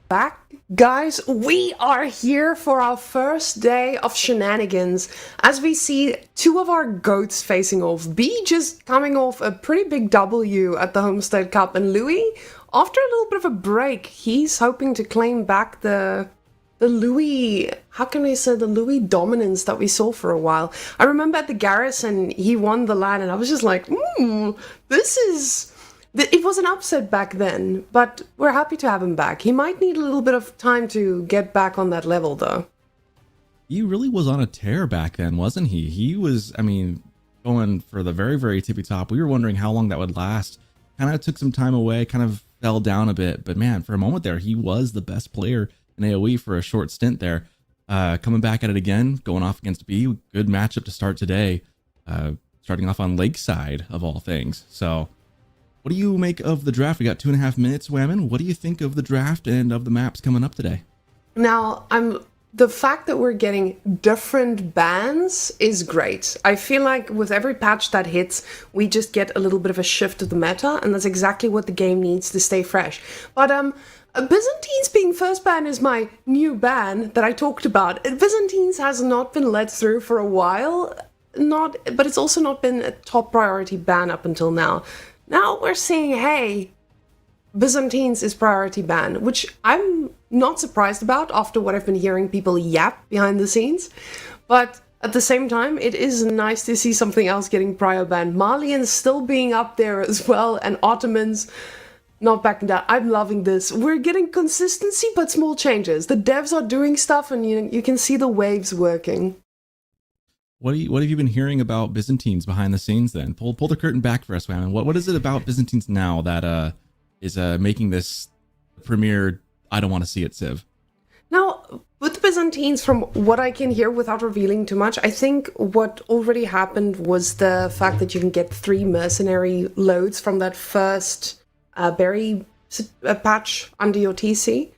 Back, guys. We are here for our first day of shenanigans as we see two of our goats facing off. B just coming off a pretty big W at the Homestead Cup, and Louis, after a little bit of a break, he's hoping to claim back the Louis, how can we say, the Louis dominance that we saw for a while. I remember at the Garrison, he won the LAN, and I was just like, this is... It was an upset back then, but we're happy to have him back. He might need a little bit of time to get back on that level, though. He really was on a tear back then, wasn't he? He was, I mean, going for the very, very tippy top. We were wondering how long that would last. Kind of took some time away, kind of fell down a bit. But man, for a moment there, he was the best player in AoE for a short stint there. Coming back at it again, going off against B. Good matchup to start today. Starting off on Lakeside, of all things. So... what do you make of the draft? We got 2.5 minutes, Whammon. What do you think of the draft and of the maps coming up today? Now, the fact that we're getting different bans is great. I feel like with every patch that hits, we just get a little bit of a shift of the meta, and that's exactly what the game needs to stay fresh. But Byzantines being first ban is my new ban that I talked about. Byzantines has not been let through for a while, but it's also not been a top priority ban up until now. Now we're seeing, hey, Byzantines is priority ban, which I'm not surprised about after what I've been hearing people yap behind the scenes. But at the same time, it is nice to see something else getting prior ban. Malians still being up there as well, and Ottomans not backing down. I'm loving this. We're getting consistency, but small changes. The devs are doing stuff, and you can see the waves working. What have you been hearing about Byzantines behind the scenes then? Pull the curtain back for us, Whammon. What is it about Byzantines now that is making this premier I don't want to see it Civ? Now, with the Byzantines, from what I can hear without revealing too much, I think what already happened was the fact that you can get 3 mercenary loads from that first berry patch under your TC.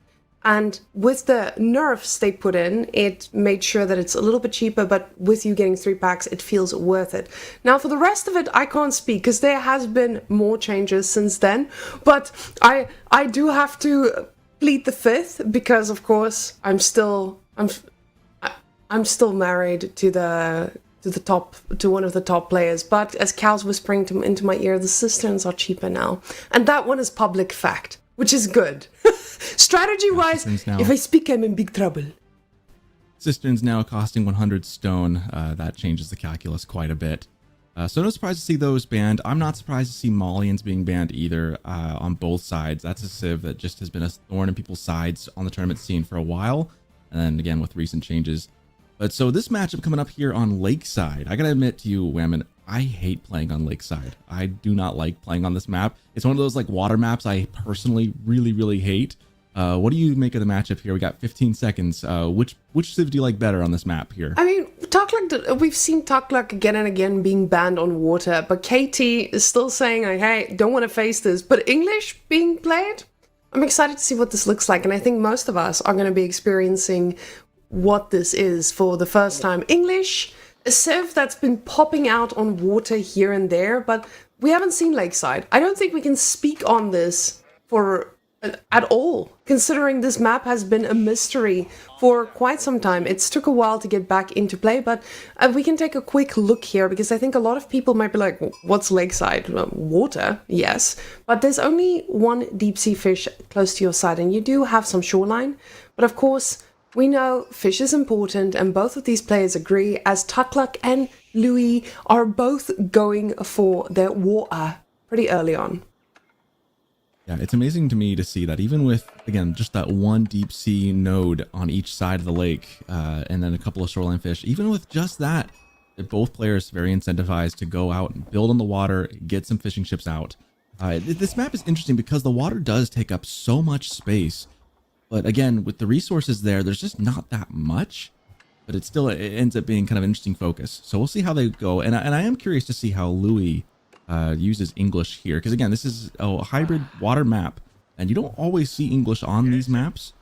And with the nerfs they put in, it made sure that it's a little bit cheaper, but with you getting 3 packs, it feels worth it. Now, for the rest of it, I can't speak, because there has been more changes since then. But I do have to plead the fifth, because, of course, I'm still married to one of the top players. But as Cal's whispering into my ear, the cisterns are cheaper now. And that one is public fact, which is good. Strategy-wise, if I speak, I'm in big trouble. Cisterns now costing 100 stone. That changes the calculus quite a bit. So no surprise to see those banned. I'm not surprised to see Malians being banned either on both sides. That's a civ that just has been a thorn in people's sides on the tournament scene for a while. And then again with recent changes. But so this matchup coming up here on Lakeside. I gotta admit to you, Whammon, I hate playing on Lakeside. I do not like playing on this map. It's one of those like water maps I personally really hate. What do you make of the matchup here? We got 15 seconds. Which civ do you like better on this map here? I mean, we've seen Tukluk again and again being banned on water, but KT is still saying, like, hey, don't want to face this. But English being played, I'm excited to see what this looks like, and I think most of us are going to be experiencing what this is for the first time. English, a civ that's been popping out on water here and there, but we haven't seen Lakeside. I don't think we can speak on this at all, considering this map has been a mystery for quite some time. It's took a while to get back into play, but we can take a quick look here, because I think a lot of people might be like, what's Lakeside? Water, yes, but there's only one deep sea fish close to your side, and you do have some shoreline. But of course, we know fish is important, and both of these players agree, as Tukluk and Louis are both going for their water pretty early on. Yeah, it's amazing to me to see that even with, again, just that one deep sea node on each side of the lake, and then a couple of shoreline fish, even with just that, both players very incentivized to go out and build on the water, get some fishing ships out. This map is interesting because the water does take up so much space, but again, with the resources there's just not that much, but it ends up being kind of an interesting focus. So we'll see how they go, and I am curious to see how Louis uses English here, because again, this is a hybrid water map, and you don't always see English on these maps.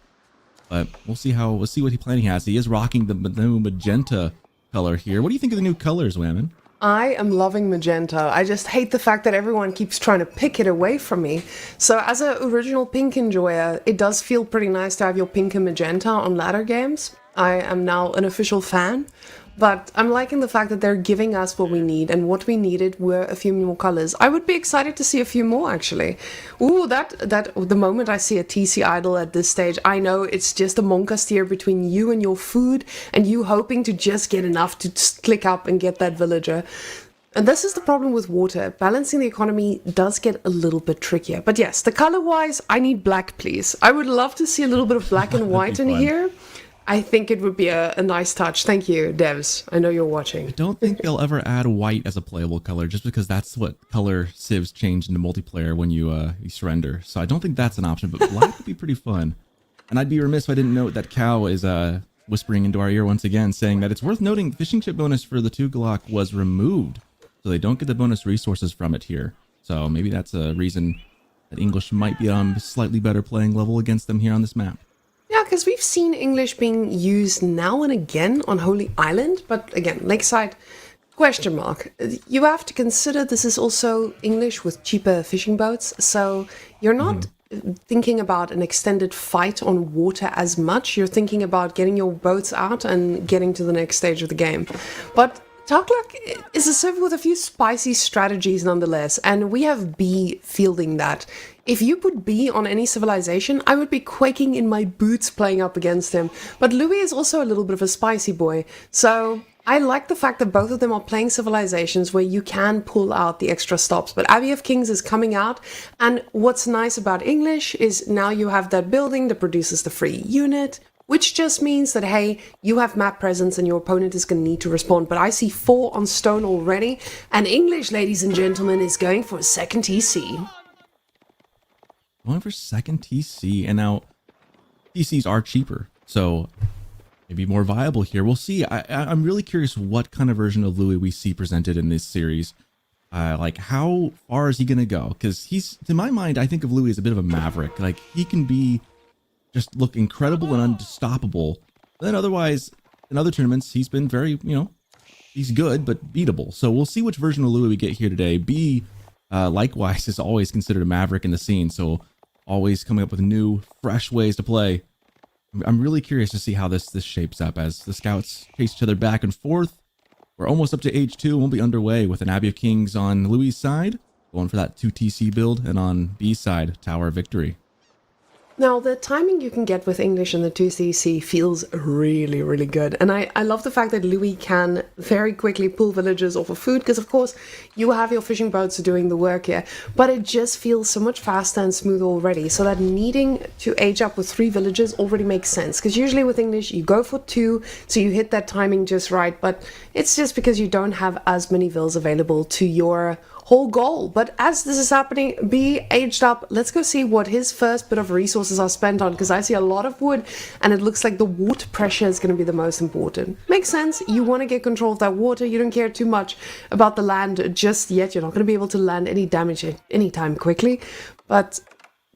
But we'll see what he planning has. He is rocking the new magenta color here. What do you think of the new colors, Whammon? I am loving magenta. I just hate the fact that everyone keeps trying to pick it away from me. So as an original pink enjoyer, it does feel pretty nice to have your pink and magenta on ladder games. I am now an official fan. But I'm liking the fact that they're giving us what we need, and what we needed were a few more colors. I would be excited to see a few more, actually. Ooh, the moment I see a TC idol at this stage, I know it's just a Monkastier between you and your food, and you hoping to just get enough to just click up and get that villager. And this is the problem with water. Balancing the economy does get a little bit trickier. But yes, the color-wise, I need black, please. I would love to see a little bit of black and white in here. I think it would be a nice touch. Thank you, devs. I know you're watching. I don't think they'll ever add white as a playable color, just because that's what color civs change into multiplayer when you surrender. So I don't think that's an option, but black would be pretty fun. And I'd be remiss if I didn't note that Cow is whispering into our ear once again, saying that it's worth noting the fishing chip bonus for the 2 Glock was removed, so they don't get the bonus resources from it here. So maybe that's a reason that English might be on a slightly better playing level against them here on this map. Yeah, because we've seen English being used now and again on Holy Island, but again, Lakeside, question mark. You have to consider this is also English with cheaper fishing boats, so you're not thinking about an extended fight on water as much. You're thinking about getting your boats out and getting to the next stage of the game. But Tarklak is a server with a few spicy strategies nonetheless, and we have B fielding that. If you put B on any civilization, I would be quaking in my boots playing up against him. But Louis is also a little bit of a spicy boy, so I like the fact that both of them are playing civilizations where you can pull out the extra stops. But Abbey of Kings is coming out, and what's nice about English is now you have that building that produces the free unit, which just means that, hey, you have map presence and your opponent is going to need to respond. But I see 4 on stone already, and English, ladies and gentlemen, is going for a second TC. Going for second TC, and now TCs are cheaper, so maybe more viable here. We'll see. I'm really curious what kind of version of Louis we see presented in this series. Like, how far is he going to go? Because he's, to my mind, I think of Louis as a bit of a maverick. Like, he can be just look incredible and unstoppable. But then otherwise, in other tournaments, he's been very, he's good, but beatable. So we'll see which version of Louis we get here today. B, likewise, is always considered a maverick in the scene. So always coming up with new, fresh ways to play. I'm really curious to see how this shapes up as the scouts chase each other back and forth. We're almost up to H2. We'll be underway with an Abbey of Kings on Louis' side, going for that 2 TC build, and on B's side, Tower of Victory. Now, the timing you can get with English in the 2CC feels really, really good. And I love the fact that Louis can very quickly pull villagers off of food, because of course you have your fishing boats doing the work here, but it just feels so much faster and smoother already. So that needing to age up with 3 villagers already makes sense, because usually with English you go for 2, so you hit that timing just right, but it's just because you don't have as many vills available to your whole goal. But as this is happening, B aged up. Let's go see what his first bit of resources are spent on, because I see a lot of wood and it looks like the water pressure is going to be the most important. Makes sense. You want to get control of that water. You don't care too much about the land just yet. You're not going to be able to land any damage anytime quickly, but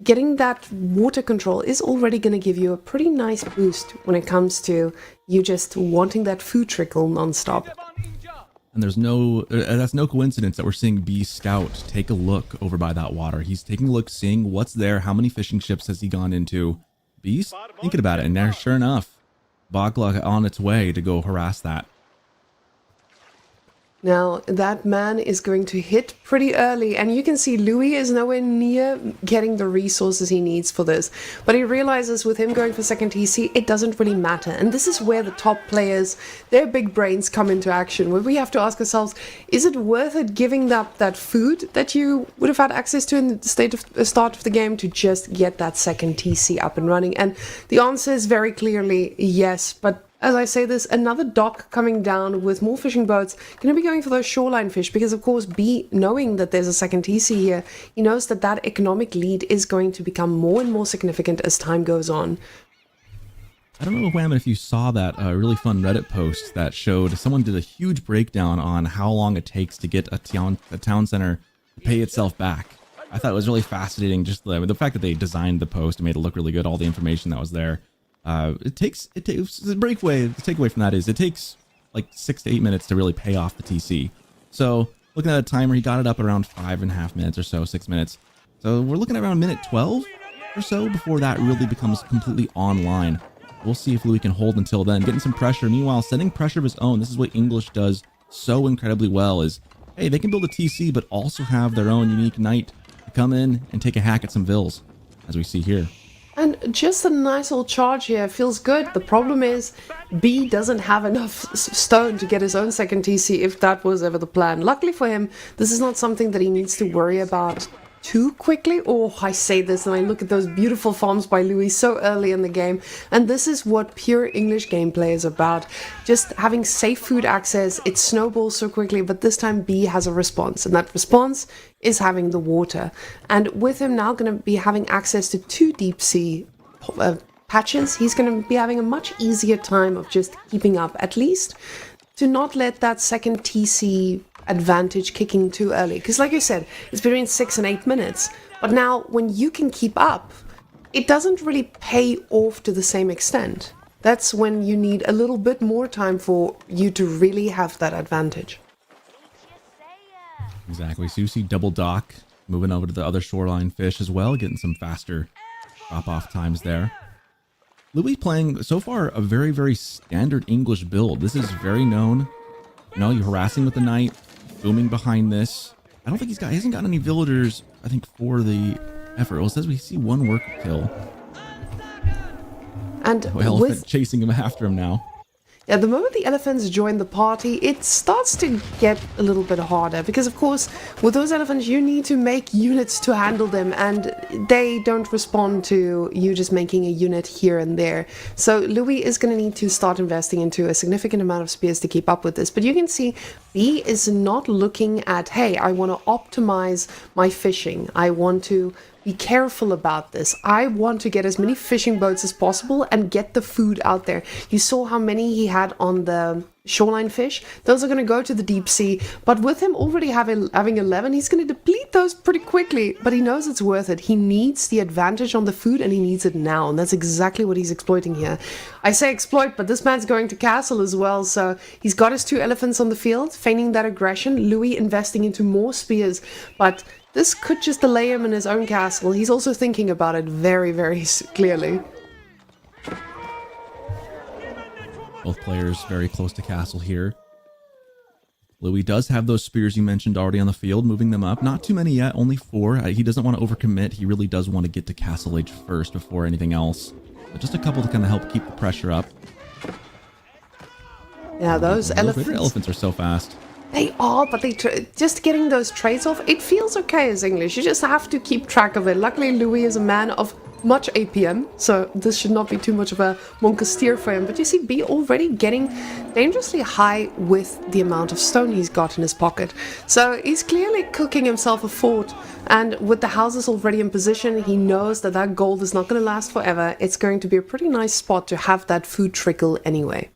getting that water control is already going to give you a pretty nice boost when it comes to you just wanting that food trickle nonstop. And that's no coincidence that we're seeing B Scout take a look over by that water. He's taking a look, seeing what's there, how many fishing ships has he gone into. B's thinking about it, and there, sure enough, Bogla on its way to go harass that. Now, that man is going to hit pretty early, and you can see Louis is nowhere near getting the resources he needs for this. But he realizes with him going for second TC, it doesn't really matter. And this is where the top players, their big brains come into action, where we have to ask ourselves, is it worth it giving up that food that you would have had access to in the start of the game to just get that second TC up and running? And the answer is very clearly yes, but as I say this, another dock coming down with more fishing boats, going to be going for those shoreline fish, because of course B, knowing that there's a second TC here, he knows that that economic lead is going to become more and more significant as time goes on. I don't know, Wham, if you saw that really fun Reddit post that showed someone did a huge breakdown on how long it takes to get a town center to pay itself back. I thought it was really fascinating, just the fact that they designed the post and made it look really good, all the information that was there. The takeaway from that is it takes like 6 to 8 minutes to really pay off the TC. So looking at a timer, he got it up around 5.5 minutes or so, 6 minutes. So we're looking at around minute 12 or so before that really becomes completely online. We'll see if Louis can hold until then, getting some pressure. Meanwhile, setting pressure of his own. This is what English does so incredibly well is, hey, they can build a TC, but also have their own unique knight to come in and take a hack at some vills, as we see here. And just a nice old charge here feels good. The problem is B doesn't have enough stone to get his own second TC if that was ever the plan. Luckily for him, this is not something that he needs to worry about too quickly. Oh, I say this and I look at those beautiful farms by Louis so early in the game, and this is what pure English gameplay is about. Just having safe food access. It snowballs so quickly, but this time B has a response, and that response is having the water. And with him now going to be having access to 2 deep sea patches, he's going to be having a much easier time of just keeping up, at least to not let that second TC advantage kicking too early. Because like I said, it's between 6 and 8 minutes. But now when you can keep up, it doesn't really pay off to the same extent. That's when you need a little bit more time for you to really have that advantage. Exactly. So you see Double Dock moving over to the other shoreline fish as well, getting some faster drop-off times there. Louis playing, so far, a very, very standard English build. This is very known. You know, you're harassing with the knight, booming behind this. I don't think he hasn't got any villagers, I think, for the effort. Well, it says we see 1 worker kill. And Elephant chasing him after him now. Yeah, the moment the elephants join the party, it starts to get a little bit harder because, of course, with those elephants, you need to make units to handle them, and they don't respond to you just making a unit here and there. So Louis is going to need to start investing into a significant amount of spears to keep up with this. But you can see B is not looking at, hey, I want to optimize my fishing. I want to be careful about this. I want to get as many fishing boats as possible and get the food out there. You saw how many he had on the shoreline fish. Those are going to go to the deep sea. But with him already having 11, he's going to deplete those pretty quickly. But he knows it's worth it. He needs the advantage on the food, and he needs it now. And that's exactly what he's exploiting here. I say exploit, but this man's going to castle as well. So he's got his 2 elephants on the field, feigning that aggression. Louis investing into more spears. But this could just delay him in his own castle. He's also thinking about it very, very clearly. Both players very close to castle here. Louis does have those spears you mentioned already on the field, moving them up. Not too many yet, only 4. He doesn't want to overcommit. He really does want to get to castle age first before anything else. But just a couple to kind of help keep the pressure up. Yeah, those elephants are so fast. They are, but just getting those trades off, it feels okay as English. You just have to keep track of it. Luckily, Louis is a man of much APM, so this should not be too much of a Monkastier for him. But you see B already getting dangerously high with the amount of stone he's got in his pocket. So he's clearly cooking himself a fort, and with the houses already in position, he knows that that gold is not going to last forever. It's going to be a pretty nice spot to have that food trickle anyway.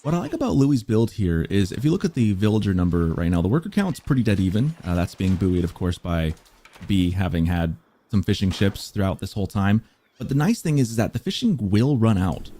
What I like about Louis' build here is if you look at the villager number right now, the worker count's pretty dead even. That's being buoyed, of course, by B having had some fishing ships throughout this whole time. But the nice thing is that the fishing will run out.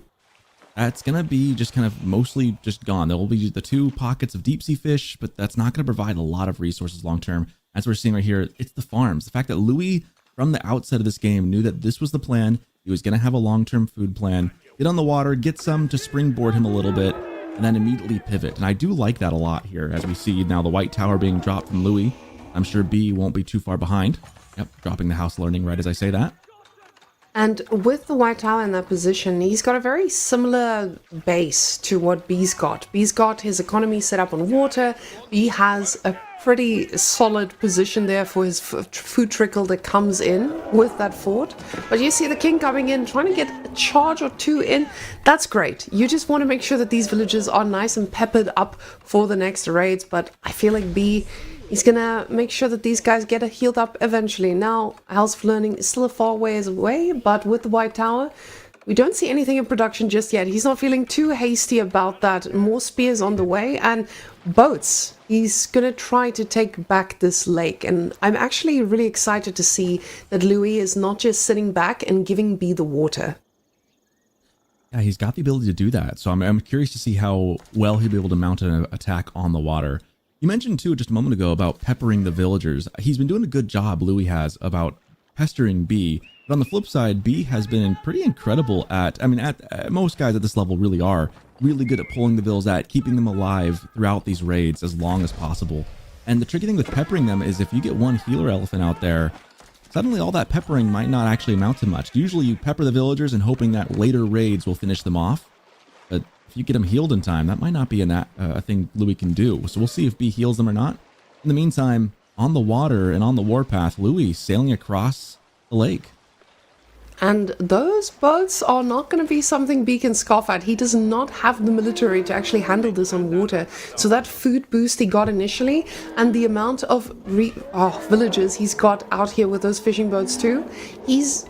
That's going to be just kind of mostly just gone. There will be the 2 pockets of deep sea fish, but that's not going to provide a lot of resources long term. As we're seeing right here, it's the farms. The fact that Louis, from the outset of this game, knew that this was the plan. He was going to have a long-term food plan. Get on the water, get some to springboard him a little bit, and then immediately pivot. And I do like that a lot here, as we see now the white tower being dropped from Louis. I'm sure B won't be too far behind. Yep, dropping the house learning right as I say that. And with the white tower in that position, he's got a very similar base to what B's got. B's got his economy set up on water. B has a pretty solid position there for his food trickle that comes in with that fort. But you see the king coming in, trying to get a charge or 2 in. That's great. You just want to make sure that these villages are nice and peppered up for the next raids. But I feel like B, he's gonna make sure that these guys get healed up eventually. Now, House of Learning is still a far ways away, but with the white tower, we don't see anything in production just yet. He's not feeling too hasty about that. More spears on the way, and boats. He's gonna try to take back this lake, and I'm actually really excited to see that Louis is not just sitting back and giving B the water. Yeah, he's got the ability to do that. So I'm curious to see how well he'll be able to mount an attack on the water. You mentioned too just a moment ago about peppering the villagers. He's been doing a good job, Louis has, about pestering B. But on the flip side, B has been pretty incredible at, I mean, most guys at this level really are really good at pulling the vills at, keeping them alive throughout these raids as long as possible. And the tricky thing with peppering them is if you get one healer elephant out there, suddenly all that peppering might not actually amount to much. Usually you pepper the villagers and hoping that later raids will finish them off. But if you get them healed in time, that might not be a thing Louis can do. So we'll see if B heals them or not. In the meantime, on the water and on the warpath, Louis sailing across the lake. And those boats are not going to be something B can scoff at. He does not have the military to actually handle this on water. So that food boost he got initially and the amount of villagers he's got out here with those fishing boats too, he's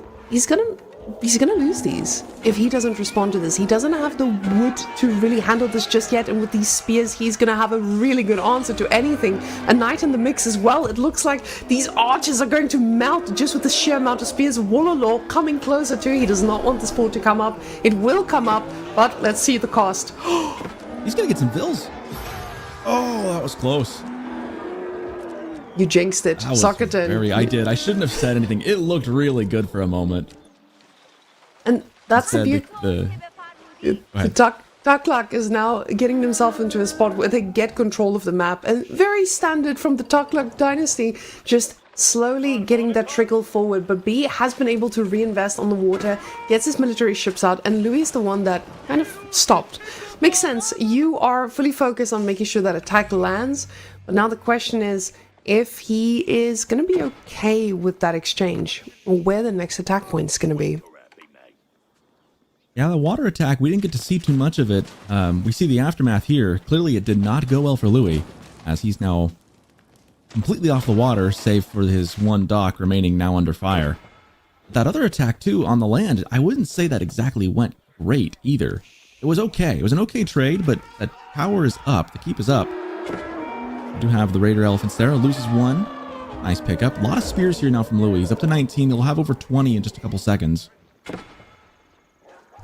gonna lose these if he doesn't respond to this. He doesn't have the wood to really handle this just yet, and with these spears he's gonna have a really good answer to anything. A knight in the mix as well. It looks like these archers are going to melt just with the sheer amount of spears. Wololo coming closer too. He does not want the sport to come up. It will come up, but let's see the cost. He's gonna get some vills. Oh, that was close. You jinxed it. Soccerton. I did. I shouldn't have said anything. It looked really good for a moment. And that's the beauty. The Tuklak is now getting themselves into a spot where they get control of the map. And very standard from the Tuklak dynasty, just slowly getting that trickle forward. But B has been able to reinvest on the water, gets his military ships out, and Louis is the one that kind of stopped. Makes sense. You are fully focused on making sure that attack lands. But now the question is if he is going to be okay with that exchange, or where the next attack point is going to be. Yeah, the water attack, we didn't get to see too much of it. We see the aftermath here. Clearly, it did not go well for Louis, as he's now completely off the water, save for his one dock remaining now under fire. That other attack, too, on the land, I wouldn't say that exactly went great either. It was okay. It was an okay trade, but that power is up. The keep is up. We do have the Raider Elephants there. Loses one. Nice pickup. A lot of spears here now from Louis. He's up to 19. He'll have over 20 in just a couple seconds.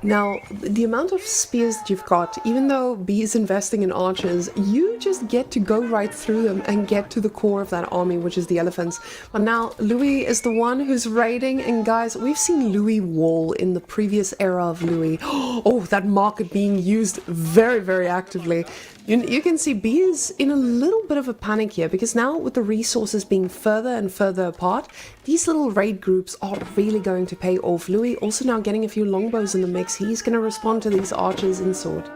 Now, the amount of spears that you've got, even though B is investing in archers, you just get to go right through them and get to the core of that army, which is the elephants. But now, Louis is the one who's raiding, and guys, we've seen Louis wall in the previous era of Louis. Oh, that market being used very, very actively. You can see B is in a little bit of a panic here, because now with the resources being further and further apart, these little raid groups are really going to pay off. Louis also now getting a few longbows in the mix. He's going to respond to these archers in sword.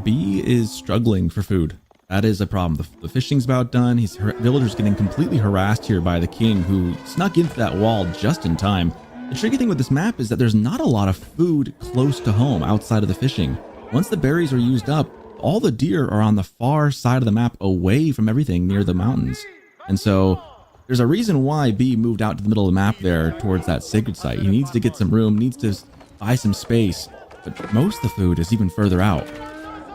B is struggling for food. That is a problem. The fishing's about done. Villagers getting completely harassed here by the king, who snuck into that wall just in time. The tricky thing with this map is that there's not a lot of food close to home outside of the fishing. Once the berries are used up, all the deer are on the far side of the map away from everything near the mountains. And so there's a reason why B moved out to the middle of the map there towards that sacred site. He needs to get some room, needs to buy some space, but most of the food is even further out.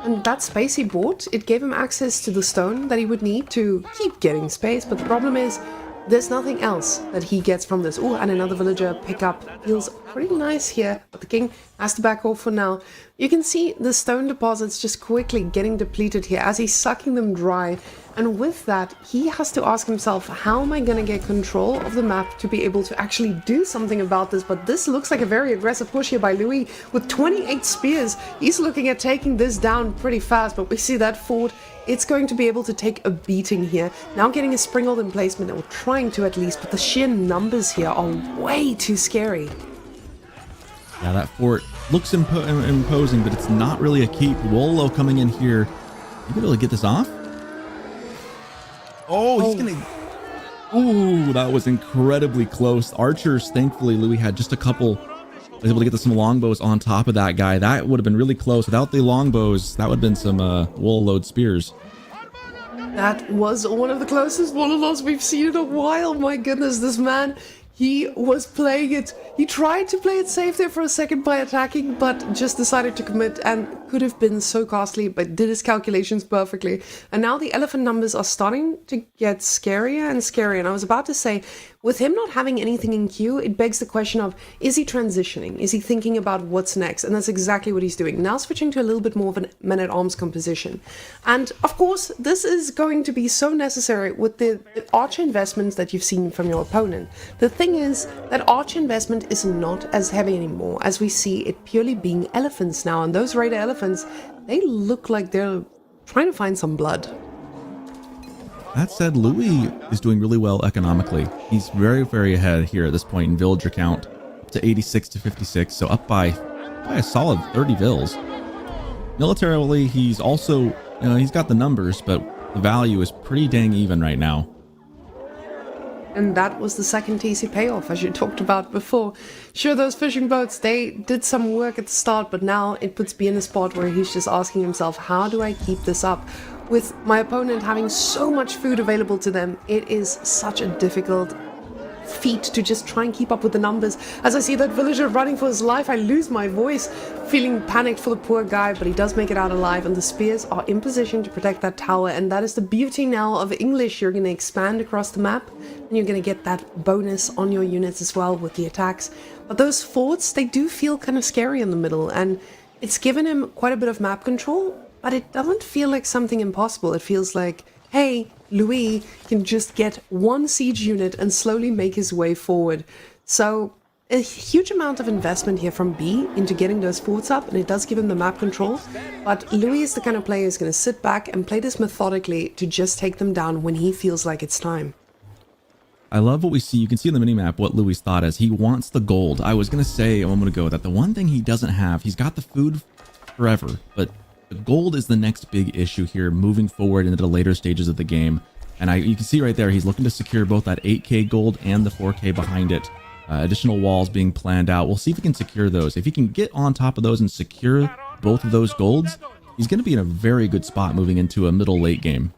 And that space he bought, it gave him access to the stone that he would need to keep getting space, but the problem is there's nothing else that he gets from this. Oh, and another villager pickup. Feels pretty nice here, but the king has to back off for now. You can see the stone deposits just quickly getting depleted here as he's sucking them dry. And with that, he has to ask himself, how am I going to get control of the map to be able to actually do something about this? But this looks like a very aggressive push here by Louis with 28 spears. He's looking at taking this down pretty fast, but we see that fort. It's going to be able to take a beating here. Now getting a springald emplacement, or trying to at least, but the sheer numbers here are way too scary. Yeah, that fort looks imposing, but it's not really a keep. Wololo coming in here. You can really get this off? Oh, he's gonna... Ooh, that was incredibly close. Archers, thankfully, Louis had just a couple... was able to get some longbows on top of that guy. That would have been really close. Without the longbows, that would have been some wool-load spears. That was one of the closest Wololos we've seen in a while. My goodness, this man, he was playing it. He tried to play it safe there for a second by attacking, but just decided to commit and could have been so costly, but did his calculations perfectly. And now the elephant numbers are starting to get scarier and scarier. And I was about to say, with him not having anything in queue, it begs the question of, is he transitioning? Is he thinking about what's next? And that's exactly what he's doing. Now switching to a little bit more of a men-at-arms composition. And of course, this is going to be so necessary with the archer investments that you've seen from your opponent. The thing is that archer investment is not as heavy anymore, as we see it purely being elephants now. And those raider elephants, they look like they're trying to find some blood. That said, Louis is doing really well economically. He's very, very ahead here at this point in villager count, up to 86 to 56, so up by a solid 30 vills. Militarily, he's also, he's got the numbers, but the value is pretty dang even right now. And that was the second TC payoff, as you talked about before. Sure, those fishing boats, they did some work at the start, but now it puts B in a spot where he's just asking himself, how do I keep this up? With my opponent having so much food available to them, it is such a difficult feat to just try and keep up with the numbers. As I see that villager running for his life, I lose my voice, feeling panicked for the poor guy, but he does make it out alive, and the spears are in position to protect that tower. And that is the beauty now of English. You're going to expand across the map, and you're going to get that bonus on your units as well with the attacks. But those forts, they do feel kind of scary in the middle, and it's given him quite a bit of map control, but it doesn't feel like something impossible. It feels like, hey, Louis can just get one siege unit and slowly make his way forward. So a huge amount of investment here from B into getting those forts up, and it does give him the map control. But Louis is the kind of player who's going to sit back and play this methodically to just take them down when he feels like it's time. I love what we see. You can see on the minimap what Louis thought is. He wants the gold. I was going to say a moment ago that the one thing he doesn't have, he's got the food forever, but the gold is the next big issue here moving forward into the later stages of the game. And you can see right there, he's looking to secure both that 8K gold and the 4K behind it. Additional walls being planned out. We'll see if he can secure those. If he can get on top of those and secure both of those golds, he's going to be in a very good spot moving into a middle late game.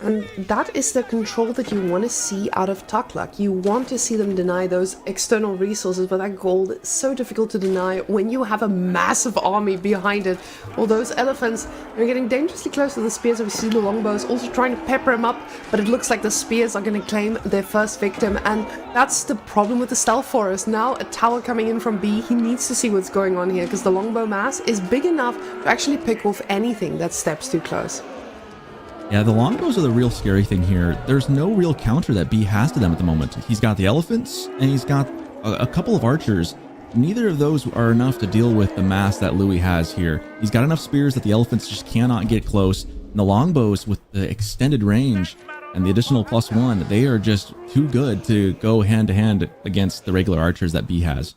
And that is the control that you want to see out of Taklak. You want to see them deny those external resources, but that gold is so difficult to deny when you have a massive army behind it. All those elephants are getting dangerously close to the spears. We see the longbows also trying to pepper him up, but it looks like the spears are going to claim their first victim, and that's the problem with the stealth forest. Now a tower coming in from B, he needs to see what's going on here, because the longbow mass is big enough to actually pick off anything that steps too close. Yeah, the longbows are the real scary thing here. There's no real counter that B has to them at the moment. He's got the elephants, and he's got a couple of archers. Neither of those are enough to deal with the mass that Louis has here. He's got enough spears that the elephants just cannot get close. And the longbows with the extended range and the additional +1, they are just too good to go hand to hand against the regular archers that B has.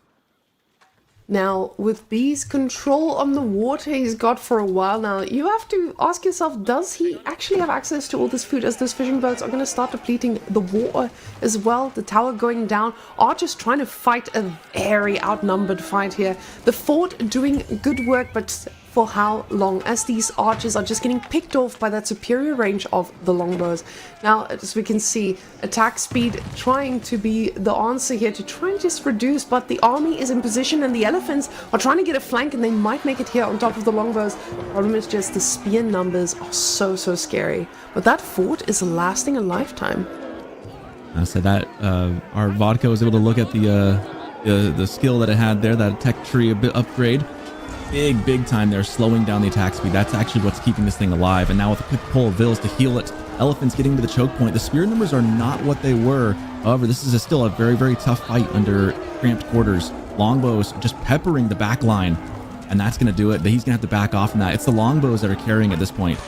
Now, with B's control on the water he's got for a while now, you have to ask yourself, does he actually have access to all this food, as those fishing boats are going to start depleting the water as well? The tower going down, Archers trying to fight a very outnumbered fight here. The fort doing good work, but for how long, as these archers are just getting picked off by that superior range of the longbows. Now, as we can see, attack speed trying to be the answer here to try and just reduce, but the army is in position and the elephants are trying to get a flank, and they might make it here on top of the longbows. Problem is just the spear numbers are so scary. But that fort is lasting a lifetime. So that our vodka was able to look at the skill that it had there, that tech tree a bit upgrade. Big time there, slowing down the attack speed. That's actually what's keeping this thing alive. And now with a quick pull of Vills to heal it, elephants getting to the choke point. The spear numbers are not what they were. However, this is still a very tough fight under cramped quarters. Longbows just peppering the back line, and that's going to do it. He's going to have to back off from that. It's the longbows that are carrying at this point.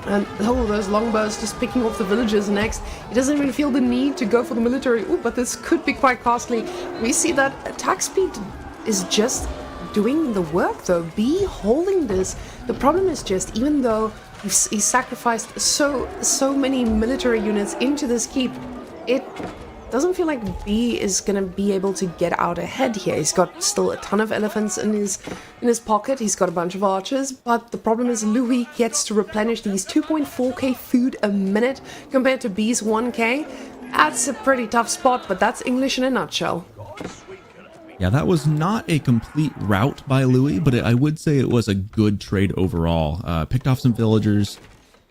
And those longbows just picking off the villagers next. He doesn't even feel the need to go for the military. Ooh, but this could be quite costly. We see that attack speed is just doing the work though. B holding this. The problem is just, even though he sacrificed so many military units into this keep, it doesn't feel like B is gonna be able to get out ahead here. He's got still a ton of elephants in his pocket. He's got a bunch of archers, but the problem is Louis gets to replenish these 2.4k food a minute compared to B's 1k. That's a pretty tough spot, but that's English in a nutshell. Yeah, that was not a complete rout by Louis, but I would say it was a good trade overall. Picked off some villagers,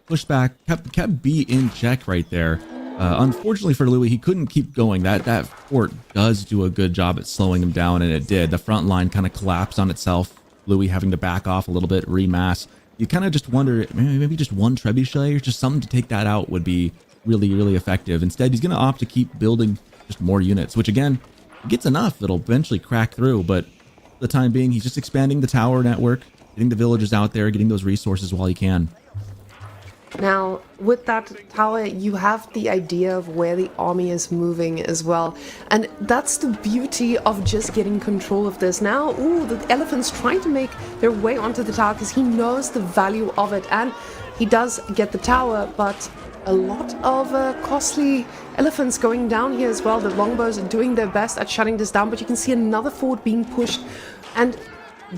pushed back, kept B in check right there. Unfortunately for Louis, he couldn't keep going. That fort does do a good job at slowing him down, and it did. The front line kind of collapsed on itself. Louis having to back off a little bit, remass. You kind of just wonder, maybe just one trebuchet or just something to take that out would be really, really effective. Instead, he's going to opt to keep building just more units, which again, gets enough. It'll eventually crack through, but for the time being, he's just expanding the tower network, getting the villagers out there, getting those resources while he can. Now, with that tower, you have the idea of where the army is moving as well. And that's the beauty of just getting control of this. Now, ooh, the elephant's trying to make their way onto the tower because he knows the value of it. And he does get the tower, but a lot of costly elephants going down here as well. The longbows are doing their best at shutting this down, but you can see another fort being pushed. And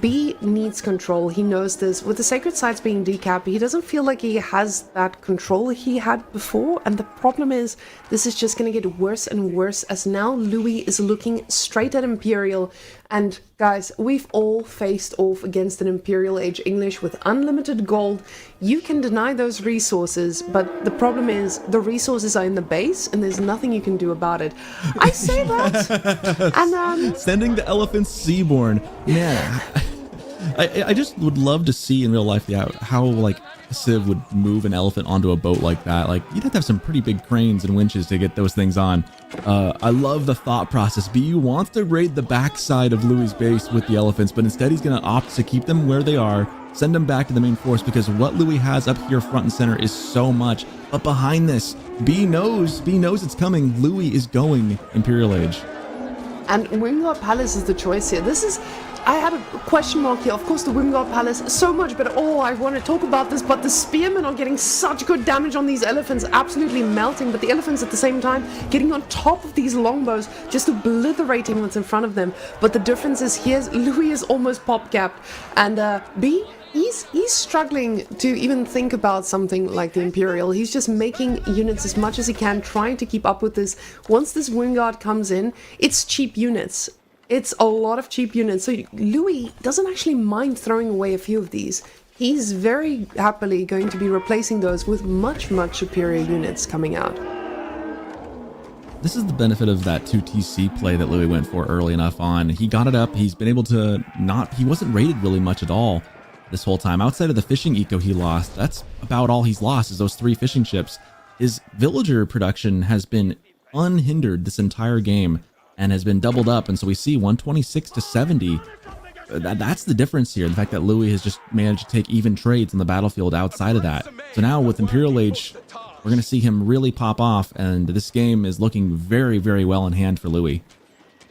B needs control. He knows this. With the sacred sites being decapped, he doesn't feel like he has that control he had before. And the problem is, this is just going to get worse and worse as now Louis is looking straight at Imperial. And guys, we've all faced off against an Imperial Age English with unlimited gold. You can deny those resources, but the problem is the resources are in the base and there's nothing you can do about it. I say that. And sending the elephants seaborne, man. I just would love to see in real life, how like Civ would move an elephant onto a boat like that. Like, you'd have to have some pretty big cranes and winches to get those things on. I love the thought process. BU wants to raid the backside of Louis' base with the elephants, but instead he's going to opt to keep them where they are, send them back to the main force, because what Louis has up here front and center is so much. But behind this, B knows it's coming. Louis is going Imperial Age. And Wingard Palace is the choice here. I had a question mark here. Of course, the Wingard Palace, so much better. Oh, I want to talk about this, but the spearmen are getting such good damage on these elephants, absolutely melting. But the elephants at the same time getting on top of these longbows, just obliterating what's in front of them. But the difference is here, Louis is almost pop-capped. And B, he's struggling to even think about something like the Imperial. He's just making units as much as he can, trying to keep up with this. Once this Wingard comes in, it's cheap units. It's a lot of cheap units, so Louis doesn't actually mind throwing away a few of these. He's very happily going to be replacing those with much, much superior units coming out. This is the benefit of that 2TC play that Louis went for early enough on. He got it up, he's been able to he wasn't rated really much at all this whole time. Outside of the fishing eco he lost, that's about all he's lost, is those 3 fishing ships. His villager production has been unhindered this entire game, and has been doubled up, and so we see 126 to 70. That's the difference here, the fact that Louis has just managed to take even trades on the battlefield outside of that. So now with Imperial Age, we're going to see him really pop off, and this game is looking very, very well in hand for Louis.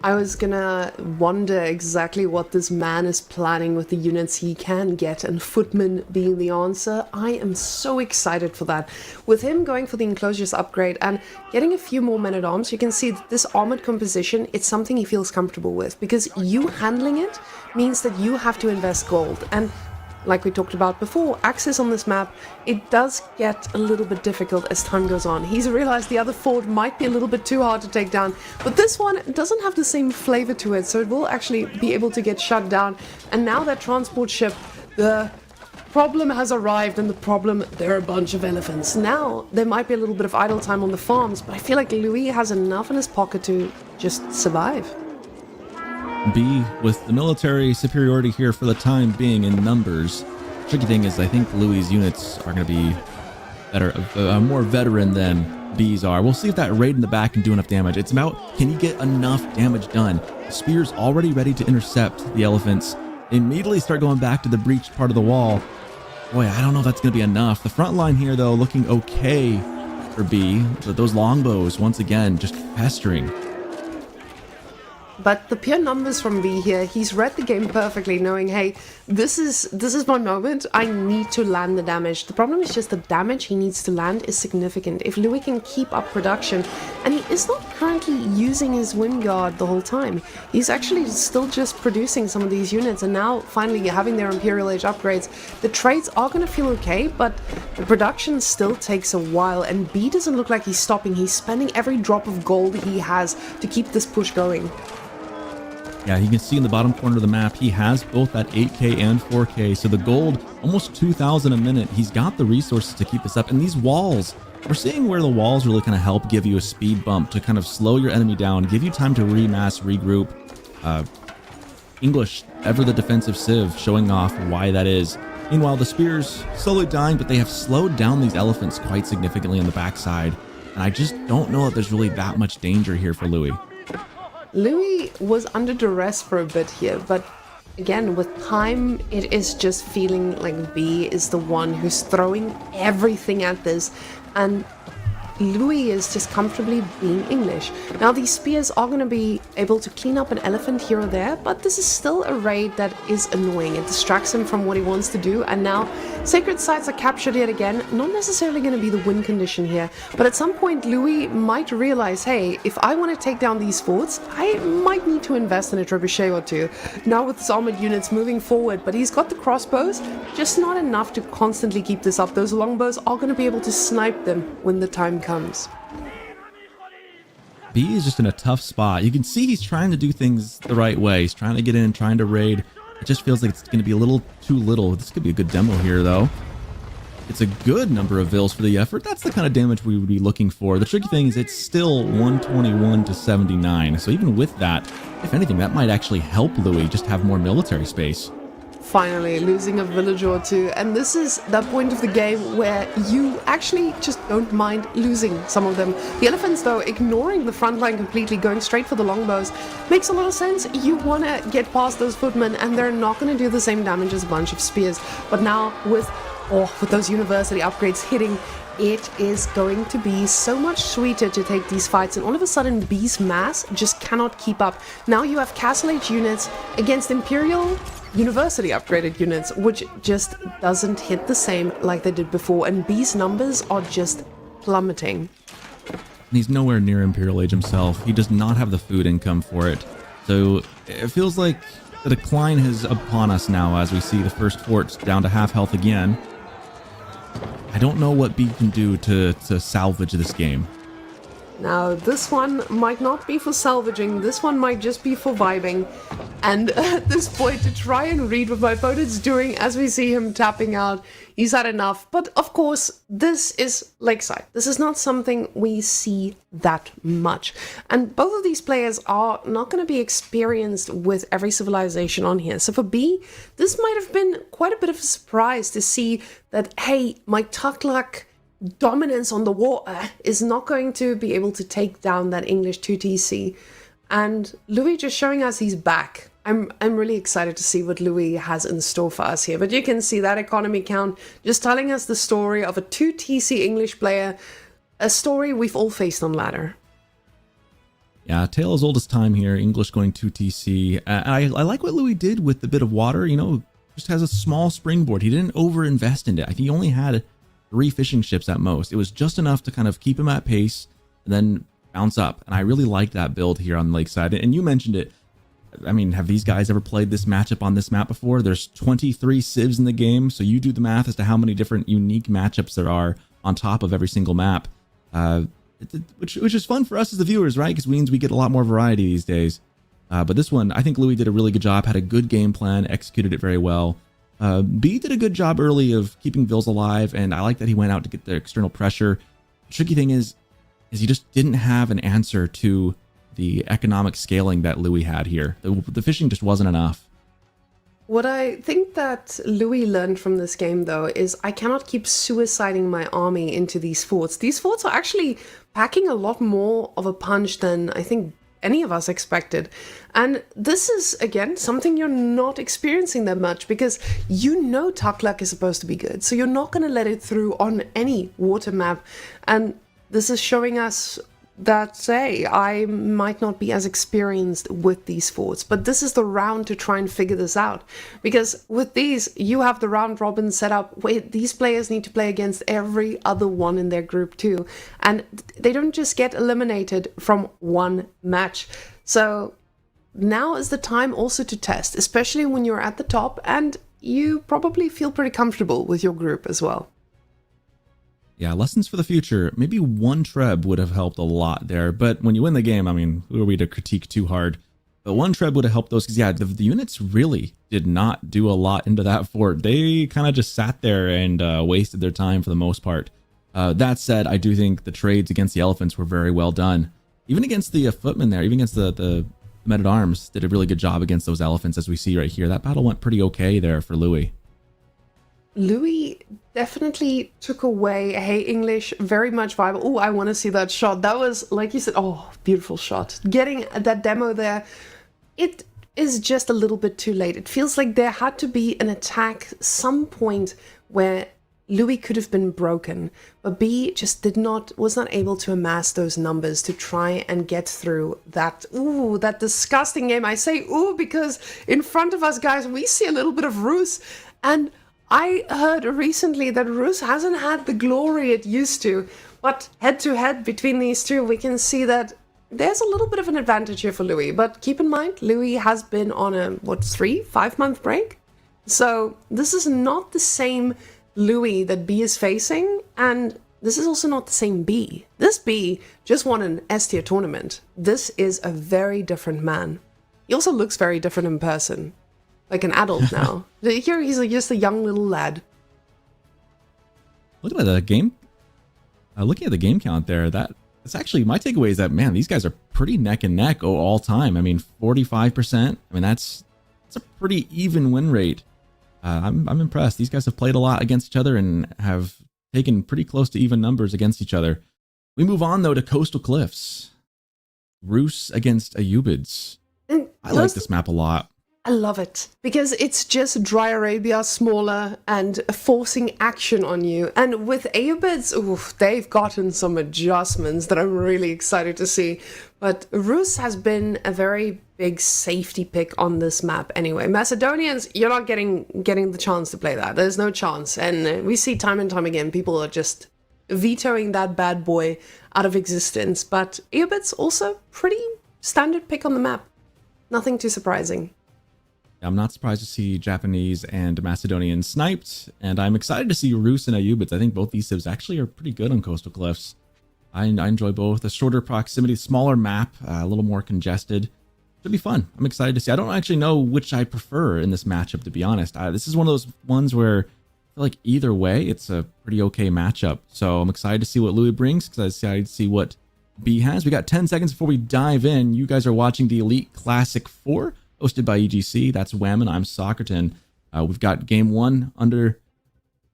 I was gonna wonder exactly what this man is planning with the units he can get, and footmen being the answer. I am so excited for that. With him going for the enclosures upgrade and getting a few more men-at-arms, you can see that this armored composition, it's something he feels comfortable with, because you handling it means that you have to invest gold. And like we talked about before, access on this map, it does get a little bit difficult as time goes on. He's realized the other fort might be a little bit too hard to take down, but this one doesn't have the same flavor to it, so it will actually be able to get shut down. And now that transport ship, the problem has arrived, and the problem, there are a bunch of elephants. Now, there might be a little bit of idle time on the farms, but I feel like Louis has enough in his pocket to just survive. B, with the military superiority here for the time being in numbers. Tricky thing is, I think Louis' units are going to be better, more veteran than B's are. We'll see if that raid in the back can do enough damage. It's about, can you get enough damage done? The spear's already ready to intercept the elephants. They immediately start going back to the breached part of the wall. Boy, I don't know if that's going to be enough. The front line here, though, looking okay for B. But those longbows, once again, just pestering. But the pure numbers from B here, he's read the game perfectly, knowing, hey, this is my moment. I need to land the damage. The problem is just the damage he needs to land is significant. If Louis can keep up production, and he is not currently using his wind guard the whole time. He's actually still just producing some of these units, and now finally having their Imperial Age upgrades. The trades are going to feel okay, but the production still takes a while, and B doesn't look like he's stopping. He's spending every drop of gold he has to keep this push going. Yeah, you can see in the bottom corner of the map, he has both that 8K and 4K. So the gold, almost 2,000 a minute. He's got the resources to keep this up. And these walls, we're seeing where the walls really kind of help give you a speed bump to kind of slow your enemy down, give you time to remass, regroup. English, ever the defensive civ, showing off why that is. Meanwhile, the spears slowly dying, but they have slowed down these elephants quite significantly on the backside. And I just don't know if there's really that much danger here for Louis. Louis was under duress for a bit here, but again, with time, it is just feeling like B is the one who's throwing everything at this, and Louis is just comfortably being English. Now, these spears are going to be able to clean up an elephant here or there, but this is still a raid that is annoying. It distracts him from what he wants to do, and now sacred sites are captured yet again. Not necessarily going to be the win condition here, but at some point Louis might realize, hey, if I want to take down these forts, I might need to invest in a trebuchet or two. Now with his armored units moving forward, but he's got the crossbows, just not enough to constantly keep this up. Those longbows are going to be able to snipe them when the time comes. B is just in a tough spot. You can see he's trying to do things the right way. He's trying to get in, trying to raid. It just feels like it's going to be a little too little. This could be a good demo here, though. It's a good number of vills for the effort. That's the kind of damage we would be looking for. The tricky thing is it's still 121 to 79. So even with that, if anything, that might actually help Louis just have more military space. Finally losing a village or two, and this is that point of the game where you actually just don't mind losing some of them. The elephants, though, ignoring the front line completely, going straight for the longbows, makes a lot of sense. You want to get past those footmen, and they're not going to do the same damage as a bunch of spears. But now with those university upgrades hitting, it is going to be so much sweeter to take these fights, and all of a sudden B's mass just cannot keep up. Now you have Castle Age units against Imperial University upgraded units, which just doesn't hit the same like they did before, and B's numbers are just plummeting. And he's nowhere near Imperial Age himself. He does not have the food income for it. So it feels like the decline is upon us now as we see the first forts down to half health again. I don't know what B can do to salvage this game. Now, this one might not be for salvaging, this one might just be for vibing. And at this point, to try and read what my opponent's doing as we see him tapping out, he's had enough. But of course, this is Lakeside. This is not something we see that much. And both of these players are not going to be experienced with every civilization on here. So for B, this might have been quite a bit of a surprise to see that, hey, my Tuklak dominance on the water is not going to be able to take down that English 2TC. And Louis just showing us he's back. I'm really excited to see what Louis has in store for us here. But you can see that economy count just telling us the story of a 2TC English player, a story we've all faced on ladder. Yeah, tale as old as time here. English going 2TC. I like what Louis did with the bit of water. You know, just has a small springboard. He didn't overinvest in it. I think he only had 3 fishing ships at most. It was just enough to kind of keep him at pace and then bounce up. And I really liked that build here on Lakeside. And you mentioned it. I mean, have these guys ever played this matchup on this map before? There's 23 civs in the game, so you do the math as to how many different unique matchups there are on top of every single map, which is fun for us as the viewers, right? Because it means we get a lot more variety these days. But this one, I think Louis did a really good job, had a good game plan, executed it very well. B did a good job early of keeping vills alive, and I like that he went out to get the external pressure. The tricky thing is he just didn't have an answer to the economic scaling that Louis had here. The fishing just wasn't enough. What I think that Louis learned from this game, though, is I cannot keep suiciding my army into these forts. These forts are actually packing a lot more of a punch than I think any of us expected. And this is, again, something you're not experiencing that much because you know Tuklak is supposed to be good. So you're not going to let it through on any water map. And this is showing us that, say, I might not be as experienced with these forts, but this is the round to try and figure this out. Because with these, you have the round robin set up where these players need to play against every other one in their group too. And they don't just get eliminated from one match. So now is the time also to test, especially when you're at the top and you probably feel pretty comfortable with your group as well. Yeah, lessons for the future. Maybe 1 treb would have helped a lot there. But when you win the game, I mean, who are we to critique too hard? But 1 treb would have helped those because, yeah, the units really did not do a lot into that fort. They kind of just sat there and wasted their time for the most part. That said, I do think the trades against the elephants were very well done. Even against the footmen there, even against the men-at-arms, did a really good job against those elephants, as we see right here. That battle went pretty okay there for Louis. Louis definitely took away Hey English, very much viable. Oh, I want to see that shot. That was, like you said, oh, beautiful shot. Getting that demo there, it is just a little bit too late. It feels like there had to be an attack some point where Louis could have been broken, but B just was not able to amass those numbers to try and get through that, that disgusting game. I say ooh because in front of us, guys, we see a little bit of Roos, and I heard recently that Roos hasn't had the glory it used to, but head to head between these two, we can see that there's a little bit of an advantage here for Louis, but keep in mind, Louis has been on a, 3-5 month break? So this is not the same Louis that B is facing, and this is also not the same B. This B just won an S tier tournament. This is a very different man. He also looks very different in person, like an adult now. Here he's just a young little lad. Look at the game. Looking at the game count there, that's actually my takeaway is that, man, these guys are pretty neck and neck all time. I mean, 45%. I mean, that's a pretty even win rate. I'm impressed. These guys have played a lot against each other and have taken pretty close to even numbers against each other. We move on, though, to Coastal Cliffs. Roos against Ayyubids. I like this map a lot. I love it because it's just Dry Arabia smaller and forcing action on you. And with Ayyubids, they've gotten some adjustments that I'm really excited to see. But Roos has been a very big safety pick on this map anyway. Macedonians, you're not getting the chance to play that. There's no chance. And we see time and time again, people are just vetoing that bad boy out of existence. But Ayyubids also pretty standard pick on the map. Nothing too surprising. I'm not surprised to see Japanese and Macedonian sniped, and I'm excited to see Roos and Ayyubids. I think both these civs actually are pretty good on Coastal Cliffs. I enjoy both. A shorter proximity, smaller map, a little more congested. Should be fun. I'm excited to see. I don't actually know which I prefer in this matchup, to be honest. This is one of those ones where I feel like either way, it's a pretty okay matchup. So I'm excited to see what Louis brings, because I'm excited to see what B has. We got 10 seconds before we dive in. You guys are watching the Elite Classic 4. Hosted by EGC. That's Wham, and I'm Soccerton. We've got game 1 in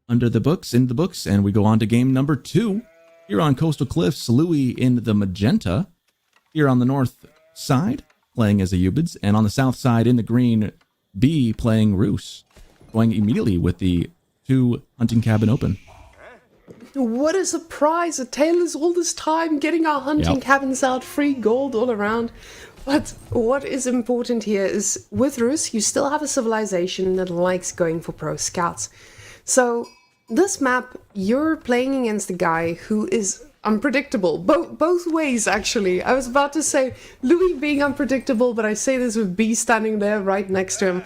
the books, and we go on to game number 2 here on Coastal Cliffs. Louis in the magenta. Here on the north side, playing as Ayyubids, and on the south side in the green, B playing Roos. Going immediately with the 2 hunting cabin open. What a surprise! A Taylor's all this time getting our hunting cabins out, free gold all around. But what is important here is, with Roos, you still have a civilization that likes going for pro scouts. So, this map, you're playing against a guy who is unpredictable. Both ways, actually. I was about to say Louis being unpredictable, but I say this with B standing there right next to him.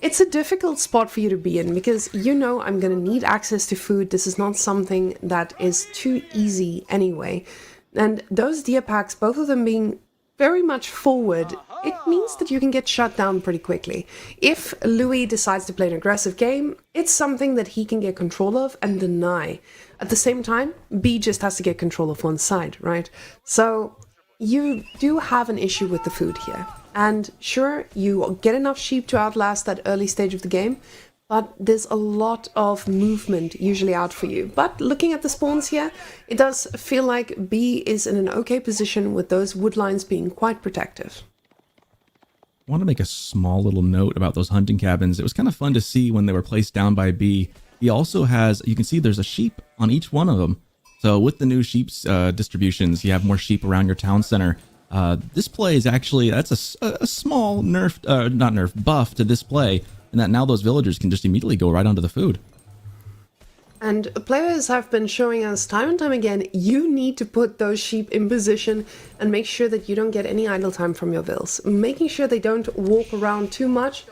It's a difficult spot for you to be in, because you know I'm going to need access to food. This is not something that is too easy anyway. And those deer packs, both of them being very much forward, it means that you can get shut down pretty quickly. If Louis decides to play an aggressive game, it's something that he can get control of and deny. At the same time, B just has to get control of one side, right? So you do have an issue with the food here. And sure, you get enough sheep to outlast that early stage of the game, but there's a lot of movement usually out for you. But looking at the spawns here, it does feel like B is in an okay position with those wood lines being quite protective. I want to make a small little note about those hunting cabins. It was kind of fun to see when they were placed down by B. He also has, you can see there's a sheep on each one of them. So with the new sheep's distributions, you have more sheep around your town center. This play is actually, that's a small buff to this play. And that now those villagers can just immediately go right onto the food. And players have been showing us time and time again, you need to put those sheep in position and make sure that you don't get any idle time from your vills. Making sure they don't walk around too much.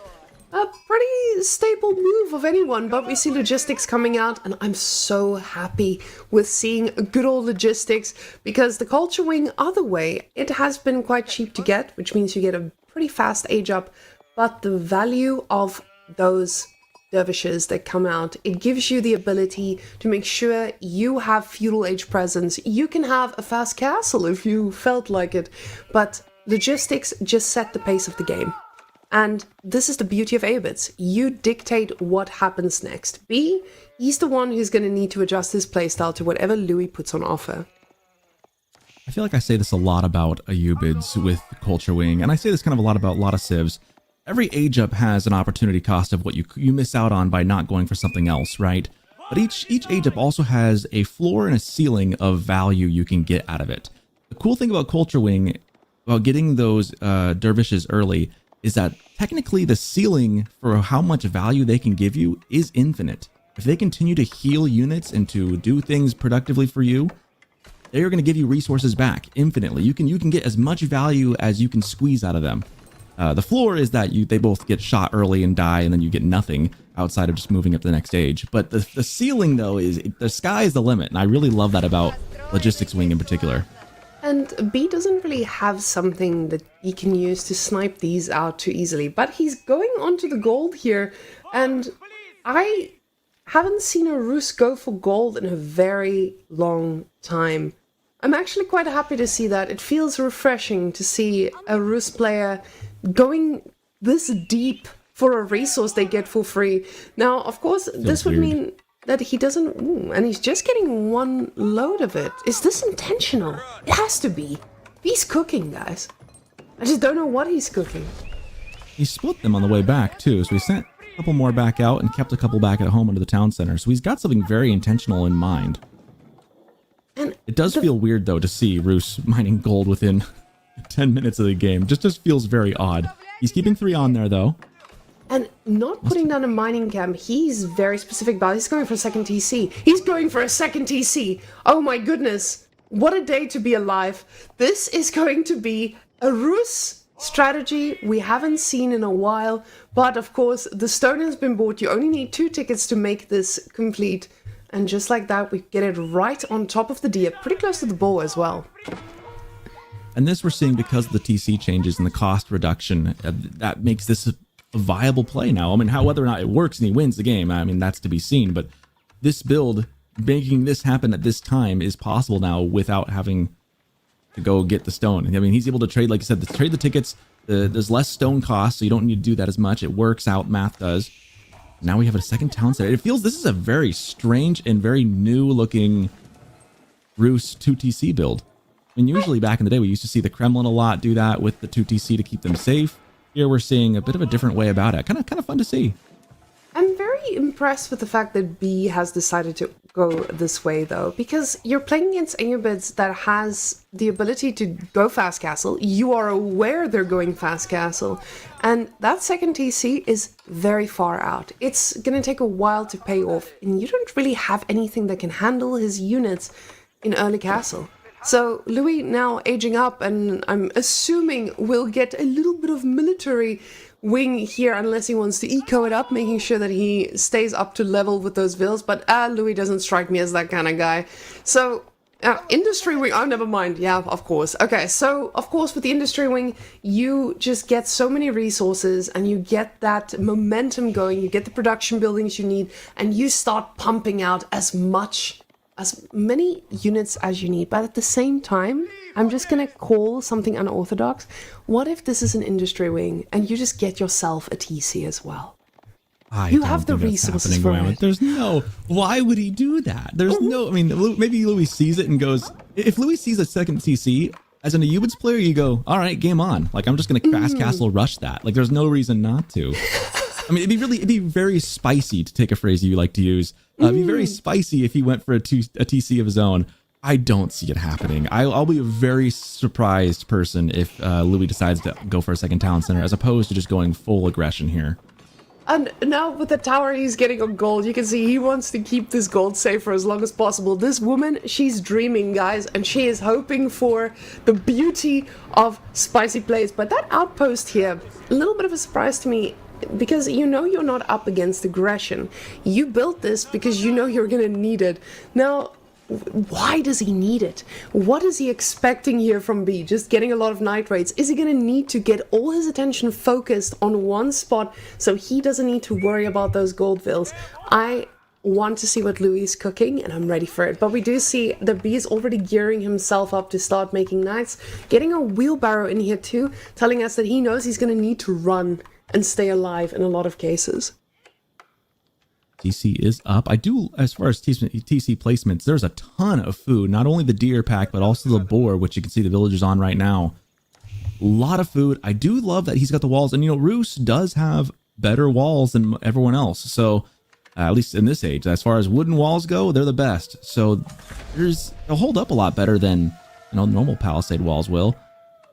A pretty staple move of anyone, but we see logistics coming out, and I'm so happy with seeing good old logistics, because the culture wing other way, it has been quite cheap to get, which means you get a pretty fast age up, but the value of those dervishes that come out. It gives you the ability to make sure you have feudal age presence. You can have a fast castle if you felt like it, but logistics just set the pace of the game. And this is the beauty of Aobits. You dictate what happens next. B, he's the one who's going to need to adjust his playstyle to whatever Louis puts on offer. I feel like I say this a lot about Ayyubids with Culture Wing, and I say this kind of a lot about a lot of civs. Every age up has an opportunity cost of what you miss out on by not going for something else, right? But each age up also has a floor and a ceiling of value you can get out of it. The cool thing about Culture Wing, about getting those dervishes early, is that technically the ceiling for how much value they can give you is infinite. If they continue to heal units and to do things productively for you, they are going to give you resources back infinitely. You can get as much value as you can squeeze out of them. The floor is that they both get shot early and die, and then you get nothing outside of just moving up to the next stage. But the ceiling, though, is the sky is the limit, and I really love that about Logistics Wing in particular. And B doesn't really have something that he can use to snipe these out too easily, but he's going onto the gold here, and I haven't seen a Roos go for gold in a very long time. I'm actually quite happy to see that. It feels refreshing to see a Roos player going this deep for a resource they get for free. Now, of course, this would mean that he doesn't... Ooh, and he's just getting one load of it. Is this intentional? It has to be. He's cooking, guys. I just don't know what he's cooking. He split them on the way back, too, so he sent a couple more back out and kept a couple back at home under the town center. So he's got something very intentional in mind. And it does feel weird, though, to see Roos mining gold within 10 minutes of the game. Just feels very odd. He's keeping 3 on there, though. And not putting down a mining camp, he's very specific about it. He's going for a second TC. He's going for a second TC. Oh my goodness. What a day to be alive. This is going to be a Roos strategy we haven't seen in a while. But of course, the stone has been bought. You only need 2 tickets to make this complete. And just like that, we get it right on top of the deer, pretty close to the bow as well. And this we're seeing because of the TC changes and the cost reduction. That makes this a viable play now. I mean, whether or not it works and he wins the game, I mean, that's to be seen. But this build, making this happen at this time, is possible now without having to go get the stone. I mean, he's able to trade, like I said, trade the tickets. There's less stone cost, so you don't need to do that as much. It works out, math does. Now we have a second town center. It feels this is a very strange and very new looking Roos 2TC build. I mean, usually back in the day, we used to see the Kremlin a lot do that with the 2TC to keep them safe. Here we're seeing a bit of a different way about it. Kind of fun to see. I'm very impressed with the fact that B has decided to go this way, though, because you're playing against Ayyubids that has the ability to go fast castle. You are aware they're going fast castle, and that second TC is very far out. It's going to take a while to pay off, and you don't really have anything that can handle his units in early castle. So Louis now aging up, and I'm assuming we'll get a little bit of military wing here unless he wants to eco it up, making sure that he stays up to level with those vills. But Louis doesn't strike me as that kind of guy. So industry wing, oh, never mind. Yeah, of course. Okay, so of course with the industry wing, you just get so many resources and you get that momentum going, you get the production buildings you need, and you start pumping out as many units as you need. But at the same time, I'm just gonna call something unorthodox. What if this is an industry wing and you just get yourself a TC as well? You have the resources for it. There's no, why would he do that? There's no, I mean, maybe Louis sees it and goes, if Louis sees a second TC, as an Ayyubids player, you go, all right, game on. Like, I'm just gonna fast castle rush that. Like, there's no reason not to. I mean, it'd be very spicy, to take a phrase you like to use. It'd be very spicy if he went for a TC of his own. I don't see it happening. I'll be a very surprised person if Louis decides to go for a second town center as opposed to just going full aggression here. And now with the tower he's getting on gold, you can see he wants to keep this gold safe for as long as possible. This woman, she's dreaming, guys, and she is hoping for the beauty of spicy plays. But that outpost here, a little bit of a surprise to me, because you know you're not up against aggression. You built this because you know you're gonna need it. Now, why does he need it? What is he expecting here from B? Just getting a lot of nitrates? Is he going to need to get all his attention focused on one spot so he doesn't need to worry about those gold vills? I want to see what Louis is cooking, and I'm ready for it. But we do see that B is already gearing himself up to start making knights, getting a wheelbarrow in here too, telling us that he knows he's going to need to run and stay alive in a lot of cases. TC is up. I do, as far as TC placements, there's a ton of food. Not only the deer pack, but also the boar, which you can see the villagers on right now. A lot of food. I do love that he's got the walls. And, you know, Roos does have better walls than everyone else. So, at least in this age, as far as wooden walls go, they're the best. So, they'll hold up a lot better than, you know, normal palisade walls will.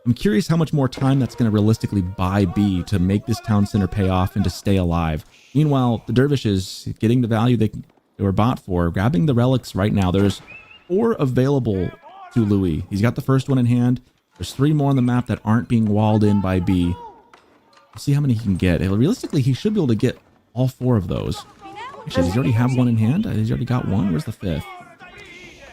I'm curious how much more time that's going to realistically buy B to make this town center pay off and to stay alive. Meanwhile, the dervishes getting the value they were bought for, grabbing the relics right now. There's 4 available to Louis. He's got the first one in hand. There's 3 more on the map that aren't being walled in by B. We'll see how many he can get. Realistically, he should be able to get all 4 of those. Actually, does he already have one in hand? He's already got one. Where's the 5th?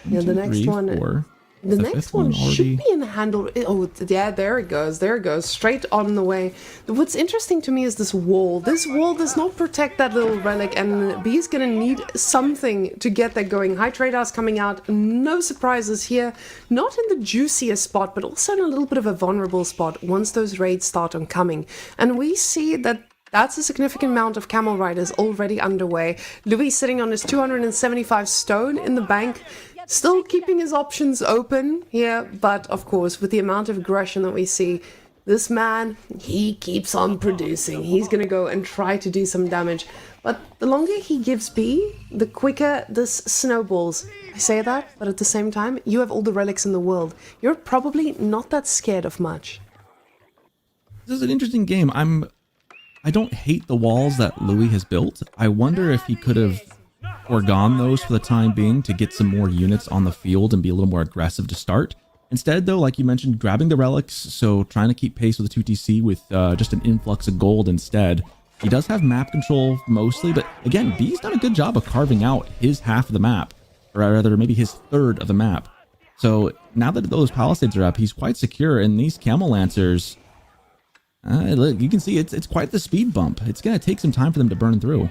Yeah, the next one. 4. The next one should be in the handle. Oh, yeah, there it goes. There it goes. Straight on the way. What's interesting to me is this wall. This wall does not protect that little relic, and B is going to need something to get that going. High Trader's coming out. No surprises here. Not in the juiciest spot, but also in a little bit of a vulnerable spot once those raids start on coming. And we see that that's a significant amount of camel riders already underway. Louis sitting on his 275 stone in the bank. Still keeping his options open here, but of course, with the amount of aggression that we see, this man, he keeps on producing. He's going to go and try to do some damage. But the longer he gives B, the quicker this snowballs. I say that, but at the same time, you have all the relics in the world. You're probably not that scared of much. This is an interesting game. I don't hate the walls that Louis has built. I wonder if he could have foregone those for the time being to get some more units on the field and be a little more aggressive to start. Instead, though, like you mentioned, grabbing the relics, so trying to keep pace with the 2TC with just an influx of gold instead. He does have map control mostly, but again, B's done a good job of carving out his half of the map, or rather maybe his third of the map. So now that those palisades are up, he's quite secure, and these camel lancers, look, you can see it's quite the speed bump. It's going to take some time for them to burn through.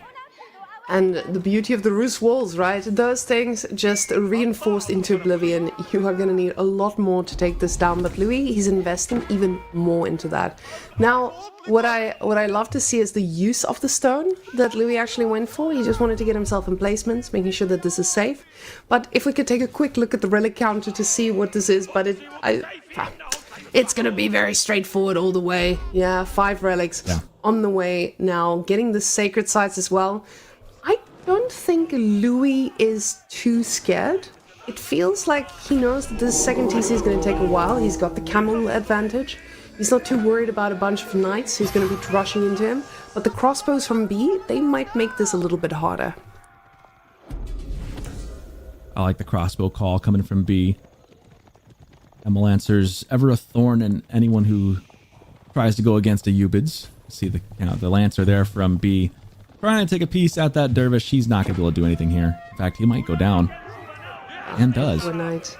And the beauty of the Roos walls, right? Those things just reinforced into oblivion. You are going to need a lot more to take this down, but Louis, he's investing even more into that. Now, what I love to see is the use of the stone that Louis actually went for. He just wanted to get himself in placements, making sure that this is safe. But if we could take a quick look at the relic counter to see what this is, but it's going to be very straightforward all the way. Yeah, 5 relics on the way now. Getting the sacred sites as well. I don't think Louis is too scared. It feels like he knows that this second TC is going to take a while. He's got the camel advantage. He's not too worried about a bunch of knights who's going to be rushing into him. But the crossbows from B, they might make this a little bit harder. I like the crossbow call coming from B. Camel Lancer's ever a thorn in anyone who tries to go against a Ubids. See the Lancer there from B. Trying to take a piece at that dervish. He's not going to be able to do anything here. In fact, he might go down. And does. Poor knight.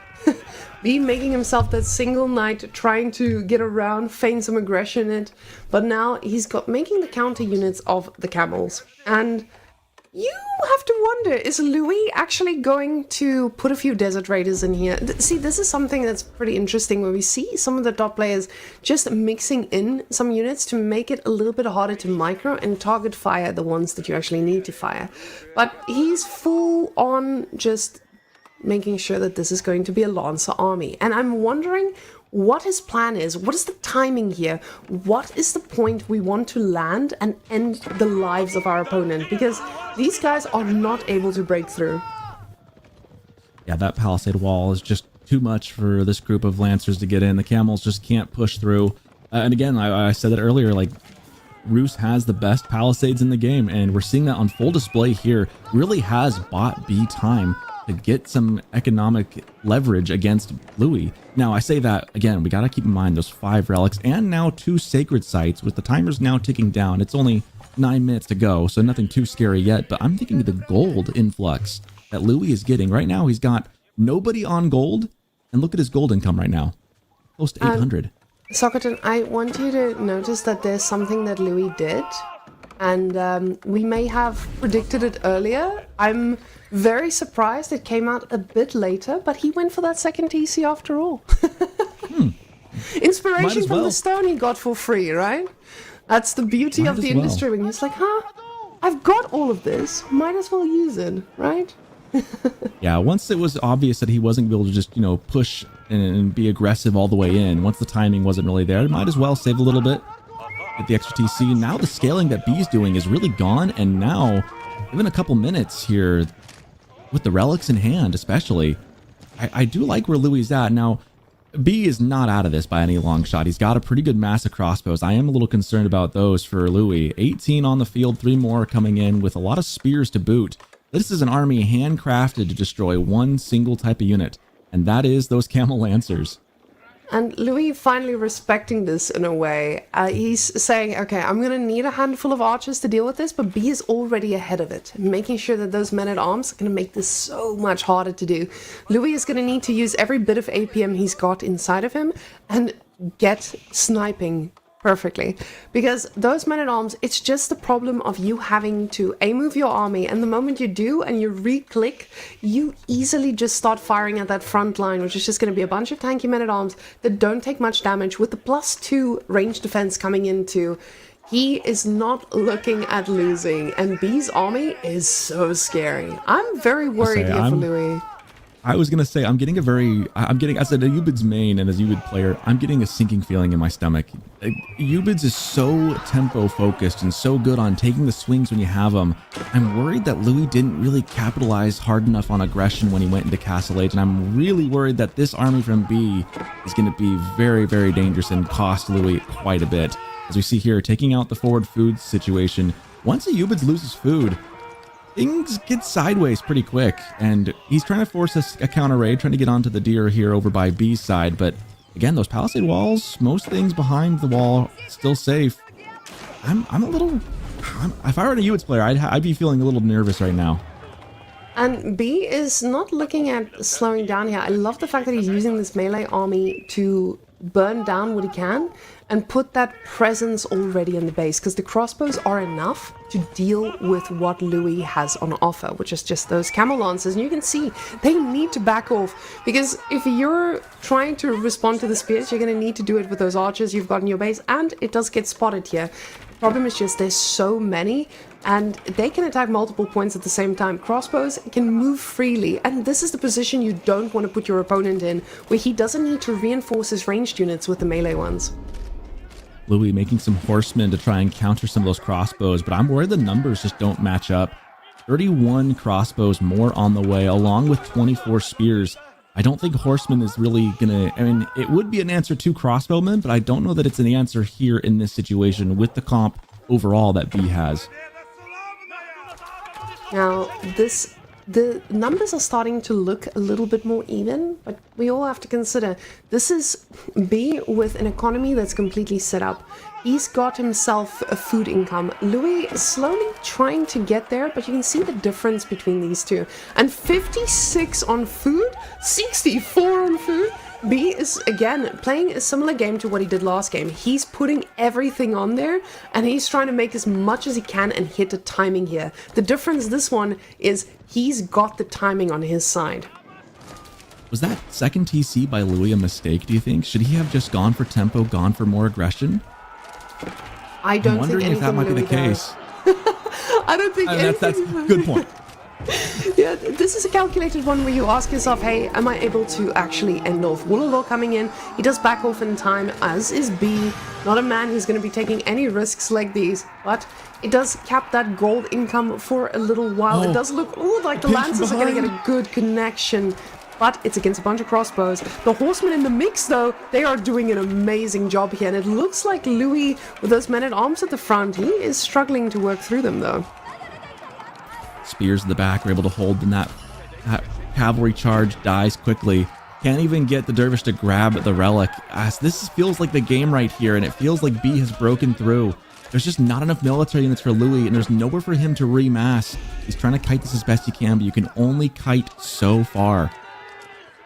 B making himself that single knight, trying to get around, feign some aggression in it. But now he's got making the counter units of the camels. And you have to wonder, is Louis actually going to put a few desert raiders in here? See, this is something that's pretty interesting where we see some of the top players just mixing in some units to make it a little bit harder to micro and target fire the ones that you actually need to fire. But he's full on just making sure that this is going to be a Lancer army. And I'm wondering what his plan is. What is the timing here? What is the point we want to land and end the lives of our opponent? Because these guys are not able to break through. Yeah, that palisade wall is just too much for this group of Lancers to get in. The camels just can't push through. And again, I said that earlier, like, Roos has the best palisades in the game, and we're seeing that on full display here. Really has bought B time to get some economic leverage against Louis. Now, I say that, again, we got to keep in mind those 5 relics and now 2 sacred sites with the timers now ticking down. It's only 9 minutes to go, so nothing too scary yet, but I'm thinking the gold influx that Louis is getting. Right now, he's got Nobody on gold. And look at his gold income right now. Close to 800. Sokoton, I want you to notice that there's something that Louis did, and we may have predicted it earlier. I'm very surprised it came out a bit later, but he went for that second TC after all. Inspiration from the stone he got for free, right? That's the beauty of the industry. When he's like, I've got all of this, might as well use it, right? Yeah, once it was obvious that he wasn't able to just, push and be aggressive all the way in, once the timing wasn't really there, might as well save a little bit, get the extra TC. Now the scaling that B's doing is really gone, and now, even a couple minutes here, with the relics in hand especially, I do like where Louis is at. Now, B is not out of this by any long shot. He's got a pretty good mass of crossbows. I am a little concerned about those for Louis. 18 on the field, 3 more coming in with a lot of spears to boot. This is an army handcrafted to destroy one single type of unit, and that is those Camel Lancers. And Louis finally respecting this in a way. He's saying, okay, I'm going to need a handful of archers to deal with this, but B is already ahead of it, making sure that those men-at-arms are going to make this so much harder to do. Louis is going to need to use every bit of APM he's got inside of him and get sniping perfectly, because those men-at-arms, it's just the problem of you having to move your army, and the moment you do and you re-click, you easily just start firing at that front line, which is just going to be a bunch of tanky men-at-arms that don't take much damage. With the +2 range defense coming into, he is not looking at losing, and B's army is so scary. I'm very worried here for Louis. I was going to say, I'm getting, as a Ubid's main and as a Ubid player, I'm getting a sinking feeling in my stomach. Ubid's is so tempo focused and so good on taking the swings when you have them. I'm worried that Louis didn't really capitalize hard enough on aggression when he went into Castle Age, and I'm really worried that this army from B is going to be very, very dangerous and cost Louis quite a bit. As we see here, taking out the forward food situation. Once a Ubid's loses food, things get sideways pretty quick, and he's trying to force a counter raid, trying to get onto the deer here over by B's side. But again, those palisade walls, most things behind the wall still safe. I'm a little. If I were a Ubid's player, I'd be feeling a little nervous right now. And B is not looking at slowing down here. I love the fact that he's using this melee army to burn down what he can and put that presence already in the base, because the crossbows are enough to deal with what Louis has on offer, which is just those Camel Lancers. And you can see they need to back off, because if you're trying to respond to the spears, you're going to need to do it with those archers you've got in your base, and it does get spotted here. The problem is just there's so many, and they can attack multiple points at the same time. Crossbows can move freely, and this is the position you don't want to put your opponent in, where he doesn't need to reinforce his ranged units with the melee ones. Louis making some horsemen to try and counter some of those crossbows, but I'm worried the numbers just don't match up. 31 crossbows more on the way, along with 24 spears. I don't think horsemen is really gonna, it would be an answer to crossbowmen, but I don't know that it's an answer here in this situation with the comp overall that B has. Now, the numbers are starting to look a little bit more even, but we all have to consider this is B with an economy that's completely set up. He's got himself a food income. Louis is slowly trying to get there, but you can see the difference between these two. And 56 on food, 64 on food. B is, again, playing a similar game to what he did last game. He's putting everything on there, and he's trying to make as much as he can and hit the timing here. The difference this one is he's got the timing on his side. Was that second TC by Louis a mistake, do you think? Should he have just gone for tempo, gone for more aggression? I don't I'm think wondering if that might be the case. I don't think anything. That's a good point. Yeah, this is a calculated one where you ask yourself, hey, am I able to actually end off? Woolalaw coming in, he does back off in time, as is B. Not a man who's going to be taking any risks like these, but it does cap that gold income for a little while. It does look like the Lancers are going to get a good connection, but it's against a bunch of crossbows. The horsemen in the mix, though, they are doing an amazing job here, and it looks like Louis, with those men-at-arms at the front, he is struggling to work through them, though. Spears in the back are able to hold, and that cavalry charge dies quickly. Can't even get the dervish to grab the relic. As this feels like the game right here, and it feels like B has broken through. There's just not enough military units for Louis, and there's nowhere for him to remass. He's trying to kite this as best he can, but you can only kite so far.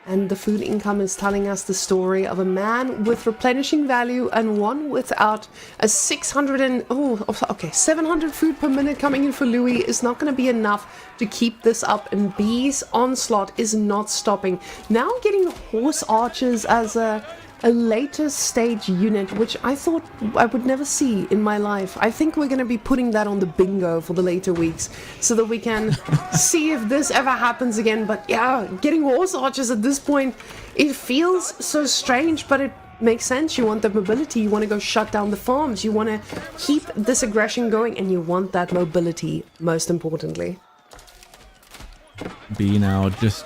And the food income is telling us the story of a man with replenishing value and one without. A 700 food per minute coming in for Louis is not going to be enough to keep this up. And B's onslaught is not stopping. Now getting horse archers as a later stage unit, which I thought I would never see in my life. I think we're going to be putting that on the bingo for the later weeks so that we can see if this ever happens again. But yeah, getting horse archers at this point, it feels so strange, but it makes sense. You want the mobility, you want to go shut down the farms, you want to keep this aggression going, and you want that mobility most importantly. B now just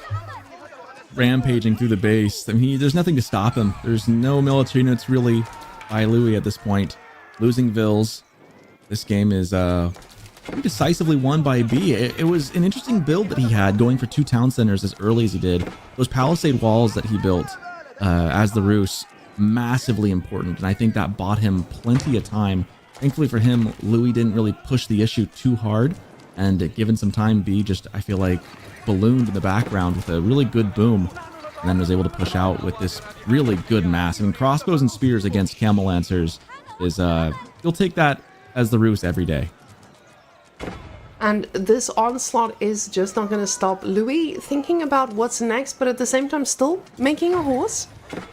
rampaging through the base. I mean, there's nothing to stop him. There's no military units really by Louis at this point. Losing Vils. This game is decisively won by B. It was an interesting build that he had, going for 2 town centers as early as he did. Those palisade walls that he built as the Rus, massively important, and I think that bought him plenty of time. Thankfully for him, Louis didn't really push the issue too hard, and given some time, B just, I feel like, ballooned in the background with a really good boom, and then was able to push out with this really good mass. I mean, crossbows and spears against camel lancers is you'll take that as the Rus every day. And this onslaught is just not going to stop. Louis thinking about what's next, but at the same time still making a horse.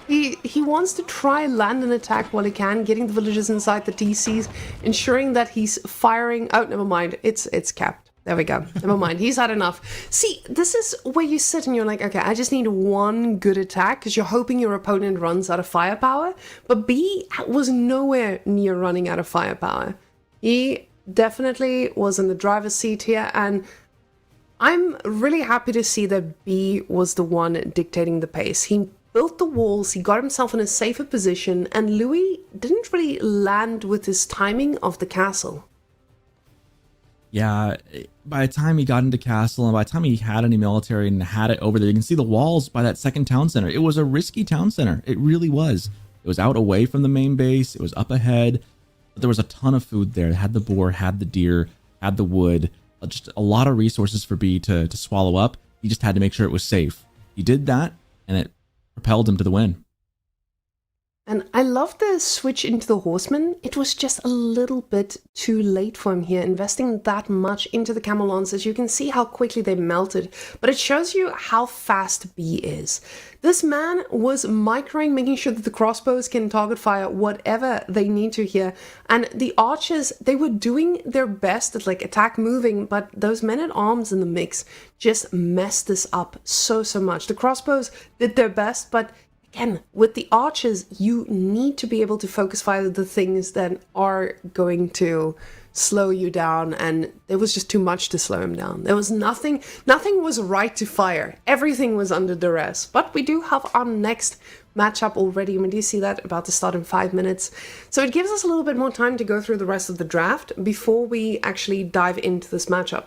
He wants to try land an attack while he can, getting the villagers inside the TCs, ensuring that he's firing. Oh, never mind. It's capped. There we go. Never mind. He's had enough. See, this is where you sit and you're like, okay, I just need one good attack because you're hoping your opponent runs out of firepower. But B was nowhere near running out of firepower. He definitely was in the driver's seat here, and I'm really happy to see that B was the one dictating the pace. He built the walls, he got himself in a safer position, and Louis didn't really land with his timing of the castle. Yeah, by the time he got into castle and by the time he had any military and had it over there, you can see the walls by that second town center. It was a risky town center. It really was. It was out away from the main base. It was up ahead. But there was a ton of food there. It had the boar, had the deer, had the wood. Just a lot of resources for B to swallow up. He just had to make sure it was safe. He did that, and it propelled him to the win. And I love the switch into the horseman. It was just a little bit too late for him here, investing that much into the camel lancers. You can see how quickly they melted, but it shows you how fast B is. This man was microing, making sure that the crossbows can target fire whatever they need to here. And the archers, they were doing their best at like attack moving, but those men-at-arms in the mix just messed this up so much. The crossbows did their best, but again, with the archers, you need to be able to focus fire the things that are going to slow you down, and there was just too much to slow him down. There was nothing was right to fire. Everything was under duress. But we do have our next matchup already, and we do see that about to start in 5 minutes. So it gives us a little bit more time to go through the rest of the draft before we actually dive into this matchup.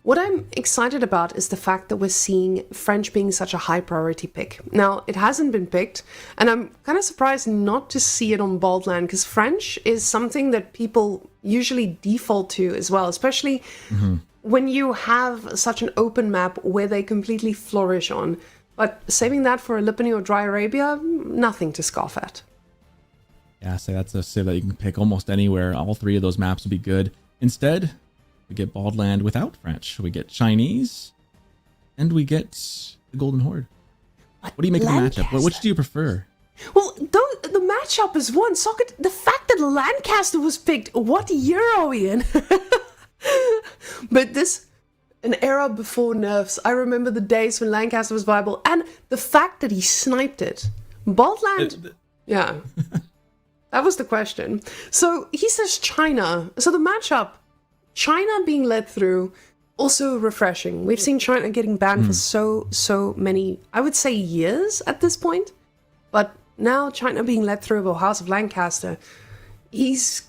What I'm excited about is the fact that we're seeing French being such a high priority pick. Now, it hasn't been picked, and I'm kind of surprised not to see it on Baldland, because French is something that people usually default to as well, especially when you have such an open map where they completely flourish on. But saving that for Aleppany or Dry Arabia, nothing to scoff at. Yeah, so that's a civ that you can pick almost anywhere. All 3 of those maps would be good. Instead, we get Baldland without French. We get Chinese, and we get the Golden Horde. What do you make of the matchup? Which do you prefer? Well, the matchup is one. Socket, the fact that Lancaster was picked, what year are we in? But this, an era before nerfs. I remember the days when Lancaster was viable, and the fact that he sniped it. Baldland, yeah. That was the question. So he says China. So the matchup, China being led through, also refreshing. We've seen China getting banned for so many, I would say, years at this point. But now China being led through by House of Lancaster, he's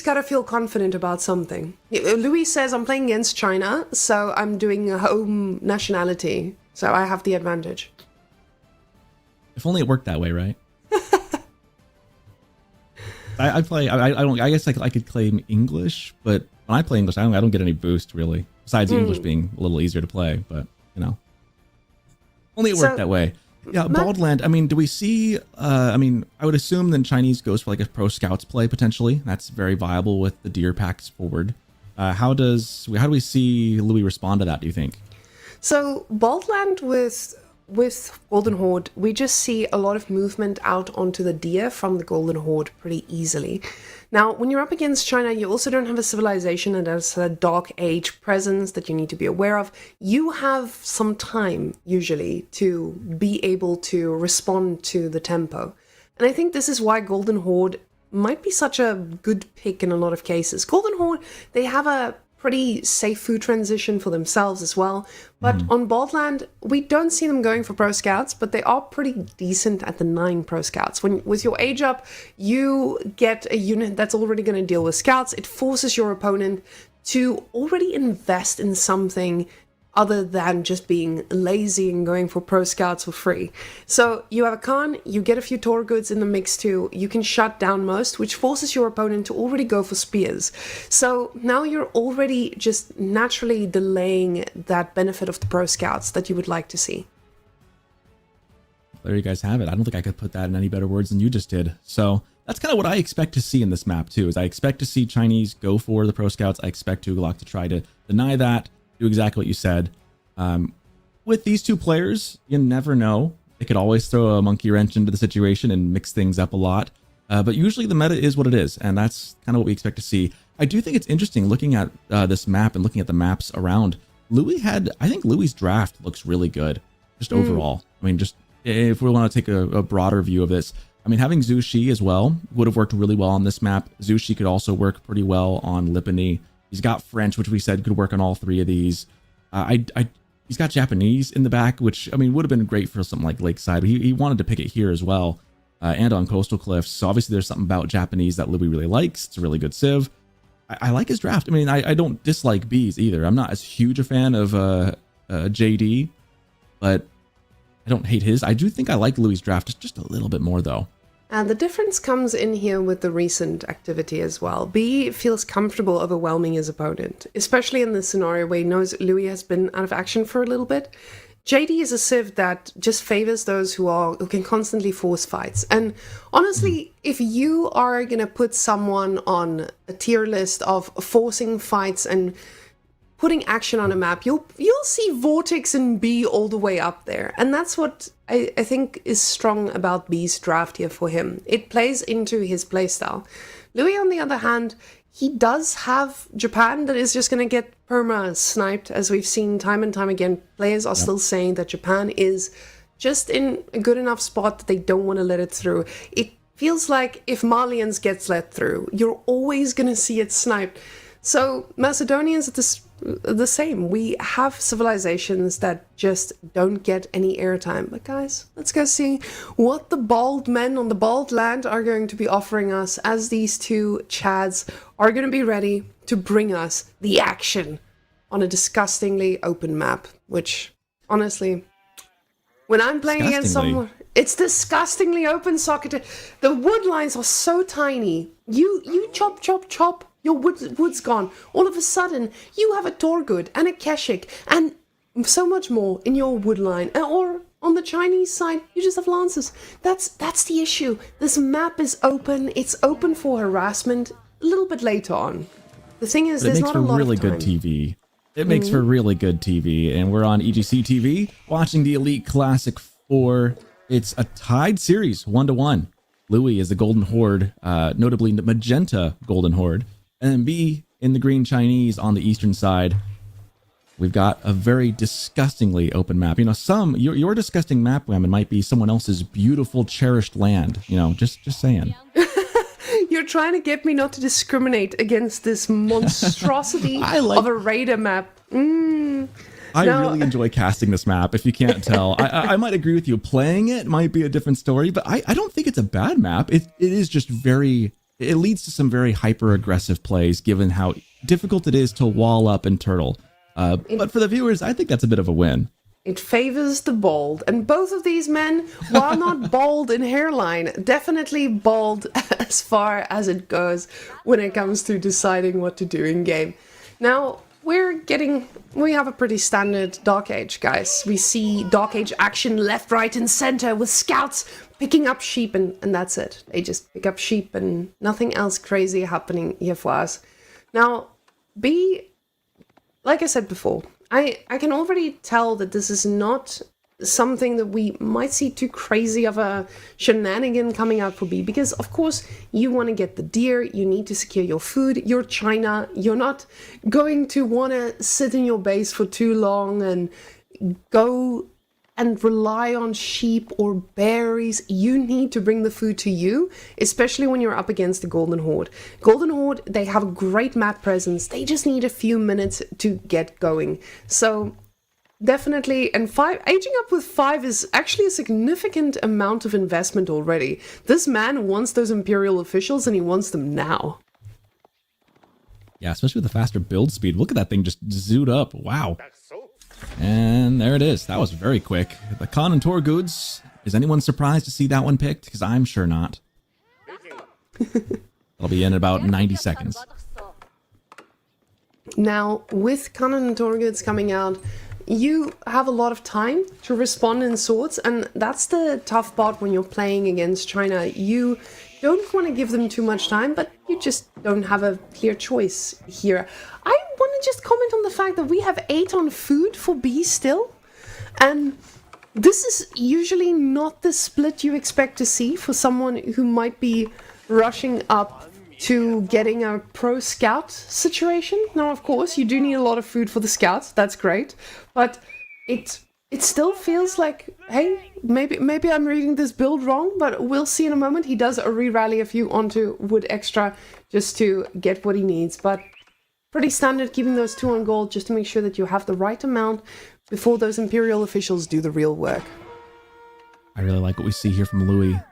got to feel confident about something. Louis says, I'm playing against China, so I'm doing a home nationality. So I have the advantage. If only it worked that way, right? I guess I could claim English, but when I play English, I don't get any boost really. Besides English being a little easier to play, but you know, only it worked that way. Yeah, Bald Land. I mean, do we see? I mean, I would assume then Chinese goes for like a pro scouts play potentially. That's very viable with the deer packs forward. How do we see Louis respond to that? Do you think? So Baldland with Golden Horde, we just see a lot of movement out onto the deer from the Golden Horde pretty easily. Now, when you're up against China, you also don't have a civilization and there's a Dark Age presence that you need to be aware of. You have some time, usually, to be able to respond to the tempo. And I think this is why Golden Horde might be such a good pick in a lot of cases. Golden Horde, they have a pretty safe food transition for themselves as well. But on Baldland, we don't see them going for pro scouts, but they are pretty decent at the 9 pro scouts. When with your age up, you get a unit that's already going to deal with scouts. It forces your opponent to already invest in something other than just being lazy and going for pro scouts for free. So you have a Khan, you get a few Tor goods in the mix too, you can shut down most, which forces your opponent to already go for spears. So now you're already just naturally delaying that benefit of the pro scouts that you would like to see. There you guys have it. I don't think I could put that in any better words than you just did. So that's kind of what I expect to see in this map too, is I expect to see Chinese go for the pro scouts. I expect Tugalok to try to deny that. Do exactly what you said. With these two players, you never know. They could always throw a monkey wrench into the situation and mix things up a lot. But usually the meta is what it is, and that's kind of what we expect to see. I do think it's interesting looking at this map and looking at the maps around. I think Louis' draft looks really good, just overall. I mean, just if we want to take a broader view of this, I mean, having Zhu Shi as well would have worked really well on this map. Zhu Shi could also work pretty well on Lipany. He's got French, which we said could work on all 3 of these. He's got Japanese in the back, which, I mean, would have been great for something like Lakeside. He wanted to pick it here as well, and on Coastal Cliffs. So obviously there's something about Japanese that Louis really likes. It's a really good civ. I like his draft. I mean, I don't dislike Bees either. I'm not as huge a fan of JD, but I don't hate his. I do think I like Louis' draft just a little bit more, though. And the difference comes in here with the recent activity as well. B feels comfortable overwhelming his opponent, especially in this scenario where he knows Louis has been out of action for a little bit. JD is a civ that just favors those who can constantly force fights. And honestly, if you are going to put someone on a tier list of forcing fights and putting action on a map, you'll see Vortex and B all the way up there. And that's what I think is strong about B's draft here for him. It plays into his playstyle. Louis, on the other hand, he does have Japan that is just going to get perma sniped, as we've seen time and time again. Players are still saying that Japan is just in a good enough spot that they don't want to let it through. It feels like if Malians gets let through, you're always going to see it sniped. So Macedonians are the same. We have civilizations that just don't get any airtime. But guys, let's go see what the bald men on the bald land are going to be offering us, as these 2 Chads are going to be ready to bring us the action on a disgustingly open map. Which, honestly, when I'm playing against someone, it's disgustingly open, Socket. The wood lines are so tiny. You chop, chop, chop. Your wood's gone. All of a sudden, you have a Torgood and a Keshik and so much more in your wood line. Or on the Chinese side, you just have Lancers. That's the issue. This map is open. It's open for harassment a little bit later on. The thing is, there's not a lot of time. It makes for really good TV. It makes for really good TV. And we're on EGC TV watching the Elite Classic 4. It's a tied series, 1-1. Louis is the Golden Horde, notably the Magenta Golden Horde. And then B in the green Chinese on the eastern side. We've got a very disgustingly open map. You know, your disgusting map, Women, might be someone else's beautiful, cherished land. You know, just saying. You're trying to get me not to discriminate against this monstrosity of a raider map. I really enjoy casting this map, if you can't tell. I might agree with you. Playing it might be a different story, but I don't think it's a bad map. It is just very... It leads to some very hyper-aggressive plays, given how difficult it is to wall up and turtle. But for the viewers, I think that's a bit of a win. It favors the bald. And both of these men, while not bald in hairline, definitely bald as far as it goes when it comes to deciding what to do in game. Now, we have a pretty standard Dark Age, guys. We see Dark Age action left, right, and center with scouts picking up sheep, and that's it. They just pick up sheep and nothing else crazy happening here for us. Now, like I said before, I can already tell that this is not something that we might see too crazy of a shenanigan coming out for B, because of course you want to get the deer, you need to secure your food, you're China, you're not going to want to sit in your base for too long and go and rely on sheep or berries. You need to bring the food to you, especially when you're up against the Golden Horde. Golden Horde, they have a great map presence, they just need a few minutes to get going. So definitely, and aging up with 5 is actually a significant amount of investment already. This man wants those Imperial officials, and he wants them now. Yeah, especially with the faster build speed. Look at that thing just zoot up. Wow. And there it is. That was very quick. The Khan and Torguds. Is anyone surprised to see that one picked? Because I'm sure not. It'll be in about 90 seconds. Now, with Khan and Torguds coming out, you have a lot of time to respond in swords, and that's the tough part when you're playing against China. You don't want to give them too much time, but you just don't have a clear choice here. I want to just comment on the fact that we have 8 on food for B still, and this is usually not the split you expect to see for someone who might be rushing up to getting a pro scout situation. Now, of course, you do need a lot of food for the scouts. That's great, but it still feels like, hey, maybe I'm reading this build wrong, but we'll see in a moment. He does a re-rally a few onto wood extra just to get what he needs, but pretty standard, keeping those 2 on gold just to make sure that you have the right amount before those Imperial officials do the real work. I really like what we see here from Louis.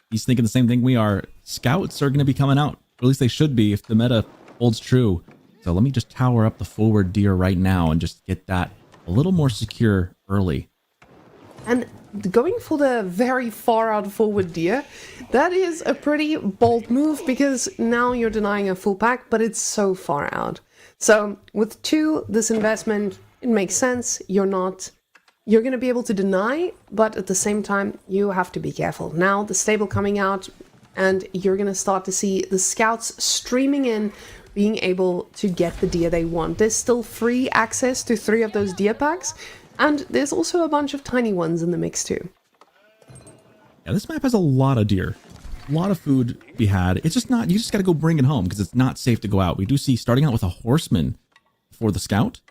He's thinking the same thing we are. Scouts are going to be coming out. Or at least they should be if the meta holds true. So let me just tower up the forward deer right now and just get that a little more secure early. And going for the very far out forward deer, that is a pretty bold move, because now you're denying a full pack, but it's so far out. So with 2, this investment, it makes sense. You're going to be able to deny, but at the same time, you have to be careful. Now the stable coming out, and you're going to start to see the scouts streaming in, being able to get the deer they want. There's still free access to 3 of those deer packs, and there's also a bunch of tiny ones in the mix too. Yeah, this map has a lot of deer. A lot of food to be had. It's just not, you just got to go bring it home because it's not safe to go out. We do see starting out with a horseman for the scout.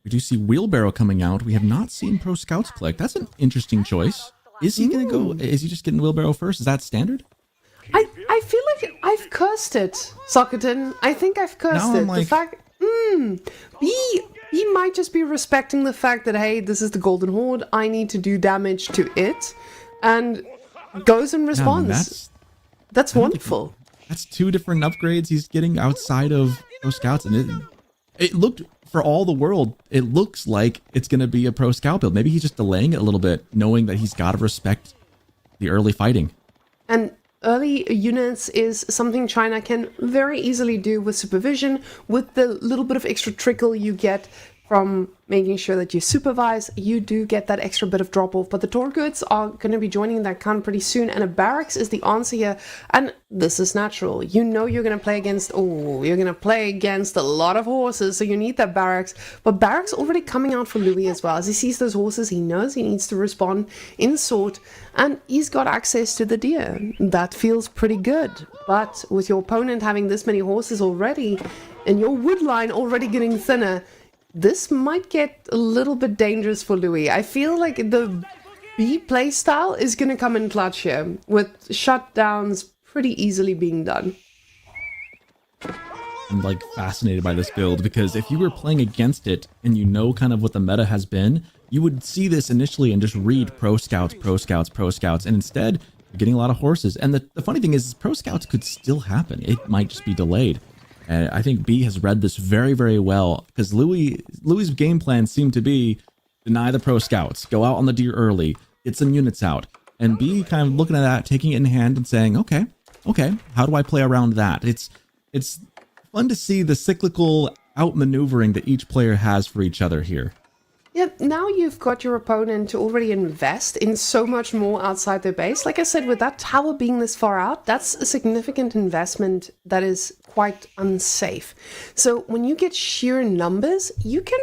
We do see wheelbarrow coming out. We have not seen pro scouts click. That's an interesting choice. Is he going to go, is he just getting wheelbarrow first? Is that standard? I feel like I've cursed it, Socketen. I think I've cursed it. Like, the fact, he might just be respecting the fact that, hey, this is the Golden Horde, I need to do damage to it, and goes and responds. That's wonderful. That's 2 different upgrades he's getting outside of pro scouts, and it looked, for all the world, it looks like it's going to be a pro scout build. Maybe he's just delaying it a little bit, knowing that he's got to respect the early fighting. And early units is something China can very easily do with supervision, with the little bit of extra trickle you get from making sure that you supervise. You do get that extra bit of drop off, but the Torguds are going to be joining that count pretty soon, and a barracks is the answer here, and this is natural. You know you're going to play against, you're going to play against a lot of horses, so you need that barracks, but barracks already coming out for Louis as well. As he sees those horses, he knows he needs to respond in sort, and he's got access to the deer. That feels pretty good, but with your opponent having this many horses already, and your wood line already getting thinner, this might get a little bit dangerous for Louis. I feel like the B playstyle is going to come in clutch here, with shutdowns pretty easily being done. I'm like fascinated by this build, because if you were playing against it and you know kind of what the meta has been, you would see this initially and just read pro scouts, pro scouts, pro scouts, and instead you're getting a lot of horses. And the funny thing is pro scouts could still happen. It might just be delayed. And I think B has read this very, very well, because Louis's game plan seemed to be deny the pro scouts, go out on the deer early, get some units out, and B kind of looking at that, taking it in hand and saying, okay, how do I play around that? It's fun to see the cyclical outmaneuvering that each player has for each other here. Yeah, now you've got your opponent to already invest in so much more outside their base. Like I said, with that tower being this far out, that's a significant investment that is quite unsafe. So when you get sheer numbers, you can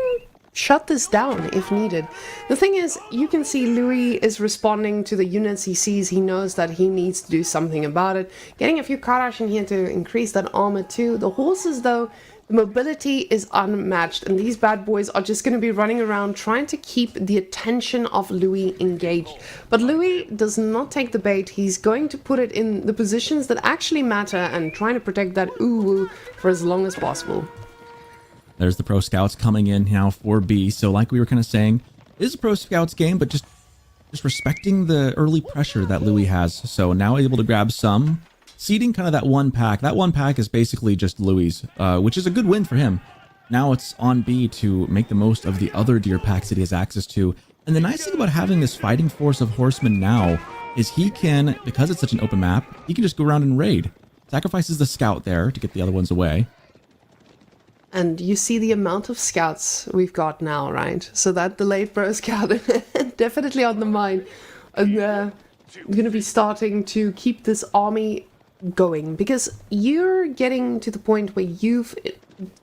shut this down if needed. The thing is, you can see Louis is responding to the units he sees. He knows that he needs to do something about it. Getting a few Karash in here to increase that armor too. The horses, though, the mobility is unmatched, and these bad boys are just going to be running around trying to keep the attention of Louis engaged. But Louis does not take the bait. He's going to put it in the positions that actually matter and trying to protect that Uwu for as long as possible. There's the Pro Scouts coming in now for B. So like we were kind of saying, it is a Pro Scouts game, but just respecting the early pressure that Louis has. So now able to grab some, seeding kind of that one pack. That one pack is basically just Louis', which is a good win for him. Now it's on B to make the most of the other deer packs that he has access to. And the nice thing about having this fighting force of horsemen now is he can, because it's such an open map, he can just go around and raid. Sacrifices the scout there to get the other ones away. And you see the amount of scouts we've got now, right? So that delayed Pro Scout definitely on the mind. I'm going to be starting to keep this army going, because you're getting to the point where you've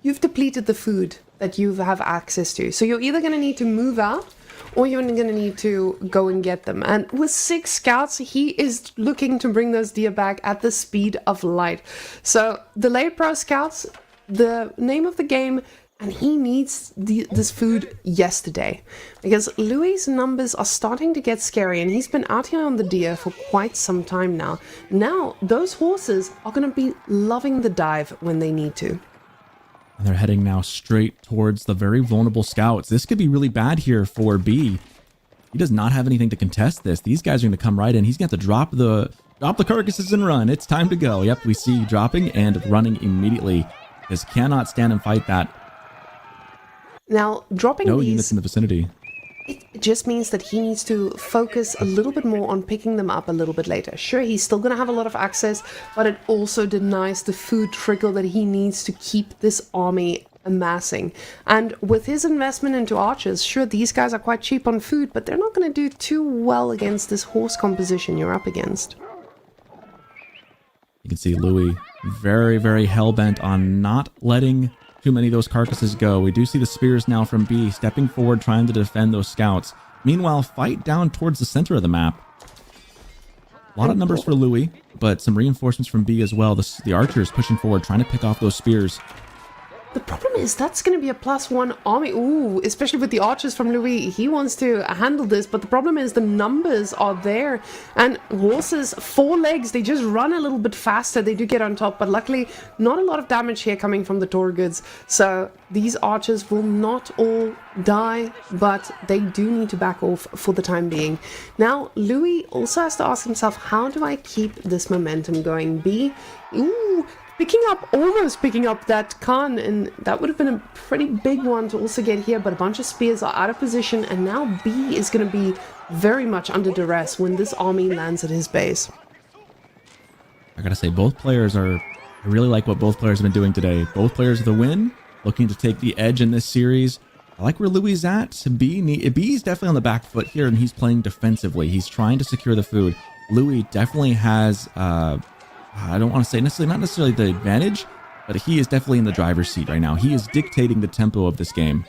depleted the food that you have access to. So you're either going to need to move out, or you're going to need to go and get them. And with 6 scouts, he is looking to bring those deer back at the speed of light. So delayed Pro Scouts, the name of the game, and he needs this food yesterday, because Louis' numbers are starting to get scary, and he's been out here on the deer for quite some time now. Now those horses are going to be loving the dive when they need to. And they're heading now straight towards the very vulnerable scouts. This could be really bad here for B. He does not have anything to contest this. These guys are going to come right in. He's going to have to drop the carcasses and run. It's time to go. Yep, we see dropping and running immediately. Because cannot stand and fight that. Now, dropping no these units in the vicinity. It just means that he needs to focus a little bit more on picking them up a little bit later. Sure, he's still going to have a lot of access, but it also denies the food trickle that he needs to keep this army amassing. And with his investment into archers, sure, these guys are quite cheap on food, but they're not going to do too well against this horse composition you're up against. You can see Louis very, very hell-bent on not letting too many of those carcasses go. We do see the spears now from B stepping forward, trying to defend those scouts. Meanwhile, fight down towards the center of the map. A lot of numbers for Louis, but some reinforcements from B as well. The archers pushing forward, trying to pick off those spears. The problem is that's going to be a +1 army. Ooh, especially with the archers from Louis. He wants to handle this, but the problem is the numbers are there. And horses, 4 legs, they just run a little bit faster. They do get on top, but luckily not a lot of damage here coming from the Torguds. So these archers will not all die, but they do need to back off for the time being. Now, Louis also has to ask himself, how do I keep this momentum going? B, ooh, almost picking up that Khan, and that would have been a pretty big one to also get here, but a bunch of spears are out of position, and now B is going to be very much under duress when this army lands at his base. I gotta say, I really like what both players have been doing today. Both players with a win, looking to take the edge in this series. I like where Louis is at. B's definitely on the back foot here, and he's playing defensively. He's trying to secure the food. Louis definitely has I don't want to say not necessarily the advantage, but he is definitely in the driver's seat right now. He is dictating the tempo of this game.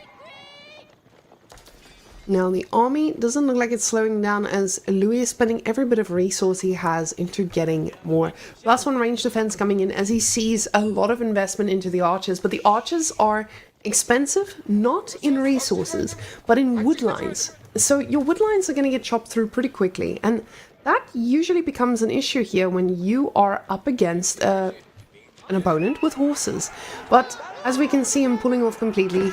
Now, the army doesn't look like it's slowing down, as Louis is spending every bit of resource he has into getting more. +1 range defense coming in as he sees a lot of investment into the archers, but the archers are expensive, not in resources, but in wood lines. So your wood lines are going to get chopped through pretty quickly, and that usually becomes an issue here when you are up against an opponent with horses. But as we can see him pulling off completely,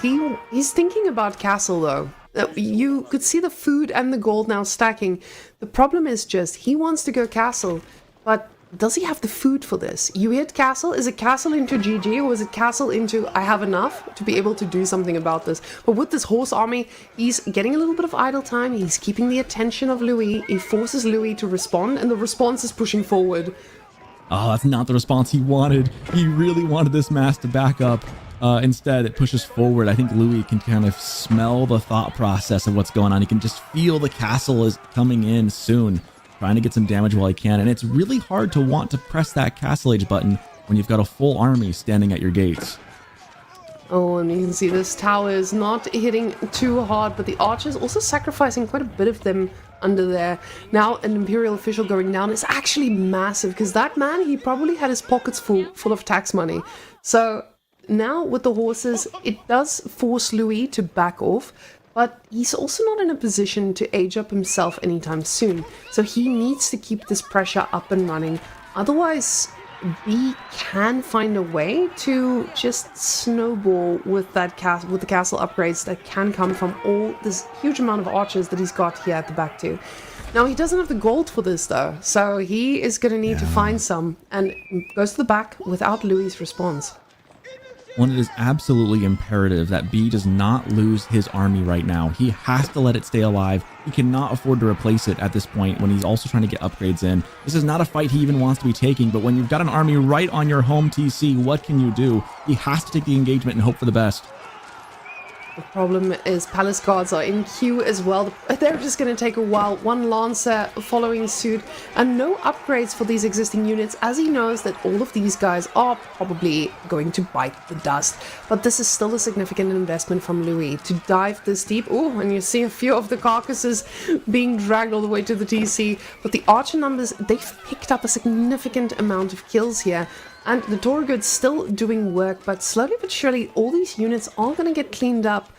he's thinking about castle though. You could see the food and the gold now stacking. The problem is just he wants to go castle, but does he have the food for this? You hit castle. Is it castle into GG, or is it castle into I have enough to be able to do something about this? But with this horse army, he's getting a little bit of idle time. He's keeping the attention of Louis. He forces Louis to respond, and the response is pushing forward. Oh, that's not the response he wanted. He really wanted this mass to back up. Instead, it pushes forward. I think Louis can kind of smell the thought process of what's going on. He can just feel the castle is coming in soon, trying to get some damage while he can. And it's really hard to want to press that castle age button when you've got a full army standing at your gates. Oh, and you can see this tower is not hitting too hard, but the archers also sacrificing quite a bit of them under there. Now an Imperial official going down is actually massive, because that man, he probably had his pockets full of tax money. So now with the horses, it does force Louis to back off, but he's also not in a position to age up himself anytime soon. So he needs to keep this pressure up and running. Otherwise, B can find a way to just snowball with that with the castle upgrades that can come from all this huge amount of archers that he's got here at the back too. Now he doesn't have the gold for this though, so he is going to need to find some, and goes to the back without Louis' response. When it is absolutely imperative that B does not lose his army right now. He has to let it stay alive. He cannot afford to replace it at this point when he's also trying to get upgrades in. This is not a fight he even wants to be taking, but when you've got an army right on your home TC, what can you do? He has to take the engagement and hope for the best. The problem is palace guards are in queue as well. They're just going to take a while. One lancer following suit, and no upgrades for these existing units, as he knows that all of these guys are probably going to bite the dust. But this is still a significant investment from Louis to dive this deep. Oh, and you see a few of the carcasses being dragged all the way to the TC. But the archer numbers, they've picked up a significant amount of kills here. And the Torgood's still doing work, but slowly but surely all these units are going to get cleaned up.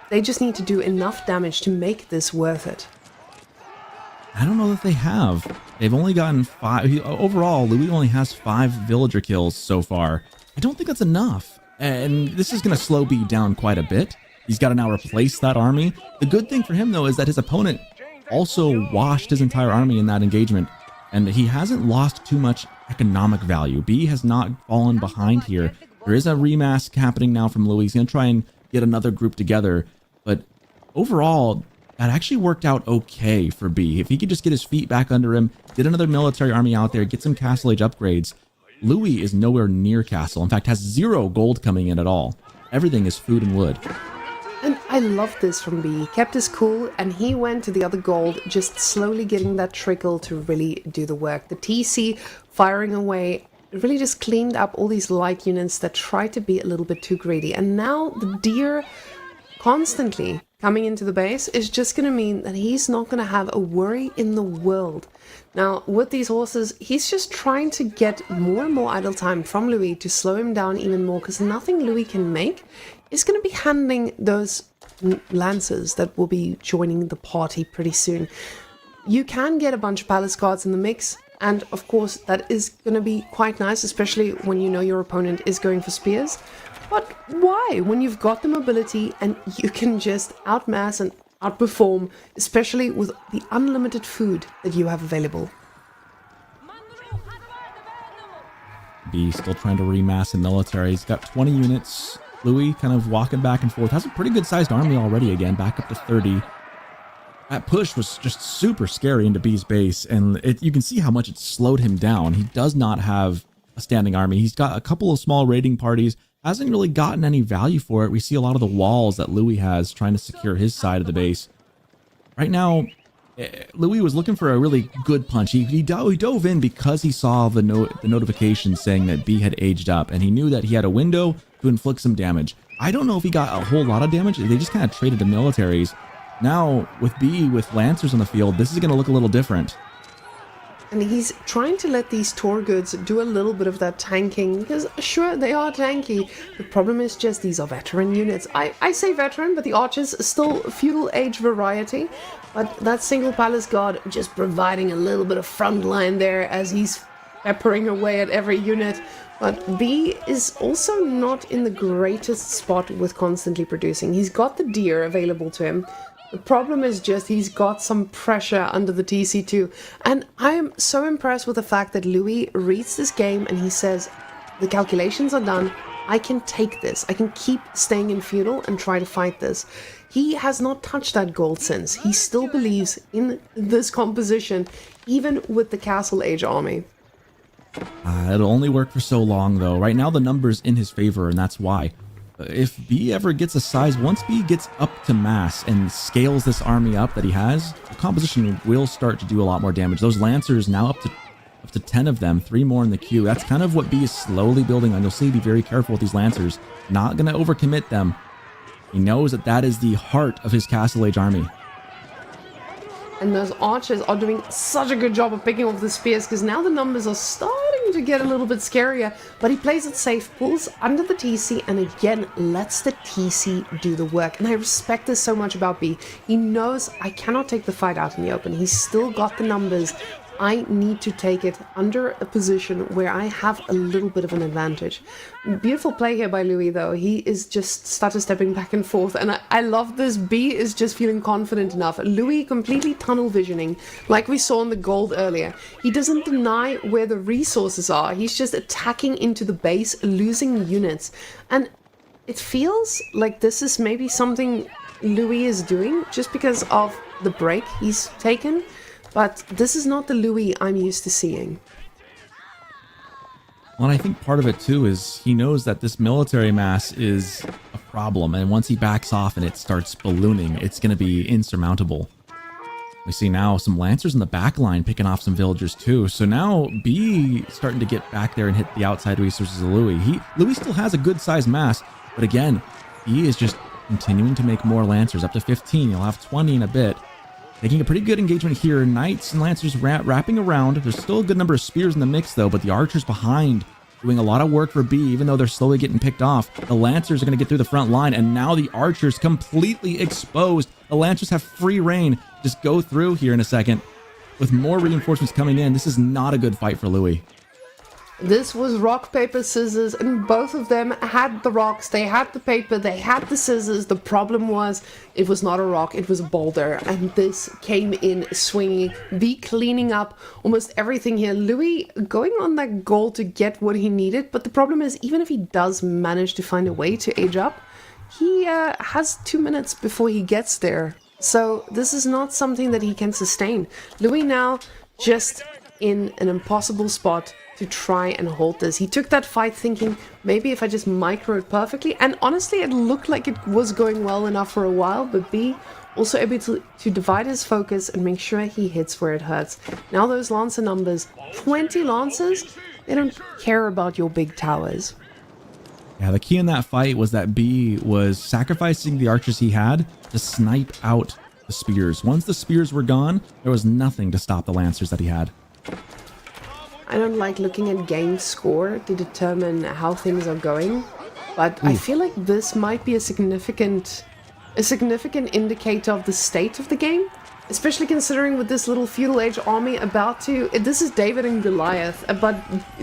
They just need to do enough damage to make this worth it. I don't know that they have. They've only gotten 5. Overall, Louis only has 5 villager kills so far. I don't think that's enough. And this is going to slow B down quite a bit. He's got to now replace that army. The good thing for him, though, is that his opponent also washed his entire army in that engagement. And he hasn't lost too much economic value. B has not fallen behind here. There is a remask happening now from Louis. He's going to try and get another group together. But overall, that actually worked out okay for B. If he could just get his feet back under him, get another military army out there, get some castle age upgrades. Louis is nowhere near castle. In fact, has 0 gold coming in at all. Everything is food and wood. And I love this from B. He kept his cool and he went to the other gold, just slowly getting that trickle to really do the work. The TC firing away really just cleaned up all these light units that tried to be a little bit too greedy. And now the deer constantly coming into the base is just going to mean that he's not going to have a worry in the world. Now, with these horses, he's just trying to get more and more idle time from Louis to slow him down even more, because nothing Louis can make is going to be handling those lancers that will be joining the party pretty soon. You can get a bunch of palace guards in the mix, and of course that is going to be quite nice, especially when you know your opponent is going for spears. But why? When you've got the mobility and you can just outmass and outperform, especially with the unlimited food that you have available. B still trying to remass in military. He's got 20 units. Louis kind of walking back and forth. Has a pretty good sized army already again, back up to 30. That push was just super scary into B's base, and you can see how much it slowed him down. He does not have a standing army. He's got a couple of small raiding parties. Hasn't really gotten any value for it. We see a lot of the walls that Louis has trying to secure his side of the base. Right now, Louis was looking for a really good punch. He dove in because he saw the notification saying that B had aged up, and he knew that he had a window to inflict some damage. I don't know if he got a whole lot of damage. They just kind of traded to militaries. Now, with B, with Lancers on the field, this is going to look a little different. And he's trying to let these Torgoods do a little bit of that tanking, because sure, they are tanky. The problem is just these are veteran units. I say veteran, but the archers are still feudal age variety. But that single palace guard just providing a little bit of front line there as he's peppering away at every unit. But B is also not in the greatest spot with constantly producing. He's got the deer available to him. The problem is just he's got some pressure under the TC2. And I am so impressed with the fact that Louis reads this game and he says, the calculations are done. I can take this. I can keep staying in feudal and try to fight this. He has not touched that gold since. He still believes in this composition, even with the Castle Age army. It'll only work for so long, though. Right now, the number's in his favor, and that's why. if B ever gets a size, once B gets up to mass and scales this army up that he has, the composition will start to do a lot more damage. Those Lancers now up to 10 of them, 3 more in the queue. That's kind of what B is slowly building on. You'll see, be very careful with these Lancers. Not going to overcommit them. He knows that that is the heart of his Castle Age army. And those archers are doing such a good job of picking off the spears, because now the numbers are starting to get a little bit scarier. But he plays it safe, pulls under the TC, and again lets the TC do the work. And I respect this so much about B. He knows I cannot take the fight out in the open. He's still got the numbers. I need to take it under a position where I have a little bit of an advantage. Beautiful play here by Louis, though. He is just stutter stepping back and forth, and I love this. B is just feeling confident enough. Louis completely tunnel visioning, like we saw in the gold earlier. He doesn't deny where the resources are. He's just attacking into the base, losing units. And it feels like this is maybe something Louis is doing just because of the break he's taken. But this is not the Louis I'm used to seeing. Well, and I think part of it too is he knows that this military mass is a problem, and once he backs off and it starts ballooning, it's going to be insurmountable. We see now some Lancers in the back line picking off some villagers too. So now B starting to get back there and hit the outside resources of Louis. Louis still has a good sized mass, but again, B is just continuing to make more Lancers, up to 15. He'll have 20 in a bit. Making a pretty good engagement here. Knights and Lancers wrapping around. There's still a good number of spears in the mix, though, but the archers behind doing a lot of work for B, even though they're slowly getting picked off. The Lancers are going to get through the front line, and now the archers completely exposed. The Lancers have free reign. Just go through here in a second. With more reinforcements coming in, this is not a good fight for Louis. This was rock, paper, scissors, and both of them had the rocks, they had the paper, they had the scissors. The problem was, it was not a rock, it was a boulder, and this came in swinging. B cleaning up almost everything here. Louis going on that goal to get what he needed, but the problem is, even if he does manage to find a way to age up, he has 2 minutes before he gets there. So this is not something that he can sustain. Louis now just in an impossible spot to try and hold this. He took that fight thinking, maybe if I just micro it perfectly, and honestly it looked like it was going well enough for a while, but B also able to divide his focus and make sure he hits where it hurts. Now those Lancer numbers, 20 Lancers, they don't care about your big towers. Yeah, the key in that fight was that B was sacrificing the archers he had to snipe out the spears. Once the spears were gone, there was nothing to stop the Lancers that he had. I don't like looking at game score to determine how things are going, but I feel like this might be a significant indicator of the state of the game, especially considering with this little feudal age army about to... This is David and Goliath, but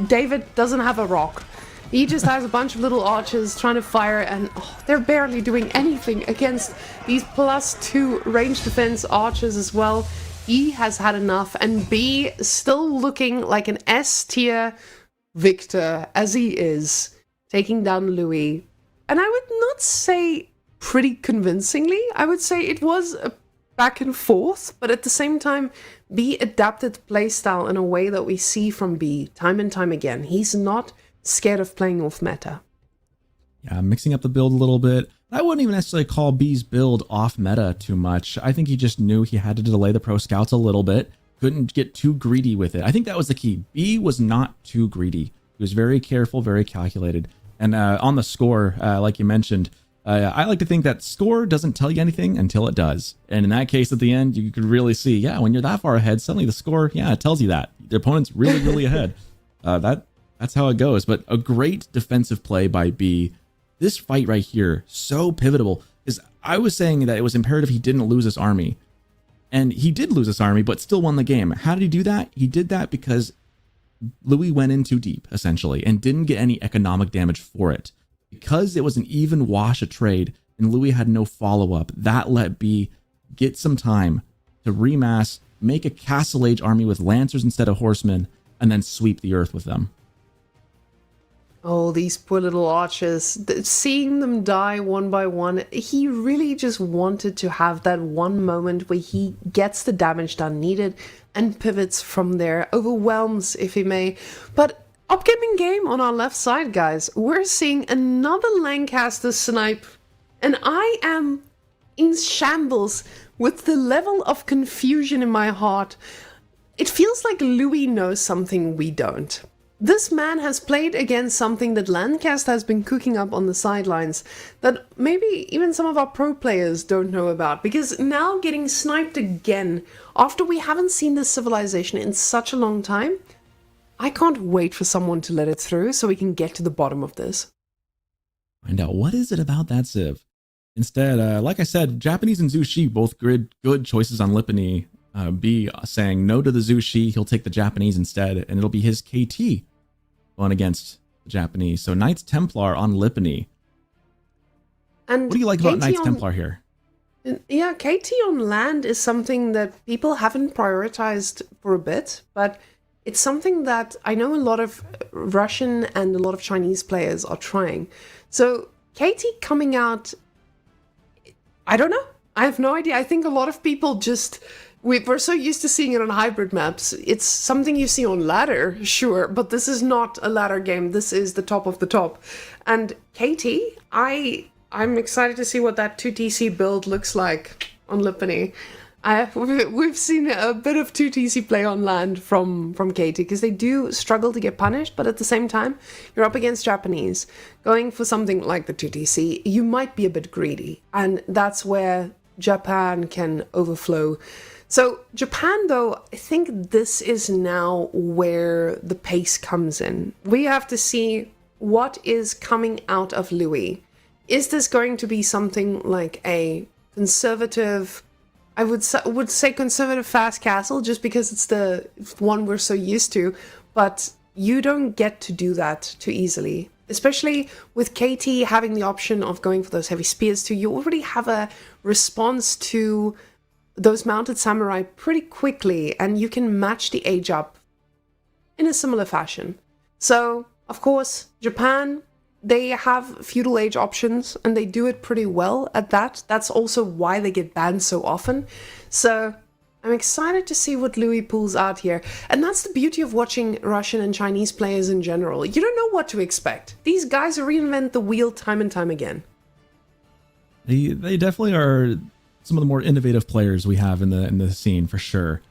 David doesn't have a rock. He just has a bunch of little archers trying to fire, and they're barely doing anything against these +2 range defense archers as well. E has had enough, and B still looking like an S-tier victor as he is, taking down Louis. And I would not say pretty convincingly. I would say it was a back and forth, but at the same time, B adapted the playstyle in a way that we see from B time and time again. He's not scared of playing off meta. Yeah, mixing up the build a little bit. I wouldn't even necessarily call B's build off meta too much. I think he just knew he had to delay the pro scouts a little bit. Couldn't get too greedy with it. I think that was the key. B was not too greedy. He was very careful, very calculated. And on the score, like you mentioned, I like to think that score doesn't tell you anything until it does. And in that case, at the end, you could really see, yeah, when you're that far ahead, suddenly the score, yeah, it tells you that. The opponent's really, really ahead. That's how it goes. But a great defensive play by B. This fight right here, so pivotal, is I was saying that it was imperative he didn't lose his army. And he did lose his army, but still won the game. How did he do that? He did that because Louis went in too deep, essentially, and didn't get any economic damage for it. Because it was an even wash of trade, and Louis had no follow-up, that let B get some time to remass, make a Castle Age army with Lancers instead of horsemen, and then sweep the earth with them. Oh, these poor little archers. Seeing them die one by one, he really just wanted to have that one moment where he gets the damage done needed and pivots from there, overwhelms if he may. But Upcoming game on our left side, guys. We're seeing another Lancaster snipe, and I am in shambles with the level of confusion in my heart. It feels like Louis knows something we don't. This man has played against something that Lancaster has been cooking up on the sidelines that maybe even some of our pro players don't know about, because now getting sniped again after we haven't seen this civilization in such a long time, I can't wait for someone to let it through so we can get to the bottom of this. Find out what is it about that civ. Instead, like I said, Japanese and Zhu Shi both good choices on Lipany. B saying no to the Zhu Shi, he'll take the Japanese instead, and it'll be his KT going against the Japanese. So Knights Templar on Lipany. And what do you like about Knights Templar here? Yeah, KT on land is something that people haven't prioritized for a bit, but it's something that I know a lot of Russian and a lot of Chinese players are trying. So KT coming out, I don't know. I have no idea. I think a lot of people just... We're so used to seeing it on hybrid maps. It's something you see on ladder, sure, but this is not a ladder game. This is the top of the top. And KT, I'm excited to see what that 2TC build looks like on Lipany. We've seen a bit of 2TC play on land from KT, because they do struggle to get punished, but at the same time, you're up against Japanese. Going for something like the 2TC, you might be a bit greedy, and that's where Japan can overflow. So Japan, though, I think this is now where the pace comes in. We have to see what is coming out of Louis. Is this going to be something like a conservative, I would say conservative fast castle, just because it's the one we're so used to, but you don't get to do that too easily. Especially with KT having the option of going for those heavy spears too, you already have a response to those mounted samurai pretty quickly, and you can match the age up in a similar fashion. So, of course, Japan, they have feudal age options, and they do it pretty well at that. That's also why they get banned so often. So, I'm excited to see what Louis pulls out here. And that's the beauty of watching Russian and Chinese players in general. You don't know what to expect. These guys reinvent the wheel time and time again. They definitely are some of the more innovative players we have in the scene, for sure.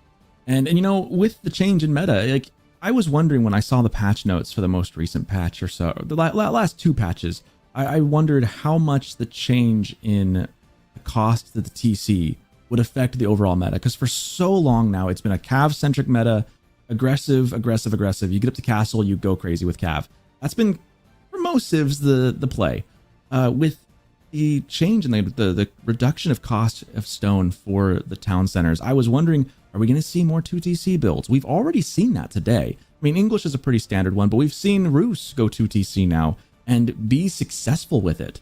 And you know, with the change in meta, like, I was wondering when I saw the patch notes for the most recent patch or so, the last two patches, I wondered how much the change in the cost to the TC would affect the overall meta, because for so long now it's been a Cav-centric meta, aggressive. You get up to castle, you go crazy with Cav. That's been, for most civs, the play. With the change in the reduction of cost of stone for the town centers, I was wondering, are we going to see more 2TC builds? We've already seen that today. I mean, English is a pretty standard one, but we've seen Rus go 2TC now and be successful with it.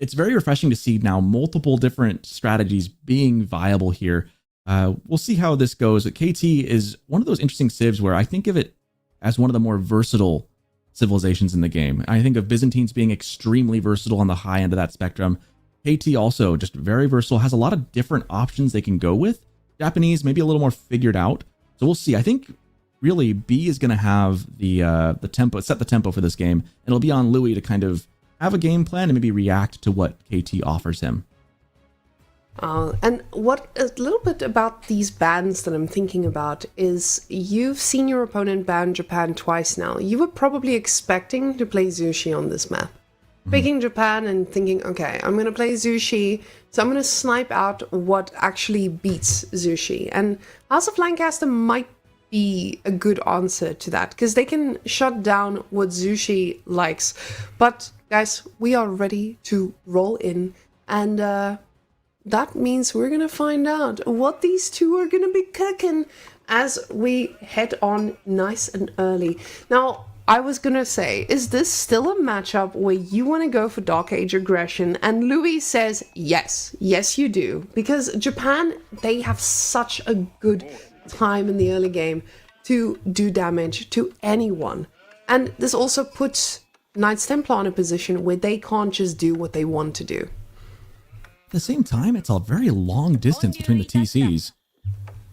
It's very refreshing to see now multiple different strategies being viable here. We'll see how this goes. KT is one of those interesting civs where I think of it as one of the more versatile civilizations in the game. I think of Byzantines being extremely versatile on the high end of that spectrum. KT also just very versatile, has a lot of different options they can go with. Japanese maybe a little more figured out. So we'll see. I think really B is going to have the tempo, set the tempo for this game, and it'll be on Louis to kind of have a game plan and maybe react to what KT offers him. And what a little bit about these bans that I'm thinking about is you've seen your opponent ban Japan twice now. You were probably expecting to play Zhu Shi on this map. Picking Japan and thinking, okay, I'm going to play Zhu Shi, so I'm going to snipe out what actually beats Zhu Shi. And House of Lancaster might be a good answer to that, because they can shut down what Zhu Shi likes. But guys, we are ready to roll in, and that means we're going to find out what these two are going to be cooking as we head on nice and early. Now, I was going to say, is this still a matchup where you want to go for Dark Age aggression? And Louis says, yes. Yes, you do. Because Japan, they have such a good time in the early game to do damage to anyone. And this also puts Knights Templar in a position where they can't just do what they want to do. At the same time, it's a very long distance between the TCs.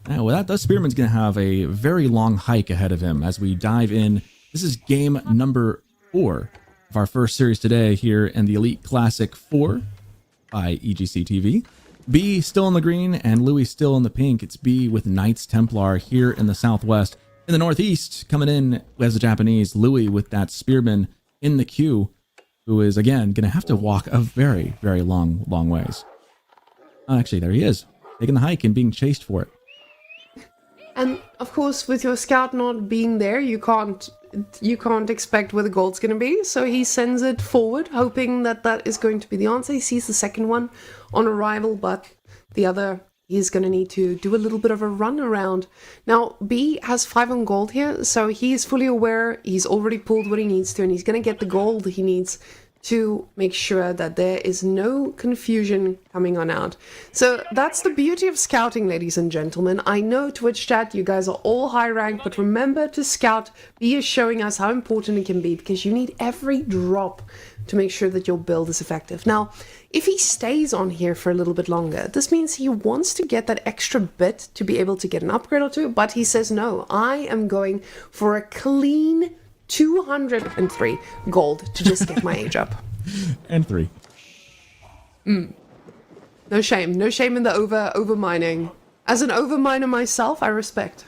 Now, that Spearman's going to have a very long hike ahead of him as we dive in This is game number 4 of our first series today here in the Elite Classic 4 by EGC TV. B still in the green and Louis still in the pink. It's B with Knights Templar here in the southwest. In the northeast, coming in as the Japanese, Louis with that spearman in the queue, who is, again, going to have to walk a very, very long ways. Oh, actually, there he is, taking the hike and being chased for it. And of course, with your scout not being there, you can't expect where the gold's going to be. So he sends it forward, hoping that that is going to be the answer. He sees the second one on arrival, but the other, he's going to need to do a little bit of a run around. Now, B has 5 on gold here, so he's fully aware. He's already pulled what he needs to, and he's going to get the gold he needs to make sure that there is no confusion coming on out. So that's the beauty of scouting, ladies and gentlemen. I know Twitch chat, you guys are all high rank, but remember to scout. B is showing us how important it can be, because you need every drop to make sure that your build is effective. Now, if he stays on here for a little bit longer, this means he wants to get that extra bit to be able to get an upgrade or two, but he says, no, I am going for a clean 203 gold to just get my age up. And 3. No shame in the over mining. As an over miner myself, I respect.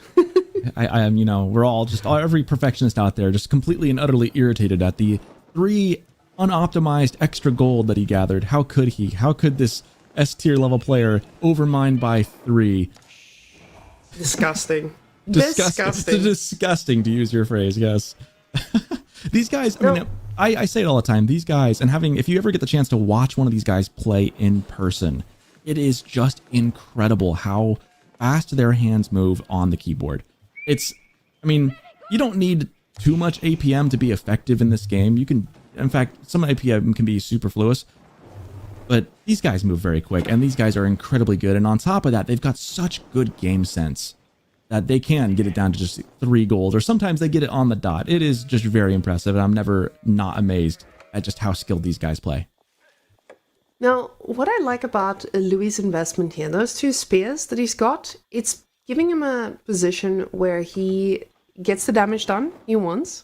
I am, we're all just, every perfectionist out there, just completely and utterly irritated at the 3 unoptimized extra gold that he gathered. How could he? How could this S tier level player overmine by 3? Disgusting. It's disgusting to use your phrase, yes. These guys, I mean, I say it all the time, these guys, and if you ever get the chance to watch one of these guys play in person, it is just incredible how fast their hands move on the keyboard. You don't need too much APM to be effective in this game. You can, in fact, some APM can be superfluous, but these guys move very quick, and these guys are incredibly good, and on top of that, they've got such good game sense that they can get it down to just 3 gold, or sometimes they get it on the dot. It is just very impressive, and I'm never not amazed at just how skilled these guys play. Now, what I like about Louis' investment here, those 2 spears that he's got, it's giving him a position where he gets the damage done he wants.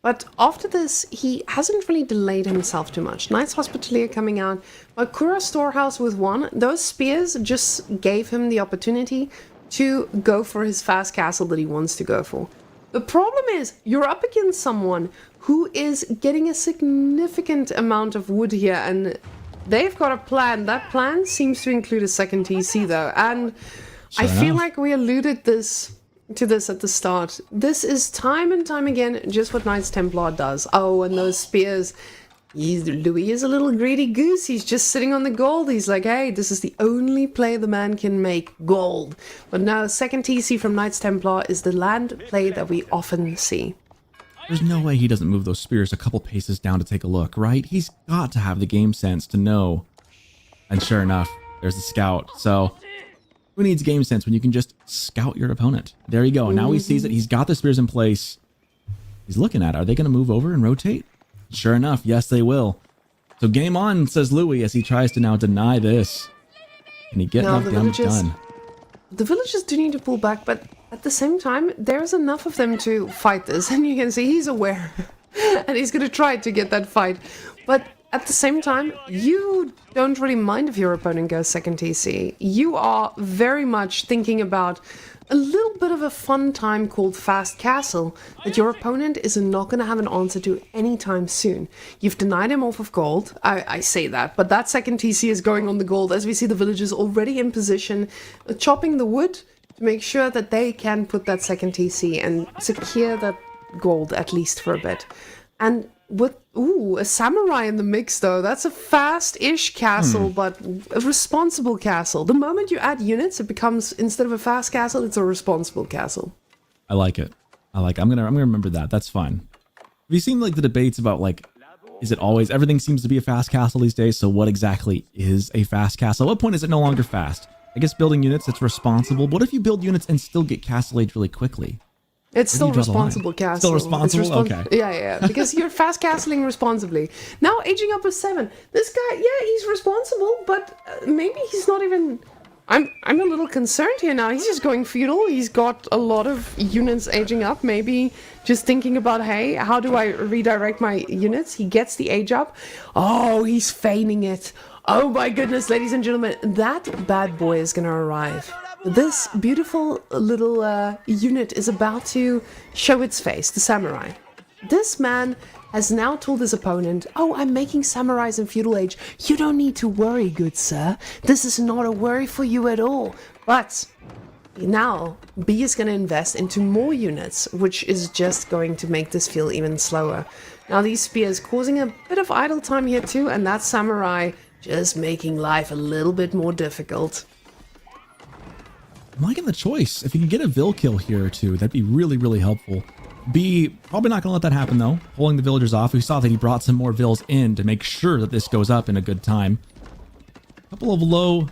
But after this, he hasn't really delayed himself too much. Knights Hospitalier coming out, Bakura Storehouse with 1. Those spears just gave him the opportunity to go for his fast castle that he wants to go for. The problem is, you're up against someone who is getting a significant amount of wood here, and they've got a plan. That plan seems to include a second TC though, and I feel like we alluded to this at the start. This is time and time again just what Knights Templar does. Oh, and those spears. Louis is a little greedy goose. He's just sitting on the gold. He's like, hey, this is the only play the man can make, gold. But now, second TC from Knights Templar is the land play that we often see. There's no way he doesn't move those spears a couple paces down to take a look, right? He's got to have the game sense to know. And sure enough, there's the scout. So who needs game sense when you can just scout your opponent? There you go. Now he sees it. He's got the spears in place. He's looking at it. Are they going to move over and rotate? Sure enough, yes, they will. So game on, says Louis, as he tries to now deny this. Can he get enough damage done? The villagers do need to pull back, but at the same time, there's enough of them to fight this. And you can see he's aware. And he's going to try to get that fight. But at the same time, you don't really mind if your opponent goes second TC. You are very much thinking about a little bit of a fun time called Fast Castle that your opponent is not going to have an answer to anytime soon. You've denied him off of gold. I say that, but that second TC is going on the gold as we see the villagers already in position, chopping the wood to make sure that they can put that second TC and secure that gold at least for a bit. And with, a samurai in the mix though, that's a fast-ish castle, but a responsible castle. The moment you add units, it becomes, instead of a fast castle, it's a responsible castle. I like it. I'm gonna remember that. That's fine. Have you seen like the debates about like, is it always, everything seems to be a fast castle these days, so what exactly is a fast castle? At what point is it no longer fast? I guess building units, it's responsible. What if you build units and still get castle age really quickly? It's still responsible castle. Still responsible? Okay. Yeah. Because you're fast castling responsibly. Now aging up a 7. This guy, yeah, he's responsible, but maybe he's not even I'm a little concerned here now. He's just going feudal. He's got a lot of units aging up. Maybe just thinking about, hey, how do I redirect my units? He gets the age up. Oh, he's feigning it. Oh my goodness, ladies and gentlemen, that bad boy is gonna arrive. This beautiful little unit is about to show its face, the samurai. This man has now told his opponent, oh, I'm making samurais in feudal age. You don't need to worry, good sir. This is not a worry for you at all. But now B is going to invest into more units, which is just going to make this feel even slower. Now these spears causing a bit of idle time here too, and that samurai just making life a little bit more difficult. I'm liking the choice. If you can get a Vil kill here or two, that'd be really, really helpful. B, probably not going to let that happen though. Pulling the villagers off. We saw that he brought some more Vils in to make sure that this goes up in a good time. A couple of low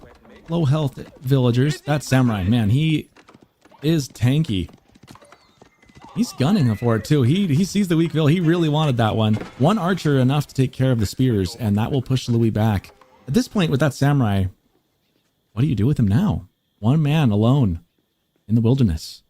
health villagers. That samurai, man, he is tanky. He's gunning for it too. He sees the weak Vil. He really wanted that one. One archer enough to take care of the spears, and that will push Louis back. At this point with that samurai, what do you do with him now? One man alone in the wilderness.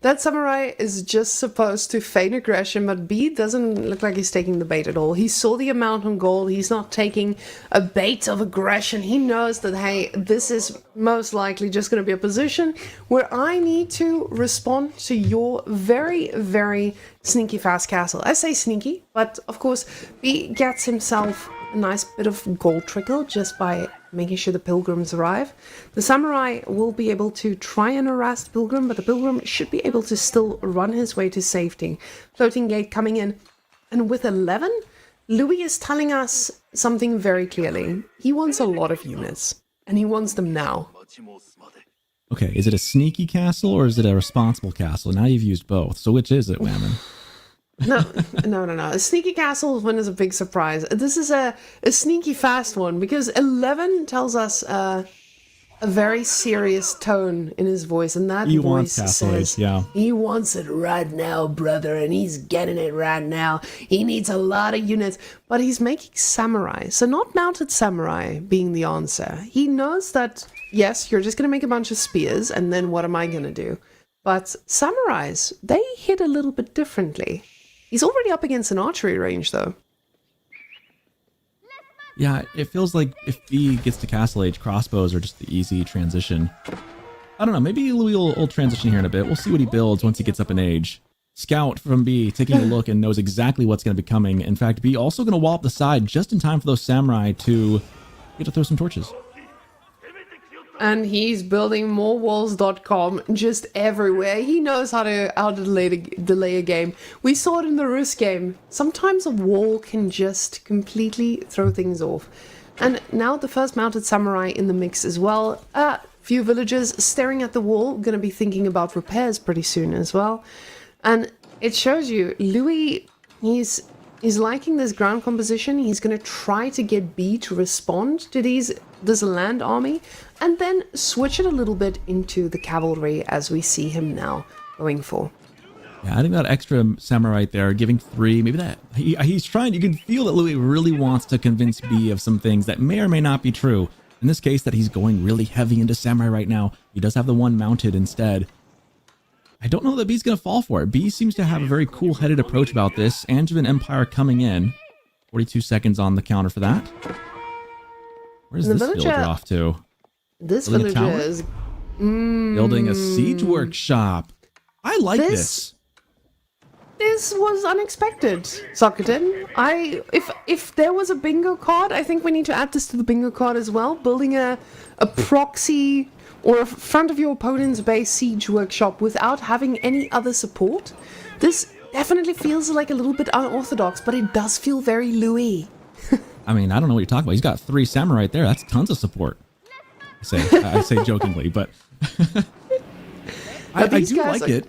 That samurai is just supposed to feign aggression, but B doesn't look like he's taking the bait at all. He saw the amount on gold. He's not taking a bait of aggression. He knows that, hey, this is most likely just going to be a position where I need to respond to your very, very sneaky fast castle. I say sneaky, but of course B gets himself a nice bit of gold trickle just by making sure the pilgrims arrive. The samurai will be able to try and harass the pilgrim, but the pilgrim should be able to still run his way to safety. Floating gate coming in. And with 11, Louis is telling us something very clearly. He wants a lot of units, and he wants them now. Okay, is it a sneaky castle or is it a responsible castle? Now you've used both, so which is it, Whammon? No. A sneaky castle one is a big surprise. This is a sneaky fast one because 11 tells us a very serious tone in his voice, and that voice says, he wants it right now, brother, and he's getting it right now. He needs a lot of units, but he's making samurai, so not mounted samurai being the answer. He knows that, yes, you're just going to make a bunch of spears, and then what am I going to do? But samurais, they hit a little bit differently. He's already up against an archery range, though. Yeah, it feels like if B gets to castle age, crossbows are just the easy transition. I don't know, maybe Louis will transition here in a bit. We'll see what he builds once he gets up in age. Scout from B taking a look and knows exactly what's going to be coming. In fact, B also going to wall up the side just in time for those samurai to get to throw some torches. And he's building morewalls.com just everywhere. He knows how to delay a game. We saw it in the Rus game. Sometimes a wall can just completely throw things off. And now the first mounted samurai in the mix as well. A few villagers staring at the wall, gonna be thinking about repairs pretty soon as well. And it shows you, Louis, he's liking this ground composition. He's going to try to get B to respond to this land army and then switch it a little bit into the cavalry as we see him now going for. Yeah, I think that extra samurai right there, giving 3, maybe that he's trying. You can feel that Louis really wants to convince B of some things that may or may not be true. In this case, that he's going really heavy into samurai right now. He does have the one mounted instead. I don't know that B's going to fall for it. B seems to have a very cool-headed approach about this. Angevin Empire coming in. 42 seconds on the counter for that. Where's this villager off to? This villager is... building a siege workshop. I like this. This was unexpected, Sokotin. If there was a bingo card, I think we need to add this to the bingo card as well. Building a proxy... or a front of your opponent's base siege workshop without having any other support. This definitely feels like a little bit unorthodox, but it does feel very Louis. I mean, I don't know what you're talking about. He's got 3 samurai right there. That's tons of support. I say jokingly, but I do like it.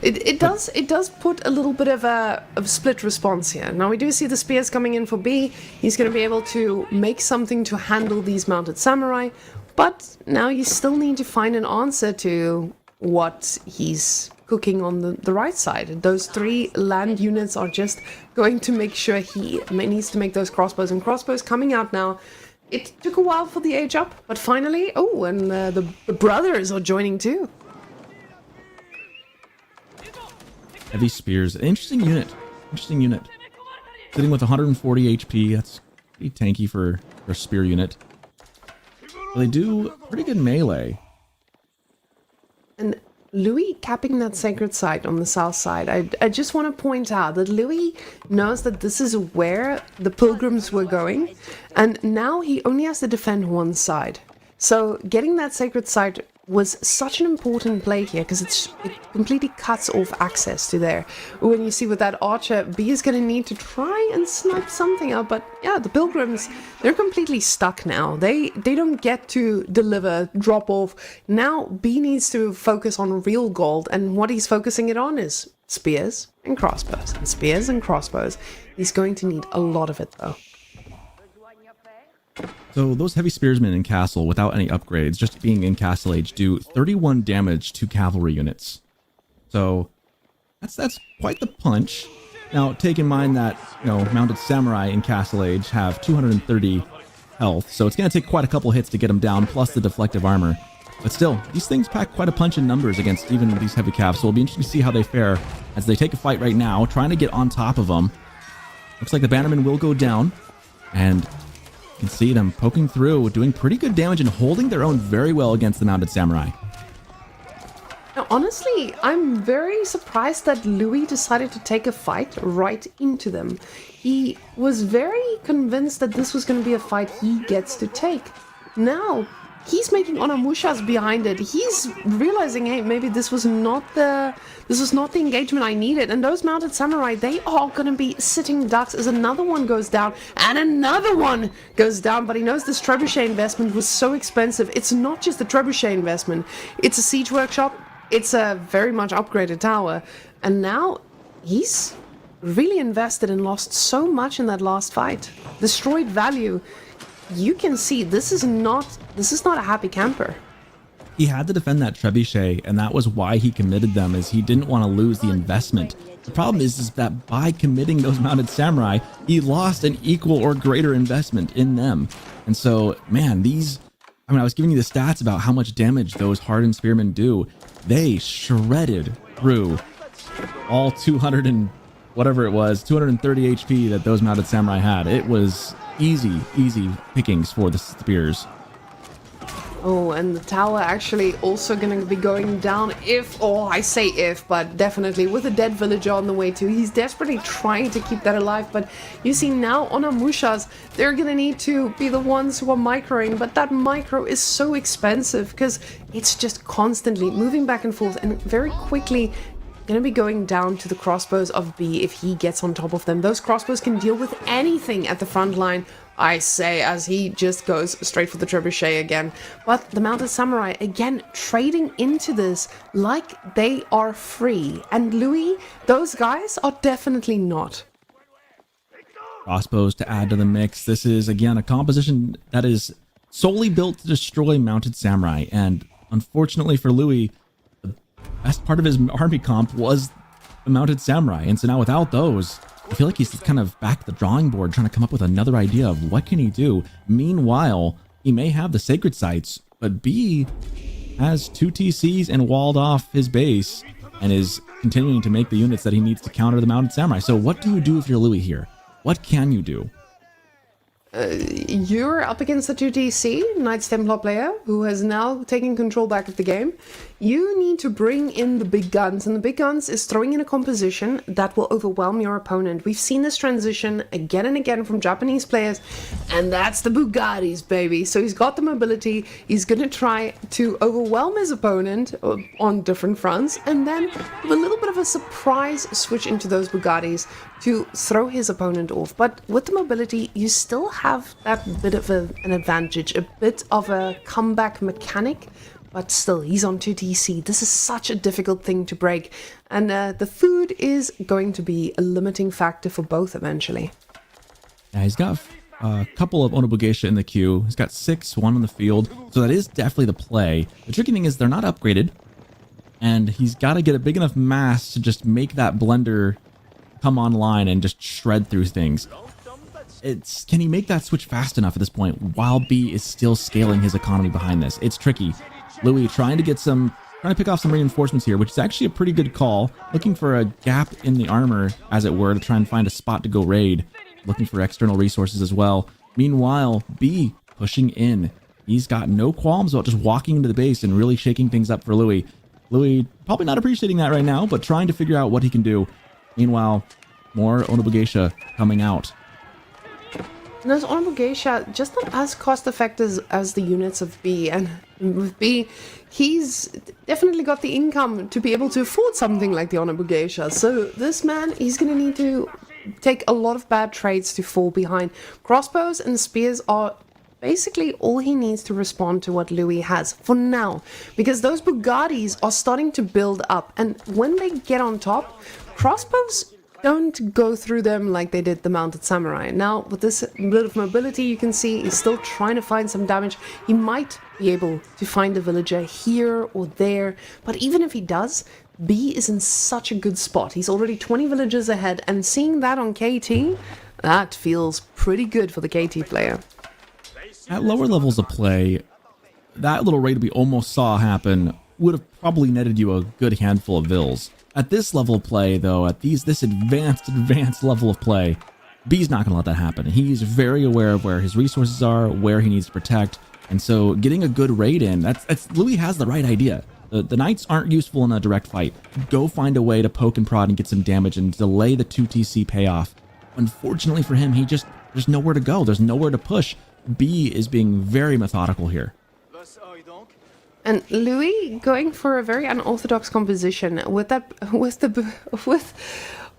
It does put a little bit of a split response here. Now we do see the spears coming in for B. He's going to be able to make something to handle these mounted samurai, but now you still need to find an answer to what he's cooking on the right side. Those 3 land units are just going to make sure he needs to make those crossbows, and crossbows coming out now. It took a while for the age up, but finally, oh, and the brothers are joining too. Heavy spears. Interesting unit. Interesting unit. Sitting with 140 HP. That's pretty tanky for a spear unit. But they do pretty good melee. And Louis capping that sacred site on the south side. I just want to point out that Louis knows that this is where the pilgrims were going, and now he only has to defend one side. So getting that sacred site was such an important play here because it completely cuts off access to there. When you see with that archer, B is going to need to try and snipe something up, but yeah, the pilgrims, they're completely stuck now. They don't get to deliver, drop off. Now B needs to focus on real gold, and what he's focusing it on is spears and crossbows, and spears and crossbows. He's going to need a lot of it though. So those heavy spearsmen in castle without any upgrades, just being in castle age, do 31 damage to cavalry units. So that's quite the punch. Now take in mind that, you know, mounted samurai in castle age have 230 health, so it's going to take quite a couple hits to get them down, plus the deflective armor. But still, these things pack quite a punch in numbers against even these heavy calves, so it'll be interesting to see how they fare as they take a fight right now, trying to get on top of them. Looks like the bannerman will go down, and you can see them poking through, doing pretty good damage and holding their own very well against the mounted samurai. Now, honestly, I'm very surprised that Louis decided to take a fight right into them. He was very convinced that this was going to be a fight he gets to take. Now, he's making Onamushas behind it. He's realizing, hey, maybe this was not the engagement I needed. And those mounted samurai, they are going to be sitting ducks as another one goes down and another one goes down. But he knows this trebuchet investment was so expensive. It's not just the trebuchet investment. It's a siege workshop. It's a very much upgraded tower. And now he's really invested and lost so much in that last fight. Destroyed value. You can see this is not a happy camper. He had to defend that trebuchet, and that was why he committed them, is he didn't want to lose the investment. The problem is that by committing those mounted samurai, he lost an equal or greater investment in them. And so, man, I was giving you the stats about how much damage those hardened spearmen do. They shredded through all 200 and whatever it was, 230 HP that those mounted samurai had. It was easy pickings for the spears. Oh, and the tower actually also going to be going down I say if, but definitely with a dead villager on the way too. He's desperately trying to keep that alive, but you see now Onamushas, they're going to need to be the ones who are microing, but that micro is so expensive because it's just constantly moving back and forth and very quickly going to be going down to the crossbows of B if he gets on top of them. Those crossbows can deal with anything at the front line, I say, as he just goes straight for the trebuchet again. But the mounted samurai, again, trading into this like they are free. And Louis, those guys are definitely not. Crossbows to add to the mix. This is, again, a composition that is solely built to destroy mounted samurai. And unfortunately for Louis, best part of his army comp was the mounted samurai, and so now without those, I feel like he's kind of back to the drawing board trying to come up with another idea of what can he do. Meanwhile, he may have the sacred sites, but B has 2 TCs and walled off his base and is continuing to make the units that he needs to counter the mounted samurai. So what do you do if you're Louis here? What can you do? You're up against the 2TC, Knights Templar player, who has now taken control back of the game. You need to bring in the big guns, and the big guns is throwing in a composition that will overwhelm your opponent. We've seen this transition again and again from Japanese players, and that's the Bugattis, baby. So he's got the mobility, he's going to try to overwhelm his opponent on different fronts, and then with a little bit of a surprise switch into those Bugattis to throw his opponent off. But with the mobility, you still have that bit of an advantage, a bit of a comeback mechanic, but still, he's on 2TC. This is such a difficult thing to break, and the food is going to be a limiting factor for both eventually. Yeah, he's got a couple of Onobugeisha in the queue. He's got 6, 1 on the field, so that is definitely the play. The tricky thing is they're not upgraded, and he's got to get a big enough mass to just make that blender come online and just shred through things. It's, can he make that switch fast enough at this point while B is still scaling his economy behind this? It's tricky. Louis trying to pick off some reinforcements here, which is actually a pretty good call. Looking for a gap in the armor, as it were, to try and find a spot to go raid. Looking for external resources as well. Meanwhile, B pushing in. He's got no qualms about just walking into the base and really shaking things up for Louis. Louis probably not appreciating that right now, but trying to figure out what he can do. Meanwhile, more Honorable Geisha coming out. And those Honorable Geisha just not as cost effective as the units of B. And with B, he's definitely got the income to be able to afford something like the Honorable Geisha. So this man, he's going to need to take a lot of bad trades to fall behind. Crossbows and spears are basically all he needs to respond to what Louis has for now, because those Bugattis are starting to build up, and when they get on top, crossbows don't go through them like they did the Mounted Samurai. Now, with this bit of mobility, you can see he's still trying to find some damage. He might be able to find a villager here or there, but even if he does, B is in such a good spot. He's already 20 villagers ahead, and seeing that on KT, that feels pretty good for the KT player. At lower levels of play, that little raid we almost saw happen would have probably netted you a good handful of vills. At this level of play, though, at this advanced level of play, B's not going to let that happen. He's very aware of where his resources are, where he needs to protect, and so getting a good raid in, that's Louis has the right idea. The Knights aren't useful in a direct fight. Go find a way to poke and prod and get some damage and delay the 2TC payoff. Unfortunately for him, there's nowhere to go. There's nowhere to push. B is being very methodical here. And Louis going for a very unorthodox composition with a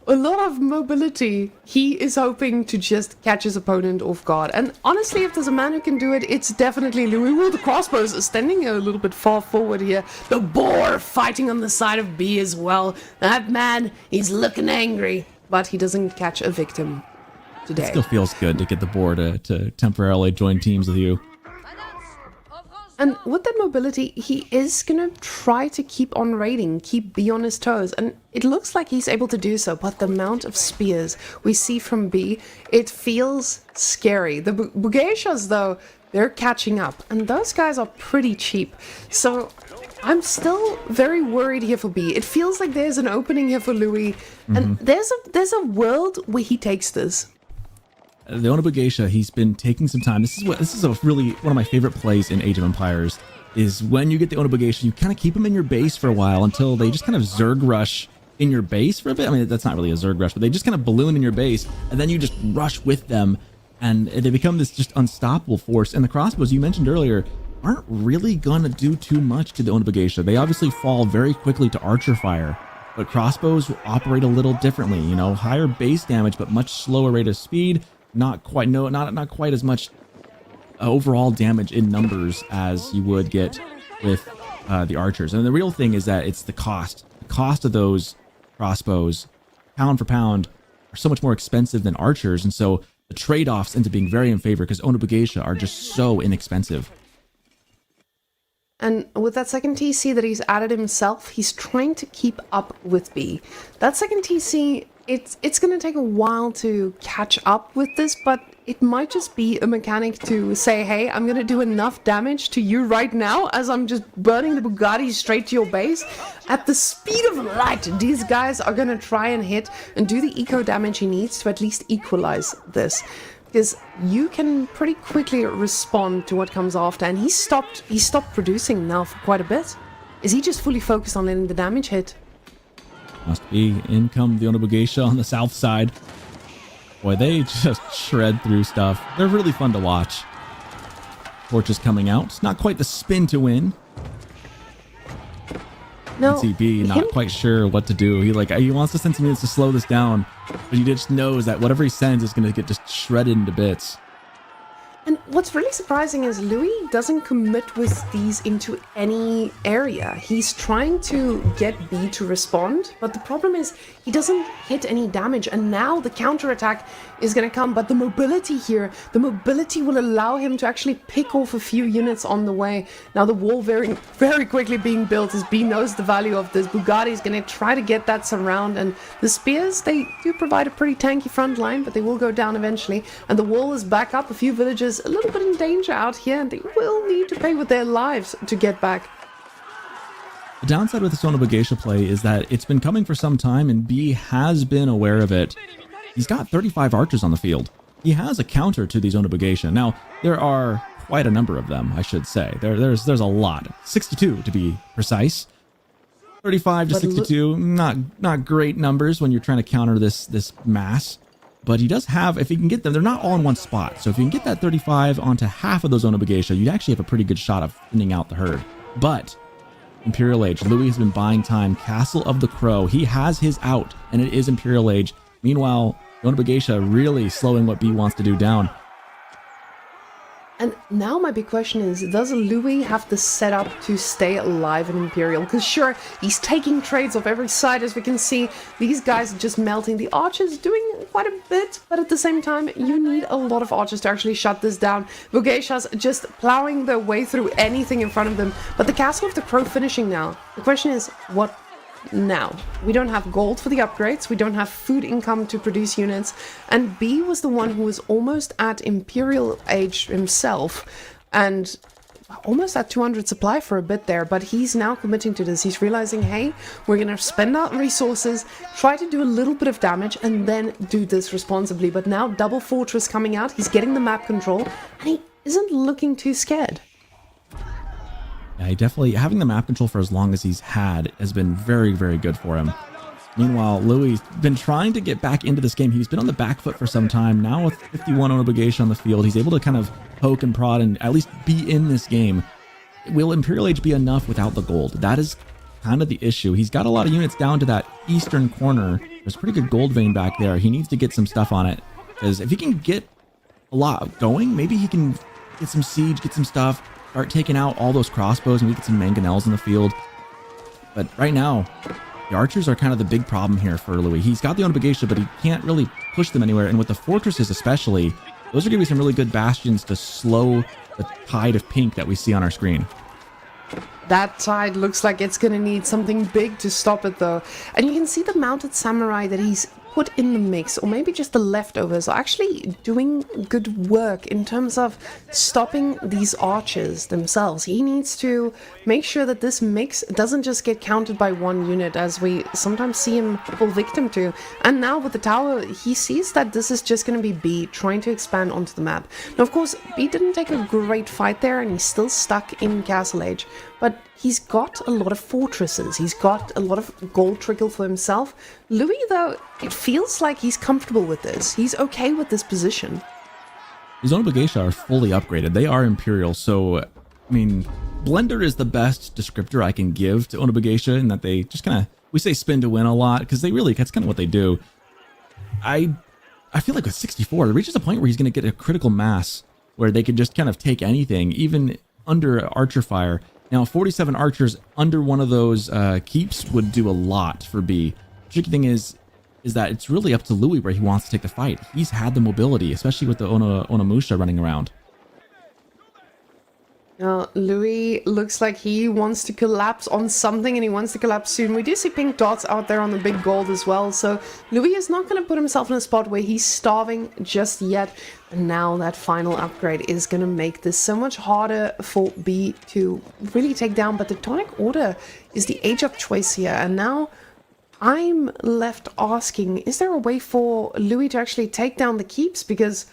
lot of mobility. He is hoping to just catch his opponent off guard. And honestly, if there's a man who can do it, it's definitely Louis. Well, the crossbows are standing a little bit far forward here. The boar fighting on the side of B as well. That man, he's looking angry, but he doesn't catch a victim today. It still feels good to get the boar to temporarily join teams with you. And with that mobility, he is going to try to keep on raiding, keep B on his toes. And it looks like he's able to do so, but the amount of spears we see from B, it feels scary. The Bugeishas, though, they're catching up. And those guys are pretty cheap. So I'm still very worried here for B. It feels like there's an opening here for Louis. And there's a world where he takes this. The Honorable Geisha, he's been taking some time. This is a really one of my favorite plays in Age of Empires, is when you get the Honorable Geisha, you kind of keep them in your base for a while until they just kind of Zerg rush in your base for a bit. I mean, that's not really a Zerg rush, but they just kind of balloon in your base, and then you just rush with them, and they become this just unstoppable force. And the crossbows you mentioned earlier aren't really going to do too much to the Honorable Geisha. They obviously fall very quickly to archer fire, but crossbows operate a little differently. You know, higher base damage, but much slower rate of speed. Not quite as much overall damage in numbers as you would get with the archers. And the real thing is that it's the cost. The cost of those crossbows, pound for pound, are so much more expensive than archers, and so the trade-offs into being very in favor because Honorable Geisha are just so inexpensive. And with that second TC that he's added himself, he's trying to keep up with B. That second TC, it's going to take a while to catch up with this, but it might just be a mechanic to say, hey, I'm going to do enough damage to you right now as I'm just burning the Bugatti straight to your base. At the speed of light, these guys are going to try and hit and do the eco damage he needs to at least equalize this. Because you can pretty quickly respond to what comes after, and he stopped producing now for quite a bit. Is he just fully focused on letting the damage hit? Must be. In come the Honorable Geisha on the south side. Boy, they just shred through stuff. They're really fun to watch. Torches coming out. Not quite the spin to win. No, CB not quite sure what to do. He wants to send some units to slow this down, but he just knows that whatever he sends is going to get just shredded into bits. And what's really surprising is Louis doesn't commit with these into any area. He's trying to get B to respond, but the problem is he doesn't hit any damage, and now the counterattack is going to come, but the mobility here, the mobility will allow him to actually pick off a few units on the way. Now the wall very, very quickly being built as B knows the value of this. Bugatti is going to try to get that surround, and the spears, they do provide a pretty tanky front line, but they will go down eventually, and the wall is back up. A few villagers a little bit in danger out here, and they will need to pay with their lives to get back. The downside with the Sonobugeisha play is that it's been coming for some time, and B has been aware of it. He's got 35 archers on the field. He has a counter to these Sonobugeisha. Now, there are quite a number of them, I should say. There's a lot. 62 to be precise. 35 to 62, not great numbers when you're trying to counter this mass. But he does have, if he can get them, they're not all in one spot. So if you can get that 35 onto half of those Sonobugeisha, you'd actually have a pretty good shot of thinning out the herd. But Imperial Age, Louis has been buying time. Castle of the Crow, he has his out, and it is Imperial Age. Meanwhile, Sonobugeisha really slowing what B wants to do down. And now my big question is, does Louis have the setup to stay alive in Imperial? Because sure, he's taking trades off every side, as we can see. These guys are just melting. The archers doing quite a bit, but at the same time, you need a lot of archers to actually shut this down. Bugeisha's just plowing their way through anything in front of them. But the Castle of the Crow finishing now. The question is, what now? We don't have gold for the upgrades, we don't have food income to produce units, and B was the one who was almost at Imperial Age himself, and almost at 200 supply for a bit there, but he's now committing to this. He's realizing, hey, we're gonna spend our resources, try to do a little bit of damage, and then do this responsibly. But now double fortress coming out, he's getting the map control, and he isn't looking too scared. Yeah, he definitely, having the map control for as long as he's had has been very, very good for him. Meanwhile, Louis been trying to get back into this game. He's been on the back foot for some time. Now with 51 Sonobugeisha on the field, he's able to kind of poke and prod and at least be in this game. Will Imperial Age be enough without the gold? That is kind of the issue. He's got a lot of units down to that eastern corner. There's a pretty good gold vein back there. He needs to get some stuff on it, because if he can get a lot going, maybe he can get some siege, get some stuff, start taking out all those crossbows, and we get some mangonels in the field. But right now, the archers are kind of the big problem here for Louis. He's got the Sonobugeisha, but he can't really push them anywhere. And with the fortresses especially, those are going to be some really good bastions to slow the tide of pink that we see on our screen. That tide looks like it's going to need something big to stop it, though. And you can see the mounted samurai that he's put in the mix, or maybe just the leftovers, are actually doing good work in terms of stopping these archers themselves. He needs to make sure that this mix doesn't just get countered by one unit, as we sometimes see him fall victim to. And now with the tower, he sees that this is just going to be B trying to expand onto the map. Now, of course, B didn't take a great fight there, and he's still stuck in Castle Age, but he's got a lot of fortresses. He's got a lot of gold trickle for himself. Louis, though, it feels like he's comfortable with this. He's okay with this position. His Sonobugeisha are fully upgraded. They are Imperial, so, I mean, Blender is the best descriptor I can give to Sonobugeisha, in that they just kind of, we say spin to win a lot, because they really, that's kind of what they do. I feel like with 64, it reaches a point where he's going to get a critical mass, where they could just kind of take anything, even under archer fire. Now, 47 archers under one of those keeps would do a lot for B. The tricky thing is that it's really up to Louis where he wants to take the fight. He's had the mobility, especially with the Onimusha running around. Now, Louis looks like he wants to collapse on something, and he wants to collapse soon. We do see pink dots out there on the big gold as well, so Louis is not going to put himself in a spot where he's starving just yet. And now that final upgrade is going to make this so much harder for B to really take down. But the Tonic Order is the age of choice here, and now I'm left asking, is there a way for Louis to actually take down the keeps? Because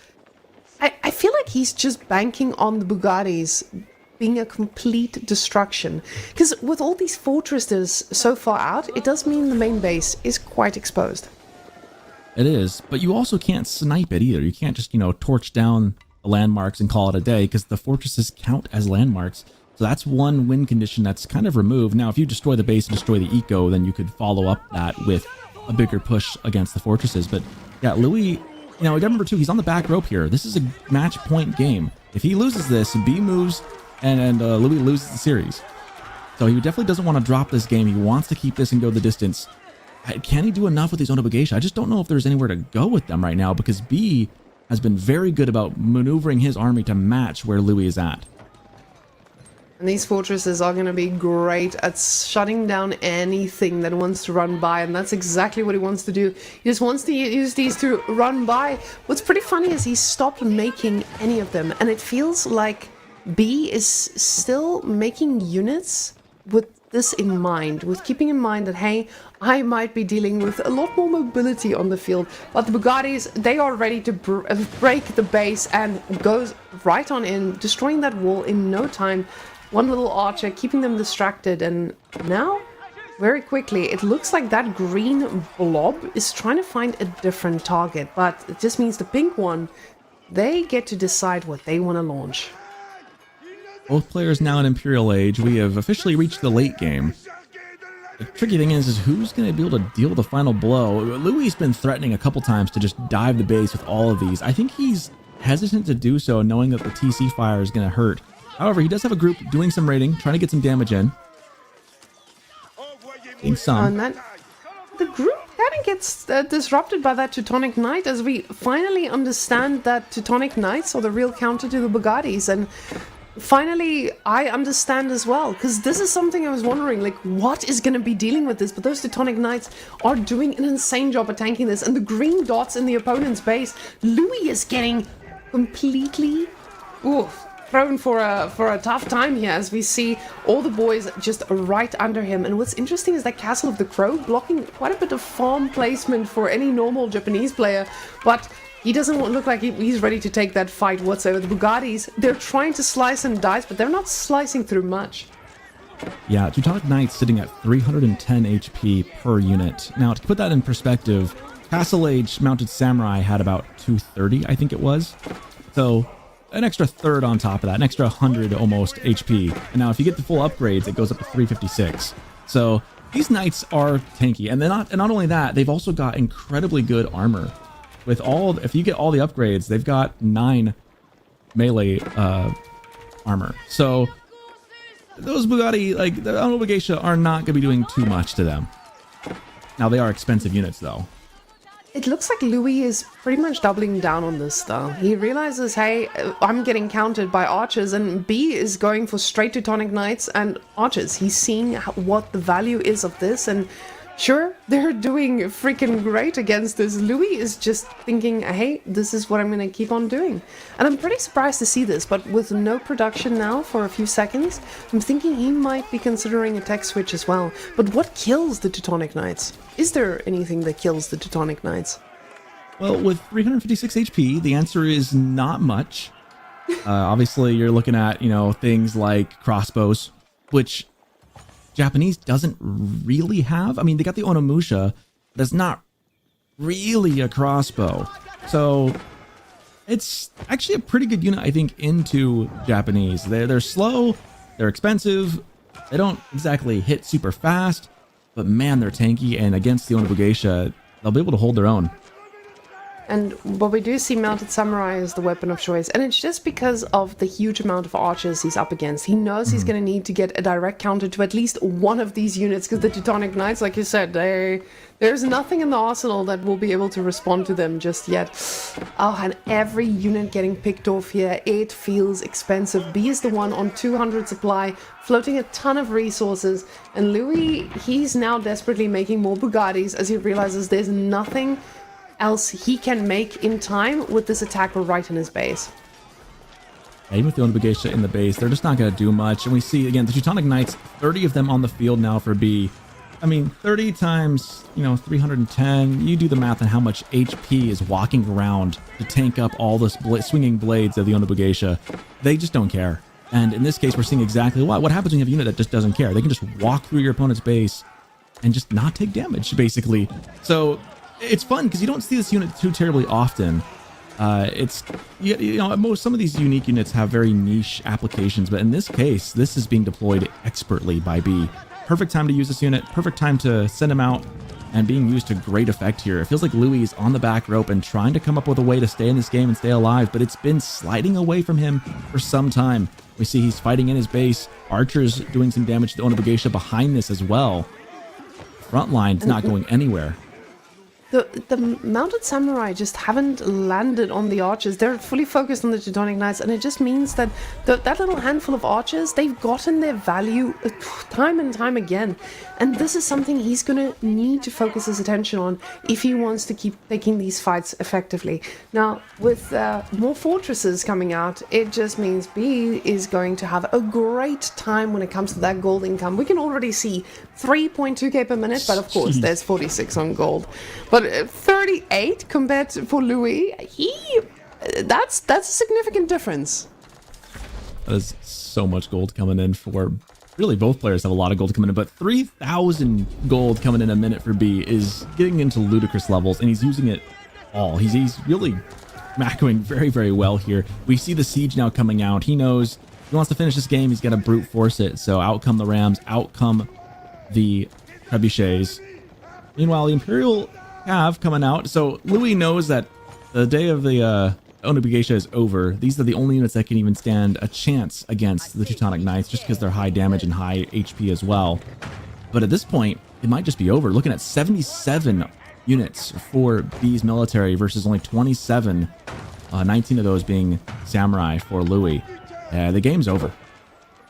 I feel like he's just banking on the Bugattis being a complete destruction. Because with all these fortresses so far out, it does mean the main base is quite exposed. It is, but you also can't snipe it either. You can't just, torch down the landmarks and call it a day, because the fortresses count as landmarks. So that's one win condition that's kind of removed. Now, if you destroy the base and destroy the eco, then you could follow up that with a bigger push against the fortresses. But yeah, Louis, remember too, he's on the back rope here. This is a match point game. If he loses this, B moves and Louis loses the series. So he definitely doesn't want to drop this game. He wants to keep this and go the distance. Can he do enough with his Onobugation? I just don't know if there's anywhere to go with them right now, because B has been very good about maneuvering his army to match where Louis is at. And these fortresses are going to be great at shutting down anything that wants to run by, and that's exactly what he wants to do. He just wants to use these to run by. What's pretty funny is he stopped making any of them, and it feels like B is still making units with this in mind, with keeping in mind that, hey, I might be dealing with a lot more mobility on the field, but the Bugattis, they are ready to break the base and goes right on in, destroying that wall in no time. One little archer, keeping them distracted, and now, very quickly, it looks like that green blob is trying to find a different target, but it just means the pink one, they get to decide what they want to launch. Both players now in Imperial Age. We have officially reached the late game. The tricky thing is who's going to be able to deal with the final blow? Louis has been threatening a couple times to just dive the base with all of these. I think he's hesitant to do so, knowing that the TC fire is going to hurt. However, he does have a group doing some raiding, trying to get some damage in. Getting some. And the group kind of gets disrupted by that Teutonic Knight, as we finally understand that Teutonic Knights are the real counter to the Bugattis. And finally, I understand as well, because this is something I was wondering, like, what is going to be dealing with this? But those Teutonic Knights are doing an insane job at tanking this. And the green dots in the opponent's base, Louis is getting completely thrown for a tough time here, as we see all the boys just right under him. And what's interesting is that Castle of the Crow blocking quite a bit of farm placement for any normal Japanese player, but he doesn't look like he's ready to take that fight whatsoever. The Bugattis, they're trying to slice and dice, but they're not slicing through much. Yeah, Teutonic Knights sitting at 310 HP per unit. Now, to put that in perspective, Castle Age Mounted Samurai had about 230, I think it was. So an extra third on top of that, an extra 100 almost HP. And now if you get the full upgrades, it goes up to 356. So these knights are tanky, and not only that, they've also got incredibly good armor. With all, if you get all the upgrades, they've got 9 melee armor. So those Bugatti, like the Onobugation, are not going to be doing too much to them. Now they are expensive units though. It looks like Louis is pretty much doubling down on this though. He realizes, hey, I'm getting countered by archers, and B is going for straight Teutonic Knights and archers. He's seeing what the value is of this, and sure, they're doing freaking great against this. Louis is just thinking, hey, this is what I'm going to keep on doing. And I'm pretty surprised to see this, but with no production now for a few seconds, I'm thinking he might be considering a tech switch as well. But what kills the Teutonic Knights? Is there anything that kills the Teutonic Knights? Well, with 356 HP, the answer is not much. Obviously, you're looking at, things like crossbows, which Japanese doesn't really have. I mean, they got the Onimusha, but it's not really a crossbow. So it's actually a pretty good unit, I think, into Japanese. They're slow, they're expensive, they don't exactly hit super fast, but man, they're tanky, and against the Onobugation, they'll be able to hold their own. But we do see Mounted Samurai as the weapon of choice, and it's just because of the huge amount of archers he's up against. He knows he's going to need to get a direct counter to at least one of these units, because the Teutonic Knights, like you said, there's nothing in the arsenal that will be able to respond to them just yet. Oh, and every unit getting picked off here, it feels expensive. B is the one on 200 supply, floating a ton of resources, and Louis, he's now desperately making more Bugattis as he realizes there's nothing else he can make in time with this attacker right in his base. Yeah, even with the Onobugation in the base, they're just not going to do much. And we see, again, the Teutonic Knights, 30 of them on the field now for B. I mean, 30 times, 310. You do the math on how much HP is walking around to tank up all this swinging blades of the Onobugation. They just don't care. And in this case, we're seeing exactly what happens when you have a unit that just doesn't care. They can just walk through your opponent's base and just not take damage, basically. So it's fun because you don't see this unit too terribly often. Some of these unique units have very niche applications, but in this case, this is being deployed expertly by B. Perfect time to use this unit, perfect time to send him out and being used to great effect here. It feels like Louis is on the back rope and trying to come up with a way to stay in this game and stay alive, but it's been sliding away from him for some time. We see he's fighting in his base. Archer's doing some damage to Onibugeisha behind this as well. Front line's not going anywhere. The mounted samurai just haven't landed on the archers. They're fully focused on the Teutonic Knights, and it just means that that little handful of archers, they've gotten their value time and time again. And this is something he's going to need to focus his attention on if he wants to keep taking these fights effectively. Now, with more fortresses coming out, it just means B is going to have a great time when it comes to that gold income. We can already see 3.2k per minute, but of course, there's 46 on gold. But 38 compared to for Louis, that's a significant difference. That is so much gold coming in for really both players have a lot of gold coming in, but 3,000 gold coming in a minute for B is getting into ludicrous levels, and he's using it all. He's really macroing very, very well here. We see the siege now coming out. He knows he wants to finish this game. He's got to brute force it. So out come the Rams, out come the trebuchets. Meanwhile, the Imperial Cav coming out. So Louis knows that the day of the Onibugeisha is over. These are the only units that can even stand a chance against the Teutonic Knights, just because they're high damage and high HP as well. But at this point, it might just be over. Looking at 77 units for B's military versus only 27, 19 of those being samurai for Louis. The game's over.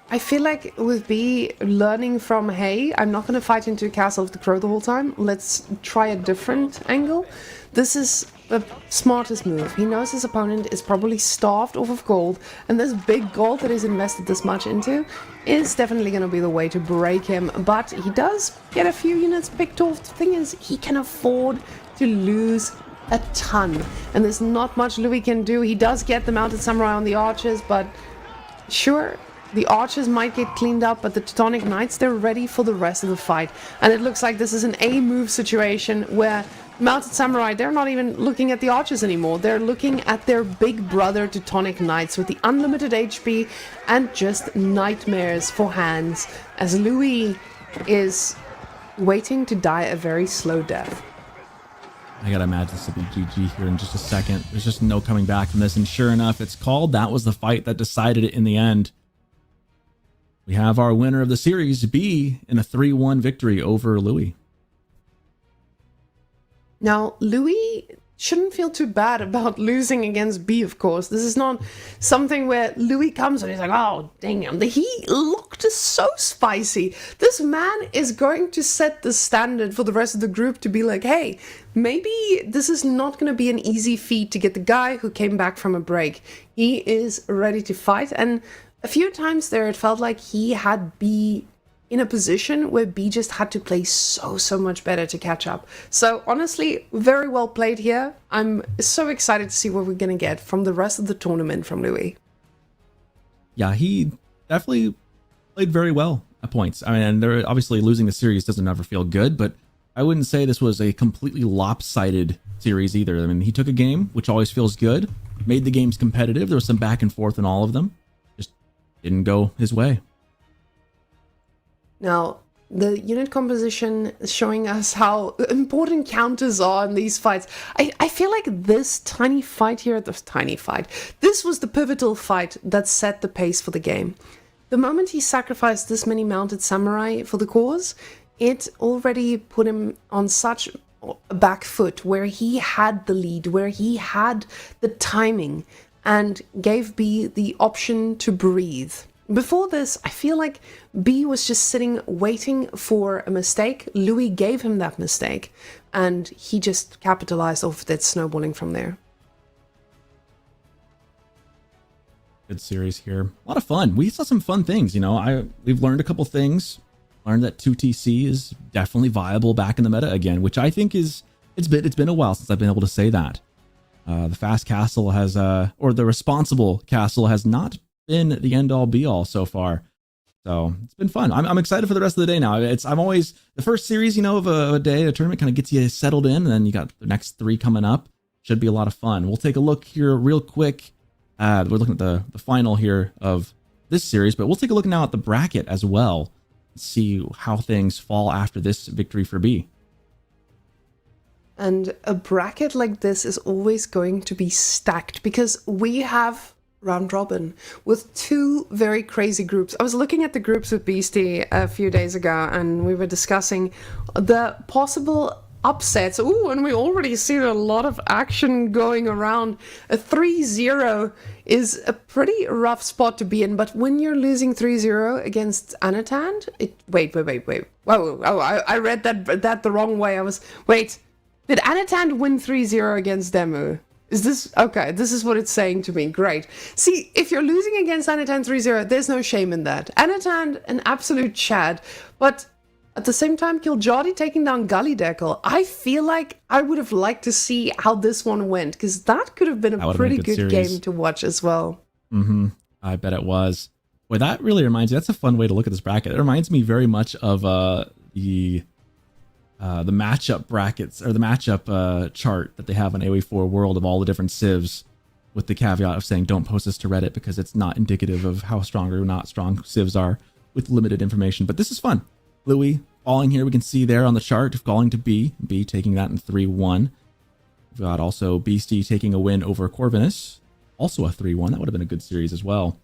I feel like with B learning from, hey, I'm not going to fight into Castle of the Crow the whole time. Let's try a different angle. This is the smartest move. He knows his opponent is probably starved off of gold, and this big gold that he's invested this much into is definitely going to be the way to break him. But he does get a few units picked off. The thing is, he can afford to lose a ton, and there's not much Louis can do. He does get the mounted samurai on the archers, but sure, the archers might get cleaned up, but the Teutonic Knights, they're ready for the rest of the fight. And it looks like this is an A-move situation where mounted samurai, they're not even looking at the archers anymore. They're looking at their big brother Teutonic Knights with the unlimited HP and just nightmares for hands, as Louis is waiting to die a very slow death. I gotta imagine this will be GG here in just a second. There's just no coming back from this, and sure enough, it's called. That was the fight that decided it in the end. We have our winner of the series, B, in a 3-1 victory over Louis. Now, Louis shouldn't feel too bad about losing against B, of course. This is not something where Louis comes and he's like, oh, dang him. He looked so spicy. This man is going to set the standard for the rest of the group to be like, hey, maybe this is not going to be an easy feat to get the guy who came back from a break. He is ready to fight, and a few times there it felt like he had B in a position where B just had to play so much better to catch up. So honestly, very well played here. I'm so excited to see what we're going to get from the rest of the tournament from Louis. Yeah, he definitely played very well at points. I mean, and they're obviously losing the series doesn't ever feel good, but I wouldn't say this was a completely lopsided series either. I mean, he took a game, which always feels good, made the games competitive. There was some back and forth in all of them. Just didn't go his way. Now, the unit composition is showing us how important counters are in these fights. I feel like this tiny fight here, this was the pivotal fight that set the pace for the game. The moment he sacrificed this many mounted samurai for the cause, it already put him on such a back foot where he had the lead, where he had the timing, and gave B the option to breathe. Before this, I feel like B was just sitting waiting for a mistake. Louis gave him that mistake, and he just capitalized off that snowballing from there. Good series here. A lot of fun. We saw some fun things, you know. We've learned a couple things. Learned that 2TC is definitely viable back in the meta again, which I think is it's been a while since I've been able to say that. The fast castle has or the responsible castle has not been the end all be all so far. So it's been fun. I'm excited for the rest of the day now. I'm always the first series, you know, of a day, a tournament kind of gets you settled in, and then you got the next 3 coming up. Should be a lot of fun. We'll take a look here real quick. We're looking at the final here of this series, but we'll take a look now at the bracket as well. See how things fall after this victory for B. And a bracket like this is always going to be stacked because we have round robin with two very crazy groups. I was looking at the groups with Beastie a few days ago and we were discussing the possible upsets. Ooh, and we already see a lot of action going around. A 3-0 is a pretty rough spot to be in, but when you're losing 3-0 against Anatan, wait. Whoa, I read that the wrong way. Wait. Did Anatan win 3-0 against Demu? Is this... Okay, this is what it's saying to me. Great. See, if you're losing against Anatan 3-0, there's no shame in that. Anatan, an absolute chad. But at the same time, Kiljadi taking down Gully Deckle, I feel like I would have liked to see how this one went, because that could have been a pretty good game to watch as well. Mm-hmm. I bet it was. Boy, that really reminds me... That's a fun way to look at this bracket. It reminds me very much of the matchup brackets or the matchup chart that they have on AoE4 World of all the different civs, with the caveat of saying don't post this to Reddit because it's not indicative of how strong or not strong civs are with limited information. But this is fun. Louis falling here, we can see there on the chart, falling to B taking that in 3-1. We've got also Beastie taking a win over Corvinus, also a 3-1. That would have been a good series as well.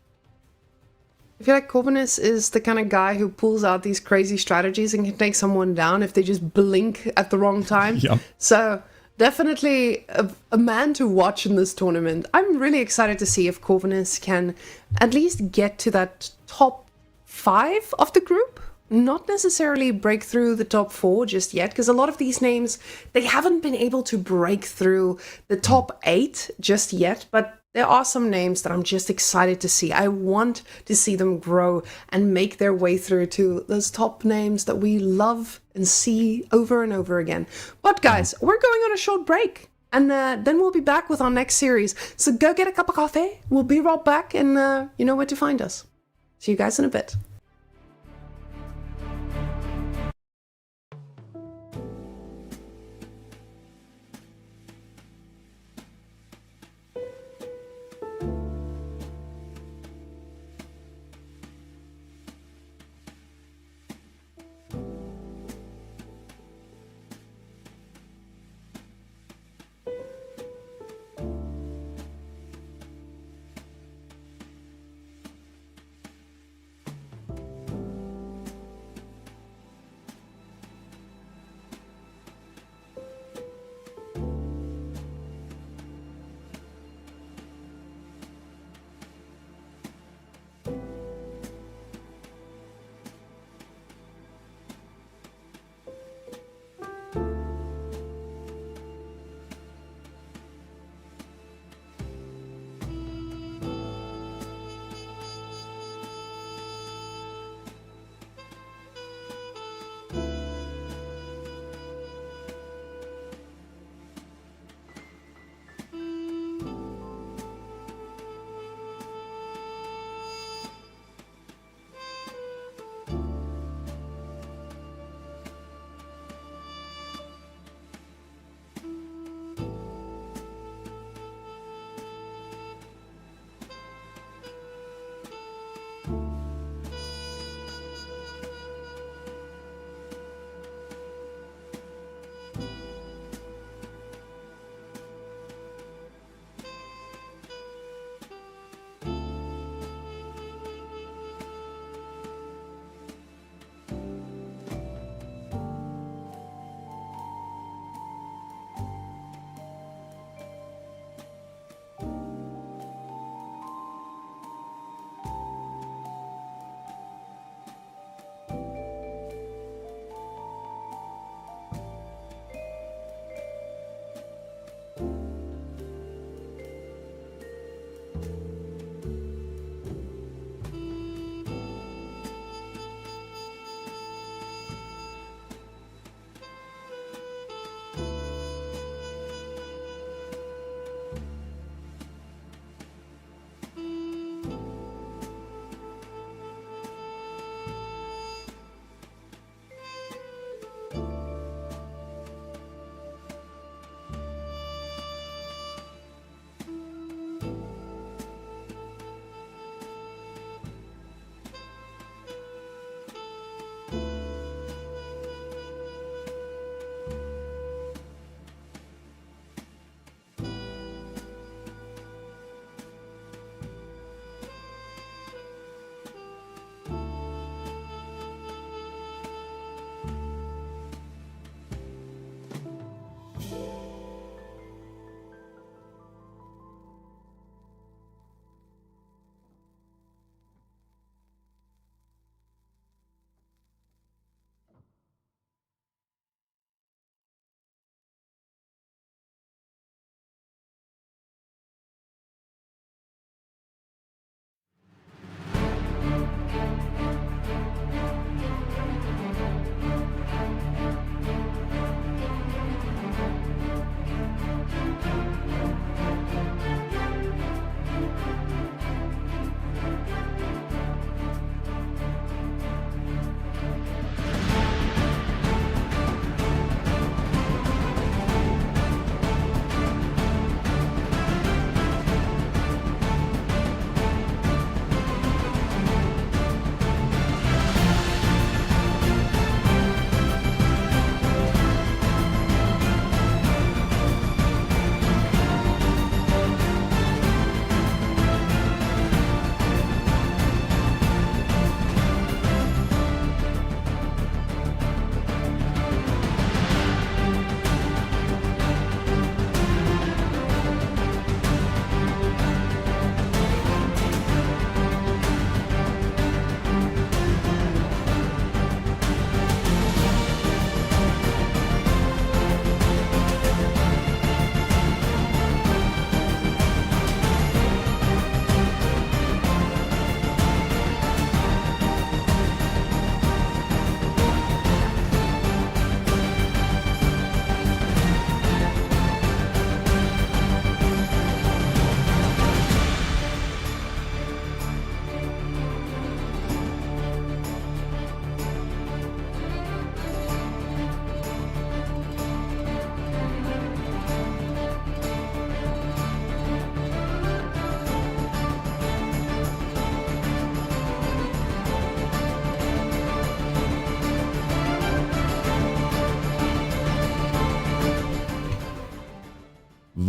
I feel like Corvinus is the kind of guy who pulls out these crazy strategies and can take someone down if they just blink at the wrong time. Yep. So definitely a man to watch in this tournament. I'm really excited to see if Corvinus can at least get to that top 5 of the group. Not necessarily break through the top 4 just yet, because a lot of these names, they haven't been able to break through the top 8 just yet, but there are some names that I'm just excited to see. I want to see them grow and make their way through to those top names that we love and see over and over again. But guys, we're going on a short break, and then we'll be back with our next series. So go get a cup of coffee. We'll be right back, and you know where to find us. See you guys in a bit.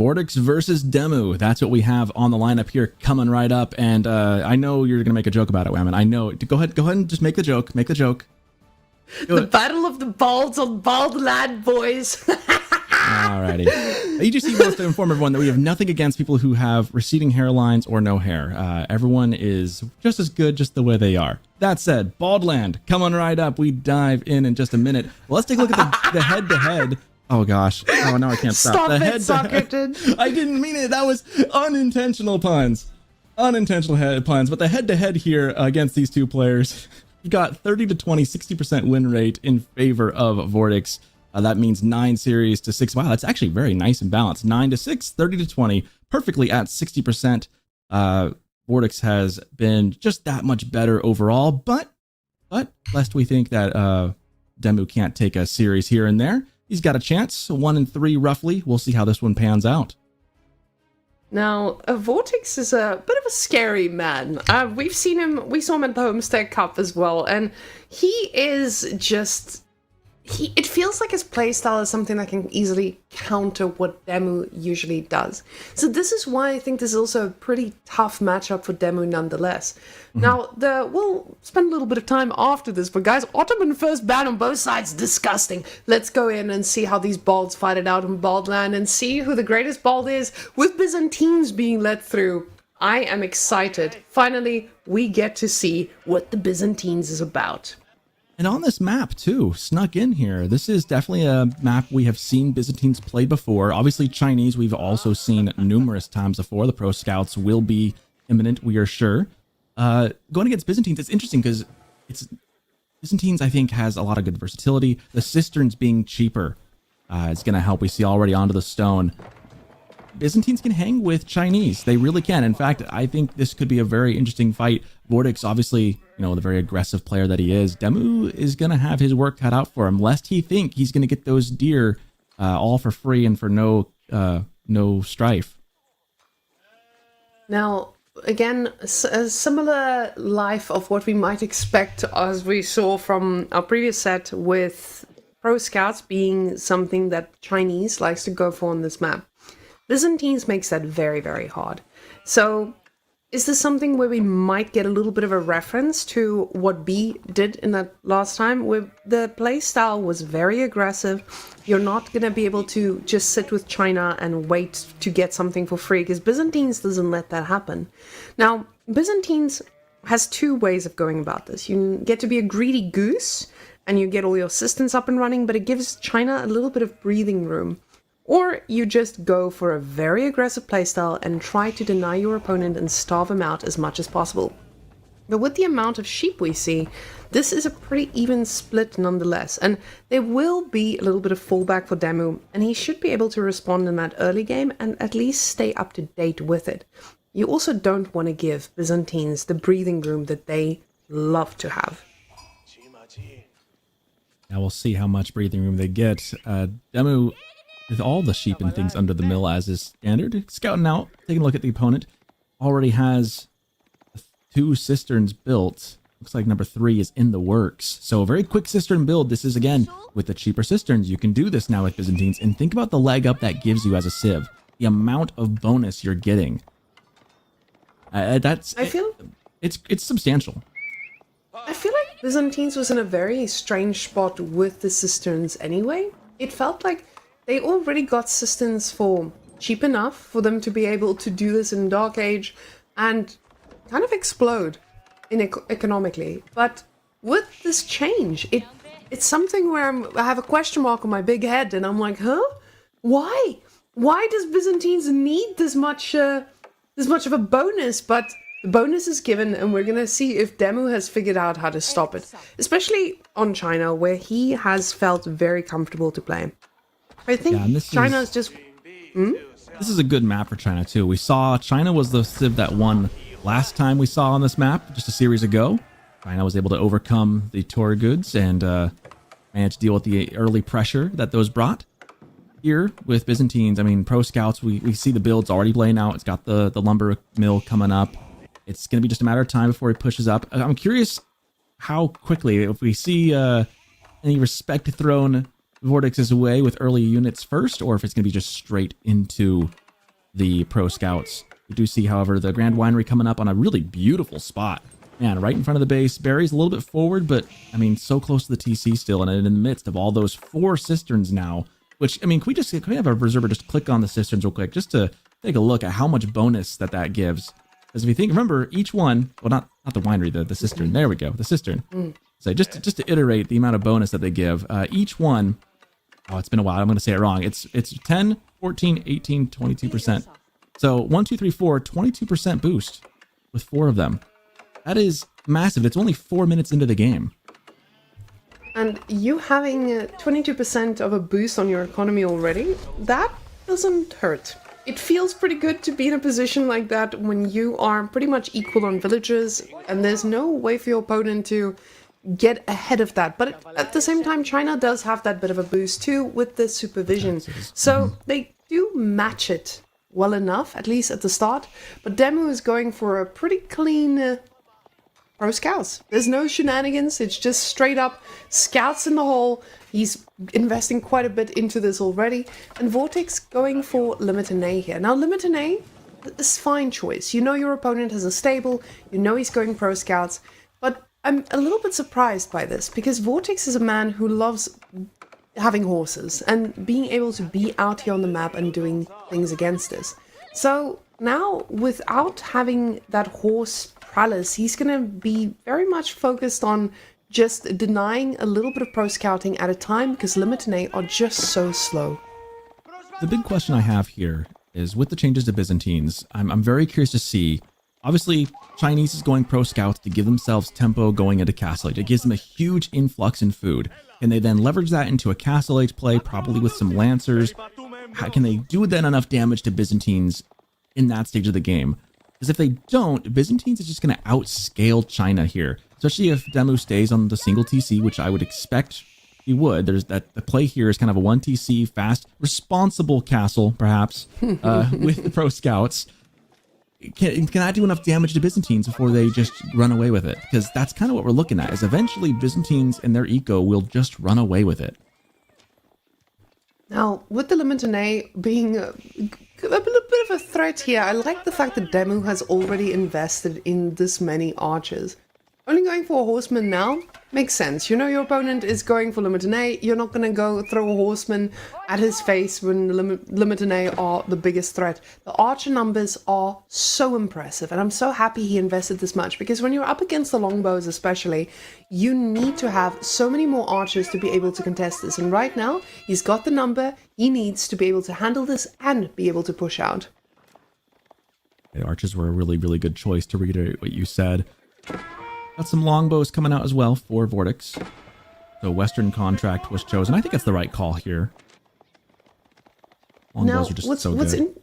Vortex versus Demu. That's what we have on the lineup here coming right up. And I know you're going to make a joke about it, Whammon. I know. Go ahead and just make the joke. Make the joke. The Battle of the Balds on Bald Land, boys. Alrighty. EGC wants to inform everyone that we have nothing against people who have receding hairlines or no hair. Everyone is just as good just the way they are. That said, Baldland, coming right up. We dive in just a minute. Well, let's take a look at the head-to-head. Oh, gosh. Oh, no, I can't stop. Stop the it, head-to-head. Soccerton. I didn't mean it. That was unintentional puns. Unintentional puns. But the head-to-head here against these two players, you've got 30 to 20, 60% win rate in favor of Vortex. That means 9 series to 6. Wow, that's actually very nice and balanced. 9 to 6, 30 to 20, perfectly at 60%. Vortex has been just that much better overall, but lest we think that Demu can't take a series here and there, he's got a chance. 1 and 3 roughly. We'll see how this one pans out. Now, Vortex is a bit of a scary man. We saw him at the Homestead Cup as well, and he is just... it feels like his playstyle is something that can easily counter what Demu usually does. So this is why I think this is also a pretty tough matchup for Demu nonetheless. Now, we'll spend a little bit of time after this, but guys, Ottoman first ban on both sides, disgusting. Let's go in and see how these balds fight it out in Baldland and see who the greatest bald is with Byzantines being let through. I am excited. Finally, we get to see what the Byzantines is about. And on this map, too, snuck in here. This is definitely a map we have seen Byzantines play before. Obviously, Chinese we've also seen numerous times before. The Pro Scouts will be imminent, we are sure. Going against Byzantines, it's interesting because Byzantines, I think, has a lot of good versatility. The Cisterns being cheaper is going to help. We see already onto the stone. Byzantines can hang with Chinese. They really can. In fact, I think this could be a very interesting fight. Vortex, obviously, the very aggressive player that he is. Demu is going to have his work cut out for him, lest he think he's going to get those deer all for free and for no strife. Now, again, a similar life of what we might expect as we saw from our previous set with Pro Scouts being something that Chinese likes to go for on this map. Byzantines makes that very, very hard. So is this something where we might get a little bit of a reference to what B did in that last time, where the playstyle was very aggressive? You're not going to be able to just sit with China and wait to get something for free, because Byzantines doesn't let that happen. Now, Byzantines has 2 ways of going about this. You get to be a greedy goose and you get all your systems up and running, but it gives China a little bit of breathing room. Or you just go for a very aggressive playstyle and try to deny your opponent and starve him out as much as possible. But with the amount of sheep we see, this is a pretty even split nonetheless, and there will be a little bit of fallback for Demu, and he should be able to respond in that early game and at least stay up to date with it. You also don't want to give Byzantines the breathing room that they love to have. Now we'll see how much breathing room they get. Demu, with all the sheep and things under the mill as is standard, scouting out, taking a look at the opponent, already has 2 cisterns built. Looks like number 3 is in the works. So a very quick cistern build. This is, again, with the cheaper cisterns. You can do this now with Byzantines. And think about the leg up that gives you as a Civ. The amount of bonus you're getting. It's substantial. I feel like Byzantines was in a very strange spot with the cisterns anyway. It felt like they already got cisterns for cheap enough for them to be able to do this in Dark Age and kind of explode economically. But with this change, it's something where I have a question mark on my big head, and I'm like, huh? Why? Why does Byzantines need this much of a bonus? But the bonus is given, and we're gonna see if Demu has figured out how to stop it, especially on China, where he has felt very comfortable to play. I think China is just... This is a good map for China, too. We saw China was the Civ that won last time we saw on this map, just a series ago. China was able to overcome the Torguds and managed to deal with the early pressure that those brought. Here, with Byzantines, I mean, Pro Scouts, we see the builds already playing out. It's got the lumber mill coming up. It's going to be just a matter of time before he pushes up. I'm curious how quickly, if we see any respect thrown Vortex's way with early units first, or if it's going to be just straight into the pro scouts. We do see, however, the Grand Winery coming up on a really beautiful spot. Man, right in front of the base. Barry's a little bit forward, but I mean, so close to the TC still, and in the midst of all those 4 cisterns now, which, I mean, can we have our observer just click on the cisterns real quick, just to take a look at how much bonus that gives? Because if you think, remember, each one, well, not the winery, the cistern. There we go, the cistern. So just to iterate the amount of bonus that they give, each one, oh, it's been a while, I'm going to say it wrong. It's 10, 14, 18, 22%. So 1, 2, 3, 4, 22% boost with 4 of them. That is massive. It's only 4 minutes into the game. And you having 22% of a boost on your economy already, that doesn't hurt. It feels pretty good to be in a position like that when you are pretty much equal on villagers, and there's no way for your opponent to get ahead of that. But at the same time, China does have that bit of a boost too with the supervision. So they do match it well enough, at least at the start. But Demu is going for a pretty clean pro scouts. There's no shenanigans. It's just straight up scouts in the hole. He's investing quite a bit into this already. And Vortex going for Limiter here. Now, Limiter is fine choice. You know your opponent has a stable. You know he's going pro scouts. But I'm a little bit surprised by this because Vortex is a man who loves having horses and being able to be out here on the map and doing things against us. So now, without having that horse prowess, he's going to be very much focused on just denying a little bit of pro scouting at a time because Limiter are just so slow. The big question I have here is with the changes to Byzantines, I'm very curious to see. Obviously, Chinese is going pro scouts to give themselves tempo going into Castle Age. It gives them a huge influx in food. Can they then leverage that into a Castle Age play, probably with some Lancers? How can they do then enough damage to Byzantines in that stage of the game? Because if they don't, Byzantines is just going to outscale China here. Especially if Demu stays on the single TC, which I would expect he would. There's that the play here is kind of a 1 TC, fast, responsible castle, perhaps, with the pro scouts. Can I do enough damage to Byzantines before they just run away with it? Because that's kind of what we're looking at, is eventually Byzantines and their eco will just run away with it. Now, with the Limiter being a bit of a threat here, I like the fact that Demu has already invested in this many archers. Only going for a horseman now makes sense. You know your opponent is going for Limiter. You're not going to go throw a horseman at his face when the Limiter are the biggest threat. The archer numbers are so impressive, and I'm so happy he invested this much, because when you're up against the longbows especially, you need to have so many more archers to be able to contest this. And right now, he's got the number he needs to be able to handle this and be able to push out. The archers were a really, really good choice, to reiterate what you said. Got some longbows coming out as well for Vortex. So Western contract was chosen. I think that's the right call here. Longbows are just so good.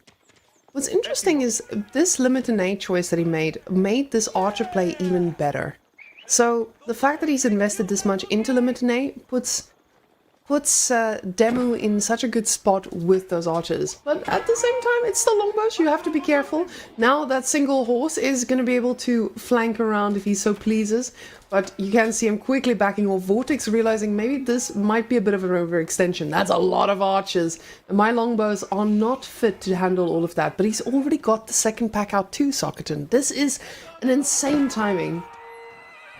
What's interesting is this Limiter choice that he made this archer play even better. So the fact that he's invested this much into Limiter puts Demu in such a good spot with those archers. But at the same time, it's still longbows. You have to be careful. Now that single horse is going to be able to flank around if he so pleases. But you can see him quickly backing off. Vortex realizing maybe this might be a bit of an overextension. That's a lot of archers. And my longbows are not fit to handle all of that. But he's already got the second pack out too, Sockington. This is an insane timing.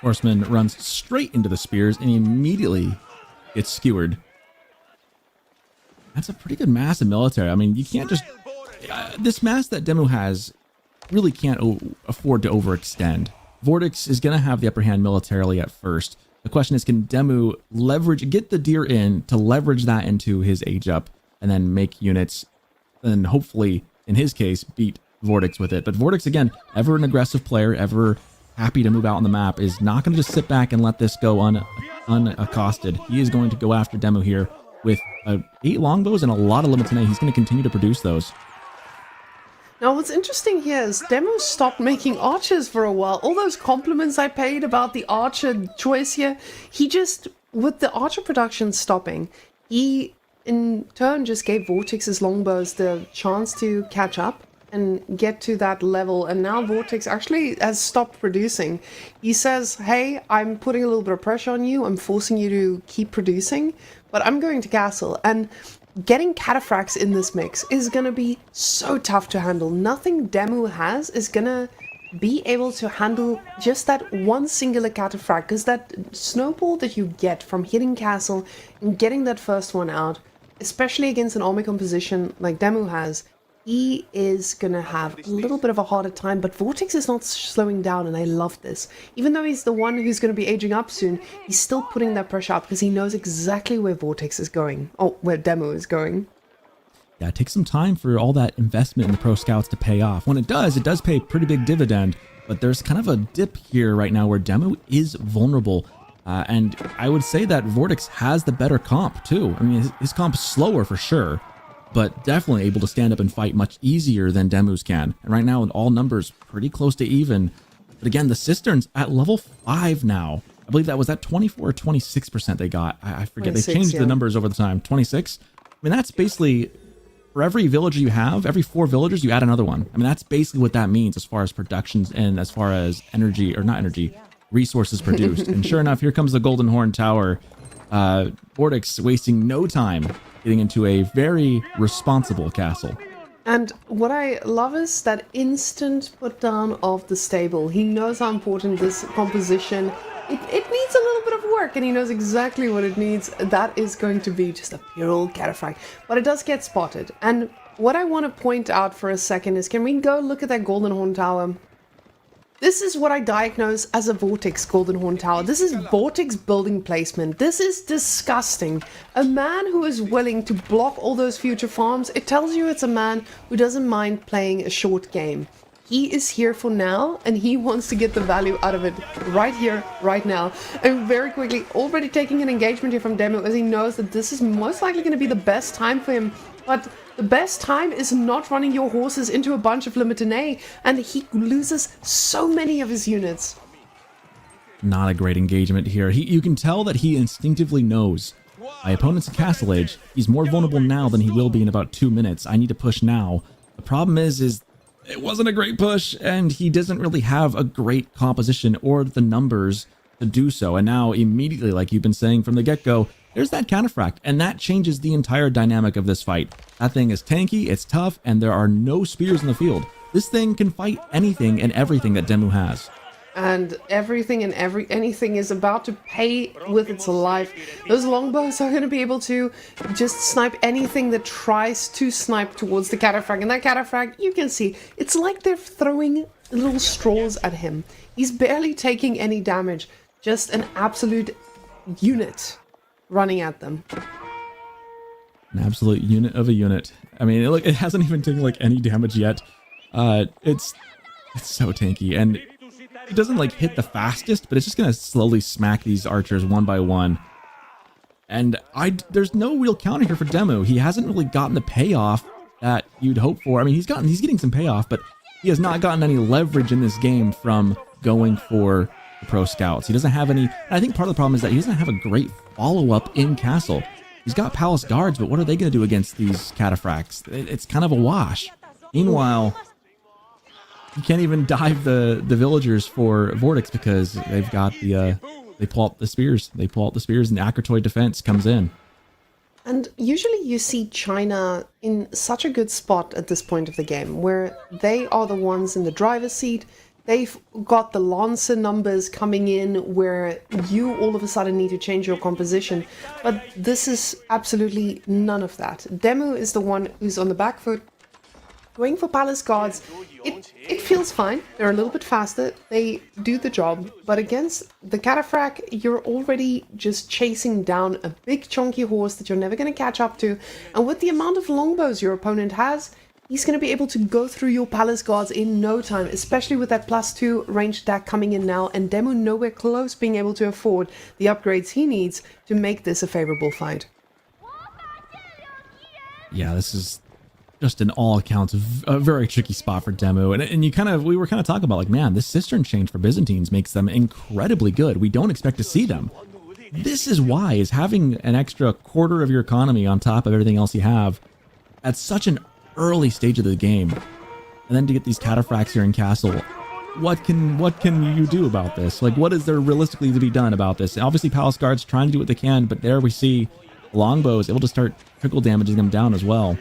Horseman runs straight into the spears and immediately gets skewered. That's a pretty good mass of military. I mean, you can't just... this mass that Demu has really can't afford to overextend. Vortex is going to have the upper hand militarily at first. The question is, can Demu get the deer in to leverage that into his age up and then make units and hopefully, in his case, beat Vortex with it. But Vortex, again, ever an aggressive player, ever happy to move out on the map, is not going to just sit back and let this go unaccosted. He is going to go after Demu here with 8 longbows and a lot of Limiter. He's going to continue to produce those. Now, what's interesting here is Demu stopped making archers for a while. All those compliments I paid about the archer choice here, he just, with the archer production stopping, he in turn just gave Vortex's longbows the chance to catch up and get to that level. And now Vortex actually has stopped producing. He says, hey, I'm putting a little bit of pressure on you. I'm forcing you to keep producing, but I'm going to castle. And getting cataphracts in this mix is gonna be so tough to handle. Nothing Demu has is gonna be able to handle just that one singular cataphract, because that snowball that you get from hitting castle and getting that first one out, especially against an army composition like Demu has, he is gonna have a little bit of a harder time. But Vortex is not slowing down, and I love this. Even though he's the one who's gonna be aging up soon, he's still putting that pressure up because he knows exactly where Vortex is going, or where Demu is going. Yeah, it takes some time for all that investment in the pro scouts to pay off. When it does pay a pretty big dividend, but there's kind of a dip here right now where Demu is vulnerable. And I would say that Vortex has the better comp too. I mean, his comp's slower for sure, but definitely able to stand up and fight much easier than Demu's can. And right now, in all numbers, pretty close to even. But again, the Cisterns at level 5 now. I believe that was at 24 or 26% they got. I forget. They changed the numbers over the time. 26? I mean, that's basically... For every villager you have, every 4 villagers, you add another one. I mean, that's basically what that means as far as productions and as far as energy, or not energy, resources produced. And sure enough, here comes the Golden Horn Tower. Vortex wasting no time getting into a very responsible castle. And what I love is that instant put down of the stable. He knows how important this composition. It needs a little bit of work, and he knows exactly what it needs. That is going to be just a pure old cataphract. But it does get spotted. And what I want to point out for a second is, can we go look at that Golden Horn Tower? This is what I diagnose as a Vortex Golden Horn Tower. This is Vortex building placement. This is disgusting. A man who is willing to block all those future farms, it tells you it's a man who doesn't mind playing a short game. He is here for now, and he wants to get the value out of it right here, right now. And very quickly, already taking an engagement here from Demu, as he knows that this is most likely going to be the best time for him. But the best time is not running your horses into a bunch of Limitanei, and he loses so many of his units. Not a great engagement here. You can tell that he instinctively knows. My opponent's a Castle Age. He's more vulnerable now than he will be in about 2 minutes. I need to push now. The problem is it wasn't a great push, and he doesn't really have a great composition or the numbers to do so. And now immediately, like you've been saying from the get-go, there's that cataphract, and that changes the entire dynamic of this fight. That thing is tanky, it's tough, and there are no spears in the field. This thing can fight anything and everything that Demu has. And everything and anything is about to pay with its life. Those longbows are going to be able to just snipe anything that tries to snipe towards the cataphract. And that cataphract, you can see, it's like they're throwing little straws at him. He's barely taking any damage. Just an absolute unit running at them. An absolute unit of a unit. I mean, look, it hasn't even taken like any damage yet. It's so tanky, and it doesn't like hit the fastest, but it's just gonna slowly smack these archers one by one. And there's no real counter here for Demu. He hasn't really gotten the payoff that you'd hope for. I mean, he's getting some payoff, but he has not gotten any leverage in this game from going for the pro scouts. He doesn't have any. And I think part of the problem is that he doesn't have a great follow-up in castle. He's got palace guards, but what are they going to do against these cataphracts? It's kind of a wash. Meanwhile, you can't even dive the villagers for Vortex because they've got they pull out the spears. They pull out the spears, and the Akratoid defense comes in. And usually you see China in such a good spot at this point of the game, where they are the ones in the driver's seat. They've got the Lancer numbers coming in where you all of a sudden need to change your composition. But this is absolutely none of that. Demu is the one who's on the back foot, going for Palace Guards. It feels fine. They're a little bit faster. They do the job. But against the Cataphract, you're already just chasing down a big chunky horse that you're never going to catch up to. And with the amount of longbows your opponent has, he's going to be able to go through your Palace Guards in no time, especially with that +2 ranged attack coming in now, and Demu nowhere close being able to afford the upgrades he needs to make this a favorable fight. Yeah, this is just in all accounts a very tricky spot for Demu. And we were kind of talking about, like, man, this Cistern change for Byzantines makes them incredibly good. We don't expect to see them. This is why, is having an extra quarter of your economy on top of everything else you have at such an early stage of the game, and then to get these cataphracts here in castle, what can you do about this? Like, what is there realistically to be done about this? And obviously Palace Guards trying to do what they can, but there we see longbow is able to start trickle damaging them down as well.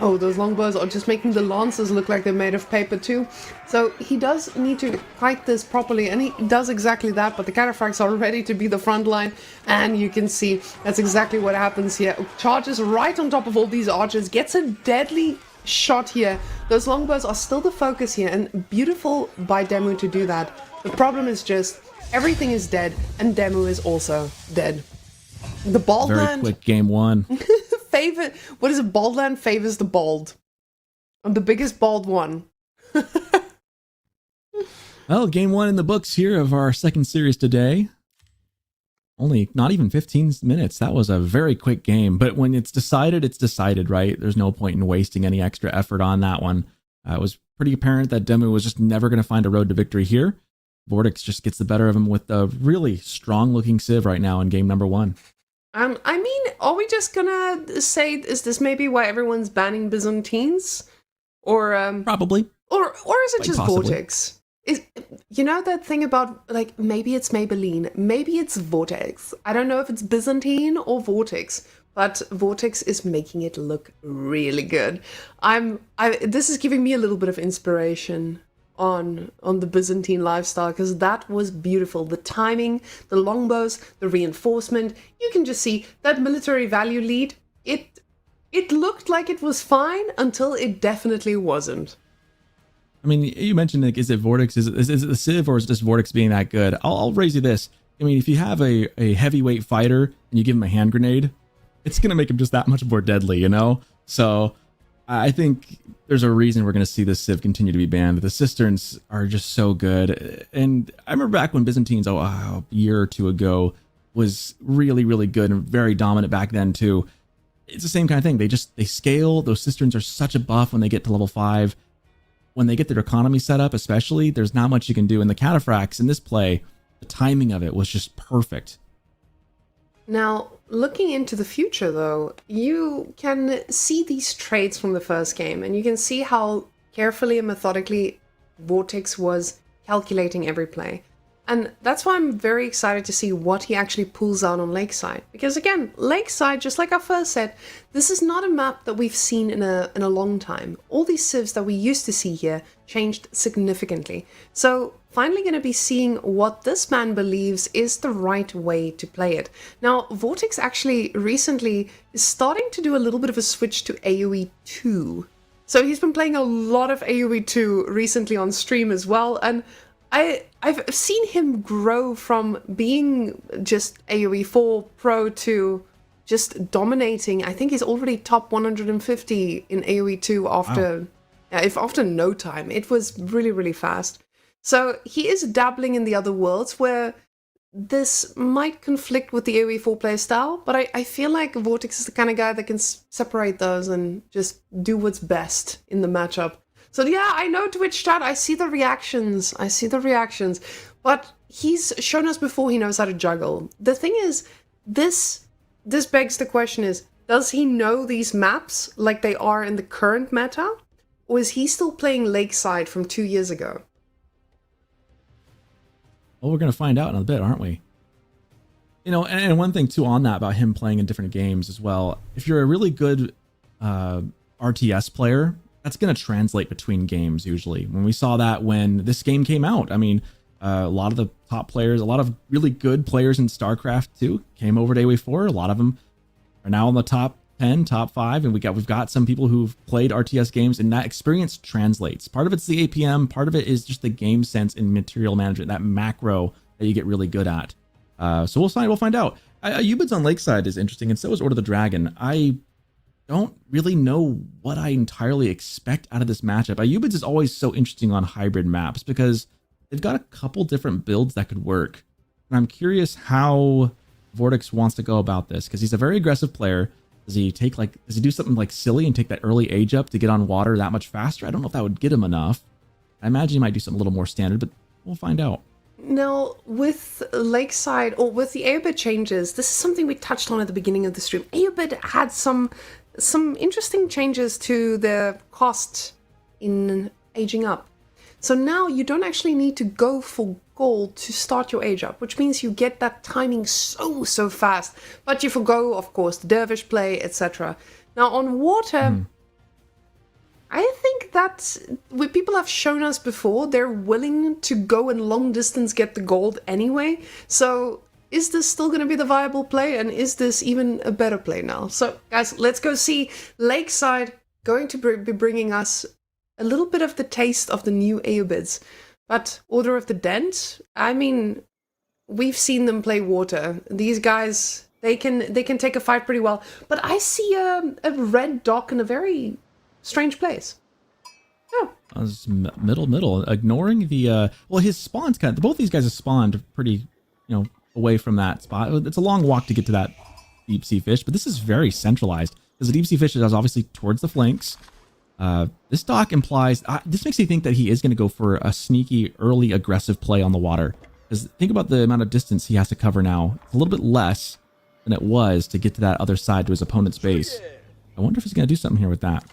Oh, those longbows are just making the lances look like they're made of paper too. So he does need to fight this properly, and he does exactly that, but the cataphracts are ready to be the front line, and you can see that's exactly what happens here. Charges right on top of all these archers, gets a deadly shot here. Those longbows are still the focus here, and beautiful by Demu to do that. The problem is just everything is dead, and Demu is also dead. The bald Very land quick game one. what is it? Baldland favors the bald. I'm the biggest bald one. Well, game one in the books here of our second series today. Only not even 15 minutes. That was a very quick game. But when it's decided, right? There's no point in wasting any extra effort on that one. It was pretty apparent that Demu was just never going to find a road to victory here. Vortex just gets the better of him with a really strong-looking Civ right now in game number one. I mean, are we just gonna say, is this maybe why everyone's banning Byzantines? Or, Probably. Or is it Quite just possibly. Vortex? You know that thing about, like, maybe it's Maybelline, maybe it's Vortex. I don't know if it's Byzantine or Vortex, but Vortex is making it look really good. This is giving me a little bit of inspiration on the Byzantine lifestyle, because that was beautiful. The timing, the longbows, the reinforcement. You can just see that military value lead. It looked like it was fine until it definitely wasn't. I mean, you mentioned, like, is it Vortex? Is it the Civ, or is it just Vortex being that good? I'll raise you this. I mean, if you have a heavyweight fighter and you give him a hand grenade, it's going to make him just that much more deadly, you know? So I think there's a reason we're going to see this Civ continue to be banned. The Cisterns are just so good. And I remember back when Byzantines, a year or two ago, was really, really good and very dominant back then too. It's the same kind of thing. They scale. Those Cisterns are such a buff when they get to level 5. When they get their economy set up, especially, there's not much you can do. And the cataphracts in this play, the timing of it was just perfect. Now, looking into the future, though, you can see these traits from the first game, and you can see how carefully and methodically Vortex was calculating every play. And that's why I'm very excited to see what he actually pulls out on Lakeside. Because again, Lakeside, just like our first set, this is not a map that we've seen in a long time. All these civs that we used to see here changed significantly. So finally going to be seeing what this man believes is the right way to play it. Now, Vortex actually recently is starting to do a little bit of a switch to AoE 2. So he's been playing a lot of AoE 2 recently on stream as well, and I've seen him grow from being just AoE 4 pro to just dominating. I think he's already top 150 in AoE 2 after, after no time. It was really, really fast. So he is dabbling in the other worlds where this might conflict with the AoE 4 play style, but I feel like Vortex is the kind of guy that can separate those and just do what's best in the matchup. So yeah, I know Twitch chat, I see the reactions, but he's shown us before he knows how to juggle. The thing is, this begs the question is, does he know these maps like they are in the current meta? Or is he still playing Lakeside from 2 years ago? Well, we're going to find out in a bit, aren't we? You know, and one thing too on that about him playing in different games as well, if you're a really good RTS player, that's going to translate between games usually. When we saw that when this game came out, I mean, a lot of the top players, a lot of really good players in StarCraft 2 came over to AoE 4. A lot of them are now in the top 10, top 5, and we've got some people who've played RTS games, and that experience translates. Part of it's the APM, part of it is just the game sense and material management, that macro that you get really good at. So we'll find out. Ubids on Lakeside is interesting, and so is Order of the Dragon. I don't really know what I entirely expect out of this matchup. Ubids is always so interesting on hybrid maps because they've got a couple different builds that could work. And I'm curious how Vortex wants to go about this, because he's a very aggressive player. Does he do something like silly and take that early age up to get on water that much faster? I don't know if that would get him enough. I imagine he might do something a little more standard, but we'll find out. Now, with Lakeside, or with the Aobid changes, this is something we touched on at the beginning of the stream. Aobid had some interesting changes to the cost in aging up. So now you don't actually need to go for gold to start your age up, which means you get that timing so fast. But you forgo, of course, the dervish play, etc. Now on water, I think that what people have shown us before, they're willing to go and long distance get the gold anyway. So is this still going to be the viable play? And is this even a better play now? So guys, let's go see Lakeside going to be bringing us a little bit of the taste of the new Aeobids. But Order of the Dent, I mean, we've seen them play water. These guys, they can take a fight pretty well. But I see a red dock in a very strange place. Oh. I was middle, ignoring the well, his spawn's kind of, both these guys have spawned pretty, away from that spot. It's a long walk to get to that deep sea fish, but this is very centralized because the deep sea fish is obviously towards the flanks. This dock implies, this makes me think that he is going to go for a sneaky, early, aggressive play on the water. Because think about the amount of distance he has to cover now. It's a little bit less than it was to get to that other side to his opponent's base. I wonder if he's going to do something here with that.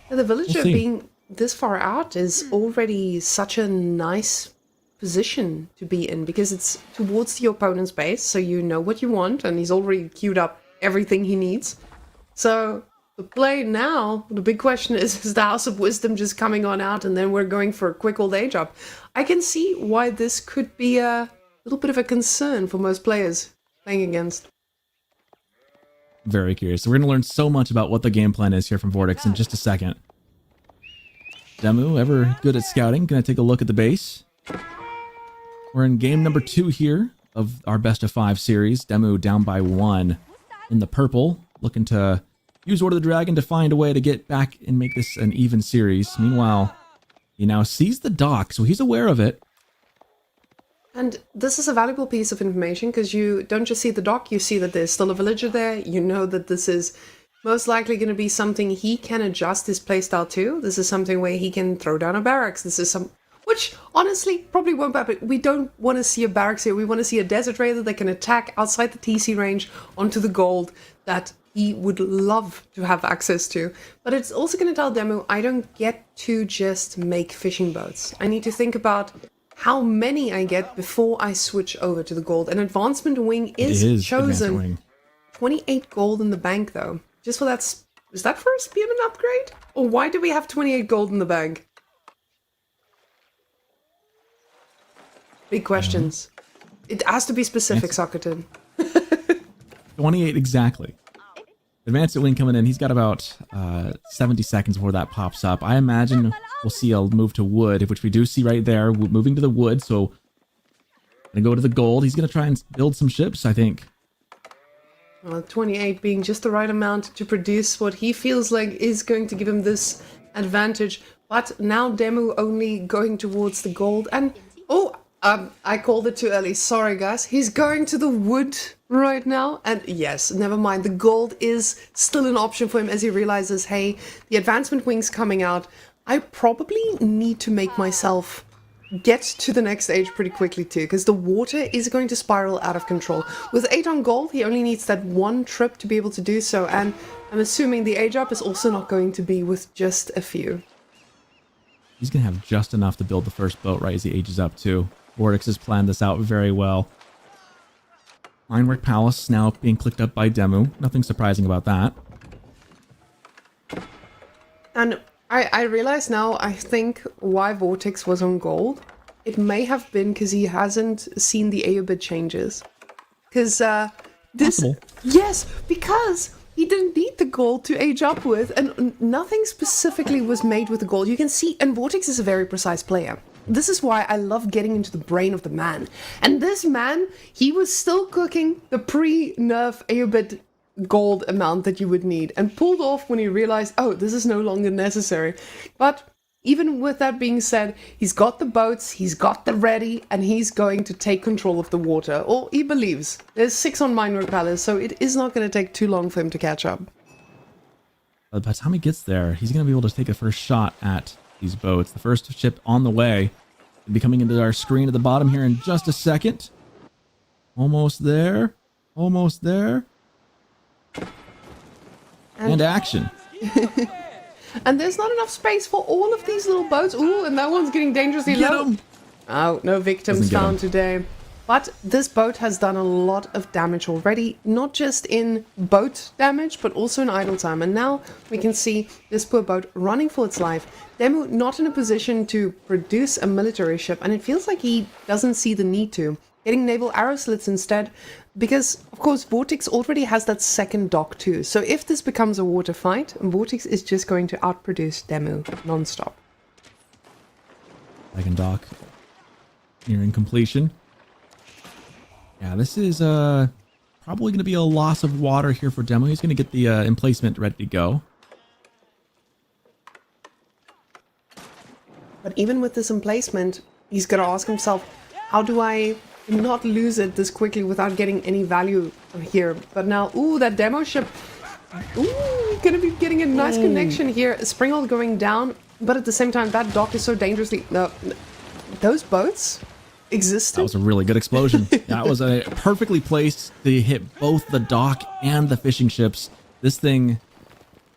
The villager being this far out is already such a nice position to be in because it's towards the opponent's base, so you know what you want, and he's already queued up everything he needs. So the play now, the big question is the House of Wisdom just coming on out and then we're going for a quick old age up? I can see why this could be a little bit of a concern for most players playing against. Very curious. So we're going to learn so much about what the game plan is here from Vortex in just a second. Demu, ever good at scouting, going to take a look at the base. We're in game number 2 here of our best of 5 series. Demu down by 1 in the purple, looking to use Order of the Dragon to find a way to get back and make this an even series. Meanwhile, he now sees the dock, so he's aware of it. And this is a valuable piece of information because you don't just see the dock, you see that there's still a villager there. You know that this is most likely going to be something he can adjust his playstyle to. This is something where he can throw down a barracks. This is some, which honestly probably won't happen. We don't want to see a barracks here. We want to see a Desert Raider that can attack outside the TC range onto the gold that he would love to have access to. But it's also going to tell Demu, I don't get to just make fishing boats. I need to think about how many I get before I switch over to the gold. An advancement wing is chosen. 28 gold in the bank though. Just for that, is that for a spearman upgrade? Or why do we have 28 gold in the bank? Big questions. It has to be specific, Sockleton. 28 exactly. Advanced wing coming in. He's got about 70 seconds before that pops up. I imagine we'll see a move to wood, which we do see right there, moving to the wood. So gonna go to the gold. He's gonna try and build some ships, I think. 28 being just the right amount to produce what he feels like is going to give him this advantage. But now Demu only going towards the gold. And, I called it too early. Sorry, guys. He's going to the wood right now. And yes, never mind. The gold is still an option for him as he realizes, hey, the advancement wing's coming out. I probably need to make myself get to the next age pretty quickly too, because the water is going to spiral out of control. With 8 on gold, he only needs that 1 trip to be able to do so. And I'm assuming the age up is also not going to be with just a few. He's going to have just enough to build the first boat right as he ages up too. Vortex has planned this out very well. Ironwork Palace now being clicked up by Demu. Nothing surprising about that. And I realize now, I think why Vortex was on gold. It may have been because he hasn't seen the Aeobid changes. Because this... Possible. Yes, because he didn't need the gold to age up with, and nothing specifically was made with the gold. You can see, and Vortex is a very precise player. This is why I love getting into the brain of the man. And this man, he was still cooking the pre-nerf Aeobid gold amount that you would need and pulled off when he realized, oh, this is no longer necessary. But even with that being said, he's got the boats, he's got the ready, and he's going to take control of the water. Or he believes. There's 6 on Minework Palace, so it is not going to take too long for him to catch up. By the time he gets there, he's going to be able to take a first shot at these boats. The first ship on the way. It'll be coming into our screen at the bottom here in just a second. Almost there. Almost there. And action. And there's not enough space for all of these little boats. Ooh, and that one's getting dangerously low. Oh, no victims found today. But this boat has done a lot of damage already, not just in boat damage, but also in idle time. And now we can see this poor boat running for its life. Demu not in a position to produce a military ship, and it feels like he doesn't see the need to. Getting naval arrow slits instead, because, of course, Vortex already has that second dock too. So if this becomes a water fight, Vortex is just going to outproduce Demu non-stop. Second dock nearing completion. Yeah, this is probably going to be a loss of water here for Demu. He's going to get the emplacement ready to go. But even with this emplacement, he's going to ask himself, how do I not lose it this quickly without getting any value here? But now, ooh, that demo ship, ooh, going to be getting a nice connection here. Springhold going down, but at the same time, that dock is so dangerously... those boats existed? That was a really good explosion. That was a perfectly placed to hit both the dock and the fishing ships. This thing,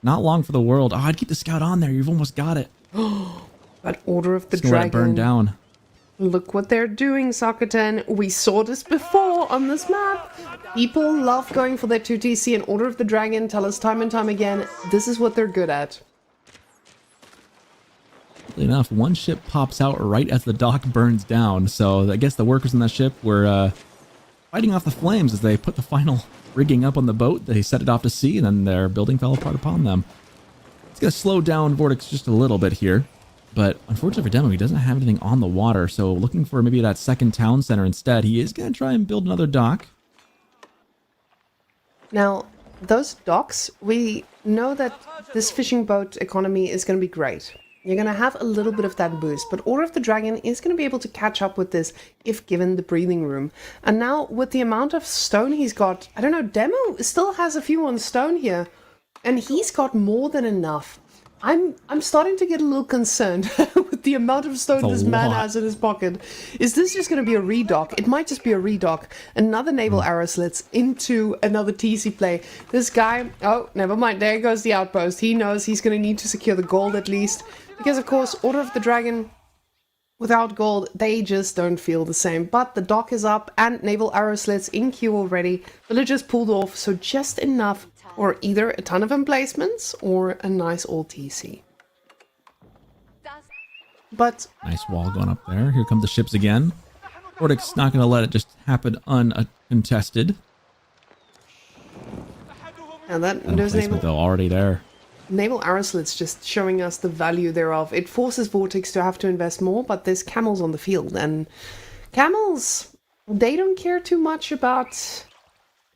not long for the world. Oh, I'd keep the scout on there. You've almost got it. But Order of the Just gonna let it Dragon. burn down. Look what they're doing, Sokoten. We saw this before on this map. People love going for their 2TC, and Order of the Dragon tell us time and time again, this is what they're good at. Oddly enough, one ship pops out right as the dock burns down, so I guess the workers in that ship were fighting off the flames as they put the final rigging up on the boat. They set it off to sea, and then their building fell apart upon them. It's going to slow down Vortex just a little bit here, but unfortunately for Demo, he doesn't have anything on the water, so looking for maybe that second town center instead. He is going to try and build another dock. Now, those docks, we know that this fishing boat economy is going to be great. You're going to have a little bit of that boost, but Order of the Dragon is going to be able to catch up with this if given the breathing room. And now, with the amount of stone he's got, I don't know, Demo still has a few on stone here, and he's got more than enough. I'm starting to get a little concerned with the amount of stone this man has in his pocket. Is this just going to be a redock? It might just be a redock. Another naval arrow slits into another TC play. This guy, oh, never mind. There goes the outpost. He knows he's going to need to secure the gold at least. Because, of course, Order of the Dragon, without gold, they just don't feel the same. But the dock is up and naval arrow slits in queue already. Villagers pulled off, so just enough for either a ton of emplacements or a nice old TC. But Nice wall going up there. Here come the ships again. Vortex not going to let it just happen uncontested. and that And those placement though already there. naval arrow slits just showing us the value thereof. It forces Vortex to have to invest more, but there's camels on the field, and camels, they don't care too much about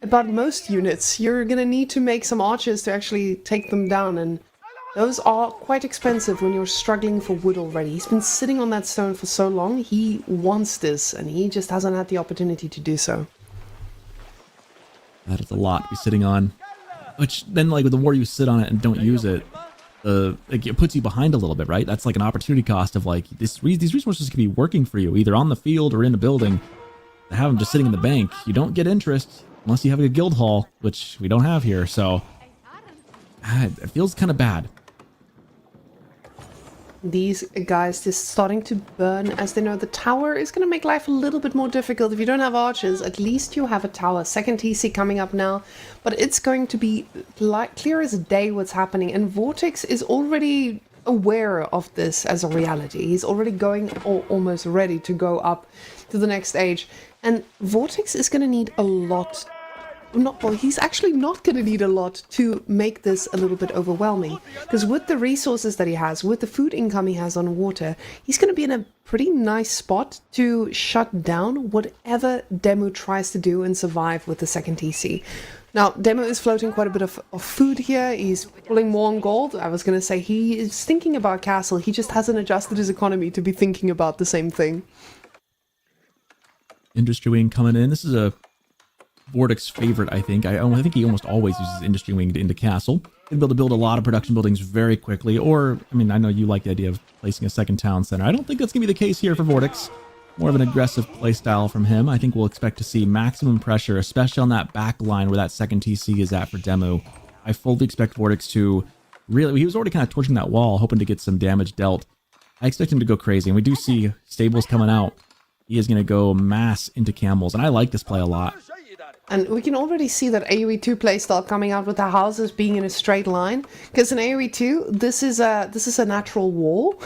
most units. You're gonna need to make some archers to actually take them down, and those are quite expensive when you're struggling for wood already. He's been sitting on that stone for so long. He wants this, and he just hasn't had the opportunity to do so. That is a lot to be sitting on. Which then, like, with the more you sit on it and don't use it, like, it puts you behind a little bit, right? That's like an opportunity cost of, like, these resources could be working for you, either on the field or in a building. To have them just sitting in the bank, you don't get interest unless you have a guild hall, which we don't have here, so it feels kind of bad. These guys just starting to burn as they know the tower is going to make life a little bit more difficult. If you don't have archers, at least you have a tower. Second TC coming up now, but it's going to be like clear as day what's happening, and Vortex is already aware of this as a reality. He's already going almost ready to go up to the next stage, and Vortex is going to need a lot. He's actually not going to need a lot to make this a little bit overwhelming. Because with the resources that he has, with the food income he has on water, he's going to be in a pretty nice spot to shut down whatever Demo tries to do and survive with the second TC. Now, Demo is floating quite a bit of food here. He's pulling more on gold. I was going to say he is thinking about castle. He just hasn't adjusted his economy to be thinking about the same thing. Industry Wing coming in. This is a Vortex favorite, I think. I think he almost always uses Industry Wing into Castle. He'll be able to build a lot of production buildings very quickly, or, I mean, I know you like the idea of placing a second town center. I don't think that's going to be the case here for Vortex. More of an aggressive playstyle from him. I think we'll expect to see maximum pressure, especially on that back line where that second TC is at for Demo. I fully expect Vortex to really, he was already kind of torching that wall, hoping to get some damage dealt. I expect him to go crazy, and we do see stables coming out. He is going to go mass into camels, and I like this play a lot. And we can already see that AoE 2 playstyle coming out with the houses being in a straight line. Because in AoE 2, this is a natural wall.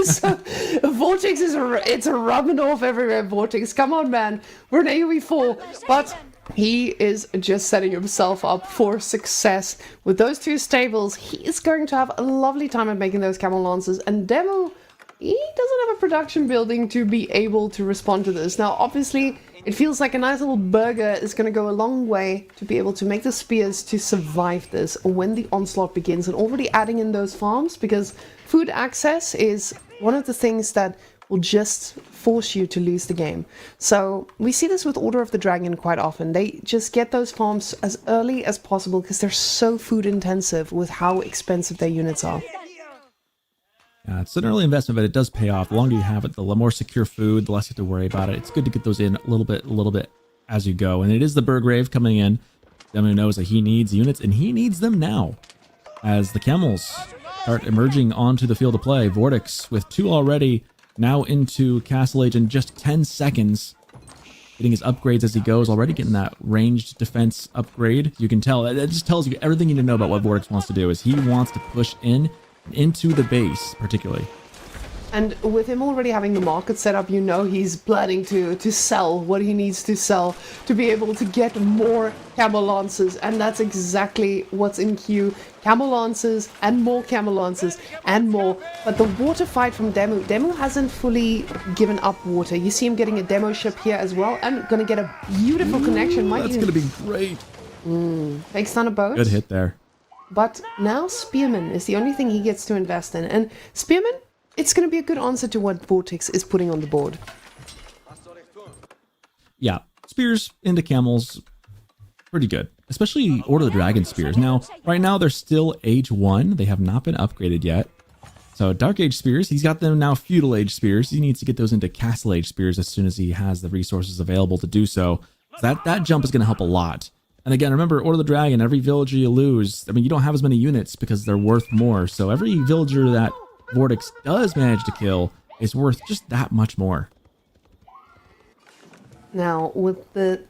So Vortex it's a rubbing off everywhere. Vortex, come on, man. We're in AoE 4, but he is just setting himself up for success with those two stables. He is going to have a lovely time at making those camel lances, and Demo, he doesn't have a production building to be able to respond to this. Now, obviously, it feels like a nice little burger is going to go a long way to be able to make the spears to survive this when the onslaught begins, and already adding in those farms, because food access is one of the things that will just force you to lose the game. So we see this with Order of the Dragon quite often. They just get those farms as early as possible because they're so food intensive with how expensive their units are. Yeah, it's an early investment, but it does pay off. The longer you have it, the more secure food, the less you have to worry about it. It's good to get those in a little bit as you go. And it is the Burgrave coming in. Demu knows that he needs units, and he needs them now. As the camels start emerging onto the field of play, Vortex with 2 already, now into Castle Age in just 10 seconds. Getting his upgrades as he goes, already getting that ranged defense upgrade. You can tell, it just tells you everything you need to know about what Vortex wants to do, is he wants to push into the base, particularly. And with him already having the market set up, you know he's planning to sell what he needs to sell to be able to get more camel lances, and that's exactly what's in queue. Camel lances and more camel lances and more. But the water fight from Demu hasn't fully given up water. You see him getting a demo ship here as well, and gonna get a beautiful connection. That's gonna be great. Takes on a boat. Good hit there. But now Spearman is the only thing he gets to invest in. And Spearman, it's going to be a good answer to what Vortex is putting on the board. Yeah, spears into camels, pretty good. Especially Order of the Dragon spears. Now, right now they're still Age 1. They have not been upgraded yet. So Dark Age spears, he's got them now Feudal Age spears. He needs to get those into Castle Age spears as soon as he has the resources available to do so. That jump is going to help a lot. And again, remember, Order of the Dragon, every villager you lose, I mean, you don't have as many units because they're worth more. So every villager that Vortex does manage to kill is worth just that much more. Now, with the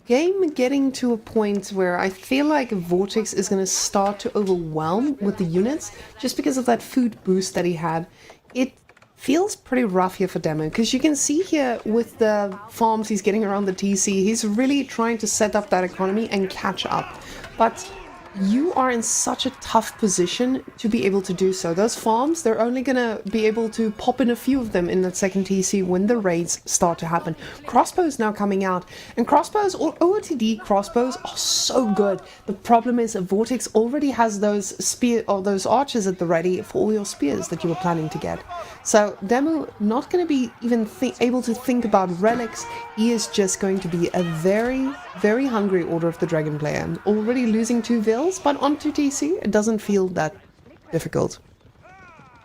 game getting to a point where I feel like Vortex is going to start to overwhelm with the units, just because of that food boost that he had, it feels pretty rough here for Demo, because you can see here with the farms he's getting around the TC, he's really trying to set up that economy and catch up. But you are in such a tough position to be able to do so. Those farms, they're only going to be able to pop in a few of them in that second TC when the raids start to happen. Crossbows now coming out, and crossbows, or OOTD crossbows, are so good. The problem is Vortex already has those spear or those archers at the ready for all your spears that you were planning to get. So Demo not going to be even able to think about relics. He is just going to be a very, very hungry Order of the Dragon player. Already losing 2 vills, but onto TC, it doesn't feel that difficult.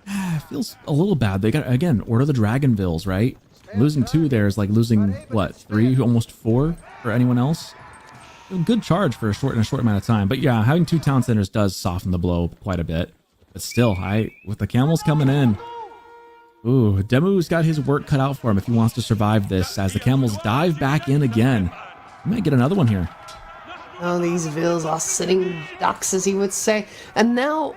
It feels a little bad. They got, again, Order of the Dragon vills, right? Losing 2 there is like losing, what, 3, almost 4 for anyone else? A good charge for in a short amount of time. But yeah, having 2 town centers does soften the blow quite a bit. But still, with the camels coming in, ooh, Demu's got his work cut out for him if he wants to survive this, as the camels dive back in again. He might get another one here. Oh, these vills are sitting ducks, as he would say. And now,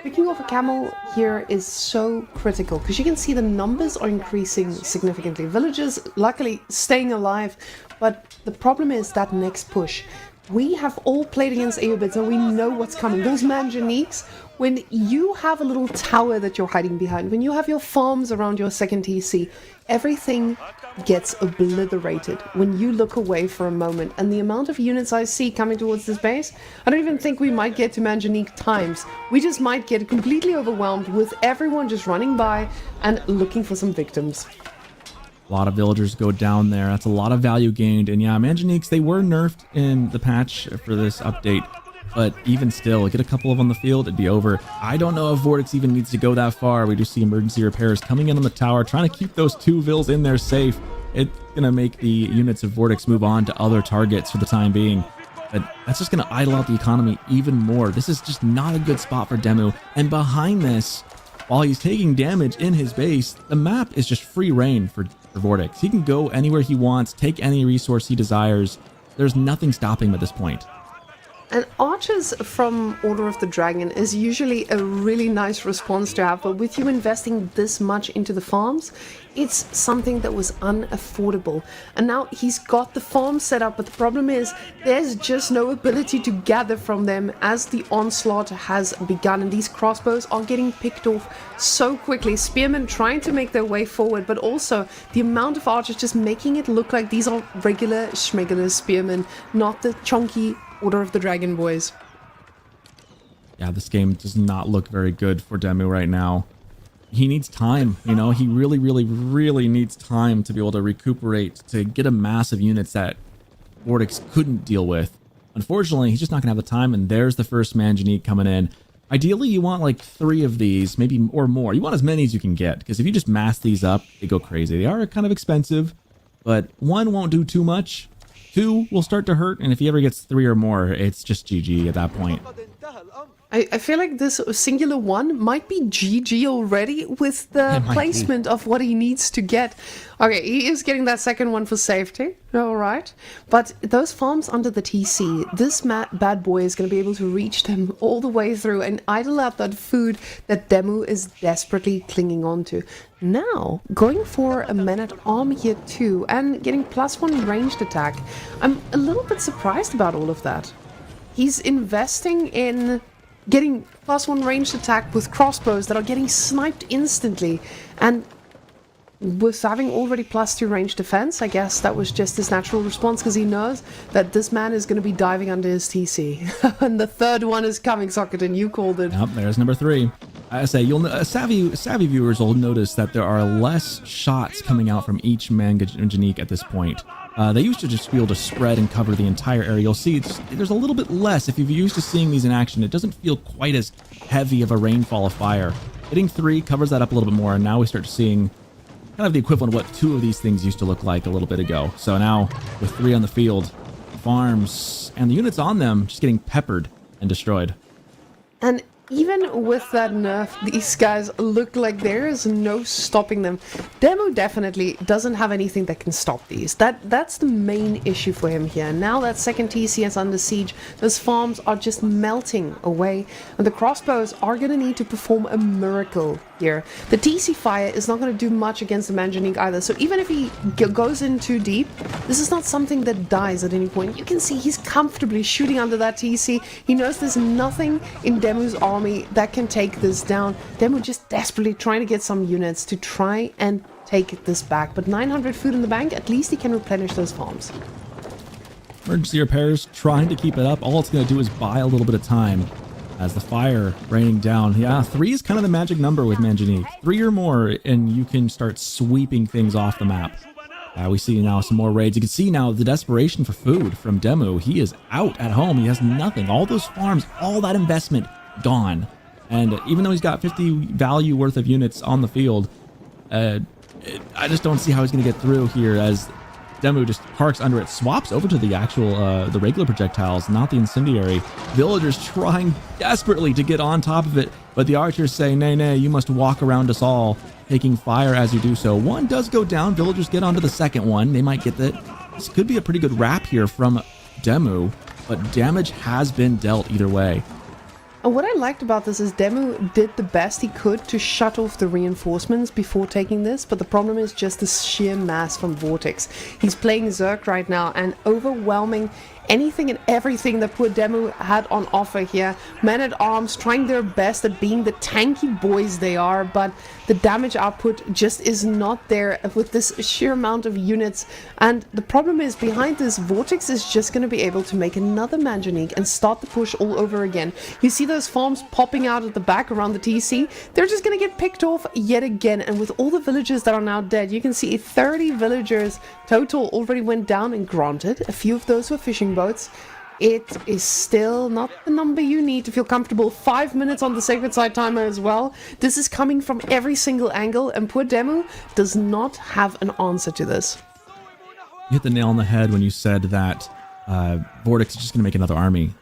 picking off a camel here is so critical, because you can see the numbers are increasing significantly. Villagers, luckily, staying alive. But the problem is that next push. We have all played against Aeobids, and we know what's coming. Those Manjaniques, when you have a little tower that you're hiding behind, when you have your farms around your second TC, everything gets obliterated when you look away for a moment. And the amount of units I see coming towards this base, I don't even think we might get to Manjanique times. We just might get completely overwhelmed with everyone just running by and looking for some victims. A lot of villagers go down there. That's a lot of value gained. And yeah, Manjaniques, they were nerfed in the patch for this update. But even still, get a couple of on the field, it'd be over. I don't know if Vortex even needs to go that far. We do see emergency repairs coming in on the tower, trying to keep those 2 vills in there safe. It's going to make the units of Vortex move on to other targets for the time being. but that's just going to idle out the economy even more. This is just not a good spot for Demu. And behind this, while he's taking damage in his base, the map is just free reign for Vortex. He can go anywhere he wants, take any resource he desires. There's nothing stopping him at this point. And archers from Order of the Dragon is usually a really nice response to have, but with you investing this much into the farms, it's something that was unaffordable. And now he's got the farm set up, but the problem is there's just no ability to gather from them as the onslaught has begun, and these crossbows are getting picked off so quickly. Spearmen trying to make their way forward, but also the amount of archers just making it look like these are regular schmegular spearmen, not the chunky Order of the Dragon boys. Yeah, this game does not look very good for Demu right now. He needs time, you know, he really, really, really needs time to be able to recuperate, to get a mass of units that Vortex couldn't deal with. Unfortunately, he's just not gonna have the time, and there's the first Manjanique coming in. Ideally, you want like 3 of these, maybe or more. You want as many as you can get, because if you just mass these up, they go crazy. They are kind of expensive, but 1 won't do too much. 2 will start to hurt, and if he ever gets 3 or more, it's just GG at that point. I feel like this singular 1 might be GG already with the placement of what he needs to get. Okay, he is getting that second one for safety, alright. But those farms under the TC, this bad boy is going to be able to reach them all the way through and idle out that food that Demu is desperately clinging on to. Now, going for a man-at-arm here too, and getting +1 ranged attack. I'm a little bit surprised about all of that. He's investing in getting +1 ranged attack with crossbows that are getting sniped instantly, and with having already +2 ranged defense, I guess that was just his natural response, because he knows that this man is going to be diving under his TC. And the third one is coming, Socketen, you called it. Yep, there's number 3. I say, savvy viewers will notice that there are less shots coming out from each Manjanique at this point. They used to just be able to spread and cover the entire area. You'll see there's a little bit less. If you're used to seeing these in action, it doesn't feel quite as heavy of a rainfall of fire. Hitting 3 covers that up a little bit more, and now we start seeing kind of the equivalent of what 2 of these things used to look like a little bit ago. So now, with 3 on the field, farms, and the units on them just getting peppered and destroyed. And even with that nerf, these guys look like there is no stopping them. Demu definitely doesn't have anything that can stop these. That's the main issue for him here. Now that second TC is under siege, those farms are just melting away, and the crossbows are going to need to perform a miracle here. The TC fire is not going to do much against the Manjanique either, so even if he goes in too deep, this is not something that dies at any point. You can see he's comfortably shooting under that TC. He knows there's nothing in Demu's army that can take this down. Demu just desperately trying to get some units to try and take this back, but 900 food in the bank, at least he can replenish those farms. Emergency repairs trying to keep it up. All it's going to do is buy a little bit of time as the fire raining down. Yeah, 3 is kind of the magic number with Manjanique. 3 or more, and you can start sweeping things off the map. We see now some more raids. You can see now the desperation for food from Demu. He is out at home. He has nothing. All those farms, all that investment, gone. And even though he's got 50 value worth of units on the field, I just don't see how he's going to get through here, as Demu just parks under it, swaps over to the actual, the regular projectiles, not the incendiary. Villagers trying desperately to get on top of it, but the archers say, nay, nay, you must walk around us all, taking fire as you do so. 1 does go down. Villagers get onto the second one. They might get that. This could be a pretty good wrap here from Demu, but damage has been dealt either way. And what I liked about this is Demu did the best he could to shut off the reinforcements before taking this, but the problem is just the sheer mass from Vortex. He's playing Zerg right now and overwhelming anything and everything that poor Demu had on offer here. Men-at-Arms trying their best at being the tanky boys they are, but the damage output just is not there with this sheer amount of units. And the problem is, behind this, Vortex is just going to be able to make another Manjanique and start the push all over again. You see those farms popping out at the back around the TC? They're just going to get picked off yet again, and with all the villagers that are now dead, you can see 30 villagers total already went down, and granted, a few of those were fishing boats. It is still not the number you need to feel comfortable. 5 minutes on the sacred side timer as well. This is coming from every single angle, and poor Demu does not have an answer to this. You hit the nail on the head when you said that Vortex is just going to make another army.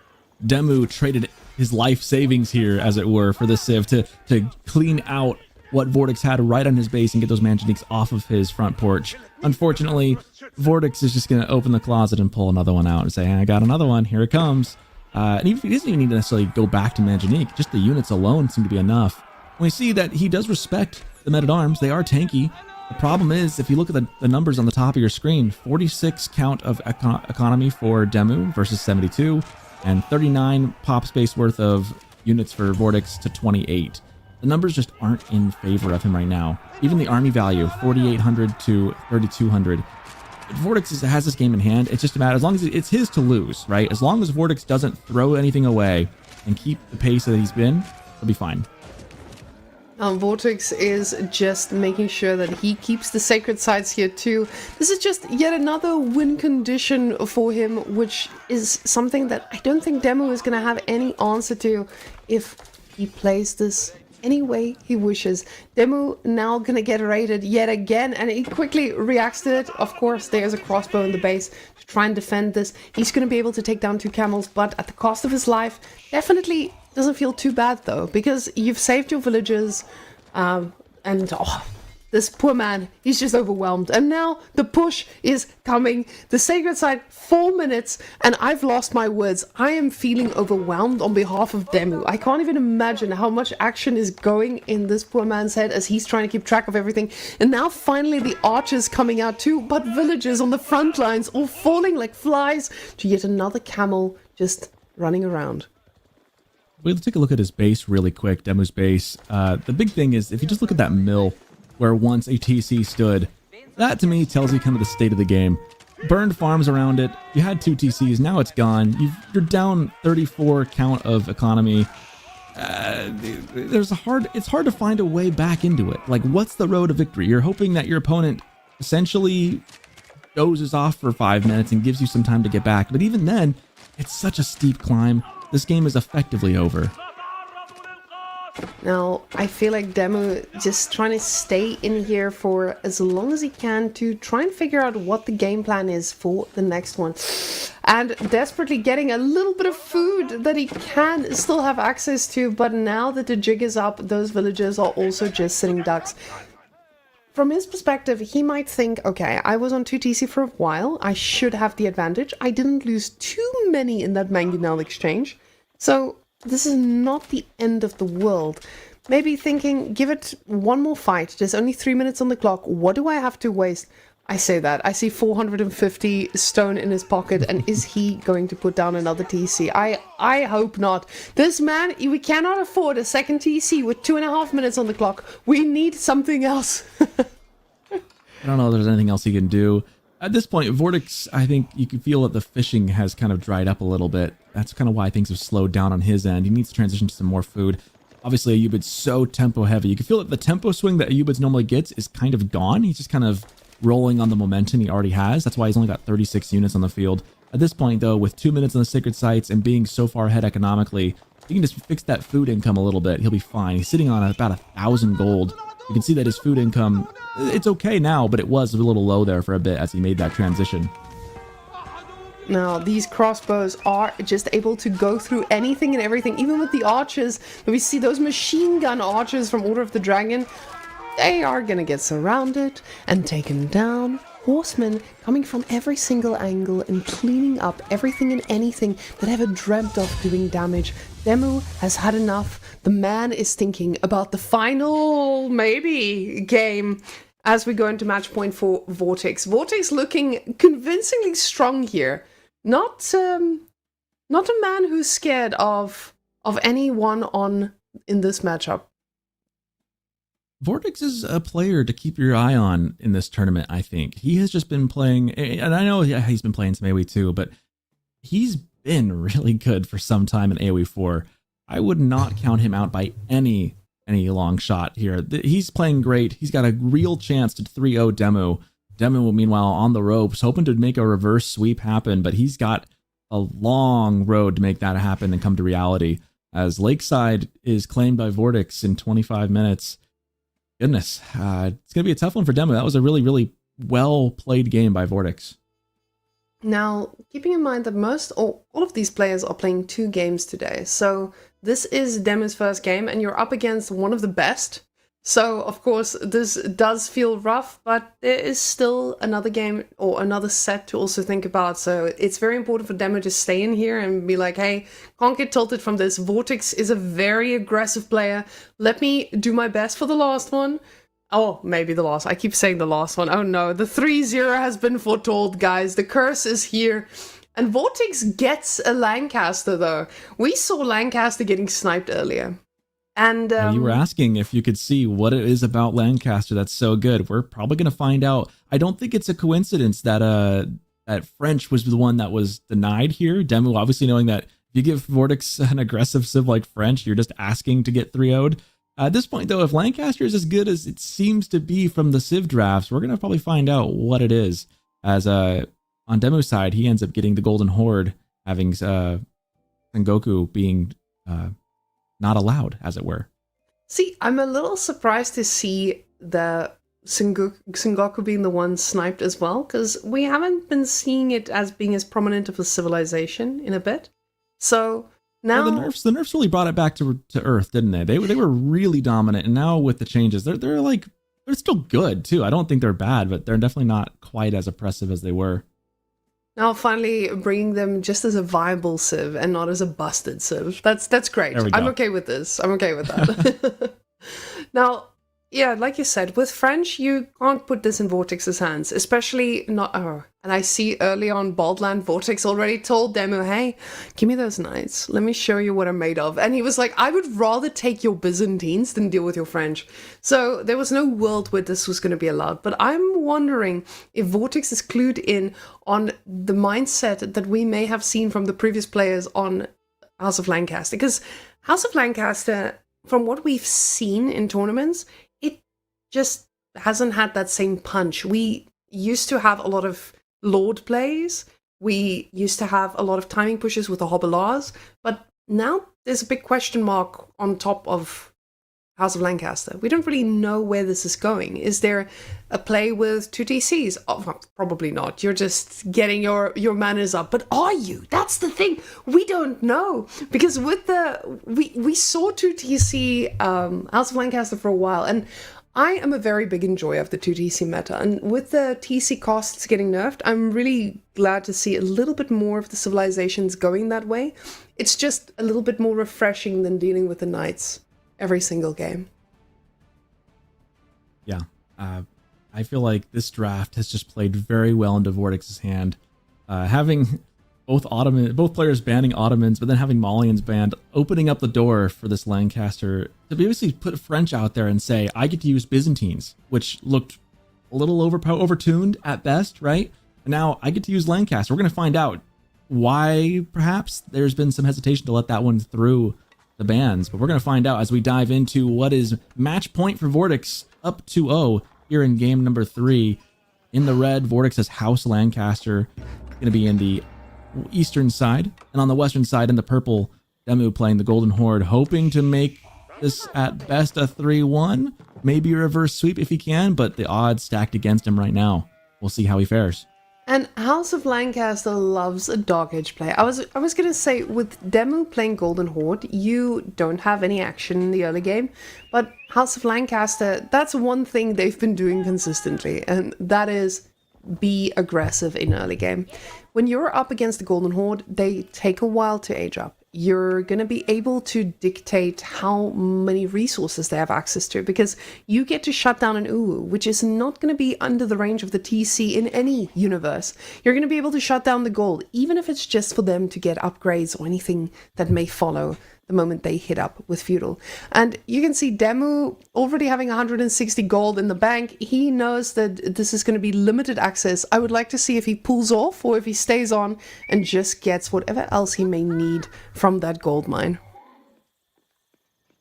Demu traded his life savings here, as it were, for this Civ to clean out what Vortex had right on his base and get those Manjaniques off of his front porch. Unfortunately, Vortex is just going to open the closet and pull another one out and say, hey, I got another one, here it comes. And he doesn't even need to necessarily go back to Manjanique, just the units alone seem to be enough. We see that he does respect the men-at-arms, they are tanky. The problem is, if you look at the numbers on the top of your screen, 46 count of economy for Demu versus 72, and 39 pop space worth of units for Vortex to 28. The numbers just aren't in favor of him right now. Even the army value, 4,800 to 3,200. Vortex has this game in hand. It's just a matter, as long as it's his to lose, right? As long as Vortex doesn't throw anything away and keep the pace that he's been, he'll be fine. Vortex is just making sure that he keeps the sacred sites here too. This is just yet another win condition for him, which is something that I don't think Demu is going to have any answer to if he plays this any way he wishes. Demu now going to get raided yet again, and he quickly reacts to it. Of course, there's a crossbow in the base to try and defend this. He's going to be able to take down 2 camels, but at the cost of his life. Definitely doesn't feel too bad though, because you've saved your villagers, and this poor man, he's just overwhelmed. And now the push is coming. The sacred site, 4 minutes, and I've lost my words. I am feeling overwhelmed on behalf of Demu. I can't even imagine how much action is going in this poor man's head as he's trying to keep track of everything. And now finally the archers coming out too, but villagers on the front lines all falling like flies to yet another camel just running around. We'll take a look at his base really quick, Demu's base. The big thing is, if you just look at that mill where once a TC stood, that to me tells you kind of the state of the game. Burned farms around it, you had 2 TCs, now it's gone. You're down 34 count of economy. It's hard to find a way back into it. Like, what's the road to victory? You're hoping that your opponent essentially dozes off for 5 minutes and gives you some time to get back. But even then, it's such a steep climb. This game is effectively over. Now, I feel like Demu just trying to stay in here for as long as he can to try and figure out what the game plan is for the next one. And desperately getting a little bit of food that he can still have access to, but now that the jig is up, those villagers are also just sitting ducks. From his perspective, he might think, okay, I was on 2 TC for a while, I should have the advantage. I didn't lose too many in that Mangonel exchange, so this is not the end of the world. Maybe thinking, give it one more fight, there's only 3 minutes on the clock, what do I have to waste? I say that, I see 450 stone in his pocket, and is he going to put down another TC? I hope not. This man, we cannot afford a second TC with 2.5 minutes on the clock. We need something else. I don't know if there's anything else he can do. At this point, Vortex, I think you can feel that the fishing has kind of dried up a little bit. That's kind of why things have slowed down on his end. He needs to transition to some more food. Obviously, Ayubid's so tempo heavy. You can feel that the tempo swing that Ayubid's normally gets is kind of gone. He's just kind of rolling on the momentum he already has. That's why he's only got 36 units on the field. At this point, though, with 2 minutes on the sacred sites and being so far ahead economically, he can just fix that food income a little bit. He'll be fine. He's sitting on about 1,000 gold. You can see that his food income, it's okay now, but it was a little low there for a bit as he made that transition. Now, these crossbows are just able to go through anything and everything, even with the archers. We see those machine gun archers from Order of the Dragon. They are gonna get surrounded and taken down. Horsemen coming from every single angle and cleaning up everything and anything that ever dreamt of doing damage. Demu has had enough. The man is thinking about the final, maybe, game as we go into match point for Vortex. Vortex looking convincingly strong here. Not a man who's scared of anyone in this matchup. Vortex is a player to keep your eye on in this tournament, I think. He has just been playing, and I know he's been playing some AoE too, but he's been really good for some time in AoE 4. I would not count him out by any long shot here. He's playing great. He's got a real chance to 3-0 Demu. Demu, meanwhile, on the ropes, hoping to make a reverse sweep happen, but he's got a long road to make that happen and come to reality, as Lakeside is claimed by Vortex in 25 minutes. Goodness, it's going to be a tough one for Demu. That was a really, really well-played game by Vortex. Now, keeping in mind that most or all of these players are playing 2 games today, so this is Demu's first game, and you're up against one of the best. So, of course, this does feel rough, but there is still another game or another set to also think about. So, it's very important for Demu to stay in here and be like, hey, can't get tilted from this. Vortex is a very aggressive player. Let me do my best for the last one. Oh, maybe the last. I keep saying the last one. Oh no, the 3-0 has been foretold, guys. The curse is here. And Vortex gets a Lancaster, though. We saw Lancaster getting sniped earlier. And You were asking if you could see what it is about Lancaster that's so good. We're probably going to find out. I don't think it's a coincidence that that French was the one that was denied here. Demu obviously knowing that if you give Vortex an aggressive civ like French, you're just asking to get 3-0'd. At this point, though, if Lancaster is as good as it seems to be from the Civ drafts, we're going to probably find out what it is. As on Demu's side, he ends up getting the Golden Horde, having Sengoku being not allowed, as it were. see, I'm a little surprised to see the Sengoku being the one sniped as well, because we haven't been seeing it as being as prominent of a civilization in a bit. So now Well, the nerfs really brought it back to Earth, didn't they? They were really dominant, and now with the changes, they're still good too. I don't think they're bad, but they're definitely not quite as oppressive as they were. Now finally bringing them just as a viable civ and not as a busted civ. That's great. There we go. I'm okay with this. I'm okay with that. Now, yeah, like you said, with French, you can't put this in Vortex's hands, especially not. Oh, and I see early on Baldland, Vortex already told Demu, hey, give me those knights. Let me show you what I'm made of. And he was like, I would rather take your Byzantines than deal with your French. So there was no world where this was going to be allowed. But I'm wondering if Vortex is clued in on the mindset that we may have seen from the previous players on House of Lancaster. Because House of Lancaster, from what we've seen in tournaments, it just hasn't had that same punch. We used to have a lot of Lord plays. We used to have a lot of timing pushes with the Hobblars. But now there's a big question mark on top of House of Lancaster. We don't really know where this is going. Is there a play with 2 TCs? Oh, well, probably not. You're just getting your manners up. But are you? That's the thing. We don't know. Because with we saw 2 TC House of Lancaster for a while, and I am a very big enjoyer of the 2 TC meta. And with the TC costs getting nerfed, I'm really glad to see a little bit more of the civilizations going that way. It's just a little bit more refreshing than dealing with the knights every single game. Yeah. I feel like this draft has just played very well into Vortex's hand. Having both players banning Ottomans, but then having Malians banned, opening up the door for this Lancaster to basically put French out there and say, I get to use Byzantines, which looked a little overtuned at best, right? And now I get to use Lancaster. We're going to find out why perhaps there's been some hesitation to let that one through the bans, but we're going to find out as we dive into what is match point for Vortex, up 2-0 here in game number 3. In the red, Vortex has House Lancaster, going to be in the eastern side, and on the western side in the purple, Demu playing the Golden Horde, hoping to make this at best a 3-1, maybe a reverse sweep if he can, but the odds stacked against him right now. We'll see how he fares. And House of Lancaster loves a Dark Age play. I was gonna say, with Demu playing Golden Horde, you don't have any action in the early game, but House of Lancaster, that's one thing they've been doing consistently, and that is be aggressive in early game. When you're up against the Golden Horde, they take a while to age up. You're going to be able to dictate how many resources they have access to, because you get to shut down an Uwu, which is not going to be under the range of the TC in any universe. You're going to be able to shut down the gold, even if it's just for them to get upgrades or anything that may follow the moment they hit up with Feudal. And you can see Demu already having 160 gold in the bank. He knows that this is going to be limited access. I would like to see if he pulls off or if he stays on and just gets whatever else he may need from that gold mine.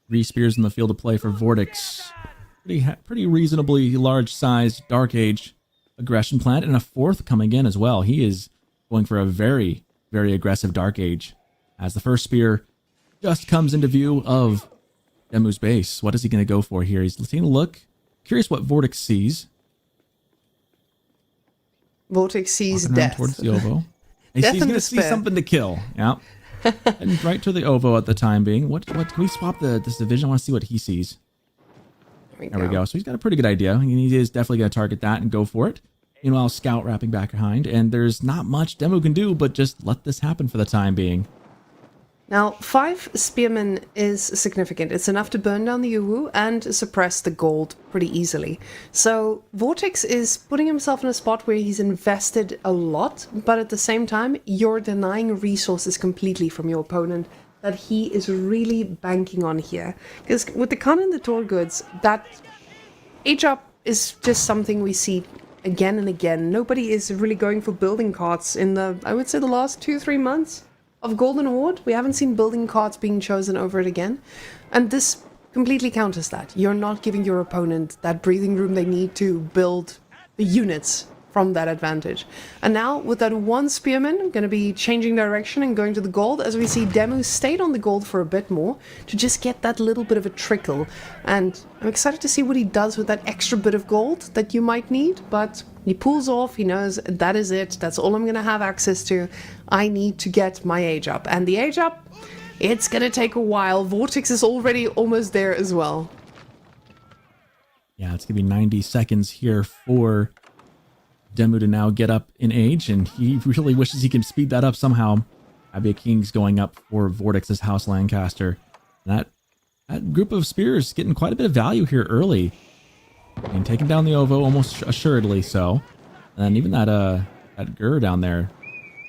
3 spears in the field of play for Vortex. Pretty reasonably large sized Dark Age aggression plant, and a 4th coming in as well. He is going for a very, very aggressive Dark Age as the first spear just comes into view of Demu's base. What is he going to go for here? He's taking a look. Curious what Vortex sees. Vortex sees Walking around death. towards the Ovo. Death He's and going to see despair. something to kill. Yeah. And right to the Ovo at the time being. What can we swap this division? I want to see what he sees. There we go. So he's got a pretty good idea. He is definitely going to target that and go for it. Meanwhile, Scout wrapping back behind. And there's not much Demo can do, but just let this happen for the time being. Now, 5 Spearmen is significant. It's enough to burn down the Uwu and suppress the gold pretty easily. So Vortex is putting himself in a spot where he's invested a lot, but at the same time, you're denying resources completely from your opponent that he is really banking on here. Because with the Khan and the Tor goods, that age up is just something we see again and again. Nobody is really going for building carts in I would say the last 2-3 months of Golden Horde. We haven't seen building carts being chosen over it again. And this completely counters that. You're not giving your opponent that breathing room they need to build the units from that advantage. And now with that 1 Spearman, I'm going to be changing direction and going to the gold, as we see Demu stayed on the gold for a bit more to just get that little bit of a trickle. And I'm excited to see what he does with that extra bit of gold that you might need, but he pulls off, he knows that is it, that's all I'm going to have access to. I need to get my age up. And the age up, it's going to take a while. Vortex is already almost there as well. Yeah, it's going to be 90 seconds here for Demu to now get up in age, and he really wishes he can speed that up somehow. Abia King's going up for Vortex's House Lancaster. That group of spears getting quite a bit of value here early. And taking down the Ovo almost assuredly so. And even that Gur down there.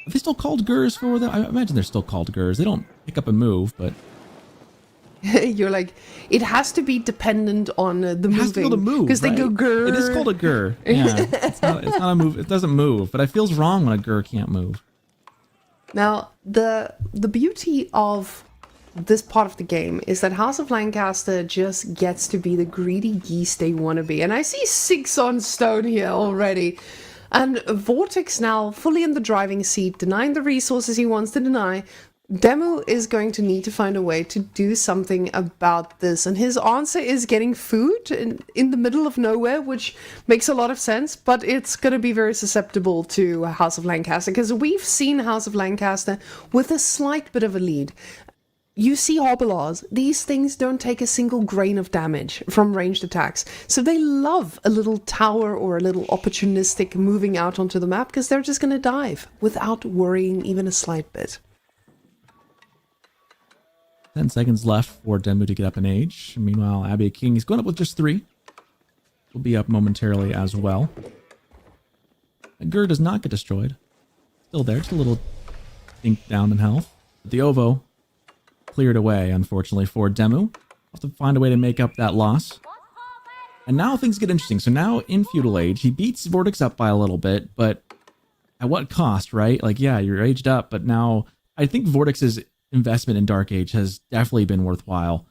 Are they still called Gurs for them? I imagine they're still called Gurs. They don't pick up and move, but You're like, it has to be dependent on the moving. it has to be able to move, because they go right? grrr. It is called a Gur. Yeah, it's not a move. It doesn't move, but it feels wrong when a Gur can't move. Now, the beauty of this part of the game is that House of Lancaster just gets to be the greedy geese they want to be. And I see 6 on stone here already. And Vortex now fully in the driving seat, denying the resources he wants to deny. Demu is going to need to find a way to do something about this. And his answer is getting food in the middle of nowhere, which makes a lot of sense, but it's going to be very susceptible to House of Lancaster, because we've seen House of Lancaster with a slight bit of a lead. You see Hobbelars, these things don't take a single grain of damage from ranged attacks. So they love a little tower or a little opportunistic moving out onto the map, because they're just going to dive without worrying even a slight bit. 10 seconds left for Demu to get up in age. Meanwhile, Abia King is going up with just 3. Will be up momentarily as well. Gur does not get destroyed. Still there, just a little dink down in health. But the Ovo cleared away, unfortunately, for Demu. Have to find a way to make up that loss. And now things get interesting. So now in Feudal Age, he beats Vortex up by a little bit, but at what cost, right? Like, yeah, you're aged up, but now I think Vortex's investment in Dark Age has definitely been worthwhile.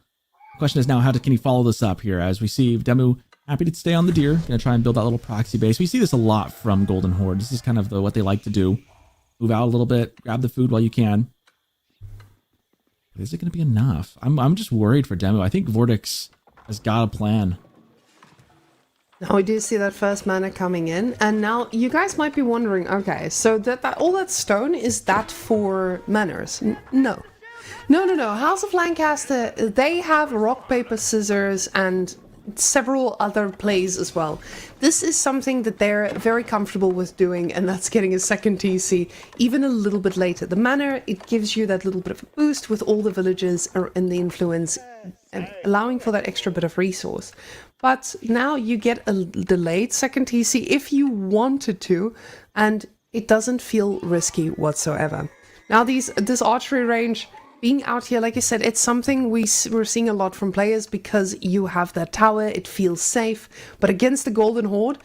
The question is now, can he follow this up here? As we see Demu happy to stay on the deer, gonna try and build that little proxy base. We see this a lot from Golden Horde. This is kind of what they like to do. Move out a little bit, grab the food while you can. But is it gonna be enough? I'm just worried for Demu. I think Vortex has got a plan. Now we do see that first mana coming in, and now you guys might be wondering, okay, so that all that stone, is that for manors? No. No. House of Lancaster, they have rock, paper, scissors, and several other plays as well. This is something that they're very comfortable with doing, and that's getting a second TC even a little bit later. The manor, it gives you that little bit of a boost with all the villages and the influence, allowing for that extra bit of resource. But now you get a delayed second TC if you wanted to, and it doesn't feel risky whatsoever. Now this archery range, being out here, like I said, it's something we're seeing a lot from players because you have that tower, it feels safe. But against the Golden Horde,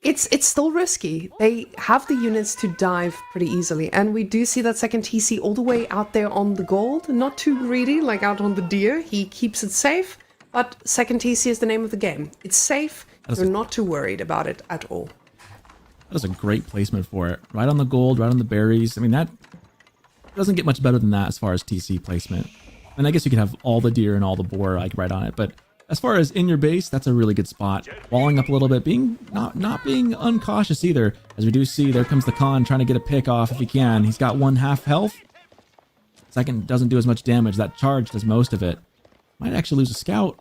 it's still risky. They have the units to dive pretty easily, and we do see that second TC all the way out there on the gold. Not too greedy, like out on the deer. He keeps it safe. But second TC is the name of the game. It's safe. You're not too worried about it at all. That is a great placement for it. Right on the gold, right on the berries. I mean, that doesn't get much better than that as far as TC placement. And I guess you could have all the deer and all the boar like right on it. But as far as in your base, that's a really good spot. Walling up a little bit, being not being uncautious either. As we do see, there comes the Khan trying to get a pick off if he can. He's got 1/2 health. Second doesn't do as much damage. That charge does most of it. Might actually lose a scout.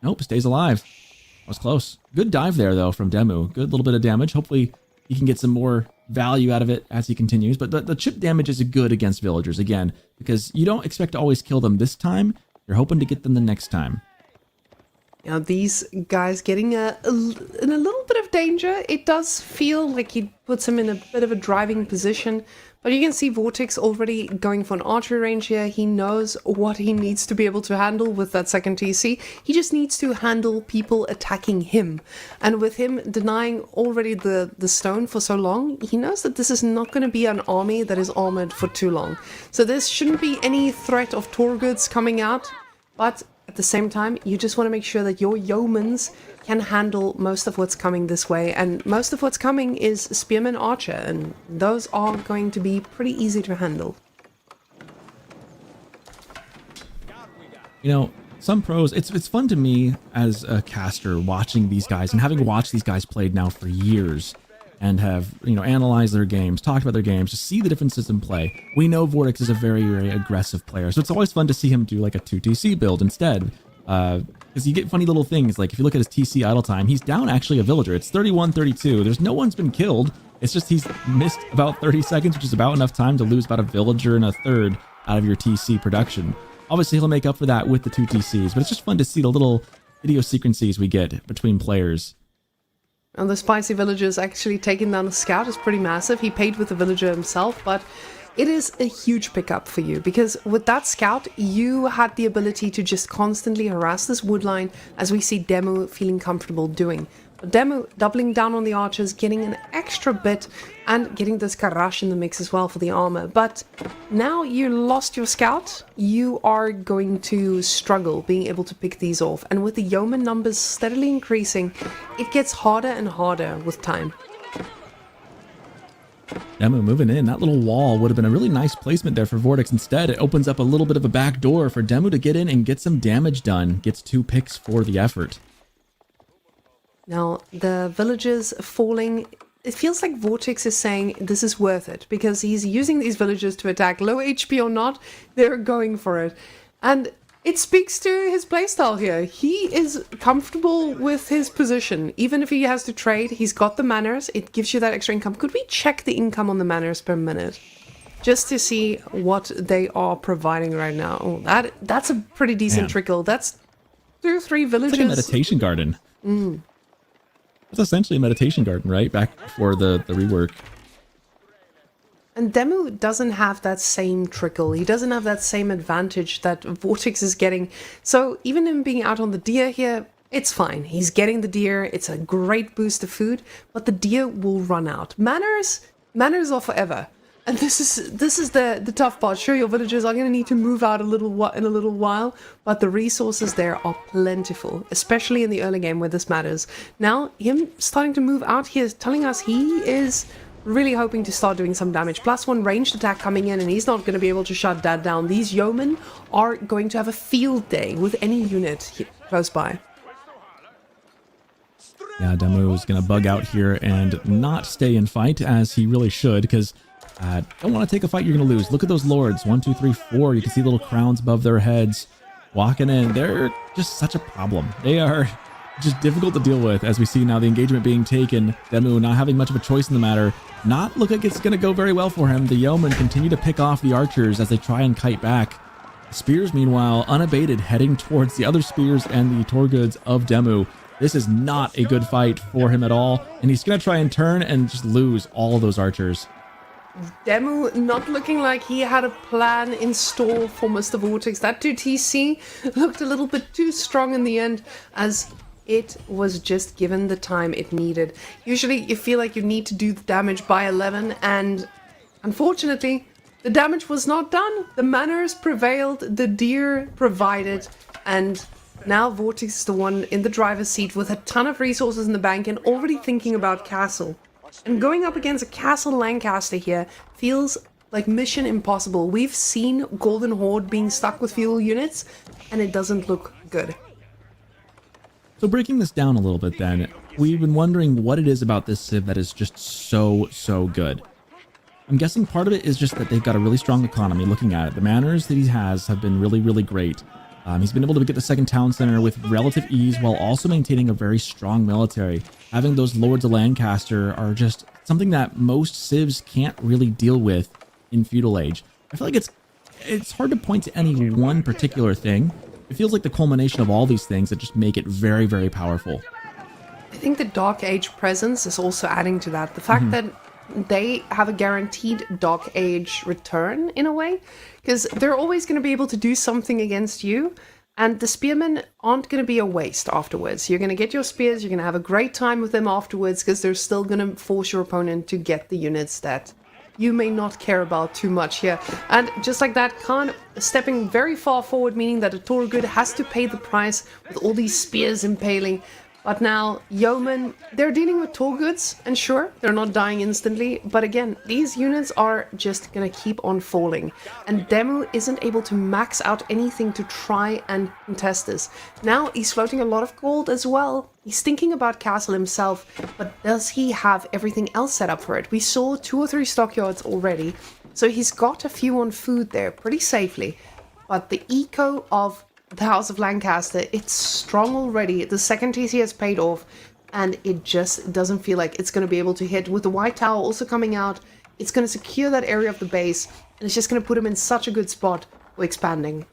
Nope, stays alive. That was close. Good dive there, though, from Demu. Good little bit of damage. Hopefully, he can get some more value out of it as he continues. But the chip damage is good against villagers, again, because you don't expect to always kill them this time. You're hoping to get them the next time. Now, these guys getting in a little bit of danger. It does feel like he puts him in a bit of a driving position. But you can see Vortex already going for an archery range here. He knows what he needs to be able to handle with that second TC. He just needs to handle people attacking him. And with him denying already the stone for so long, he knows that this is not going to be an army that is armored for too long. So there shouldn't be any threat of Torguds coming out. But at the same time, you just want to make sure that your yeomans can handle most of what's coming this way. And most of what's coming is Spearman Archer, and those are going to be pretty easy to handle. You know, some pros, it's fun to me as a caster watching these guys and having watched these guys played now for years and have, you know, analyzed their games, talked about their games, to see the differences in play. We know Vortex is a very, very aggressive player, so it's always fun to see him do like a 2TC build instead. Because you get funny little things, like if you look at his TC idle time, he's down actually a villager. It's 31-32. There's no one's been killed. It's just he's missed about 30 seconds, which is about enough time to lose about a villager and a third out of your TC production. Obviously, he'll make up for that with the 2 TCs, but it's just fun to see the little idiosyncrasies we get between players. And the spicy villagers actually taking down the scout is pretty massive. He paid with the villager himself, but it is a huge pickup for you, because with that scout, you had the ability to just constantly harass this wood line, as we see Demu feeling comfortable doing. But Demu doubling down on the archers, getting an extra bit, and getting this Karash in the mix as well for the armor. But now you lost your scout, you are going to struggle being able to pick these off. And with the yeoman numbers steadily increasing, it gets harder and harder with time. Demu moving in. That little wall would have been a really nice placement there for Vortex. Instead, it opens up a little bit of a back door for Demu to get in and get some damage done. Gets 2 picks for the effort. Now, the villagers falling, it feels like Vortex is saying this is worth it, because he's using these villagers to attack. Low HP or not, they're going for it. And it speaks to his playstyle here. He is comfortable with his position. Even if he has to trade, he's got the manners. It gives you that extra income. Could we check the income on the manners per minute? Just to see what they are providing right now. Oh, that's a pretty decent trickle. That's 2-3 villagers. It's like a meditation garden. That's essentially a meditation garden, right? Back before the rework. And Demu doesn't have that same trickle. He doesn't have that same advantage that Vortex is getting. So even him being out on the deer here, it's fine. He's getting the deer. It's a great boost of food, but the deer will run out. Manners are forever. And this is the tough part. Sure, your villagers are going to need to move out in a little while, but the resources there are plentiful, especially in the early game where this matters. Now, him starting to move out here is telling us he is really hoping to start doing some damage. +1 ranged attack coming in, and he's not going to be able to shut that down. These yeomen are going to have a field day with any unit close by. Yeah, Demu is going to bug out here and not stay in fight, as he really should, because don't want to take a fight you're going to lose. Look at those lords. 1, 2, 3, 4. You can see little crowns above their heads walking in. They're just such a problem. They are just difficult to deal with, as we see now the engagement being taken. Demu not having much of a choice in the matter. Not look like it's going to go very well for him. The yeomen continue to pick off the archers as they try and kite back. Spears, meanwhile, unabated, heading towards the other spears and the Torguds of Demu. This is not a good fight for him at all, and he's going to try and turn and just lose all those archers. Demu not looking like he had a plan in store for Mr. Vortex. That 2TC looked a little bit too strong in the end, as it was just given the time it needed. Usually you feel like you need to do the damage by 11, and unfortunately the damage was not done. The manners prevailed, the deer provided, and now Vortex is the one in the driver's seat with a ton of resources in the bank and already thinking about castle. And going up against a Castle Lancaster here feels like mission impossible. We've seen Golden Horde being stuck with fuel units, and it doesn't look good. So breaking this down a little bit then, we've been wondering what it is about this Civ that is just so good. I'm guessing part of it is just that they've got a really strong economy. Looking at it, the manors that he has have been really great. He's been able to get the second town center with relative ease while also maintaining a very strong military. Having those Lords of Lancaster are just something that most civs can't really deal with in feudal age. I feel like it's hard to point to any one particular thing. It feels like the culmination of all these things that just make it very powerful. I think the Dark Age presence is also adding to that. The fact that they have a guaranteed Dark Age return in a way, because they're always going to be able to do something against you, and the spearmen aren't going to be a waste afterwards. You're going to get your spears, you're going to have a great time with them afterwards, because they're still going to force your opponent to get the units that you may not care about too much here. And just like that, Khan stepping very far forward, meaning that a Torgood has to pay the price with all these spears impaling. But now, Yeomen, they're dealing with Torgoods, and sure, they're not dying instantly, but again, these units are just gonna keep on falling. And Demu isn't able to max out anything to try and contest this. Now, he's floating a lot of gold as well. He's thinking about Castle himself, but does he have everything else set up for it? We saw 2 or 3 stockyards already, so he's got a few on food there pretty safely. But the eco of the House of Lancaster, it's strong already. The second TC has paid off, and it just doesn't feel like it's going to be able to hit. With the White Tower also coming out, it's going to secure that area of the base, and it's just going to put him in such a good spot for expanding.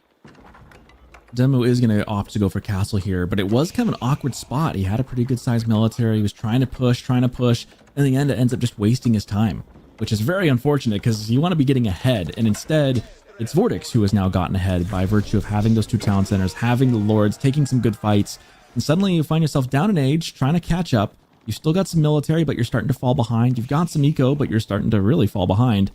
Demu is going to opt to go for castle here, but it was kind of an awkward spot. He had a pretty good sized military. He was trying to push. In the end, it ends up just wasting his time, which is very unfortunate because you want to be getting ahead, and instead it's Vortex who has now gotten ahead by virtue of having those 2 town centers, having the lords, taking some good fights, and suddenly you find yourself down in age, trying to catch up. You've still got some military, but you're starting to fall behind. You've got some eco, but you're starting to really fall behind.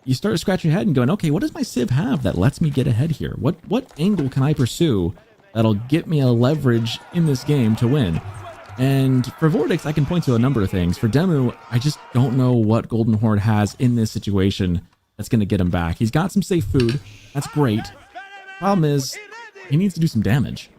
You start scratching your head and going, okay, what does my Civ have that lets me get ahead here? What angle can I pursue that'll get me a leverage in this game to win? And for Vortex, I can point to a number of things. For Demu, I just don't know what Golden Horde has in this situation that's going to get him back. He's got some safe food. That's great. Problem is, he needs to do some damage.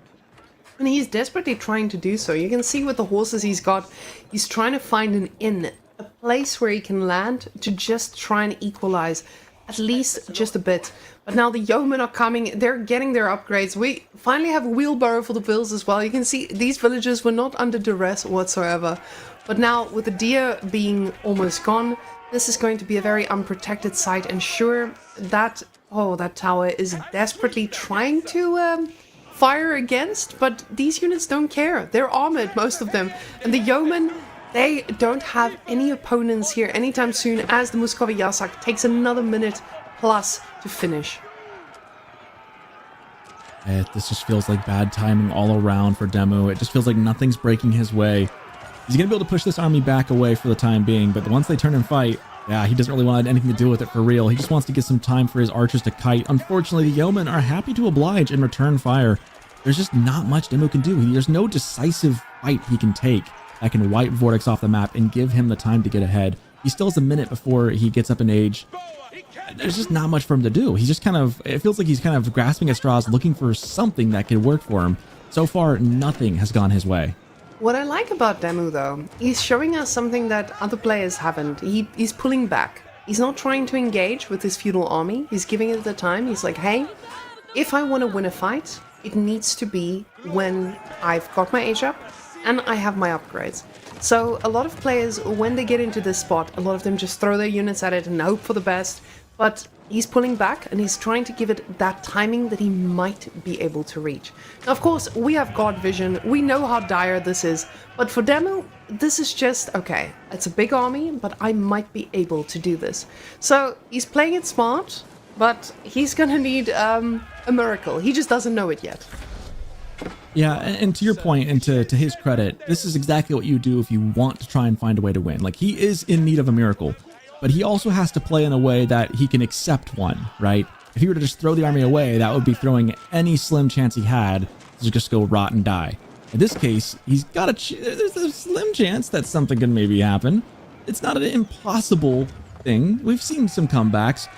And he's desperately trying to do so. You can see with the horses he's got, he's trying to find an inn, a place where he can land to just try and equalize at least just a bit. But now the yeomen are coming, they're getting their upgrades. We finally have a wheelbarrow for the bills as well. You can see these villagers were not under duress whatsoever. But now with the deer being almost gone, this is going to be a very unprotected site, and sure, that tower is desperately trying to fire against, but these units don't care. They're armored, most of them, and the yeomen, they don't have any opponents here anytime soon, as the Muscovy Yasak takes another minute plus to finish. This just feels like bad timing all around for Demu. It just feels like nothing's breaking his way. He's going to be able to push this army back away for the time being, but once they turn and fight, yeah, he doesn't really want anything to do with it for real. He just wants to get some time for his archers to kite. Unfortunately, the yeomen are happy to oblige and return fire. There's just not much Demu can do. There's no decisive fight he can take that can wipe Vortex off the map and give him the time to get ahead. He still has a minute before he gets up in age. There's just not much for him to do. He's just it feels like he's kind of grasping at straws, looking for something that could work for him. So far, nothing has gone his way. What I like about Demu, though, he's showing us something that other players haven't. He's pulling back. He's not trying to engage with his feudal army. He's giving it the time. He's like, hey, if I want to win a fight, it needs to be when I've got my age up and I have my upgrades. So a lot of players, when they get into this spot, a lot of them just throw their units at it and hope for the best. But he's pulling back and he's trying to give it that timing that he might be able to reach. Now, of course, we have God vision. We know how dire this is. But for Demu, this is just, okay, it's a big army, but I might be able to do this. So he's playing it smart, but he's going to need a miracle. He just doesn't know it yet. Yeah, and to your point, and to his credit, this is exactly what you do if you want to try and find a way to win. Like, he is in need of a miracle. But he also has to play in a way that he can accept one, right? If he were to just throw the army away, that would be throwing any slim chance he had to just go rot and die. In this case, he's got there's a slim chance that something can maybe happen. It's not an impossible thing. We've seen some comebacks.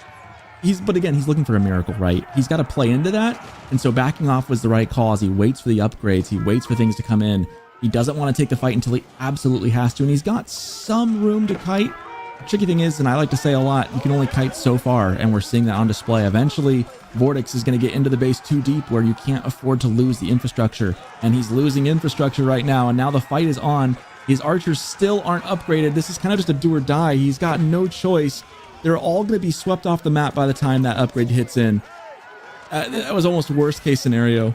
but again, he's looking for a miracle, right? He's got to play into that. And so backing off was the right call as he waits for the upgrades. He waits for things to come in. He doesn't want to take the fight until he absolutely has to. And he's got some room to kite. The tricky thing is, and I like to say a lot, you can only kite so far. And we're seeing that on display. Eventually, Vortex is going to get into the base too deep where you can't afford to lose the infrastructure. And he's losing infrastructure right now. And now the fight is on. His archers still aren't upgraded. This is kind of just a do or die. He's got no choice. They're all going to be swept off the map by the time that upgrade hits in. That was almost worst case scenario.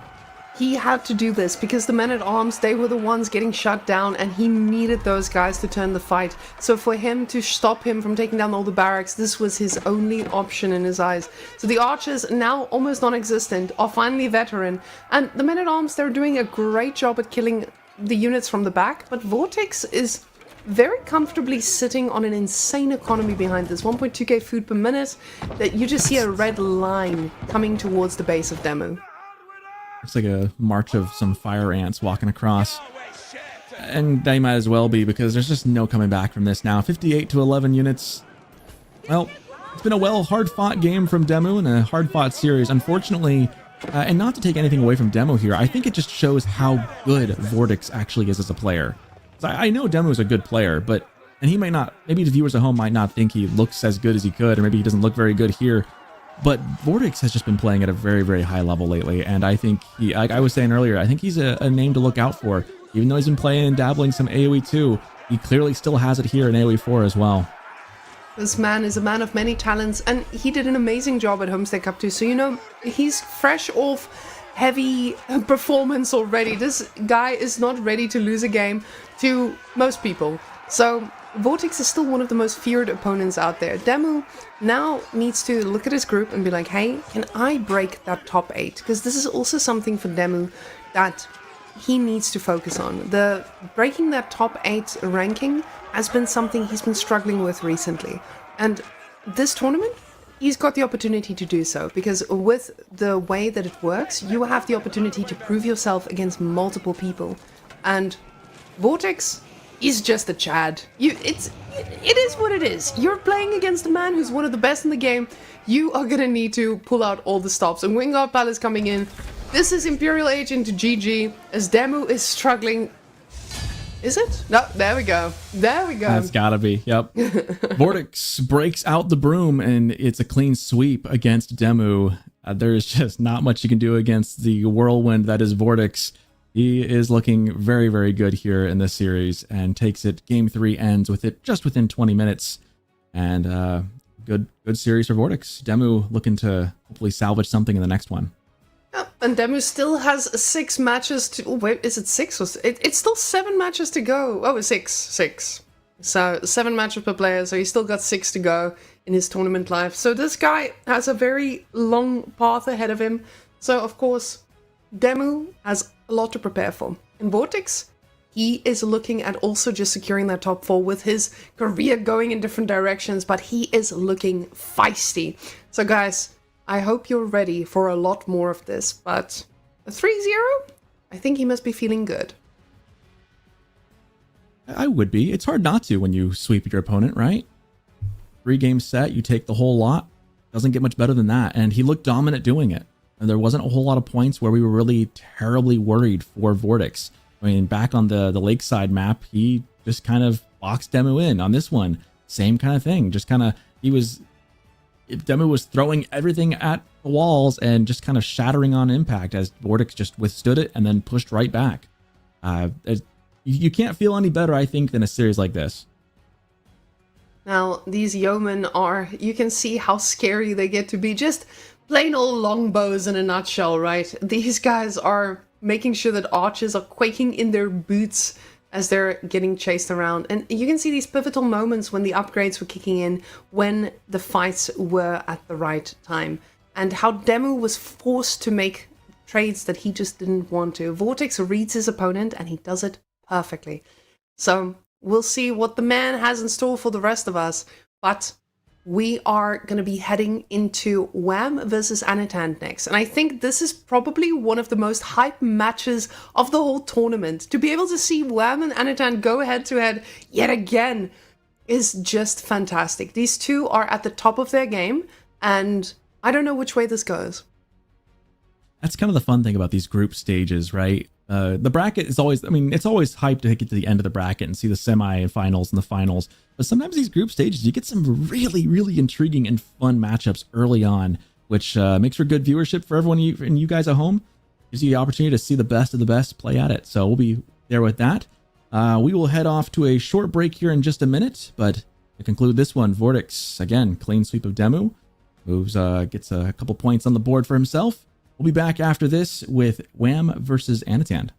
He had to do this because the men-at-arms, they were the ones getting shut down, and he needed those guys to turn the fight. So for him to stop him from taking down all the barracks, this was his only option in his eyes. So the archers, now almost non-existent, are finally veteran. And the men-at-arms, they're doing a great job at killing the units from the back. But Vortex is very comfortably sitting on an insane economy behind this. 1.2k food per minute. That you just see a red line coming towards the base of Demu. Looks like a march of some fire ants walking across. And they might as well be, because there's just no coming back from this now. 58 to 11 units. Well, it's been a hard-fought game from Demu and a hard-fought series. Unfortunately, and not to take anything away from Demu here, I think it just shows how good Vortex actually is as a player. I know Demu is a good player, and he might not, maybe the viewers at home might not think he looks as good as he could, or maybe he doesn't look very good here. But Vortex has just been playing at a very, very high level lately, and I think he, like I was saying earlier, I think he's a name to look out for. Even though he's been playing and dabbling some AoE 2, he clearly still has it here in AoE 4 as well. This man is a man of many talents, and he did an amazing job at Homestay Cup 2, so you know, he's fresh off heavy performance already. This guy is not ready to lose a game to most people. So Vortex is still one of the most feared opponents out there. Demu now needs to look at his group and be like, hey, can I break that top 8? Because this is also something for Demu that he needs to focus on. The breaking that top 8 ranking has been something he's been struggling with recently. And this tournament, he's got the opportunity to do so, because with the way that it works, you have the opportunity to prove yourself against multiple people. And Vortex is just a Chad. It is what it is. You're playing against a man who's one of the best in the game. You are gonna need to pull out all the stops. And Wingard Palace coming in. This is Imperial Age into GG as Demu is struggling. Is it? No, there we go. There we go. That's gotta be. Yep. Vortex breaks out the broom and it's a clean sweep against Demu. There's just not much you can do against the whirlwind that is Vortex. He is looking very, very good here in this series and takes it. Game 3 ends with it just within 20 minutes. And good series for Vortex. Demu looking to hopefully salvage something in the next one. And Demu still has 6 matches to... Oh, wait, is it 6 or... It's still 7 matches to go. Oh, it's 6. So 7 matches per player, so he's still got 6 to go in his tournament life. So this guy has a very long path ahead of him. So, of course, Demu has a lot to prepare for. In Vortex, he is looking at also just securing that top 4 with his career going in different directions, but he is looking feisty. So, guys, I hope you're ready for a lot more of this, but a 3-0? I think he must be feeling good. I would be. It's hard not to when you sweep your opponent, right? 3-game set, you take the whole lot. Doesn't get much better than that. And he looked dominant doing it. And there wasn't a whole lot of points where we were really terribly worried for Vortex. I mean, back on the Lakeside map, he just kind of boxed Demu in. On this one, same kind of thing. Just kind of, Demu was throwing everything at the walls and just kind of shattering on impact as Vortex just withstood it and then pushed right back. You can't feel any better, I think, than a series like this. Now, these yeomen are, you can see how scary they get to be. Just plain old longbows in a nutshell, right? These guys are making sure that archers are quaking in their boots as they're getting chased around. And you can see these pivotal moments when the upgrades were kicking in, when the fights were at the right time, and how Demu was forced to make trades that he just didn't want to. Vortex reads his opponent and he does it perfectly. So we'll see what the man has in store for the rest of us, but we are going to be heading into Wham versus Anitant next. And I think this is probably one of the most hype matches of the whole tournament. To be able to see Wham and Anitant go head to head yet again is just fantastic. These two are at the top of their game. and I don't know which way this goes. That's kind of the fun thing about these group stages, right? The bracket is always, I mean, it's always hyped to get to the end of the bracket and see the semi-finals and the finals. But sometimes these group stages, you get some really, really intriguing and fun matchups early on, which makes for good viewership for everyone and you guys at home. Gives you the opportunity to see the best of the best play at it. So we'll be there with that. We will head off to a short break here in just a minute, but to conclude this one, Vortex, again, clean sweep of Demu. Moves, gets a couple points on the board for himself. We'll be back after this with Wham versus Anatan.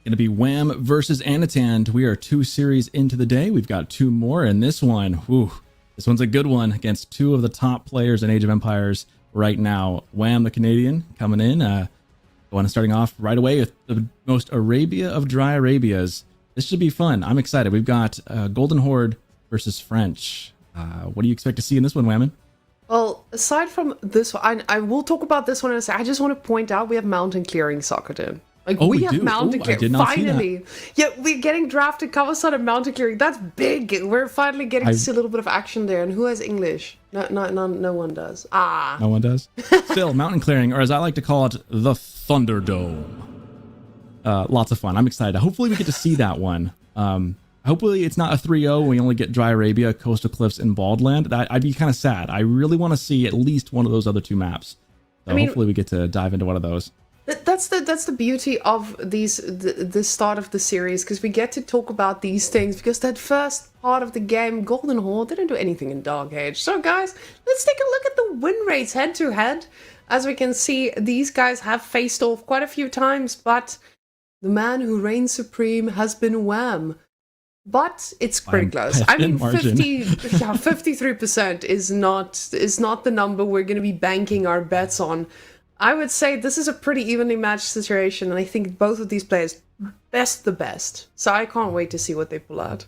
Going to be Wham versus Anatan. We are 2 series into the day. We've got 2 more, and this one, whew, this one's a good one against 2 of the top players in Age of Empires right now. Wham, the Canadian, coming in. Going and starting off right away with the most Arabia of dry Arabias. This should be fun. I'm excited. We've got Golden Horde versus French. What do you expect to see in this one, Whammon? Well, aside from this one, I will talk about this one in a second. I just want to point out we have mountain clearing Sokotin. Like, we have do. mountain clearing. I did not Finally. Yeah, we're getting drafted Kawasaki and mountain clearing. That's big. We're finally getting to see a little bit of action there. And who has English? No one does. No one does? Still, mountain clearing, or as I like to call it, the Thunderdome. Lots of fun. I'm excited. Hopefully we get to see that one. Hopefully it's not a 3-0 and we only get Dry Arabia, Coastal Cliffs, and Baldland. I'd be kind of sad. I really want to see at least one of those other 2 maps. So hopefully we get to dive into one of those. That's the beauty of the start of the series, because we get to talk about these things, because that first part of the game, Golden Horde, didn't do anything in Dark Age. So guys, let's take a look at the win rates head to head. As we can see, these guys have faced off quite a few times, but the man who reigns supreme has been Wham. But it's pretty close. I mean, 53% is not the number we're going to be banking our bets on. I would say this is a pretty evenly matched situation, and I think both of these players best the best. So I can't wait to see what they pull out.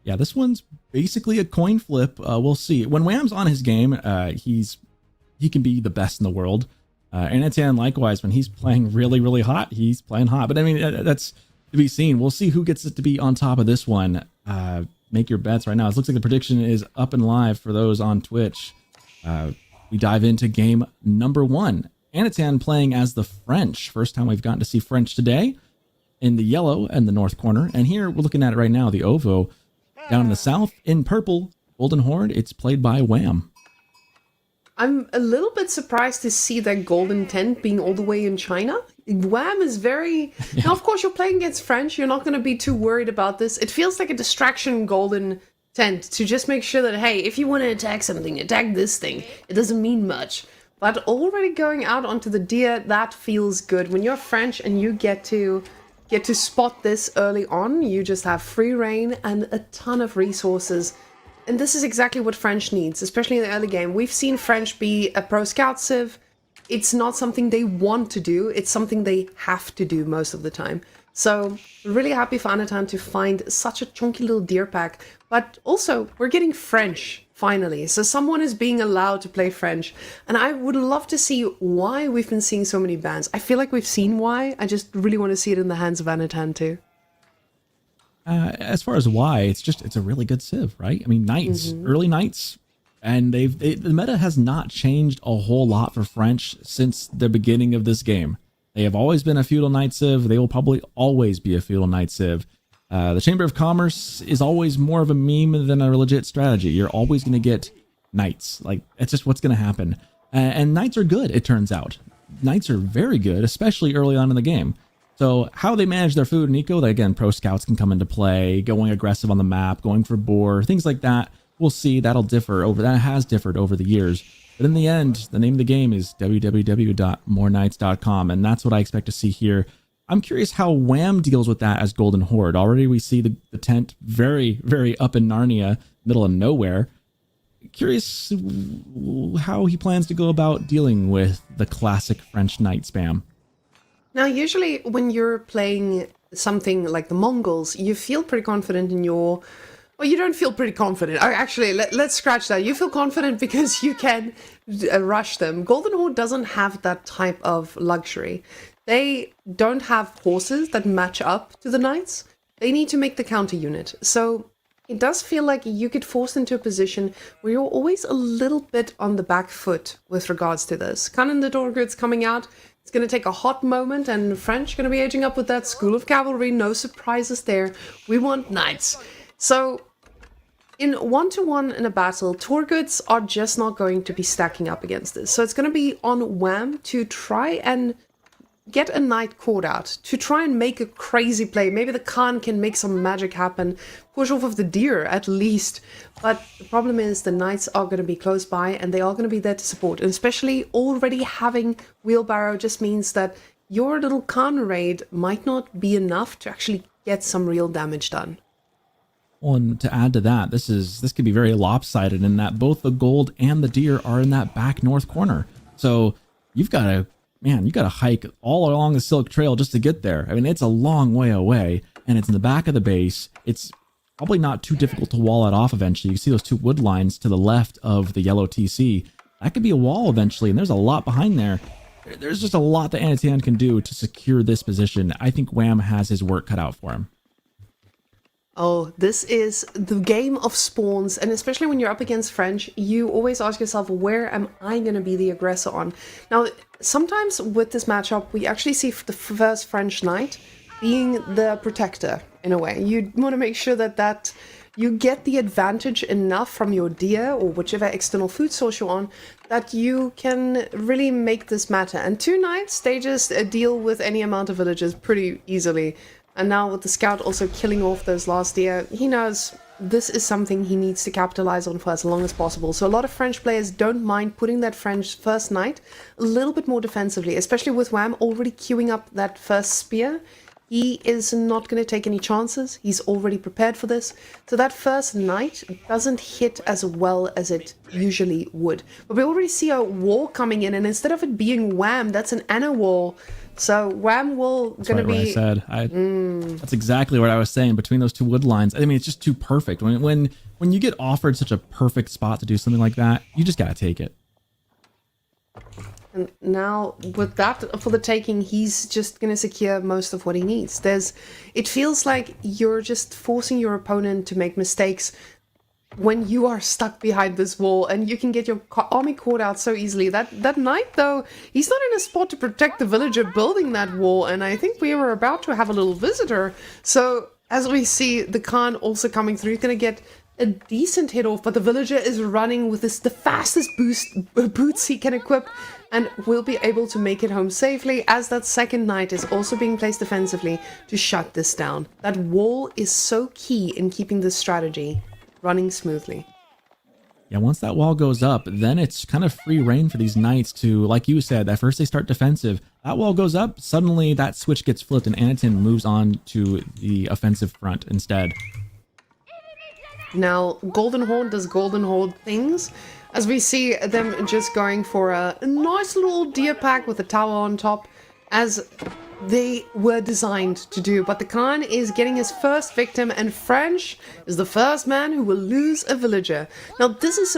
Yeah, this one's basically a coin flip. We'll see. When Wham's on his game, he can be the best in the world. Anatan, likewise, when he's playing really, really hot, he's playing hot. But I mean, that's to be seen. We'll see who gets it to be on top of this one. Make your bets right now. It looks like the prediction is up and live for those on Twitch. We dive into game number 1. Anatan playing as the French. First time we've gotten to see French today in the yellow and the north corner. And here we're looking at it right now, the OVO. Down in the south, in purple, Golden Horde, it's played by Wham. I'm a little bit surprised to see that Golden Tent being all the way in China. Wham is very... Yeah. Now, of course, you're playing against French. You're not going to be too worried about this. It feels like a distraction, Golden Tent, to just make sure that, hey, if you want to attack something, attack this thing. It doesn't mean much. But already going out onto the deer, that feels good. When you're French and you get to spot this early on, you just have free reign and a ton of resources. And this is exactly what French needs, especially in the early game. We've seen French be a pro scout civ. It's not something they want to do, it's something they have to do most of the time. So, really happy for Anatan to find such a chunky little deer pack. But also, we're getting French, finally. So someone is being allowed to play French. And I would love to see why we've been seeing so many bans. I feel like we've seen why. I just really want to see it in the hands of Anatan too. As far as why, it's a really good civ, right? I mean, knights, early knights, and the meta has not changed a whole lot for French since the beginning of this game. They have always been a feudal knight civ. They will probably always be a feudal knight civ. The Chamber of Commerce is always more of a meme than a legit strategy. You're always going to get knights. Like, it's just what's going to happen. And knights are good, it turns out. Knights are very good, especially early on in the game. So how they manage their food and eco, that again, pro scouts can come into play, going aggressive on the map, going for boar, things like that. We'll see. That has differed over the years. But in the end, the name of the game is www.moreknights.com, and that's what I expect to see here. I'm curious how Wham deals with that as Golden Horde. Already we see the tent very, very up in Narnia, middle of nowhere. Curious how he plans to go about dealing with the classic French knight spam. Now, usually when you're playing something like the Mongols, you feel pretty confident in your... Well, you don't feel pretty confident. Actually, let's scratch that. You feel confident because you can rush them. Golden Horde doesn't have that type of luxury. They don't have horses that match up to the knights. They need to make the counter unit. So it does feel like you get forced into a position where you're always a little bit on the back foot with regards to this. Cannon the Dorgrid's coming out. It's going to take a hot moment, and French going to be aging up with that School of Cavalry. No surprises there. We want knights. So, in 1-to-1 in a battle, Torguds are just not going to be stacking up against this. So it's going to be on Wham to try and get a knight caught out, to try and make a crazy play. Maybe the Khan can make some magic happen, push off of the deer at least. But the problem is the knights are going to be close by, and they are going to be there to support. And especially already having Wheelbarrow just means that your little Khan raid might not be enough to actually get some real damage done. Well, and to add to that, this could be very lopsided in that both the gold and the deer are in that back north corner. So you've got to hike all along the Silk Trail just to get there. I mean, it's a long way away, and it's in the back of the base. It's probably not too difficult to wall it off eventually. You see those two wood lines to the left of the yellow TC. That could be a wall eventually, and there's a lot behind there. There's just a lot that Anatan can do to secure this position. I think Wham has his work cut out for him. Oh, this is the game of spawns, and especially when you're up against French, you always ask yourself, where am I going to be the aggressor on? Now, sometimes with this matchup, we actually see the first French knight being the protector, in a way. You want to make sure that you get the advantage enough from your deer, or whichever external food source you're on, that you can really make this matter. And two knights, they just deal with any amount of villagers pretty easily. And now with the scout also killing off those last deer, he knows this is something he needs to capitalize on for as long as possible. So a lot of French players don't mind putting that French first knight a little bit more defensively, especially with Wham already queuing up that first spear. He is not going to take any chances. He's already prepared for this. So that first knight doesn't hit as well as it usually would. But we already see a wall coming in, and instead of it being Wham, that's an Ana wall. So Wham will going to be... That's exactly what I was saying, between those two wood lines. I mean, it's just too perfect. When you get offered such a perfect spot to do something like that, you just got to take it. And now with that for the taking, he's just going to secure most of what he needs. It feels like you're just forcing your opponent to make mistakes when you are stuck behind this wall, and you can get your army caught out so easily. That knight, though, he's not in a spot to protect the villager building that wall, and I think we were about to have a little visitor. So as we see the Khan also coming through, he's going to get a decent hit off, but the villager is running with the fastest boots he can equip, and will be able to make it home safely, as that second knight is also being placed defensively to shut this down. That wall is so key in keeping this strategy running smoothly. Yeah, once that wall goes up, then it's kind of free reign for these knights to, like you said, at first they start defensive. That wall goes up, suddenly that switch gets flipped, and Anatan moves on to the offensive front instead. Now, Golden Horde does Golden Horde things, as we see them just going for a nice little deer pack with a tower on top, as they were designed to do. But the Khan is getting his first victim, and French is the first man who will lose a villager. Now, this is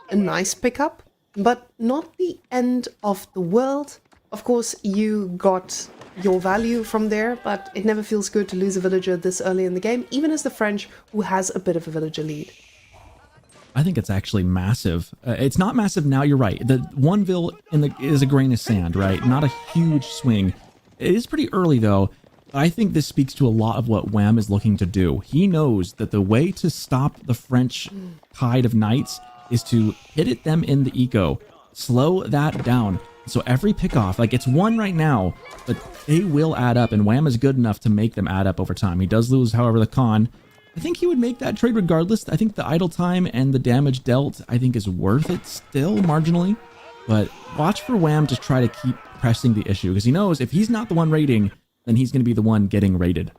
a nice pickup, but not the end of the world. Of course, you got your value from there, but it never feels good to lose a villager this early in the game, even as the French, who has a bit of a villager lead. I think it's actually massive. It's not massive now, you're right. The one vill is a grain of sand, right? Not a huge swing. It is pretty early, though. I think this speaks to a lot of what Wham is looking to do. He knows that the way to stop the French tide of knights is to hit them in the eco, slow that down. So every pickoff, like it's one right now, but they will add up, and Wham is good enough to make them add up over time. He does lose, however, the Khan. I think he would make that trade regardless. I think the idle time and the damage dealt, I think, is worth it still, marginally. But watch for Wham to try to keep pressing the issue, because he knows if he's not the one raiding, then he's going to be the one getting raided.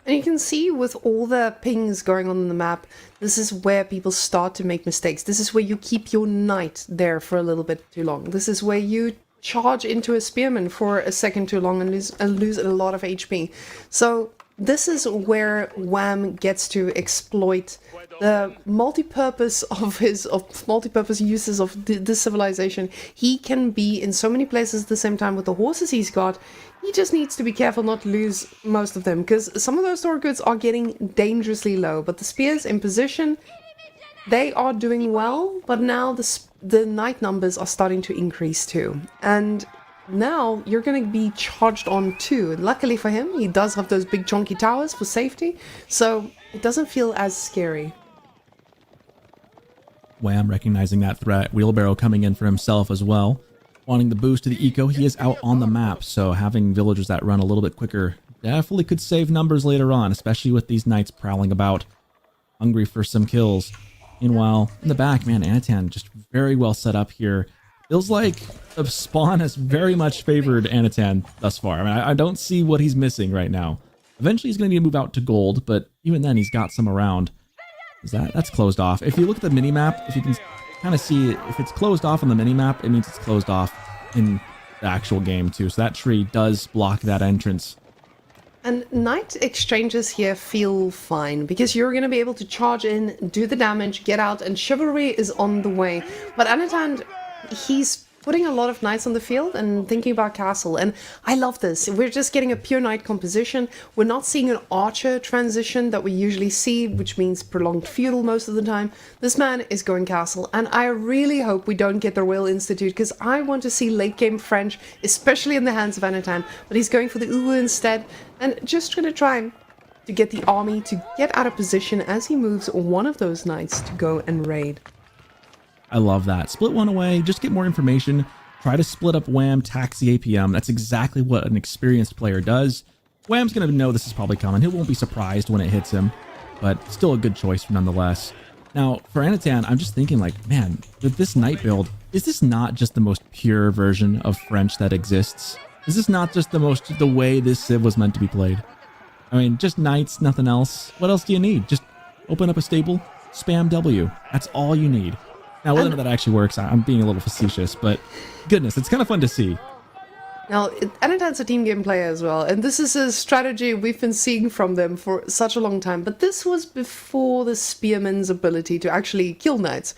And you can see with all the pings going on the map, this is where people start to make mistakes. This is where you keep your knight there for a little bit too long. This is where you charge into a spearman for a second too long and lose a lot of HP. So this is where Wham gets to exploit the multi-purpose uses of this civilization. He can be in so many places at the same time with the horses he's got. He just needs to be careful not to lose most of them, because some of those store goods are getting dangerously low. But the spears in position, they are doing well, but now the knight numbers are starting to increase too. And now you're going to be charged on too. Luckily for him, he does have those big chunky towers for safety, so it doesn't feel as scary. Wham recognizing that threat, Wheelbarrow coming in for himself as well. Wanting the boost to the eco, he is out on the map, so having villagers that run a little bit quicker definitely could save numbers later on, especially with these knights prowling about, hungry for some kills. Meanwhile, in the back, man, Anatan just very well set up here. Feels like the spawn has very much favored Anatan thus far. I mean, I don't see what he's missing right now. Eventually, he's going to need to move out to gold, but even then, he's got some around. That's closed off. If you look at the mini-map, if you can kind of see if it's closed off on the mini-map, it means it's closed off in the actual game too. So that tree does block that entrance. And knight exchanges here feel fine because you're going to be able to charge in, do the damage, get out, and chivalry is on the way. But Anatan, he's putting a lot of knights on the field and thinking about castle, and I love this. We're just getting a pure knight composition. We're not seeing an archer transition that we usually see, which means prolonged feudal most of the time. This man is going castle, and I really hope we don't get the Royal Institute, because I want to see late game French, especially in the hands of Anatan. But he's going for the Uwu instead, and just going to try to get the army to get out of position as he moves one of those knights to go and raid. I love that. Split one away, just get more information. Try to split up Wham, tax the APM. That's exactly what an experienced player does. Wham's going to know this is probably coming. He won't be surprised when it hits him, but still a good choice nonetheless. Now, for Anatan, I'm just thinking like, man, with this knight build, is this not just the most pure version of French that exists? Is this not just the way this Civ was meant to be played? I mean, just knights, nothing else. What else do you need? Just open up a stable, spam W. That's all you need. Now, whether or not that actually works, I'm being a little facetious, but goodness, it's kind of fun to see. Now, Anatan's a team game player as well, and this is a strategy we've been seeing from them for such a long time, but this was before the spearman's ability to actually kill knights.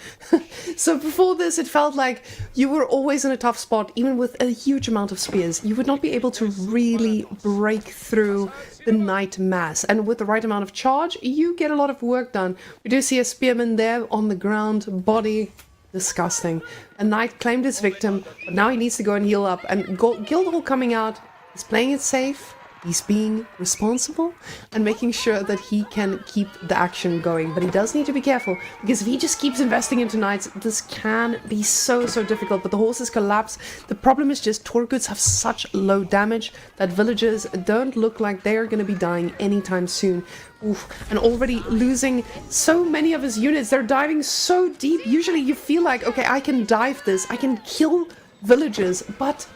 So before this, it felt like you were always in a tough spot, even with a huge amount of spears. You would not be able to really break through the knight mass, and with the right amount of charge, you get a lot of work done. We do see a spearman there on the ground, body disgusting. A knight claimed his victim, but now he needs to go and heal up. And Guildhall coming out, he's playing it safe, he's being responsible, and making sure that he can keep the action going. But he does need to be careful, because if he just keeps investing into knights, this can be so difficult. But the horses collapse. The problem is just Torguds have such low damage that villagers don't look like they're going to be dying anytime soon. Oof. And already losing so many of his units. They're diving so deep. Usually you feel like, okay, I can dive this, I can kill villagers, but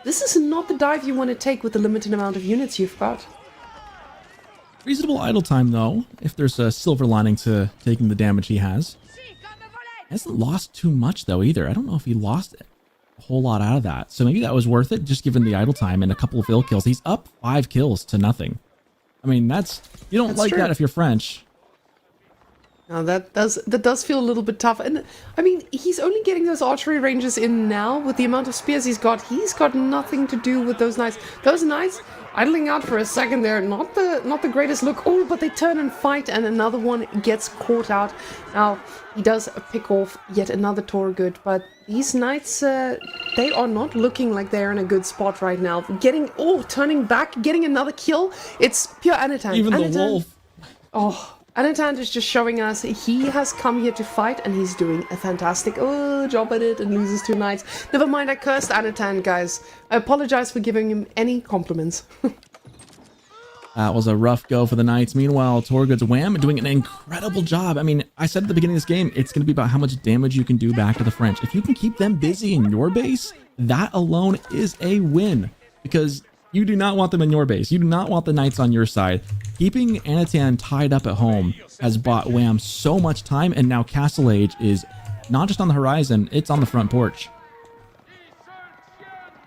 this is not the dive you want to take with the limited amount of units you've got. Reasonable idle time, though, if there's a silver lining to taking the damage he has. Hasn't lost too much, though, either. I don't know if he lost a whole lot out of that. So maybe that was worth it, just given the idle time and a couple of ill kills. He's up 5 kills to nothing. I mean, you don't like that if you're French. Now that does feel a little bit tough. And I mean, he's only getting those archery ranges in now with the amount of spears he's got. He's got nothing to do with those knights. Those knights idling out for a second there, not the greatest look. Oh, but they turn and fight, and another one gets caught out. Now he does pick off yet another Torgud, but these knights, they are not looking like they're in a good spot right now. Turning back, getting another kill. It's pure Anatan. Even the wolf. Oh, Anatan is just showing us he has come here to fight, and he's doing a fantastic job at it, and loses 2 knights. Never mind, I cursed Anatan, guys. I apologize for giving him any compliments. That was a rough go for the Knights. Meanwhile, Torgud's Wham doing an incredible job. I mean, I said at the beginning of this game, it's going to be about how much damage you can do back to the French. If you can keep them busy in your base, that alone is a win, because you do not want them in your base. You do not want the Knights on your side. Keeping Anatan tied up at home has bought Wham so much time, and now Castle Age is not just on the horizon, it's on the front porch.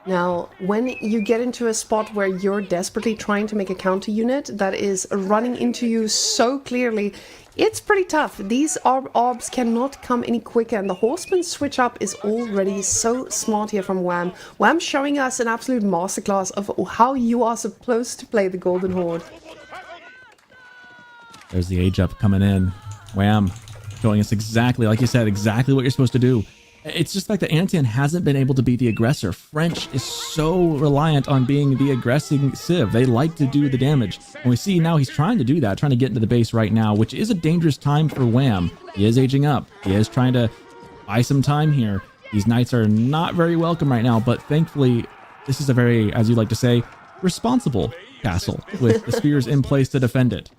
Now, when you get into a spot where you're desperately trying to make a counter unit that is running into you so clearly, it's pretty tough. These orbs cannot come any quicker, and the horseman switch up is already so smart here from Wham. Wham showing us an absolute masterclass of how you are supposed to play the Golden Horde. There's the age up coming in. Wham showing us exactly, like you said, exactly what you're supposed to do. It's just like the Anatan hasn't been able to be the aggressor. French is so reliant on being the aggressing Civ. They like to do the damage. And we see now he's trying to do that, trying to get into the base right now, which is a dangerous time for Wham. He is aging up. He is trying to buy some time here. These knights are not very welcome right now, but thankfully, this is a very, as you like to say, responsible castle with the spears in place to defend it.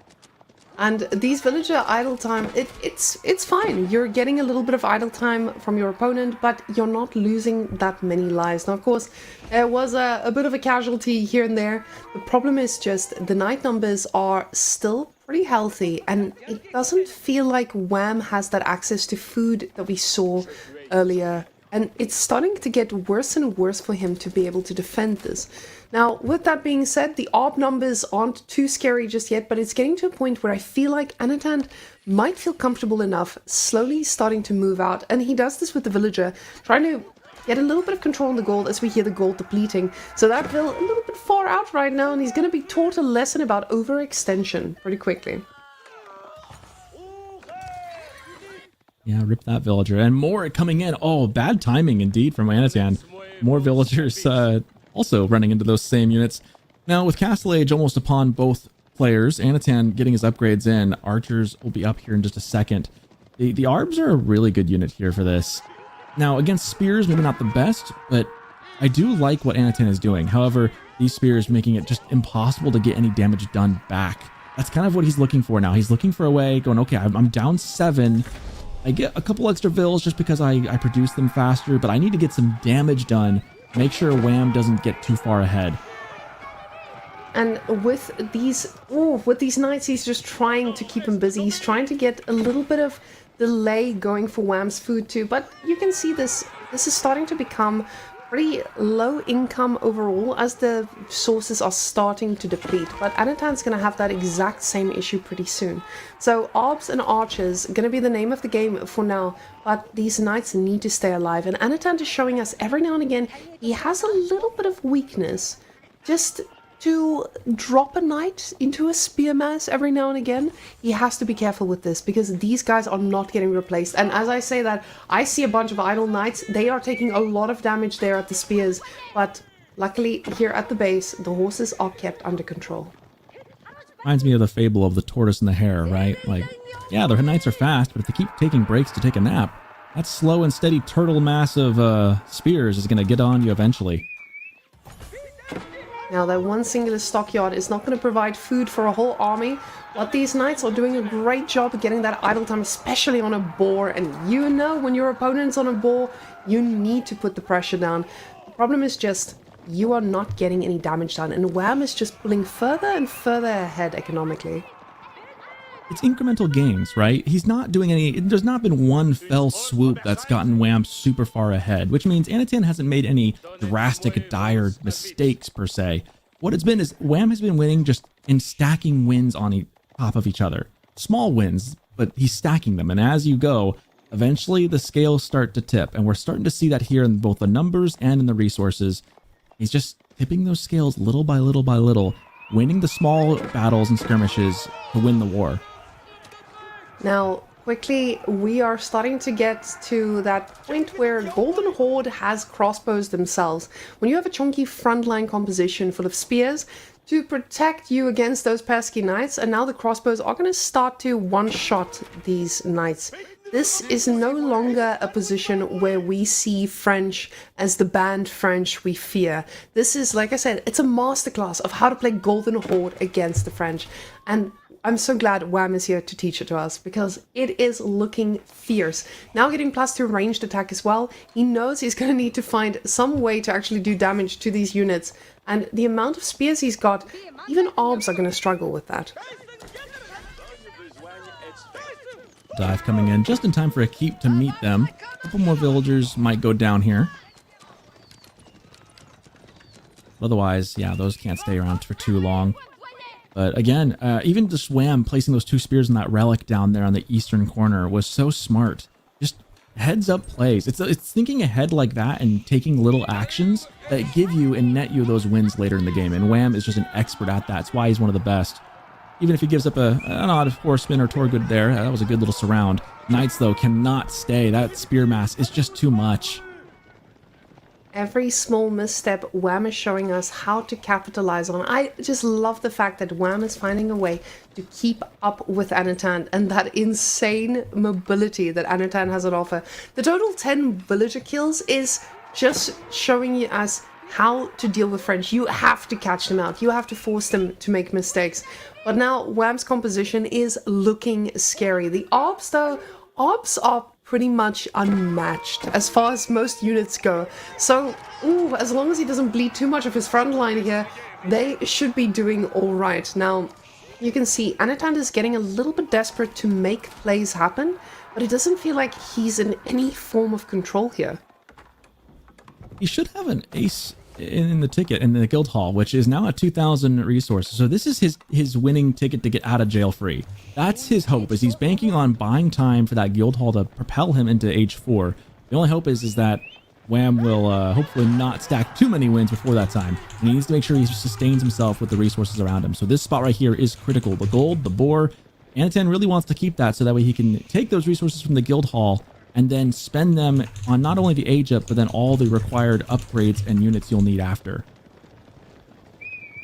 And these villager idle time, it's fine. You're getting a little bit of idle time from your opponent, but you're not losing that many lives. Now, of course, there was a bit of a casualty here and there. The problem is just the knight numbers are still pretty healthy, and it doesn't feel like Wham has that access to food that we saw earlier. And it's starting to get worse and worse for him to be able to defend this. Now, with that being said, the ARB numbers aren't too scary just yet, but it's getting to a point where I feel like Anatan might feel comfortable enough, slowly starting to move out. And he does this with the villager, trying to get a little bit of control on the gold as we hear the gold depleting. So that Vil a little bit far out right now, and he's going to be taught a lesson about overextension pretty quickly. Yeah, rip that villager. And more coming in. Oh, bad timing indeed from Anatan. More villagers also running into those same units. Now, with Castle Age almost upon both players, Anatan getting his upgrades in, archers will be up here in just a second. The ARBs are a really good unit here for this. Now, against spears, maybe not the best, but I do like what Anatan is doing. However, these spears making it just impossible to get any damage done back. That's kind of what he's looking for now. He's looking for a way, going, okay, I'm down 7. I get a couple extra vills just because I produce them faster, but I need to get some damage done. Make sure Wham doesn't get too far ahead. And with these knights, he's just trying to keep him busy. He's trying to get a little bit of delay going for Wham's food too. But you can see this is starting to become pretty low income overall as the sources are starting to deplete. But Anatan's going to have that exact same issue pretty soon. So ARBs and archers going to be the name of the game for now. But these knights need to stay alive. And Anatan is showing us every now and again he has a little bit of weakness. Just to drop a knight into a spear mass every now and again. He has to be careful with this because these guys are not getting replaced. And as I say that, I see a bunch of idle knights. They are taking a lot of damage there at the spears, but luckily here at the base, the horses are kept under control. Reminds me of the fable of the tortoise and the hare, right? Like, yeah, their knights are fast, but if they keep taking breaks to take a nap, that slow and steady turtle mass of spears is going to get on you eventually. Now, that one singular stockyard is not going to provide food for a whole army, but these knights are doing a great job of getting that idle time, especially on a boar. And you know, when your opponent's on a boar, you need to put the pressure down. The problem is just, you are not getting any damage done, and Wham is just pulling further and further ahead economically. It's incremental gains, right? He's not doing any... There's not been one fell swoop that's gotten Wham super far ahead, which means Anatan hasn't made any drastic, dire mistakes, per se. What it's been is Wham has been winning just in stacking wins on top of each other. Small wins, but he's stacking them. And as you go, eventually the scales start to tip. And we're starting to see that here in both the numbers and in the resources. He's just tipping those scales little by little by little, winning the small battles and skirmishes to win the war. Now, quickly, we are starting to get to that point where Golden Horde has crossbows themselves. When you have a chunky frontline composition full of spears to protect you against those pesky knights, and now the crossbows are going to start to one-shot these knights. This is no longer a position where we see French as the banned French we fear. This is, like I said, it's a masterclass of how to play Golden Horde against the French. And I'm so glad Wham is here to teach it to us because it is looking fierce. Now getting +2 ranged attack as well. He knows he's going to need to find some way to actually do damage to these units. And the amount of spears he's got, even ARBs are going to struggle with that. Dive coming in just in time for a keep to meet them. A couple more villagers might go down here. Otherwise, yeah, those can't stay around for too long. But again, even just Wham placing those 2 spears in that relic down there on the eastern corner was so smart. Just heads up plays. It's thinking ahead like that and taking little actions that give you and net you those wins later in the game. And Wham is just an expert at that. That's why he's one of the best. Even if he gives up an odd horseman or Torgood there, that was a good little surround. Knights, though, cannot stay. That spear mass is just too much. Every small misstep Wham is showing us how to capitalize on. I just love the fact that Wham is finding a way to keep up with Anatan and that insane mobility that Anatan has on offer. The total 10 villager kills is just showing you us how to deal with French. You have to catch them out. You have to force them to make mistakes. But now Wham's composition is looking scary. The ARBs, though, ARBs are pretty much unmatched as far as most units go. So, as long as he doesn't bleed too much of his front line here, they should be doing all right. Now, you can see Anatan is getting a little bit desperate to make plays happen, but it doesn't feel like he's in any form of control here. He should have an ace in the ticket in the guild hall, which is now at 2,000 resources. So this is his winning ticket to get out of jail free. That's his hope, is he's banking on buying time for that guild hall to propel him into H4. The only hope is that Wham will hopefully not stack too many wins before that time. And he needs to make sure he sustains himself with the resources around him. So this spot right here is critical. The gold, the boar, Anatan really wants to keep that so that way he can take those resources from the guild hall and then spend them on not only the age up, but then all the required upgrades and units you'll need after.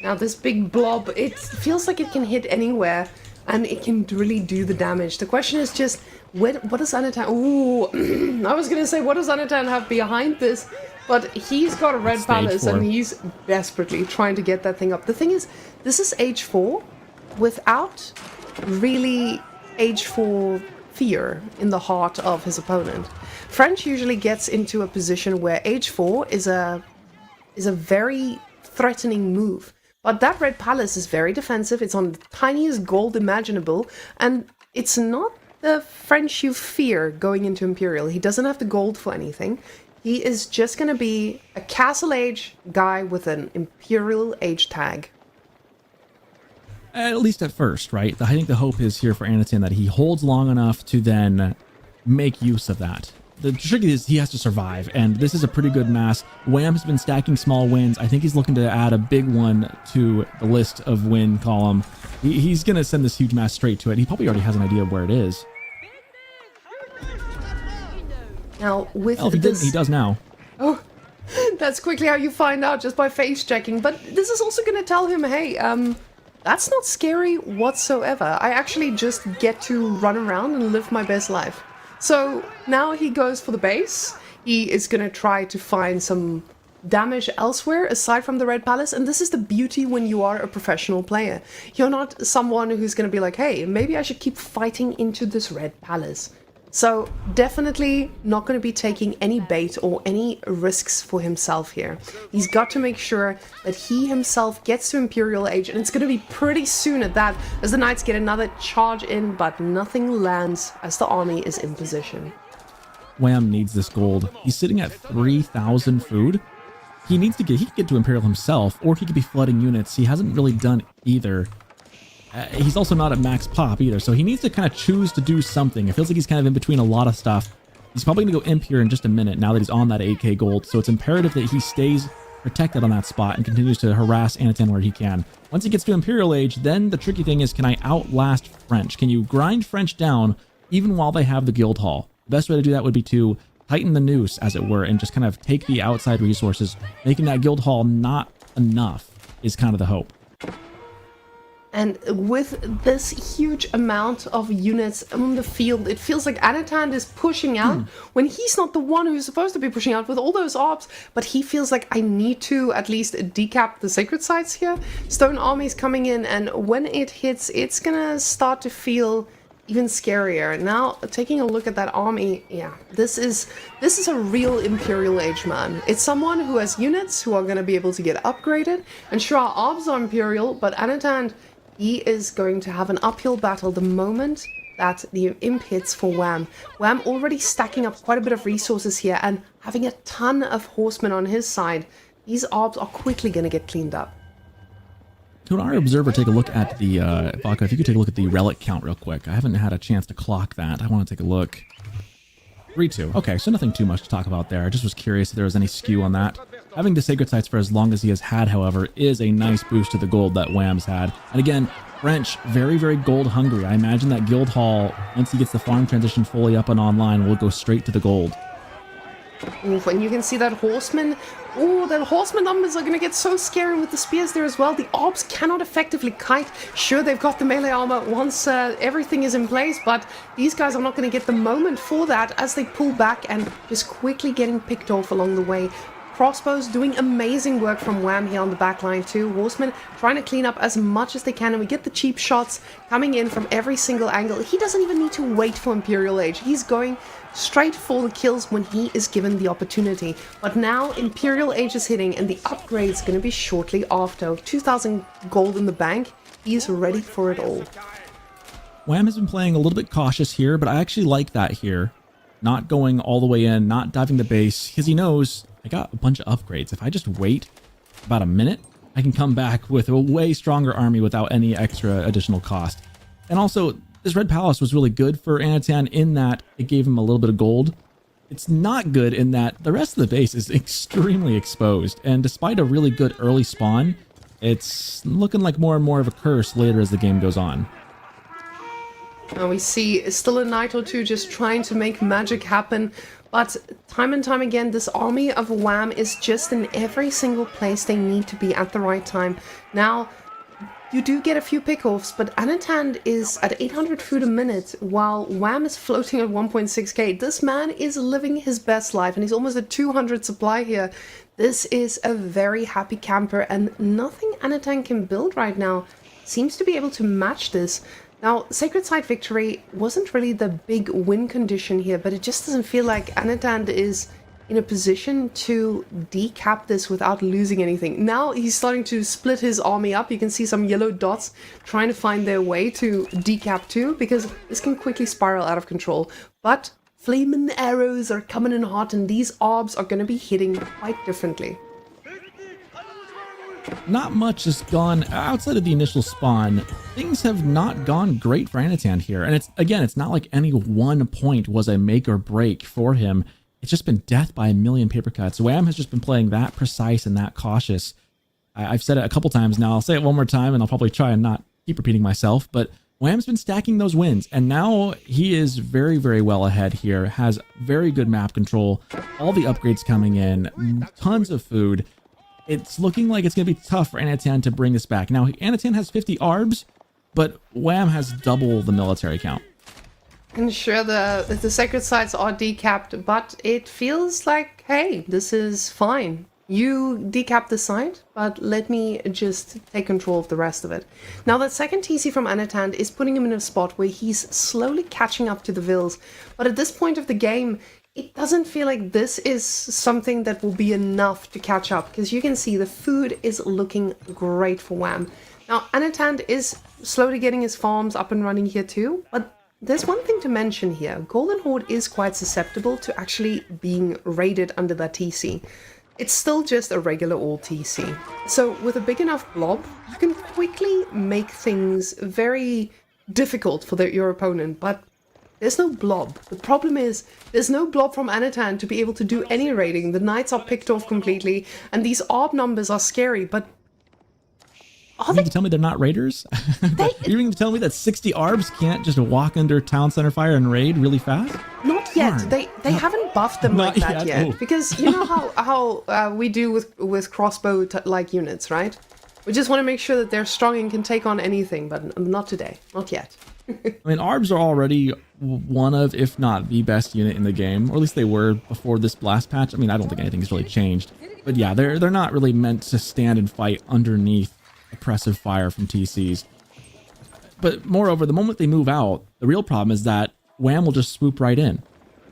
Now this big blob, it feels like it can hit anywhere and it can really do the damage. The question is just, what does Anatan... Ooh, I was going to say, what does Anatan have behind this? But he's got a red Stage palace 4. and he's desperately trying to get that thing up. The thing is, this is H4 without really H4 fear in the heart of his opponent. French usually gets into a position where H4 is a very threatening move. But that red palace is very defensive. It's on the tiniest gold imaginable, and it's not the French you fear going into Imperial. He doesn't have the gold for anything. He is just going to be a Castle Age guy with an Imperial Age tag. At least at first, right? I think the hope is here for Anatan that he holds long enough to then make use of that. The trick is he has to survive, and this is a pretty good mass. Wham has been stacking small wins. I think he's looking to add a big one to the list of win column. He's going to send this huge mass straight to it. He probably already has an idea of where it is. Now, with Well, if he this... didn't, he does now. Oh, that's quickly how you find out, just by face checking. But this is also going to tell him, hey, that's not scary whatsoever. I actually just get to run around and live my best life. So now he goes for the base. He is going to try to find some damage elsewhere aside from the Red Palace. And this is the beauty when you are a professional player. You're not someone who's going to be like, hey, maybe I should keep fighting into this Red Palace. So definitely not going to be taking any bait or any risks for himself here. He's got to make sure that he himself gets to Imperial Age, and it's going to be pretty soon at that as the Knights get another charge in, but nothing lands as the army is in position. Wham needs this gold. He's sitting at 3,000 food. He can get to Imperial himself, or he could be flooding units. He hasn't really done either. He's also not at max pop either, so he needs to kind of choose to do something. It feels like he's kind of in between a lot of stuff. He's probably going to go Imp here in just a minute now that he's on that 8k gold, so it's imperative that he stays protected on that spot and continues to harass Anatan where he can. Once he gets to Imperial Age, then the tricky thing is, can I outlast French? Can you grind French down even while they have the guild hall? The best way to do that would be to tighten the noose, as it were, and just kind of take the outside resources. Making that guild hall not enough is kind of the hope. And with this huge amount of units on the field, it feels like Anatan is pushing out when he's not the one who's supposed to be pushing out with all those orbs. But he feels like, I need to at least decap the sacred sites here. Stone Army's coming in, and when it hits, it's gonna start to feel even scarier. Now, taking a look at that army, yeah, this is a real Imperial Age man. It's someone who has units who are gonna be able to get upgraded. And sure, our orbs are Imperial, but Anatan, he is going to have an uphill battle the moment that the imp hits for Wham. Wham already stacking up quite a bit of resources here and having a ton of horsemen on his side. These orbs are quickly going to get cleaned up. Could our observer take a look at the, Vodka, if you could take a look at the relic count real quick. I haven't had a chance to clock that. I want to take a look. 3-2. Okay, so nothing too much to talk about there. I just was curious if there was any skew on that. Having the sacred sites for as long as he has had, however, is a nice boost to the gold that Wham's had. And again, French, very, very gold hungry. I imagine that guild hall, once he gets the farm transition fully up and online, will go straight to the gold. Oof, and you can see that horseman. Oh, the horseman numbers are going to get so scary with the spears there as well. The orbs cannot effectively kite. Sure, they've got the melee armor once everything is in place, but these guys are not going to get the moment for that as they pull back and just quickly getting picked off along the way. Crossbows doing amazing work from Wham here on the back line too. Horsemen trying to clean up as much as they can, and we get the cheap shots coming in from every single angle. He doesn't even need to wait for Imperial Age. He's going straight for the kills when he is given the opportunity. But now Imperial Age is hitting, and the upgrade's going to be shortly after. 2,000 gold in the bank. He's ready for it all. Wham has been playing a little bit cautious here, but I actually like that here. Not going all the way in, not diving the base, because he knows I got a bunch of upgrades. If I just wait about a minute, I can come back with a way stronger army without any extra additional cost. And also, this Red Palace was really good for Anatan in that it gave him a little bit of gold. It's not good in that the rest of the base is extremely exposed, and despite a really good early spawn, it's looking like more and more of a curse later as the game goes on. Now we see still a knight or two just trying to make magic happen, but time and time again this army of Wham is just in every single place they need to be at the right time. Now you do get a few pickoffs, but Anatan is at 800 food a minute while Wham is floating at 1.6k. This man is living his best life, and he's almost at 200 supply here. This is a very happy camper, and nothing Anatan can build right now seems to be able to match this. Now, Sacred Site victory wasn't really the big win condition here, but it just doesn't feel like Anatan is in a position to decap this without losing anything. Now he's starting to split his army up. You can see some yellow dots trying to find their way to decap too, because this can quickly spiral out of control. But flaming arrows are coming in hot, and these orbs are going to be hitting quite differently. Not much has gone outside of the initial spawn. Things have not gone great for Anatan here. And it's not like any one point was a make or break for him. It's just been death by a million paper cuts. Wham has just been playing that precise and that cautious. I've said it a couple times now. I'll say it one more time, and I'll probably try and not keep repeating myself. But Wham's been stacking those wins, and now he is very, very well ahead here. Has very good map control. All the upgrades coming in. Tons of food. It's looking like it's going to be tough for Anatan to bring this back. Now, Anatan has 50 ARBs, but Wham has double the military count. And sure, the sacred sites are decapped, but it feels like, hey, this is fine. You decap the site, but let me just take control of the rest of it. Now, that second TC from Anatan is putting him in a spot where he's slowly catching up to the Vils. But at this point of the game, it doesn't feel like this is something that will be enough to catch up, because you can see the food is looking great for Wham. Now, Anatan is slowly getting his farms up and running here too, but there's one thing to mention here. Golden Horde is quite susceptible to actually being raided under that TC. It's still just a regular old TC. So with a big enough blob, you can quickly make things very difficult for your opponent, but there's no blob. The problem is, there's no blob from Anatan to be able to do any raiding. The knights are picked off completely, and these ARB numbers are scary, but... You mean to tell me they're not raiders? You mean to tell me that 60 ARBs can't just walk under town center fire and raid really fast? Not yet. They haven't buffed them like that yet. Oh. Because you know how we do with crossbow-like units, right? We just want to make sure that they're strong and can take on anything, but not today. Not yet. I mean, ARBs are already one of, if not the best unit in the game, or at least they were before this blast patch. I mean, I don't think anything's really changed. But yeah, they're not really meant to stand and fight underneath oppressive fire from TCs. But moreover, the moment they move out, the real problem is that Wham will just swoop right in.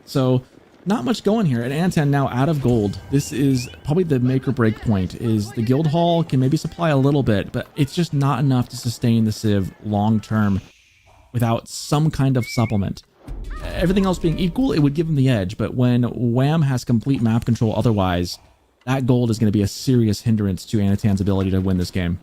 So not much going here. And Anatan now out of gold. This is probably the make or break point. Is the guild hall can maybe supply a little bit, but it's just not enough to sustain the Civ long term without some kind of supplement. Everything else being equal, it would give him the edge, but when Wham has complete map control otherwise, that gold is going to be a serious hindrance to Anatan's ability to win this game.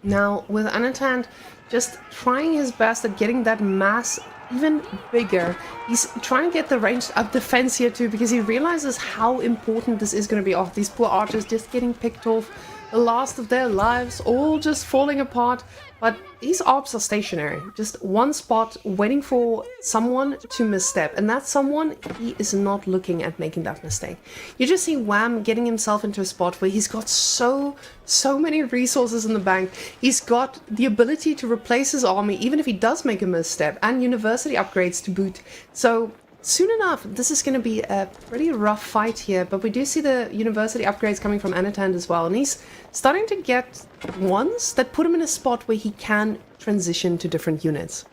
Now, with Anatan just trying his best at getting that mass even bigger, he's trying to get the ranged up defense here too, because he realizes how important this is going to be. Oh, these poor archers just getting picked off, the last of their lives, all just falling apart. But these orbs are stationary, just one spot waiting for someone to misstep, and that someone, he is not looking at making that mistake. You just see Wham getting himself into a spot where he's got so many resources in the bank. He's got the ability to replace his army even if he does make a misstep, and university upgrades to boot. So soon enough, this is going to be a pretty rough fight here, but we do see the university upgrades coming from Anatan as well, and he's starting to get ones that put him in a spot where he can transition to different units.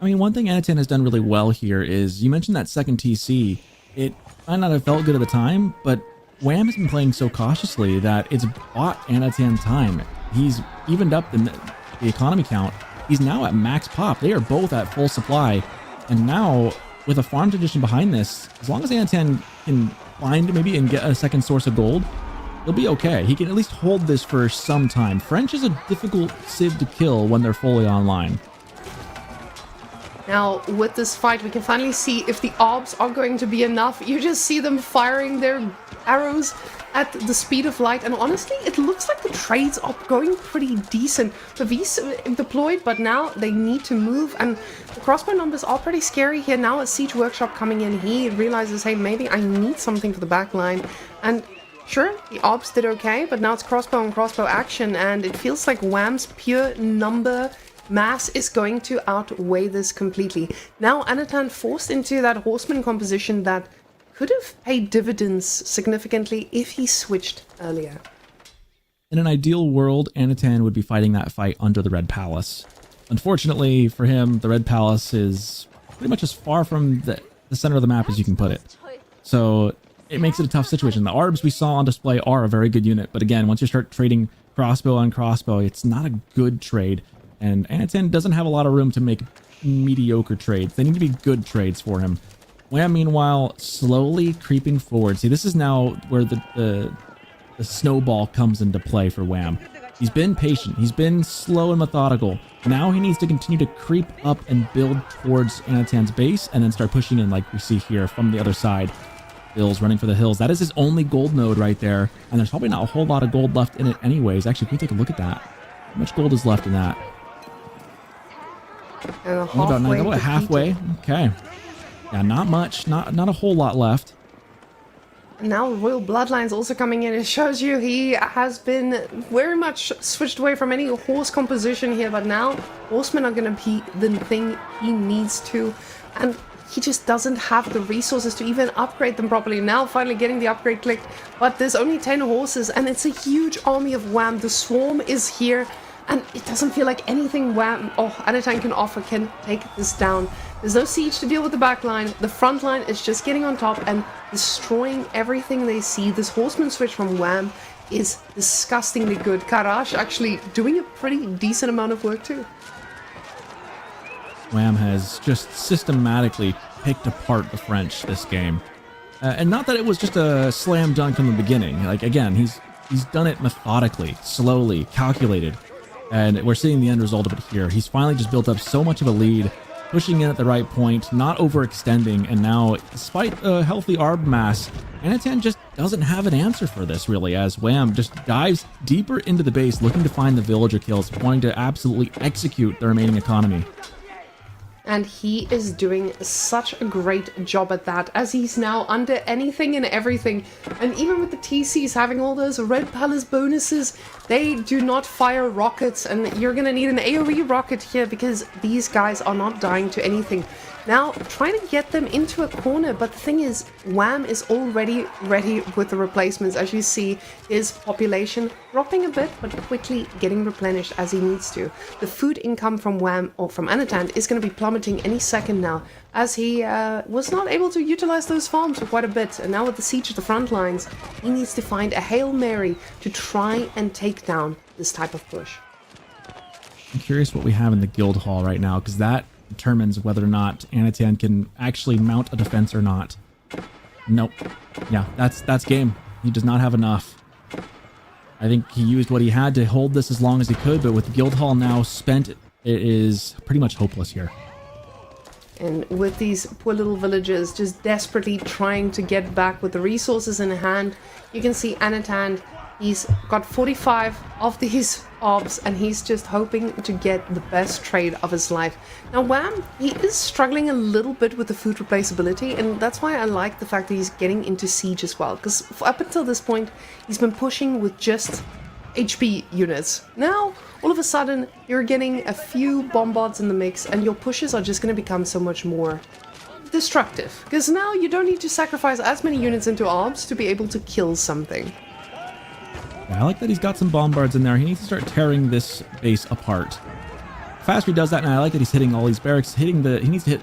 I mean, one thing Anatan has done really well here is, you mentioned that second TC. It might not have felt good at the time, but Wham has been playing so cautiously that it's bought Anatan time. He's evened up the economy count. He's now at max pop. They are both at full supply. And now, with a farm tradition behind this, as long as Anatan can find maybe and get a second source of gold, he'll be okay. He can at least hold this for some time. French is a difficult civ to kill when they're fully online. Now, with this fight, we can finally see if the orbs are going to be enough. You just see them firing their arrows at the speed of light, and honestly, it looks like the trades are going pretty decent. The V's deployed, but now they need to move, and the crossbow numbers are pretty scary here. Now a Siege Workshop coming in, he realizes, hey, maybe I need something for the back line, and sure, the orbs did okay, but now it's crossbow and crossbow action, and it feels like Wham's pure number mass is going to outweigh this completely. Now Anatan forced into that horseman composition that could have paid dividends significantly if he switched earlier. In an ideal world, Anatan would be fighting that fight under the Red Palace. Unfortunately for him, the Red Palace is pretty much as far from the center of the map as you can put it. So it makes it a tough situation. The Arbs we saw on display are a very good unit, but again, once you start trading crossbow on crossbow, it's not a good trade. And Anatan doesn't have a lot of room to make mediocre trades. They need to be good trades for him. Wham, meanwhile, slowly creeping forward. See, this is now where the snowball comes into play for Wham. He's been patient. He's been slow and methodical. Now he needs to continue to creep up and build towards Anatan's base and then start pushing in like we see here from the other side. Bill's running for the hills. That is his only gold node right there. And there's probably not a whole lot of gold left in it anyways. Actually, can we take a look at that? How much gold is left in that? About halfway. Okay. Yeah, not much. Not a whole lot left. Now Royal Bloodline's also coming in. It shows you he has been very much switched away from any horse composition here, but now horsemen are going to be the thing he needs to, and he just doesn't have the resources to even upgrade them properly. Now finally getting the upgrade clicked, but there's only 10 horses and it's a huge army of Wham. The swarm is here, and it doesn't feel like anything Wham or Anatan can offer can take this down. There's no siege to deal with the back line. The front line is just getting on top and destroying everything they see. This horseman switch from Wham is disgustingly good. Karash actually doing a pretty decent amount of work too. Wham has just systematically picked apart the French this game. And not that it was just a slam dunk from the beginning. Like, again, he's done it methodically, slowly, calculated. And we're seeing the end result of it here. He's finally just built up so much of a lead, pushing in at the right point, not overextending, and now, despite a healthy ARB mass, Anatan just doesn't have an answer for this, really, as Wham just dives deeper into the base, looking to find the villager kills, wanting to absolutely execute the remaining economy. And he is doing such a great job at that, as he's now under anything and everything. And even with the TCs having all those Red Palace bonuses, they do not fire rockets, and you're gonna need an AoE rocket here because these guys are not dying to anything. Now, trying to get them into a corner, but the thing is, Wham is already ready with the replacements. As you see, his population dropping a bit, but quickly getting replenished as he needs to. The food income from Wham, or from Anatan, is going to be plummeting any second now, as he was not able to utilize those farms for quite a bit. And now with the siege of the front lines, he needs to find a Hail Mary to try and take down this type of push. I'm curious what we have in the guild hall right now, because that determines whether or not Anatan can actually mount a defense or not. Nope. Yeah, that's game. He does not have enough. I think he used what he had to hold this as long as he could, but with the guild hall now spent, it is pretty much hopeless here. And with these poor little villagers just desperately trying to get back with the resources in hand, you can see Anatan, he's got 45 of these orbs and he's just hoping to get the best trade of his life. Now Wham, he is struggling a little bit with the food replaceability, and that's why I like the fact that he's getting into siege as well, because up until this point he's been pushing with just HP units. Now all of a sudden you're getting a few bombards in the mix and your pushes are just going to become so much more destructive, because now you don't need to sacrifice as many units into orbs to be able to kill something. Yeah, I like that he's got some bombards in there. He needs to start tearing this base apart. Faster he does that, and I like that he's hitting all these barracks. He needs to hit...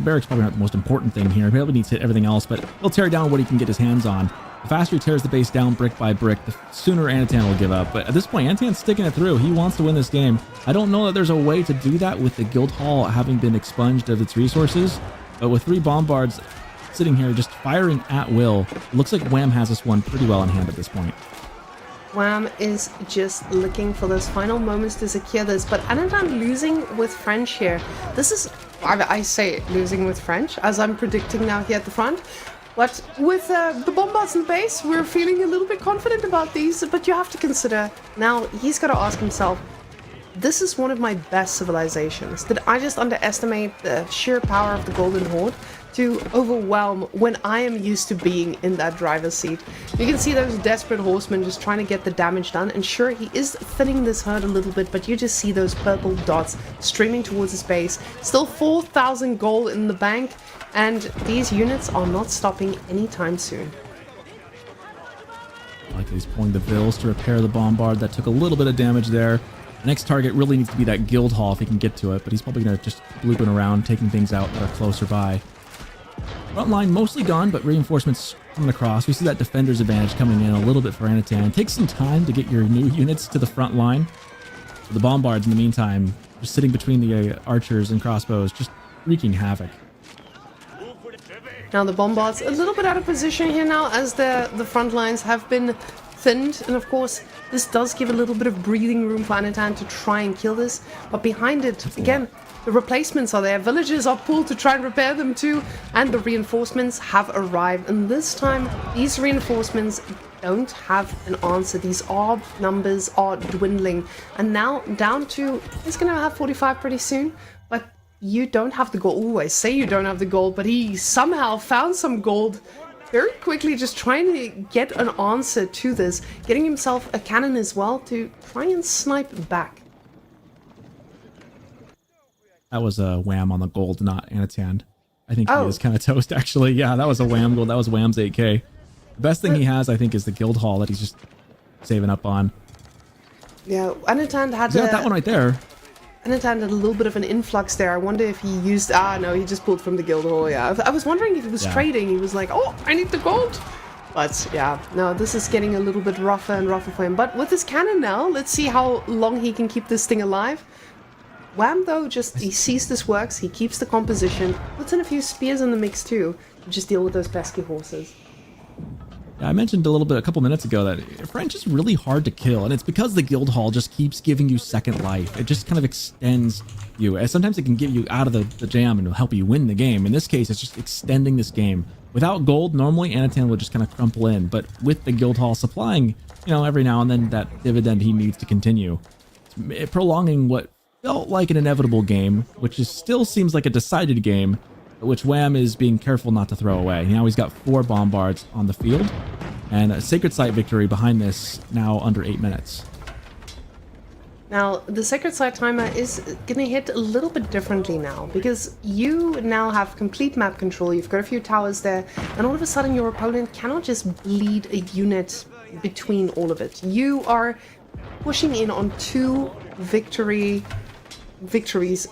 Barracks probably not the most important thing here. He probably needs to hit everything else, but he'll tear down what he can get his hands on. The faster he tears the base down brick by brick, the sooner Anatan will give up. But at this point, Anatan's sticking it through. He wants to win this game. I don't know that there's a way to do that with the guild hall having been expunged of its resources. But with 3 bombards sitting here just firing at will, it looks like Wham has this one pretty well in hand at this point. Wham is just looking for those final moments to secure this, but Anatan losing with French here. This is, I say losing with French, as I'm predicting now here at the front. But with the bombards in the base, we're feeling a little bit confident about these, but you have to consider, now he's got to ask himself, this is one of my best civilizations. Did I just underestimate the sheer power of the Golden Horde to overwhelm when I am used to being in that driver's seat? You can see those desperate horsemen just trying to get the damage done, and sure, he is thinning this herd a little bit, but you just see those purple dots streaming towards his base. Still 4,000 gold in the bank, and these units are not stopping anytime soon. I like that he's pulling the Vills to repair the bombard. That took a little bit of damage there. The next target really needs to be that guild hall if he can get to it, but he's probably going to just blooping around, taking things out that are closer by. Front line mostly gone, but reinforcements coming across. We see that defender's advantage coming in a little bit for Anatan. It takes some time to get your new units to the front line. So the bombards, in the meantime, just sitting between the archers and crossbows, just wreaking havoc. Now the bombards a little bit out of position here now, as the front lines have been thinned, and of course this does give a little bit of breathing room for Anatan to try and kill this, but behind it, again, the replacements are there, villagers are pulled to try and repair them too, and the reinforcements have arrived, and this time these reinforcements don't have an answer. These orb numbers are dwindling, and now down to, he's gonna have 45 pretty soon, but you don't have the gold. Always say you don't have the gold, but he somehow found some gold very quickly, just trying to get an answer to this, getting himself a cannon as well to try and snipe back. That was a Wham on the gold, not Anatan. I think he is kind of toast, actually. Yeah, that was a Wham gold. That was Wham's 8k. The best thing he has, I think, is the guild hall that he's just saving up on. Yeah, Anatan had that one right there. Anatan had a little bit of an influx there. I wonder if he used... no, he just pulled from the guild hall, yeah. I was wondering if he was trading. He was like, oh, I need the gold. But, yeah, no, this is getting a little bit rougher and rougher for him. But with his cannon now, let's see how long he can keep this thing alive. Wham, though, just, he sees this works. He keeps the composition. Puts in a few spears in the mix, too, to just deal with those pesky horses. Yeah, I mentioned a couple minutes ago that French is really hard to kill, and it's because the guild hall just keeps giving you second life. It just kind of extends you. And sometimes it can get you out of the jam and help you win the game. In this case, it's just extending this game. Without gold, normally Anatan would just kind of crumple in, but with the guild hall supplying, every now and then that dividend he needs to continue, it's prolonging what felt like an inevitable game, which still seems like a decided game, which Wham is being careful not to throw away. Now he's got 4 bombards on the field, and a Sacred Site victory behind this, now under 8 minutes. Now, the Sacred Site timer is going to hit a little bit differently now, because you now have complete map control. You've got a few towers there, and all of a sudden your opponent cannot just bleed a unit between all of it. You are pushing in on 2 victories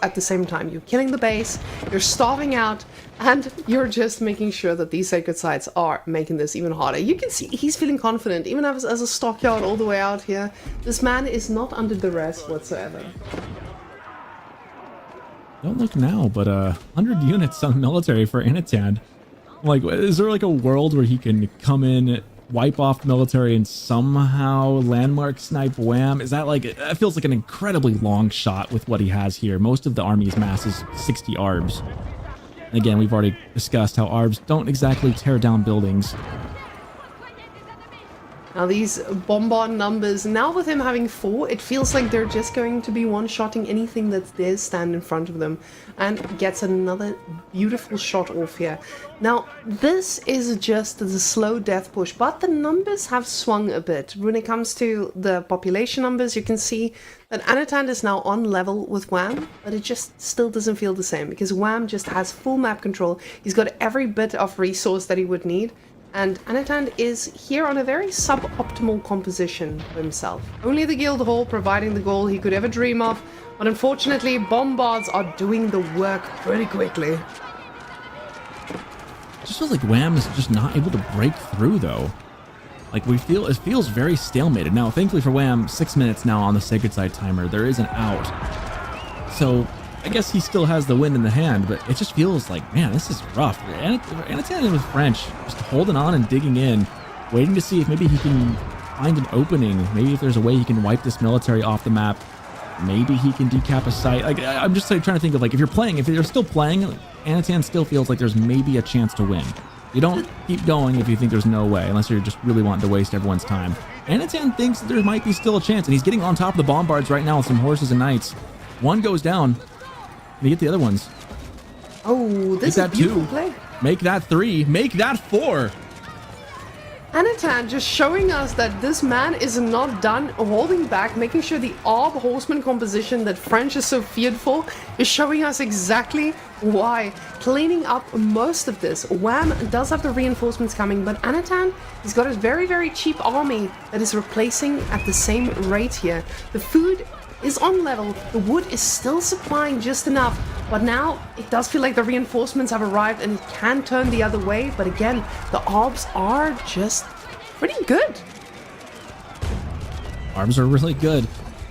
at the same time. You're killing the base, you're starving out, and you're just making sure that these sacred sites are making this even harder. You can see he's feeling confident, even as a stockyard all the way out here. This man is not under duress whatsoever. Don't look now, but 100 units on military for Anatan. Like, is there like a world where he can come in, wipe off military, and somehow landmark snipe Wham? Is that like, it feels like an incredibly long shot with what he has here. Most of the army's mass is 60 ARBs. And again, we've already discussed how ARBs don't exactly tear down buildings. Now these bombard numbers, now with him having 4, it feels like they're just going to be one-shotting anything that dares stand in front of them, and gets another beautiful shot off here. Now this is just the slow death push, but the numbers have swung a bit. When it comes to the population numbers, you can see that Anatan is now on level with Wham, but it just still doesn't feel the same, because Wham just has full map control. He's got every bit of resource that he would need. And Anatan is here on a very suboptimal composition for himself. Only the guild hall providing the goal he could ever dream of, but unfortunately bombards are doing the work pretty quickly. It just feels like Wham is just not able to break through though. Like it feels very stalemated. Now thankfully for Wham, 6 minutes now on the Sacred Side timer, there is an out. So I guess he still has the win in the hand, but it just feels like, man, this is rough. Anatan with French, just holding on and digging in, waiting to see if maybe he can find an opening. Maybe if there's a way he can wipe this military off the map. Maybe he can decap a site. Like, I'm just like, trying to think of, like, if you're still playing, Anatan still feels like there's maybe a chance to win. You don't keep going if you think there's no way, unless you're just really wanting to waste everyone's time. Anatan thinks that there might be still a chance, and he's getting on top of the bombards right now with some horses and knights. One goes down. They get the other ones. Oh, this is a beautiful play. Make that 3. Make that 4. Anatan just showing us that this man is not done holding back, making sure the Arb horseman composition that French is so feared for is showing us exactly why. Cleaning up most of this. Wham does have the reinforcements coming, but Anatan, he's got a very, very cheap army that is replacing at the same rate here. The food is on level, the wood is still supplying just enough, but now it does feel like the reinforcements have arrived and it can turn the other way, but again, the Arbs are just pretty good. Arbs are really good.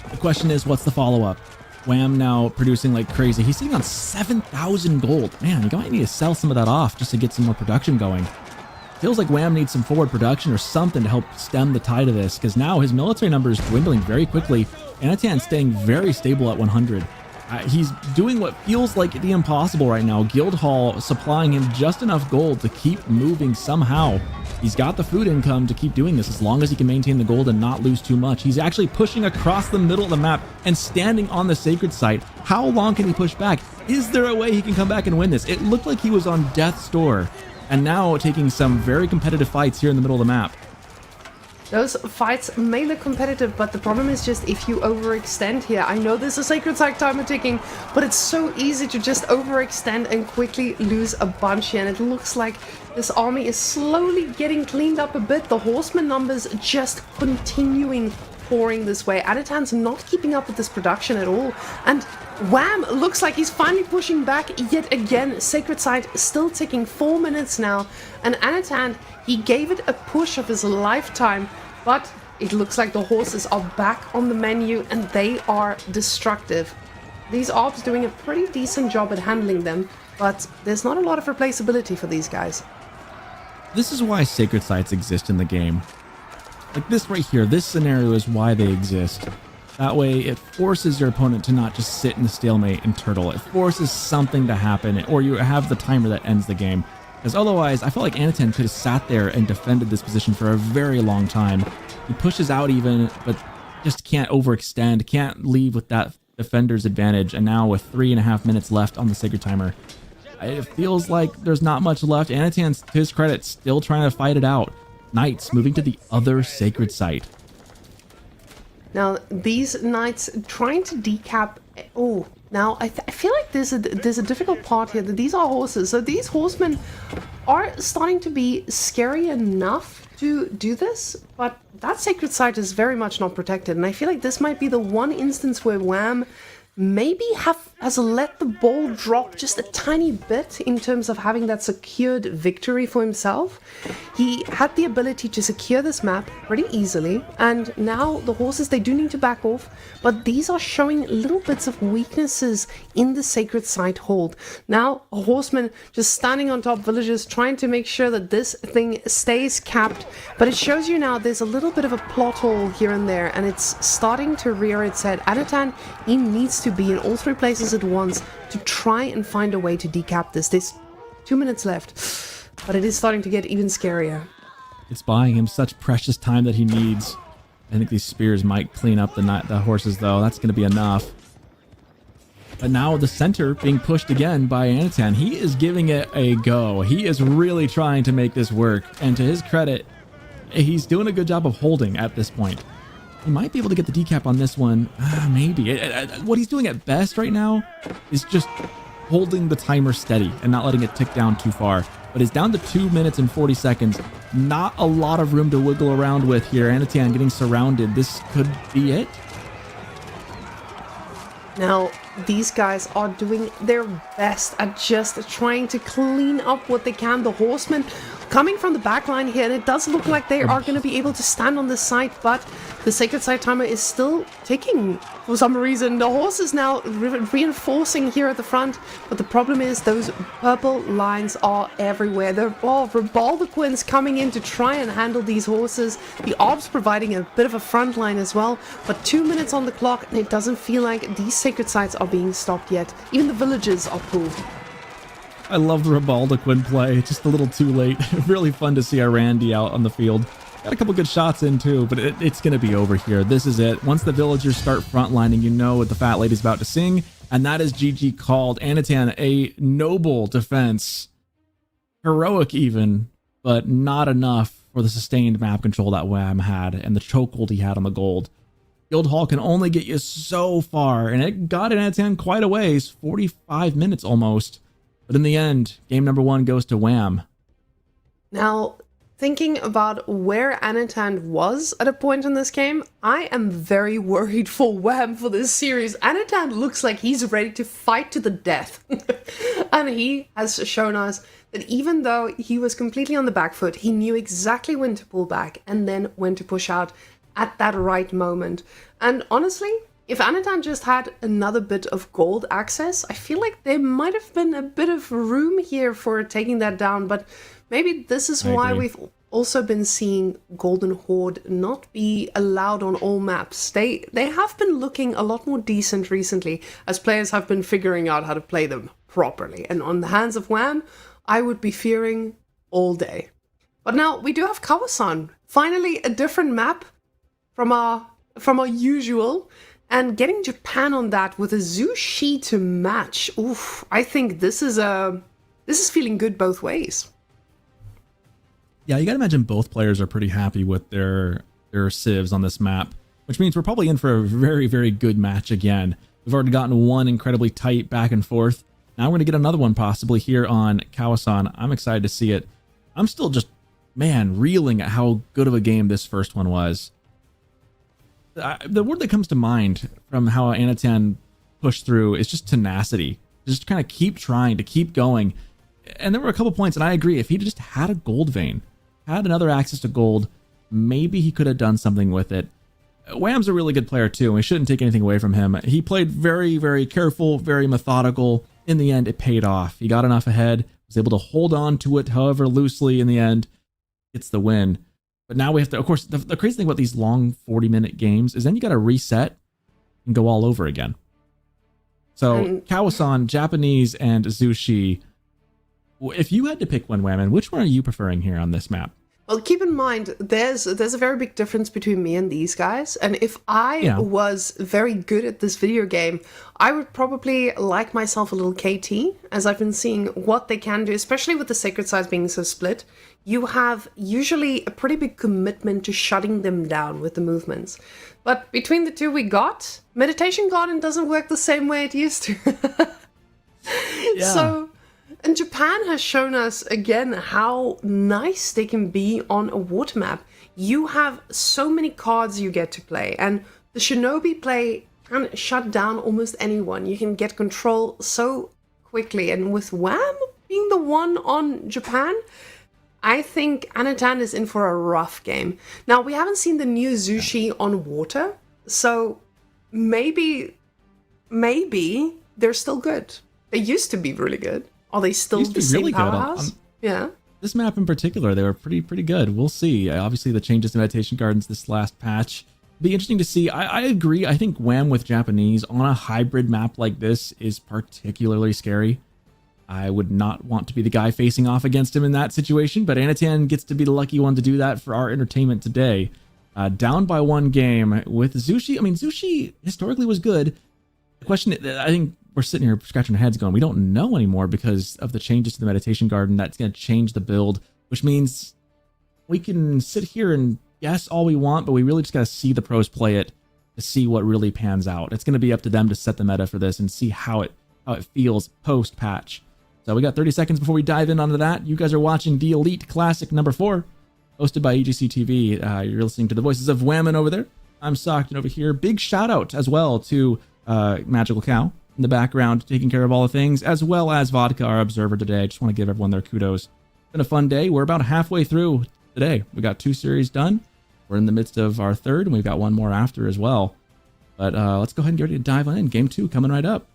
The question is, what's the follow-up? Wham now producing like crazy. He's sitting on 7,000 gold. Man, you might need to sell some of that off just to get some more production going. Feels like Wham needs some forward production or something to help stem the tide of this, because now his military number is dwindling very quickly. Anatan staying very stable at 100. He's doing what feels like the impossible right now. Guildhall supplying him just enough gold to keep moving somehow. He's got the food income to keep doing this as long as he can maintain the gold and not lose too much. He's actually pushing across the middle of the map and standing on the sacred site. How long can he push back? Is there a way he can come back and win this? It looked like he was on death's door, and now taking some very competitive fights here in the middle of the map. Those fights may look competitive, but the problem is just if you overextend here. I know there's a Sacred Site timer ticking, but it's so easy to just overextend and quickly lose a bunch here. And it looks like this army is slowly getting cleaned up a bit. The horseman numbers just continuing pouring this way. Anatan's not keeping up with this production at all. And Wham looks like he's finally pushing back yet again. Sacred Site still ticking, 4 minutes now. And Anatan, he gave it a push of his lifetime, but it looks like the horses are back on the menu and they are destructive. These Arbs doing a pretty decent job at handling them, but there's not a lot of replaceability for these guys. This is why Sacred Sites exist in the game. Like this right here, this scenario is why they exist. That way it forces your opponent to not just sit in the stalemate and turtle. It forces something to happen, or you have the timer that ends the game. Because otherwise, I felt like Anatan could have sat there and defended this position for a very long time. He pushes out even, but just can't overextend, can't leave with that defender's advantage. And now with 3.5 minutes left on the Sacred timer, it feels like there's not much left. Anatan's, to his credit, still trying to fight it out. Knights moving to the other Sacred Site. Now, these knights trying to decap... Oh, now I feel like there's a difficult part here. That these are horses. So these horsemen are starting to be scary enough to do this, but that Sacred Site is very much not protected. And I feel like this might be the one instance where Wham maybe has let the ball drop just a tiny bit in terms of having that secured victory for himself. He had the ability to secure this map pretty easily, and now the horses, they do need to back off, but these are showing little bits of weaknesses in the Sacred Site hold. Now a horseman just standing on top villages trying to make sure that this thing stays capped, but it shows you now there's a little bit of a plot hole here and there, and it's starting to rear its head. Anatan, he needs to be in all three places at once to try and find a way to decap this. There's 2 minutes left, but it is starting to get even scarier. It's buying him such precious time that he needs. I think these spears might clean up the horses, though. That's going to be enough. But now the center being pushed again by Anatan. He is giving it a go. He is really trying to make this work. And to his credit, he's doing a good job of holding at this point. He might be able to get the decap on this one. Maybe. What he's doing at best right now is just holding the timer steady and not letting it tick down too far. But it's down to 2 minutes and 40 seconds. Not a lot of room to wiggle around with here. Anatan getting surrounded. This could be it. Now, these guys are doing their best at just trying to clean up what they can. The horsemen coming from the back line here, and it does look like they are going to be able to stand on this side, but the Sacred Side timer is still ticking for some reason. The horse is now reinforcing here at the front, but the problem is those purple lines are everywhere. There are Rebaldequins coming in to try and handle these horses. The Orbs providing a bit of a front line as well, but 2 minutes on the clock, and it doesn't feel like these Sacred Sides are being stopped yet. Even the villages are pulled. I love the Rebaldequin play. Just a little too late. Really fun to see our Randy out on the field. Got a couple good shots in too, but it's going to be over here. This is it. Once the villagers start frontlining, you know what the fat lady's about to sing, and that is GG called. Anatan, a noble defense. Heroic even, but not enough for the sustained map control that Wham had and the chokehold he had on the gold. Guildhall can only get you so far, and it got Anatan quite a ways, 45 minutes almost. But in the end, game number 1 goes to Wham. Now, thinking about where Anatan was at a point in this game, I am very worried for Wham for this series. Anatan looks like he's ready to fight to the death. And he has shown us that even though he was completely on the back foot, he knew exactly when to pull back and then when to push out at that right moment. And honestly, if Anatan just had another bit of gold access, I feel like there might have been a bit of room here for taking that down, but maybe this is why we've also been seeing Golden Horde not be allowed on all maps. They have been looking a lot more decent recently, as players have been figuring out how to play them properly. And on the hands of Wham, I would be fearing all day. But now we do have Kawasan. Finally, a different map from our usual. And getting Japan on that with a Zhu Shi to match, oof, I think this is feeling good both ways. Yeah, you gotta imagine both players are pretty happy with their civs on this map, which means we're probably in for a very, very good match again. We've already gotten one incredibly tight back and forth. Now we're gonna get another one possibly here on Kawasan. I'm excited to see it. I'm still just, man, reeling at how good of a game this first one was. The word that comes to mind from how Anatan pushed through is just tenacity. Just kind of keep trying to keep going. And there were a couple points, and I agree, if he just had a gold vein, had another access to gold, maybe he could have done something with it. Wham's a really good player too, and we shouldn't take anything away from him. He played very, very careful, very methodical. In the end, it paid off. He got enough ahead, was able to hold on to it however loosely in the end. Gets the win. But now we have to, of course, the crazy thing about these long 40-minute games is then you got to reset and go all over again. So Kawasan, Japanese, and Zhu Shi. If you had to pick one, Wham, which one are you preferring here on this map? Well, keep in mind, there's a very big difference between me and these guys. And if I was very good at this video game, I would probably like myself a little KT, as I've been seeing what they can do, especially with the Sacred Sides being so split. You have usually a pretty big commitment to shutting them down with the movements. But between the two we got, Meditation Garden doesn't work the same way it used to. So... And Japan has shown us again how nice they can be on a water map. You have so many cards you get to play, and the Shinobi play can shut down almost anyone. You can get control so quickly, and with Wham being the one on Japan, I think Anatan is in for a rough game. Now, we haven't seen the new Zhu Shi on water, so maybe they're still good. They used to be really good. Are they still the same really powerhouse? Yeah. This map in particular, they were pretty good. We'll see. Obviously, the changes to Meditation Gardens this last patch. Be interesting to see. I agree. I think Wham with Japanese on a hybrid map like this is particularly scary. I would not want to be the guy facing off against him in that situation, but Anatan gets to be the lucky one to do that for our entertainment today. Down by 1 game with Zushi. I mean, Zushi historically was good. The question, I think we're sitting here scratching our heads going, we don't know anymore because of the changes to the Meditation Garden. That's going to change the build, which means we can sit here and guess all we want, but we really just got to see the pros play it to see what really pans out. It's going to be up to them to set the meta for this and see how it feels post-patch. So we got 30 seconds before we dive in onto that. You guys are watching The Elite Classic number 4, hosted by EGC TV. You're listening to the voices of Whammon over there. I'm Sockton over here. Big shout out as well to Magical Cow in the background, taking care of all the things, as well as Vodka, our observer today. I just want to give everyone their kudos. It's been a fun day. We're about halfway through today. We got 2 series done. We're in the midst of our 3rd, and we've got 1 more after as well. But let's go ahead and get ready to dive in. Game 2 coming right up.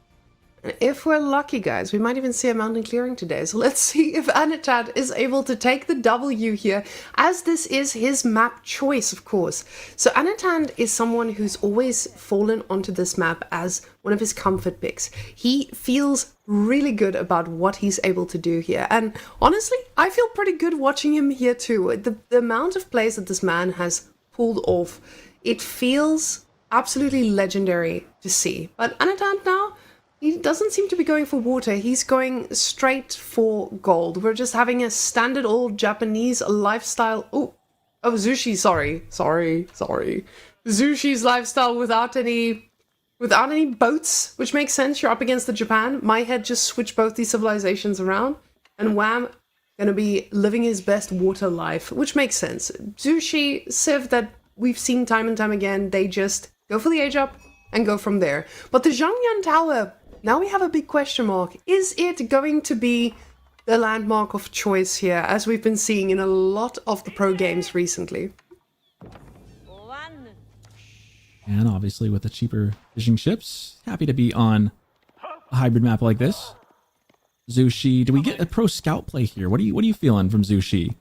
If we're lucky, guys, we might even see a mountain clearing today. So let's see if Anatan is able to take the W here, as this is his map choice, of course. So Anatan is someone who's always fallen onto this map as one of his comfort picks. He feels really good about what he's able to do here. And honestly, I feel pretty good watching him here too. The amount of plays that this man has pulled off, it feels absolutely legendary to see. But Anatan now, he doesn't seem to be going for water. He's going straight for gold. We're just having a standard old Japanese lifestyle. Oh, Zushi, sorry. Zushi's lifestyle without any boats, which makes sense. You're up against the Japan. My head just switched both these civilizations around. And Wham, gonna be living his best water life, which makes sense. Zushi, Civ that we've seen time and time again, they just go for the age up and go from there. But the Zhangyan Tower, now we have a big question mark. Is it going to be the landmark of choice here, as we've been seeing in a lot of the pro games recently? And obviously with the cheaper fishing ships, happy to be on a hybrid map like this. Zushi, do we get a pro scout play here? What are you feeling from Zushi?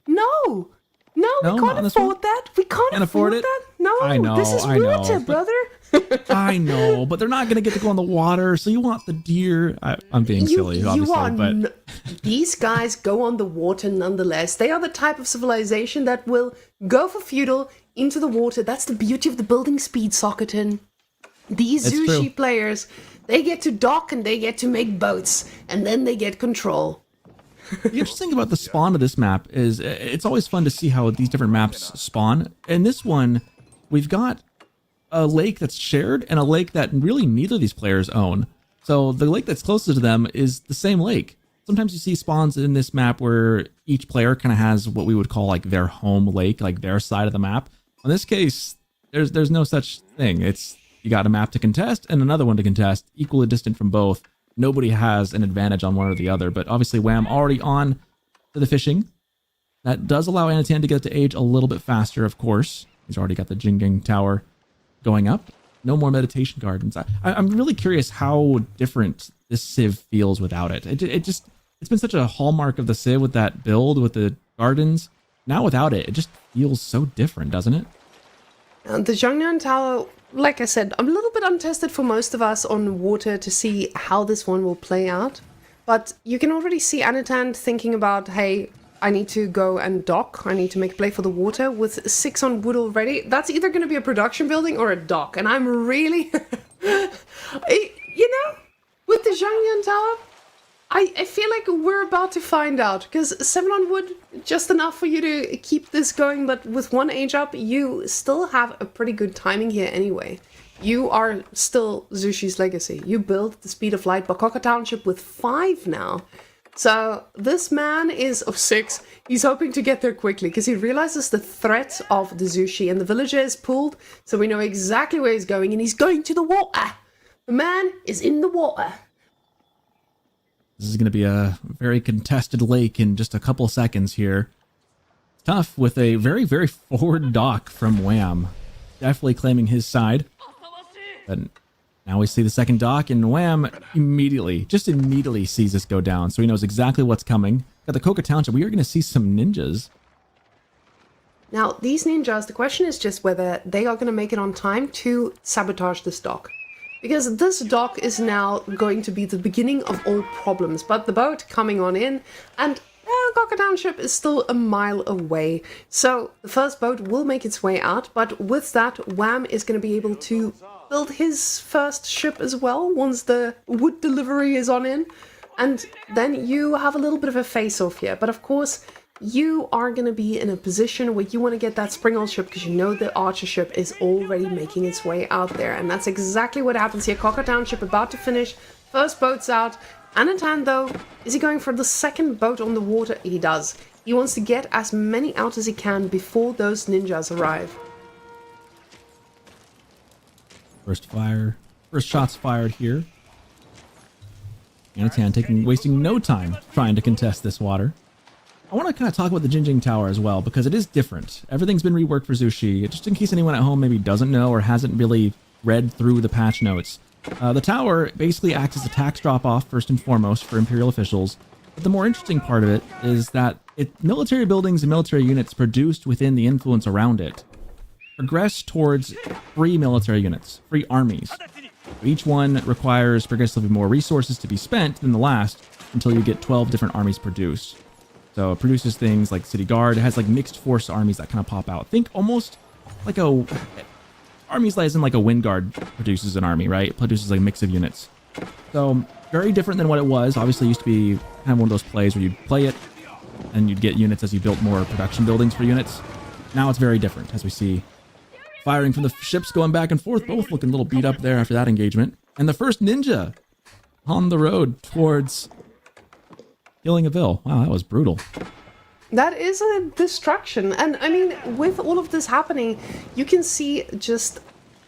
No, we can't afford that. We can't afford it. That. No, I know, this is water, brother. I know, but they're not going to get to go in the water, so you want the deer. I'm being silly, obviously, but these guys go on the water nonetheless. They are the type of civilization that will go for feudal into the water. That's the beauty of the building speed, Sockton. These Zushi players, they get to dock and they get to make boats, and then they get control. The interesting thing about the spawn of this map is it's always fun to see how these different maps spawn. In this one, we've got a lake that's shared and a lake that really neither of these players own. So the lake that's closest to them is the same lake. Sometimes you see spawns in this map where each player kind of has what we would call like their home lake, like their side of the map. In this case, there's no such thing. It's you got a map to contest and another one to contest, equally distant from both. Nobody has an advantage on one or the other, but obviously Wham already on to the fishing. That does allow Anatan to get to age a little bit faster, of course. He's already got the Jinggang Tower going up. No more meditation gardens. I'm really curious how different this Civ feels without it. It's been such a hallmark of the Civ with that build with the gardens. Now without it, it just feels so different, doesn't it? The Zhangnan Tower, like I said, I'm a little bit untested for most of us on water to see how this one will play out. But you can already see Anatan thinking about, hey, I need to go and dock. I need to make a play for the water with 6 on wood already. That's either going to be a production building or a dock. And I'm really, with the Zhangyan Tower, I feel like we're about to find out. Because 7 on wood, just enough for you to keep this going. But with 1 age up, you still have a pretty good timing here anyway. You are still Zushi's legacy. You built the speed of light Bakaka Township with 5 now. So this man is of 6. He's hoping to get there quickly because he realizes the threat of the Zushi, and the villager is pulled, so we know exactly where he's going, and he's going to the water. The man is in the water. This is going to be a very contested lake in just a couple seconds here. It's tough with a very, very forward dock from Wham. Definitely claiming his side. But now we see the second dock, and Wham immediately sees this go down, so he knows exactly what's coming. At the Coca Township, we are going to see some ninjas. Now, these ninjas, the question is just whether they are going to make it on time to sabotage this dock. because this dock is now going to be the beginning of all problems. But the boat coming on in, and Cocker Township is still a mile away. So the first boat will make its way out, but with that, Wham is going to be able to build his first ship as well once the wood delivery is on in. And then you have a little bit of a face-off here. But of course, you are going to be in a position where you want to get that Springald ship because you know the Archer ship is already making its way out there. And that's exactly what happens here. Cocker Township about to finish. First boat's out. Anatan, though, is he going for the second boat on the water? He does. He wants to get as many out as he can before those ninjas arrive. First shots fired here. Anatan wasting no time trying to contest this water. I want to kind of talk about the Jinjing Tower as well, because it is different. Everything's been reworked for Zhu Shi, just in case anyone at home maybe doesn't know or hasn't really read through the patch notes. The tower basically acts as a tax drop-off first and foremost for Imperial officials, but the more interesting part of it is that military buildings and military units produced within the influence around it progress towards free military units, free armies. Each one requires progressively more resources to be spent than the last until you get 12 different armies produced. So it produces things like City Guard. It has like mixed force armies that kind of pop out. Think almost like armies as in like a Wind Guard produces an army, right? It produces like a mix of units. So very different than what it was. Obviously it used to be kind of one of those plays where you'd play it and you'd get units as you built more production buildings for units. Now it's very different, as we see firing from the ships going back and forth, both looking a little beat up there after that engagement. And the first ninja on the road towards killing a Vil. Wow, that was brutal. That is a distraction. And I mean, with all of this happening, you can see just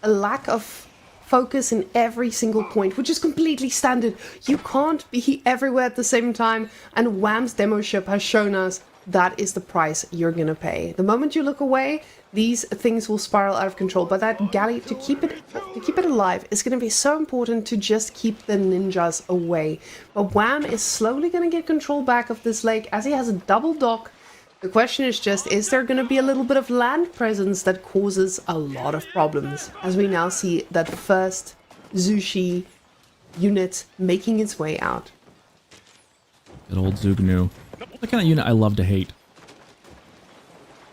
a lack of focus in every single point, which is completely standard. You can't be everywhere at the same time. And Wham's demo ship has shown us that is the price you're gonna pay. The moment you look away, these things will spiral out of control. But that galley, to keep it alive, is gonna be so important to just keep the ninjas away. But Wham is slowly gonna get control back of this lake as he has a double dock. The question is just, is there gonna be a little bit of land presence that causes a lot of problems? As we now see that first Zhu Shi unit making its way out. Good old Zhu Gnu. The kind of unit I love to hate.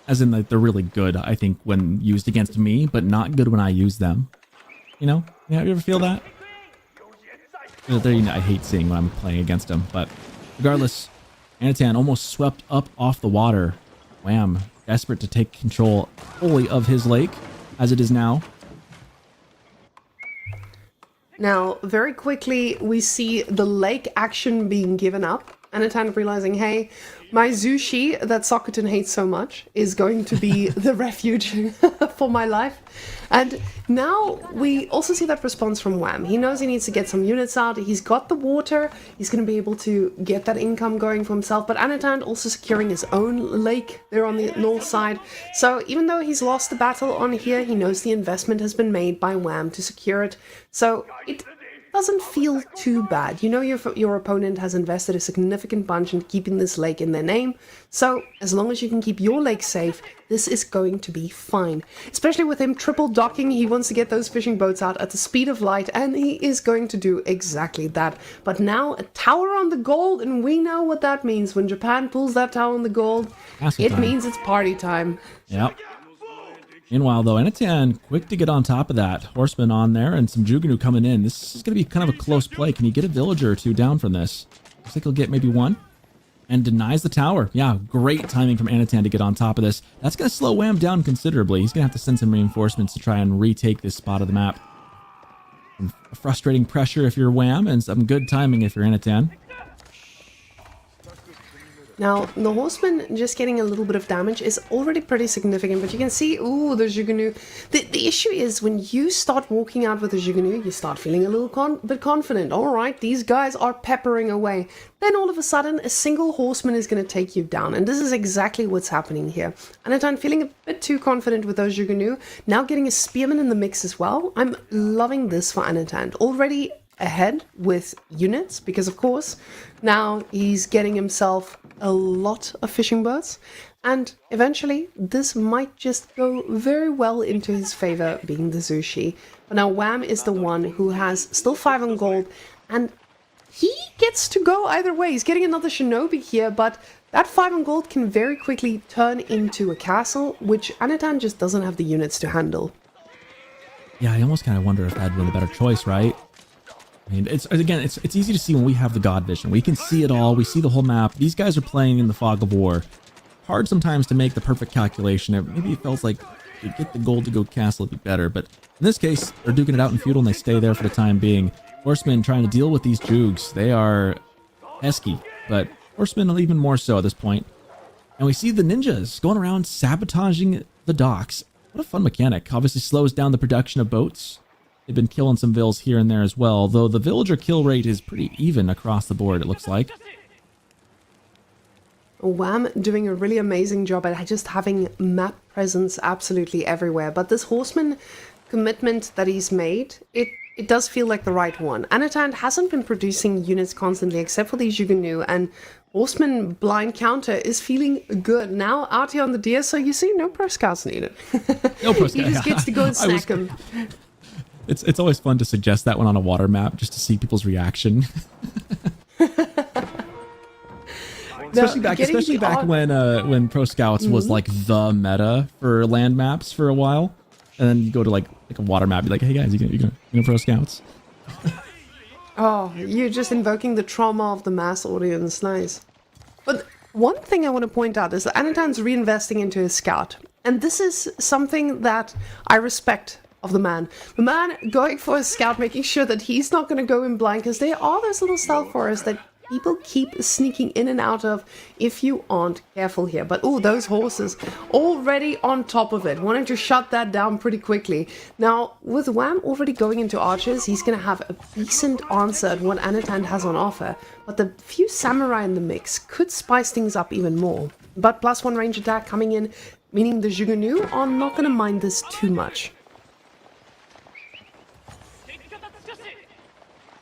As in, like, they're really good, I think, when used against me, but not good when I use them. You know? Yeah, you ever feel that? They're unit I hate seeing when I'm playing against them, but regardless, Anatan almost swept up off the water. Wham. Desperate to take control fully of his lake, as it is now. Now, very quickly, we see the lake action being given up. Anatan realizing, hey, my Zhu Shi that Sokoton hates so much is going to be the refuge for my life. And now we also see that response from Wham. He knows he needs to get some units out. He's got the water. He's going to be able to get that income going for himself. But Anatan also securing his own lake there on the north side. So even though he's lost the battle on here, he knows the investment has been made by Wham to secure it. So it doesn't feel too bad. You know your opponent has invested a significant bunch in keeping this lake in their name, so as long as you can keep your lake safe, this is going to be fine. Especially with him triple docking, he wants to get those fishing boats out at the speed of light, and he is going to do exactly that. But now a tower on the gold, and we know what that means. When Japan pulls that tower on the gold, it means it's party time. Yep. Meanwhile, though, Anatan quick to get on top of that. Horseman on there and some Zhu Gnu coming in. This is going to be kind of a close play. Can he get a villager or two down from this? Looks like he'll get maybe one. And denies the tower. Yeah, great timing from Anatan to get on top of this. That's going to slow Wham down considerably. He's going to have to send some reinforcements to try and retake this spot of the map. Some frustrating pressure if you're Wham, and some good timing if you're Anatan. Now, the Horseman just getting a little bit of damage is already pretty significant, but you can see, ooh, the Zhu Gnu. The issue is when you start walking out with the Zhu Gnu, you start feeling a little bit confident. All right, these guys are peppering away. Then all of a sudden, a single Horseman is going to take you down, and this is exactly what's happening here. Anatan feeling a bit too confident with those Zhu Gnu, now getting a Spearman in the mix as well. I'm loving this for Anatan. Already ahead with units, because of course now he's getting himself a lot of fishing boats, and eventually this might just go very well into his favor, being the Zushi. But now Wham is the one who has still 5 on gold, and he gets to go either way. He's getting another Shinobi here, but that 5 on gold can very quickly turn into a castle, which Anatan just doesn't have the units to handle. Yeah, I almost kind of wonder if that'd been a better choice, right? I mean, it's easy to see when we have the God vision. We can see it all. We see the whole map. These guys are playing in the fog of war. Hard sometimes to make the perfect calculation. Maybe it feels like to get the gold to go castle would be better, but in this case, they're duking it out in feudal and they stay there for the time being. Horsemen trying to deal with these Jugs. They are pesky, but horsemen even more so at this point. And we see the ninjas going around sabotaging the docks. What a fun mechanic. Obviously slows down the production of boats. They've been killing some vills here and there as well, though the villager kill rate is pretty even across the board, it looks like. Wham doing a really amazing job at just having map presence absolutely everywhere. But this horseman commitment that he's made, it does feel like the right one. Anatan hasn't been producing units constantly except for these Yuganu, and horseman blind counter is feeling good. Now out here on the DSO, you see, no pro scouts needed. No pro scouts. He just gets to go and snack him. It's always fun to suggest that one on a water map just to see people's reaction. especially back when Pro Scouts was like the meta for land maps for a while, and then you go to like a water map, you're like, hey guys, you gonna Pro Scouts? Oh, you're just invoking the trauma of the mass audience. Nice. But one thing I want to point out is that Anatan's reinvesting into his scout, and this is something that I respect of the man. The man going for a scout, making sure that he's not going to go in blind, because there are those little stealth forests that people keep sneaking in and out of if you aren't careful here. But oh, those horses already on top of it, wanting to shut that down pretty quickly. Now, with Wham already going into archers, he's going to have a decent answer at what Anatan has on offer. But the few samurai in the mix could spice things up even more. But +1 range attack coming in, meaning the Jugunu are not going to mind this too much.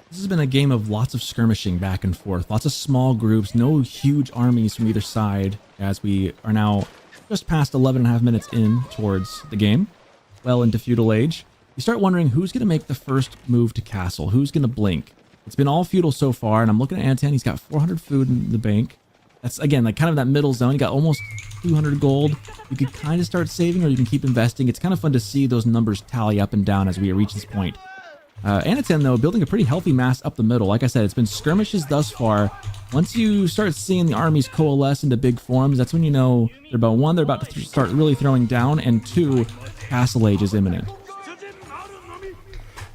This has been a game of lots of skirmishing back and forth, lots of small groups, no huge armies from either side, as we are now just past 11.5 minutes in towards the game, well into feudal age. You start wondering who's going to make the first move to castle, who's going to blink. It's been all feudal so far, and I'm looking at Anatan, he's got 400 food in the bank. That's, again, like kind of that middle zone. You got almost 200 gold. You could kind of start saving, or you can keep investing. It's kind of fun to see those numbers tally up and down as we reach this point. Anatan, though, building a pretty healthy mass up the middle. Like I said, it's been skirmishes thus far. Once you start seeing the armies coalesce into big forms, that's when you know they're about, one, they're about to start really throwing down, and two, castle age is imminent.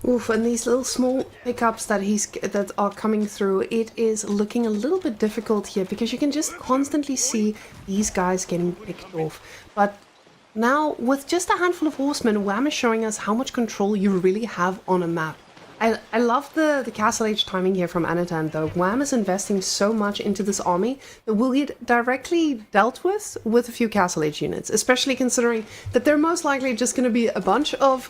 Oof, and these little small pickups that are coming through, it is looking a little bit difficult here, because you can just constantly see these guys getting picked off. But now, with just a handful of horsemen, Wham is showing us how much control you really have on a map. I love the castle age timing here from Anatan, though. Wham is investing so much into this army that will get directly dealt with a few castle age units, especially considering that they're most likely just going to be a bunch of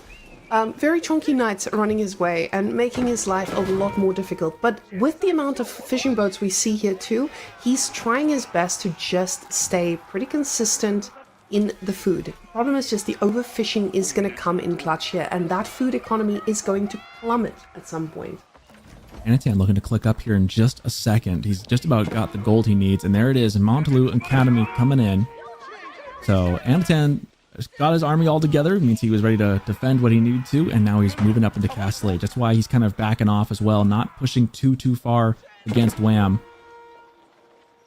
very chunky knights running his way and making his life a lot more difficult. But with the amount of fishing boats we see here too, he's trying his best to just stay pretty consistent in the food. The problem is just the overfishing is going to come in clutch here, and that food economy is going to plummet at some point. Anatan looking to click up here in just a second. He's just about got the gold he needs, and there it is, Montaloo Academy coming in. So Anatan got his army all together. It means he was ready to defend what he needed to, and now he's moving up into Castle Age. That's why he's kind of backing off as well, not pushing too far against Wham.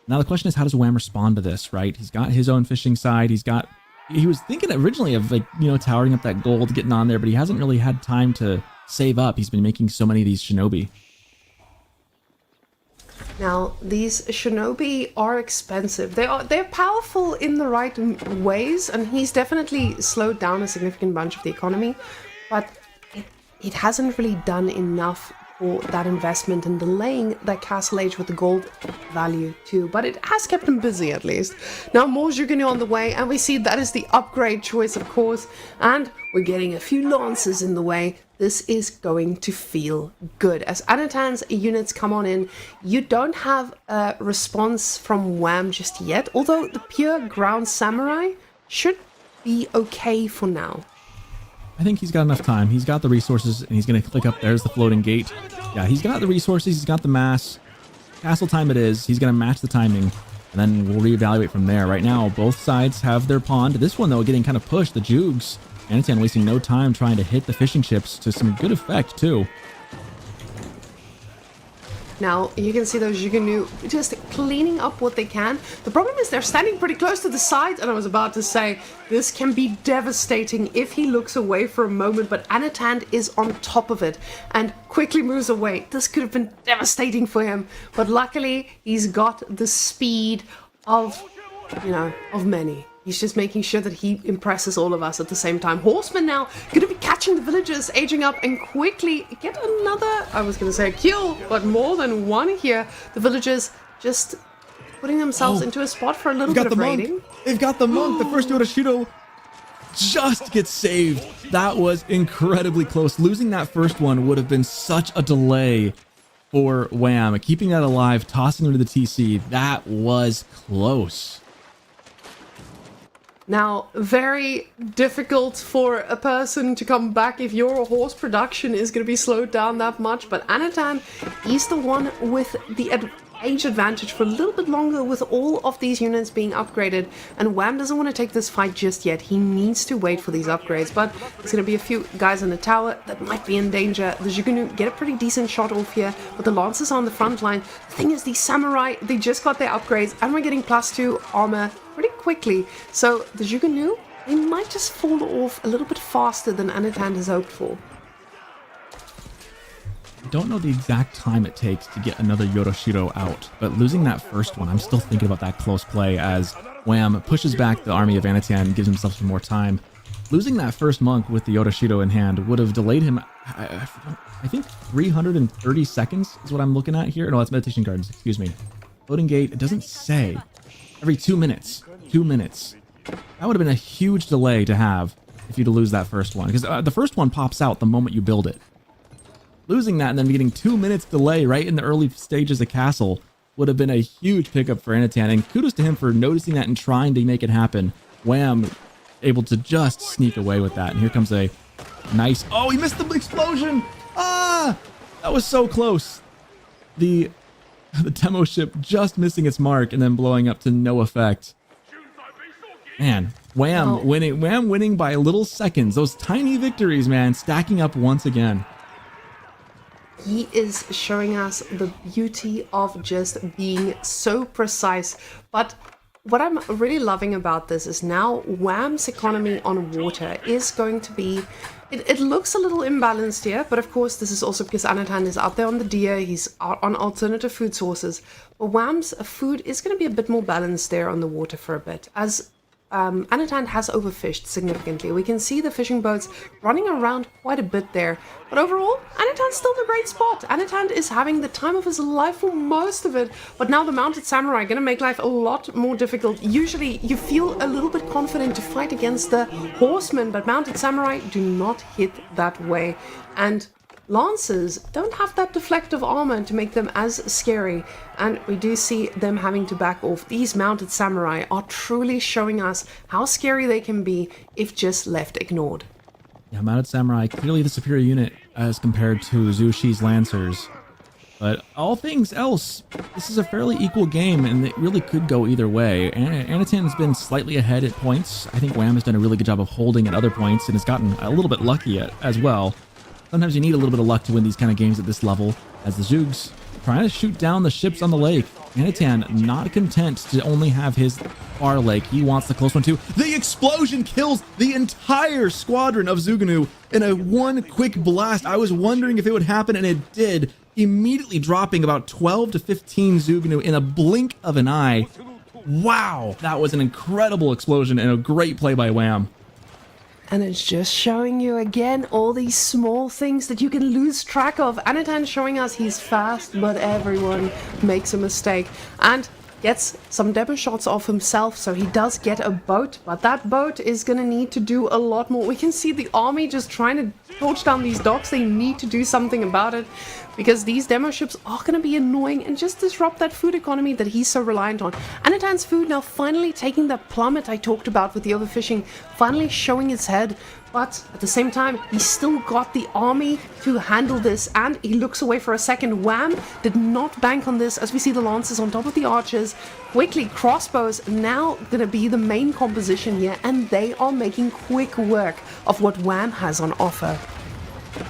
Now the question is, how does Wham respond to this, right? He's got his own fishing side. He was thinking originally of, like, you know, towering up that gold, getting on there, but he hasn't really had time to save up. He's been making so many of these shinobi. Now, these shinobi are expensive. They're powerful in the right ways, and he's definitely slowed down a significant bunch of the economy, but it hasn't really done enough for that investment and delaying that Castle Age with the gold value too, but it has kept him busy at least. Now more Zhuge on the way, and we see that is the upgrade choice, of course, and we're getting a few lances in the way. This is going to feel good. As Anatan's units come on in, you don't have a response from Wham just yet, although the pure ground samurai should be okay for now. I think he's got enough time. He's got the resources, and he's going to click up. There's the floating gate. Yeah, he's got the resources. He's got the mass. Castle time it is. He's going to match the timing, and then we'll reevaluate from there. Right now, both sides have their pond. This one, though, getting kind of pushed. The Jugs. Anatan wasting no time trying to hit the fishing ships to some good effect, too. Now, you can see those Zhuge just cleaning up what they can. The problem is they're standing pretty close to the side, and I was about to say, this can be devastating if he looks away for a moment, but Anatan is on top of it and quickly moves away. This could have been devastating for him, but luckily, he's got the speed of, of many. He's just making sure that he impresses all of us at the same time. Horsemen now going to be catching the villagers, aging up, and quickly get another, I was going to say a kill, but more than one here. The villagers just putting themselves into a spot for a little bit of raiding. They've got the monk. The first Yoroshido just gets saved. That was incredibly close. Losing that first one would have been such a delay for Wham. Keeping that alive, tossing him to the TC, that was close. Now, very difficult for a person to come back if your horse production is going to be slowed down that much, but Anatan, he's the one with the age advantage for a little bit longer with all of these units being upgraded, and Wham doesn't want to take this fight just yet. He needs to wait for these upgrades, but there's going to be a few guys in the tower that might be in danger. The Zhuge get a pretty decent shot off here, but the Lancers are on the front line. The thing is, these Samurai, they just got their upgrades, and we're getting +2 armor pretty quickly, so the Zhuge, they might just fall off a little bit faster than Anatan has hoped for. I don't know the exact time it takes to get another Yoroshido out, but losing that first one, I'm still thinking about that close play as Wham pushes back the army of Anatan and gives himself some more time. Losing that first monk with the Yoroshido in hand would have delayed him, I think 330 seconds is what I'm looking at here. No, that's Meditation Gardens, excuse me. Loading gate, it doesn't say. Every 2 minutes. 2 minutes. That would have been a huge delay to have if you'd lose that first one, because the first one pops out the moment you build it. Losing that and then getting 2 minutes delay right in the early stages of Castle would have been a huge pickup for Anatan, and kudos to him for noticing that and trying to make it happen. Wham able to just sneak away with that, and here comes a nice, oh, he missed the explosion. That was so close. The demo ship just missing its mark and then blowing up to no effect. Man, Wham winning by little seconds. Those tiny victories, man, stacking up once again. He is showing us the beauty of just being so precise. But what I'm really loving about this is now Wham's economy on water is going to be... It looks a little imbalanced here, but of course this is also because Anatan is out there on the deer, he's on alternative food sources. But Wham's food is going to be a bit more balanced there on the water for a bit, as Anatan has overfished significantly. We can see the fishing boats running around quite a bit there. But overall, Anatan's still in a great spot. Anatan is having the time of his life for most of it. But now the Mounted Samurai are going to make life a lot more difficult. Usually, you feel a little bit confident to fight against the Horsemen, but Mounted Samurai do not hit that way. And Lancers don't have that deflective armor to make them as scary, and we do see them having to back off. These Mounted Samurai are truly showing us how scary they can be if just left ignored. Yeah, Mounted Samurai, clearly the superior unit as compared to Zhu Shi's Lancers. But all things else, this is a fairly equal game, and it really could go either way. Anatan's been slightly ahead at points. I think Wham has done a really good job of holding at other points and has gotten a little bit lucky as well. Sometimes you need a little bit of luck to win these kind of games at this level, as the Zhugs trying to shoot down the ships on the lake. Anatan not content to only have his far lake. He wants the close one too. The explosion kills the entire squadron of Zhuge in a one quick blast. I was wondering if it would happen, and it did, immediately dropping about 12 to 15 Zhuge in a blink of an eye. Wow, that was an incredible explosion and a great play by Wham. And it's just showing you again all these small things that you can lose track of. Anatan's showing us he's fast, but everyone makes a mistake. And gets some demo shots off himself, so he does get a boat, but that boat is gonna need to do a lot more. We can see the army just trying to torch down these docks. They need to do something about it, because these demo ships are gonna be annoying and just disrupt that food economy that he's so reliant on. Anatan's food now finally taking that plummet I talked about with the overfishing, finally showing its head. But at the same time, he's still got the army to handle this, and he looks away for a second. Wham did not bank on this, as we see the lances on top of the archers. Quickly, crossbows now gonna be the main composition here, and they are making quick work of what Wham has on offer.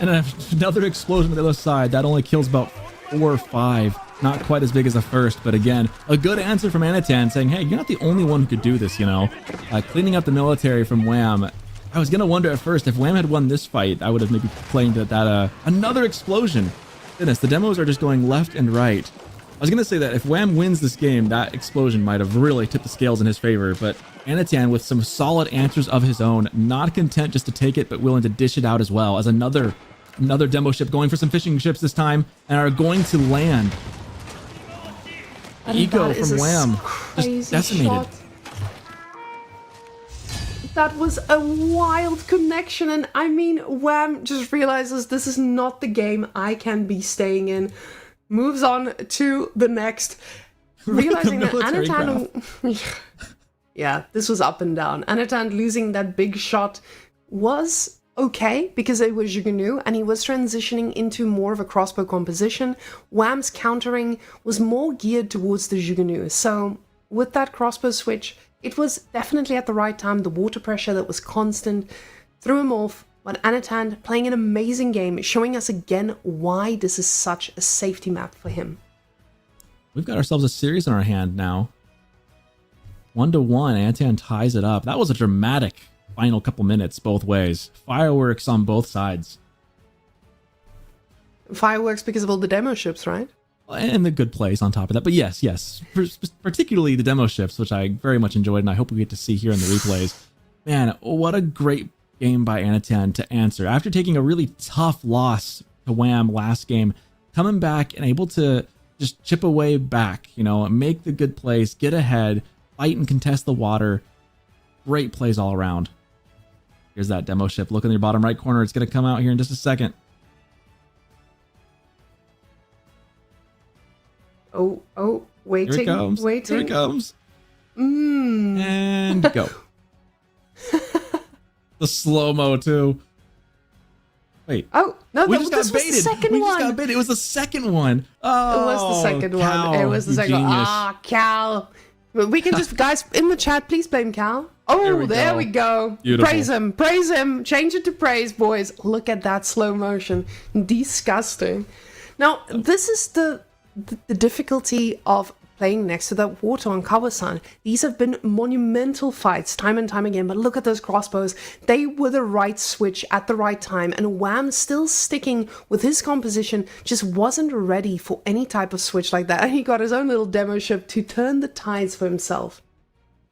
And another explosion on the other side. That only kills about 4 or 5. Not quite as big as the first, but again, a good answer from Anatan saying, hey, you're not the only one who could do this, you know. Cleaning up the military from Wham. I was going to wonder at first, if Wham had won this fight, I would have maybe claimed that another explosion. Goodness, the demos are just going left and right. I was going to say that if Wham wins this game, that explosion might have really tipped the scales in his favor, but Anatan with some solid answers of his own, not content just to take it, but willing to dish it out as well, as another demo ship going for some fishing ships this time, and are going to land. Eco from Wham just decimated. Shot. That was a wild connection, and I mean, Wham just realizes this is not the game I can be staying in. Moves on to the next, realizing that Anatan... Yeah, this was up and down. Anatan losing that big shot was okay, because it was Zhuge-Nu, and he was transitioning into more of a crossbow composition. Wham's countering was more geared towards the Zhuge-Nu, so with that crossbow switch, it was definitely at the right time. The water pressure that was constant threw him off, but Anatan playing an amazing game, showing us again why this is such a safety map for him. We've got ourselves a series in our hand now. 1-1, Anatan ties it up. That was a dramatic final couple minutes both ways. Fireworks on both sides. Fireworks because of all the demo ships, right? And the good plays on top of that. But yes, particularly the demo ships, which I very much enjoyed, and I hope we get to see here in the replays. Man, what a great game by Anatan to answer. After taking a really tough loss to Wham last game, coming back and able to just chip away back, you know, make the good plays, get ahead, fight and contest the water. Great plays all around. Here's that demo ship. Look in your bottom right corner. It's going to come out here in just a second. Oh, waiting, Here it comes. waiting. Here it comes. And go. The slow-mo, too. Wait. Oh, no, we this just got was baited. the second We one. just got baited. It was the second one. Oh, It was the second Cal, one. It was the you second one. genius. Ah, Cal. We can just, guys, in the chat, please blame Cal. Oh, there we go. Beautiful. Praise him. Praise him. Change it to praise, boys. Look at that slow motion. Disgusting. Now, this is the difficulty of playing next to that water on Kawasan. These have been monumental fights time and time again, but look at those crossbows. They were the right switch at the right time, and Wham, still sticking with his composition, just wasn't ready for any type of switch like that, and he got his own little demo ship to turn the tides for himself.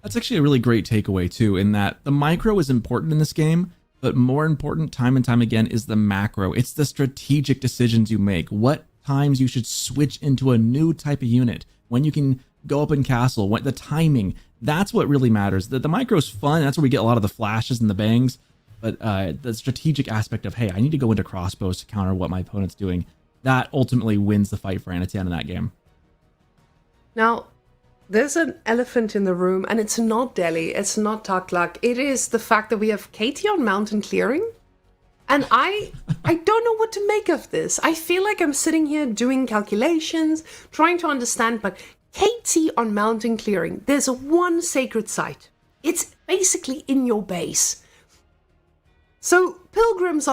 That's actually a really great takeaway, too, in that the micro is important in this game, but more important time and time again is the macro. It's the strategic decisions you make. What times you should switch into a new type of unit, when you can go up in castle, the timing, that's what really matters. The micro's fun, that's where we get a lot of the flashes and the bangs, but the strategic aspect of, hey, I need to go into crossbows to counter what my opponent's doing, that ultimately wins the fight for Anatan in that game. Now, there's an elephant in the room, and it's not Delhi, it's not Taklak, it is the fact that we have Katie on Mountain Clearing. And I don't know what to make of this. I feel like I'm sitting here doing calculations, trying to understand, but Katie on Mountain Clearing, there's one sacred site. It's basically in your base. So pilgrims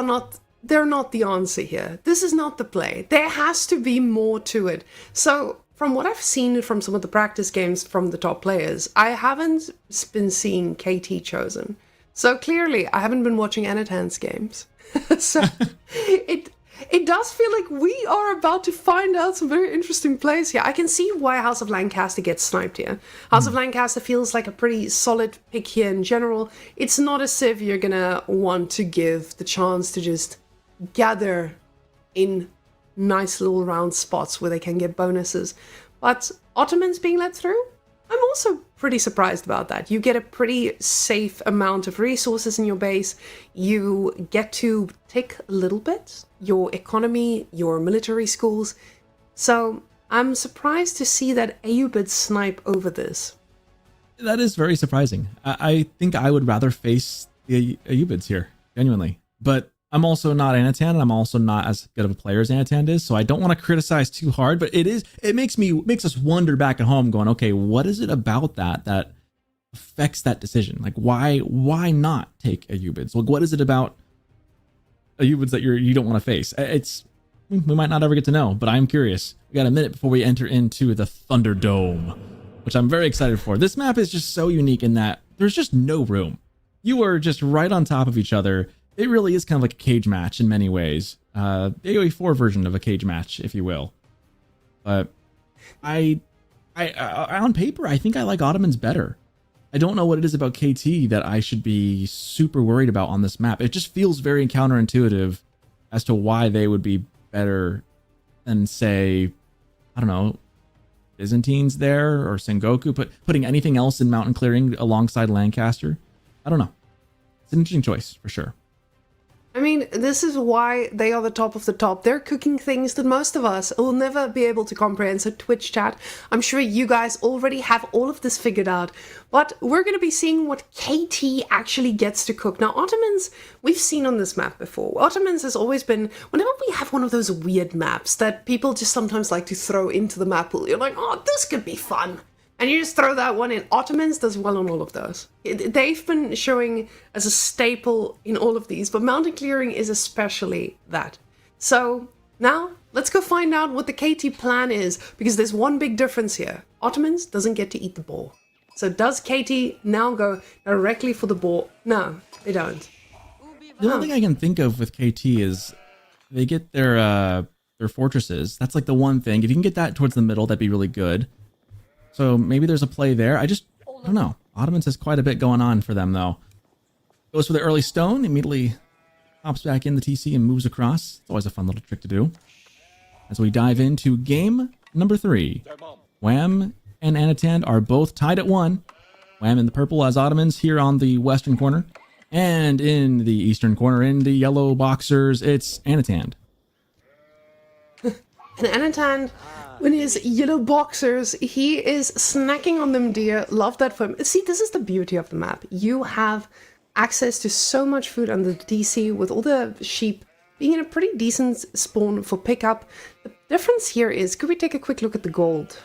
they're not the answer here. This is not the play. There has to be more to it. So from what I've seen from some of the practice games from the top players, I haven't been seeing KT chosen. So clearly I haven't been watching Anatan's games. So It does feel like we are about to find out some very interesting plays here. I can see why House of Lancaster gets sniped here. House of Lancaster feels like a pretty solid pick here in general. It's not as if you're gonna want to give the chance to just gather in nice little round spots where they can get bonuses. But Ottomans being let through? I'm also pretty surprised about that. You get a pretty safe amount of resources in your base. You get to tick a little bit your economy, your military schools. So I'm surprised to see that Ayyubids snipe over this. That is very surprising. I think I would rather face the Ayyubids here, genuinely. But I'm also not Anatan, and I'm also not as good of a player as Anatan is, so I don't want to criticize too hard, but it makes us wonder back at home going, okay, what is it about that affects that decision? Like why not take Ayyubids? Like what is it about Ayyubids that you don't want to face? We might not ever get to know, but I'm curious. We got a minute before we enter into the Thunderdome, which I'm very excited for. This map is just so unique in that there's just no room. You are just right on top of each other. It really is kind of like a cage match in many ways. The AoE 4 version of a cage match, if you will. But I on paper, I think I like Ottomans better. I don't know what it is about KT that I should be super worried about on this map. It just feels very counterintuitive as to why they would be better than, say, I don't know, Byzantines there or Sengoku, putting anything else in mountain clearing alongside Lancaster. I don't know. It's an interesting choice for sure. I mean, this is why they are the top of the top. They're cooking things that most of us will never be able to comprehend. So Twitch chat, I'm sure you guys already have all of this figured out. But we're going to be seeing what KT actually gets to cook. Now, Ottomans, we've seen on this map before. Ottomans has always been, whenever we have one of those weird maps that people just sometimes like to throw into the map pool, you're like, oh, this could be fun. And you just throw that one in. Ottomans does well on all of those. They've been showing as a staple in all of these, but mountain clearing is especially that. So now let's go find out what the KT plan is, because there's one big difference here. Ottomans doesn't get to eat the boar. So does KT now go directly for the boar? No, they don't. The only thing I can think of with KT is they get their fortresses. That's like the one thing. If you can get that towards the middle, that'd be really good. So maybe there's a play there. I don't know. Ottomans has quite a bit going on for them, though. Goes for the early stone, immediately hops back in the TC and moves across. It's always a fun little trick to do. As we dive into game number 3. Wham and Anatan are both tied at 1. Wham in the purple as Ottomans here on the western corner. And in the eastern corner, in the yellow boxers, it's Anatan. And Anatan, in his yellow boxers, he is snacking on them deer. Love that for him. See, this is the beauty of the map. You have access to so much food under the DC with all the sheep being in a pretty decent spawn for pickup. The difference here is, could we take a quick look at the gold?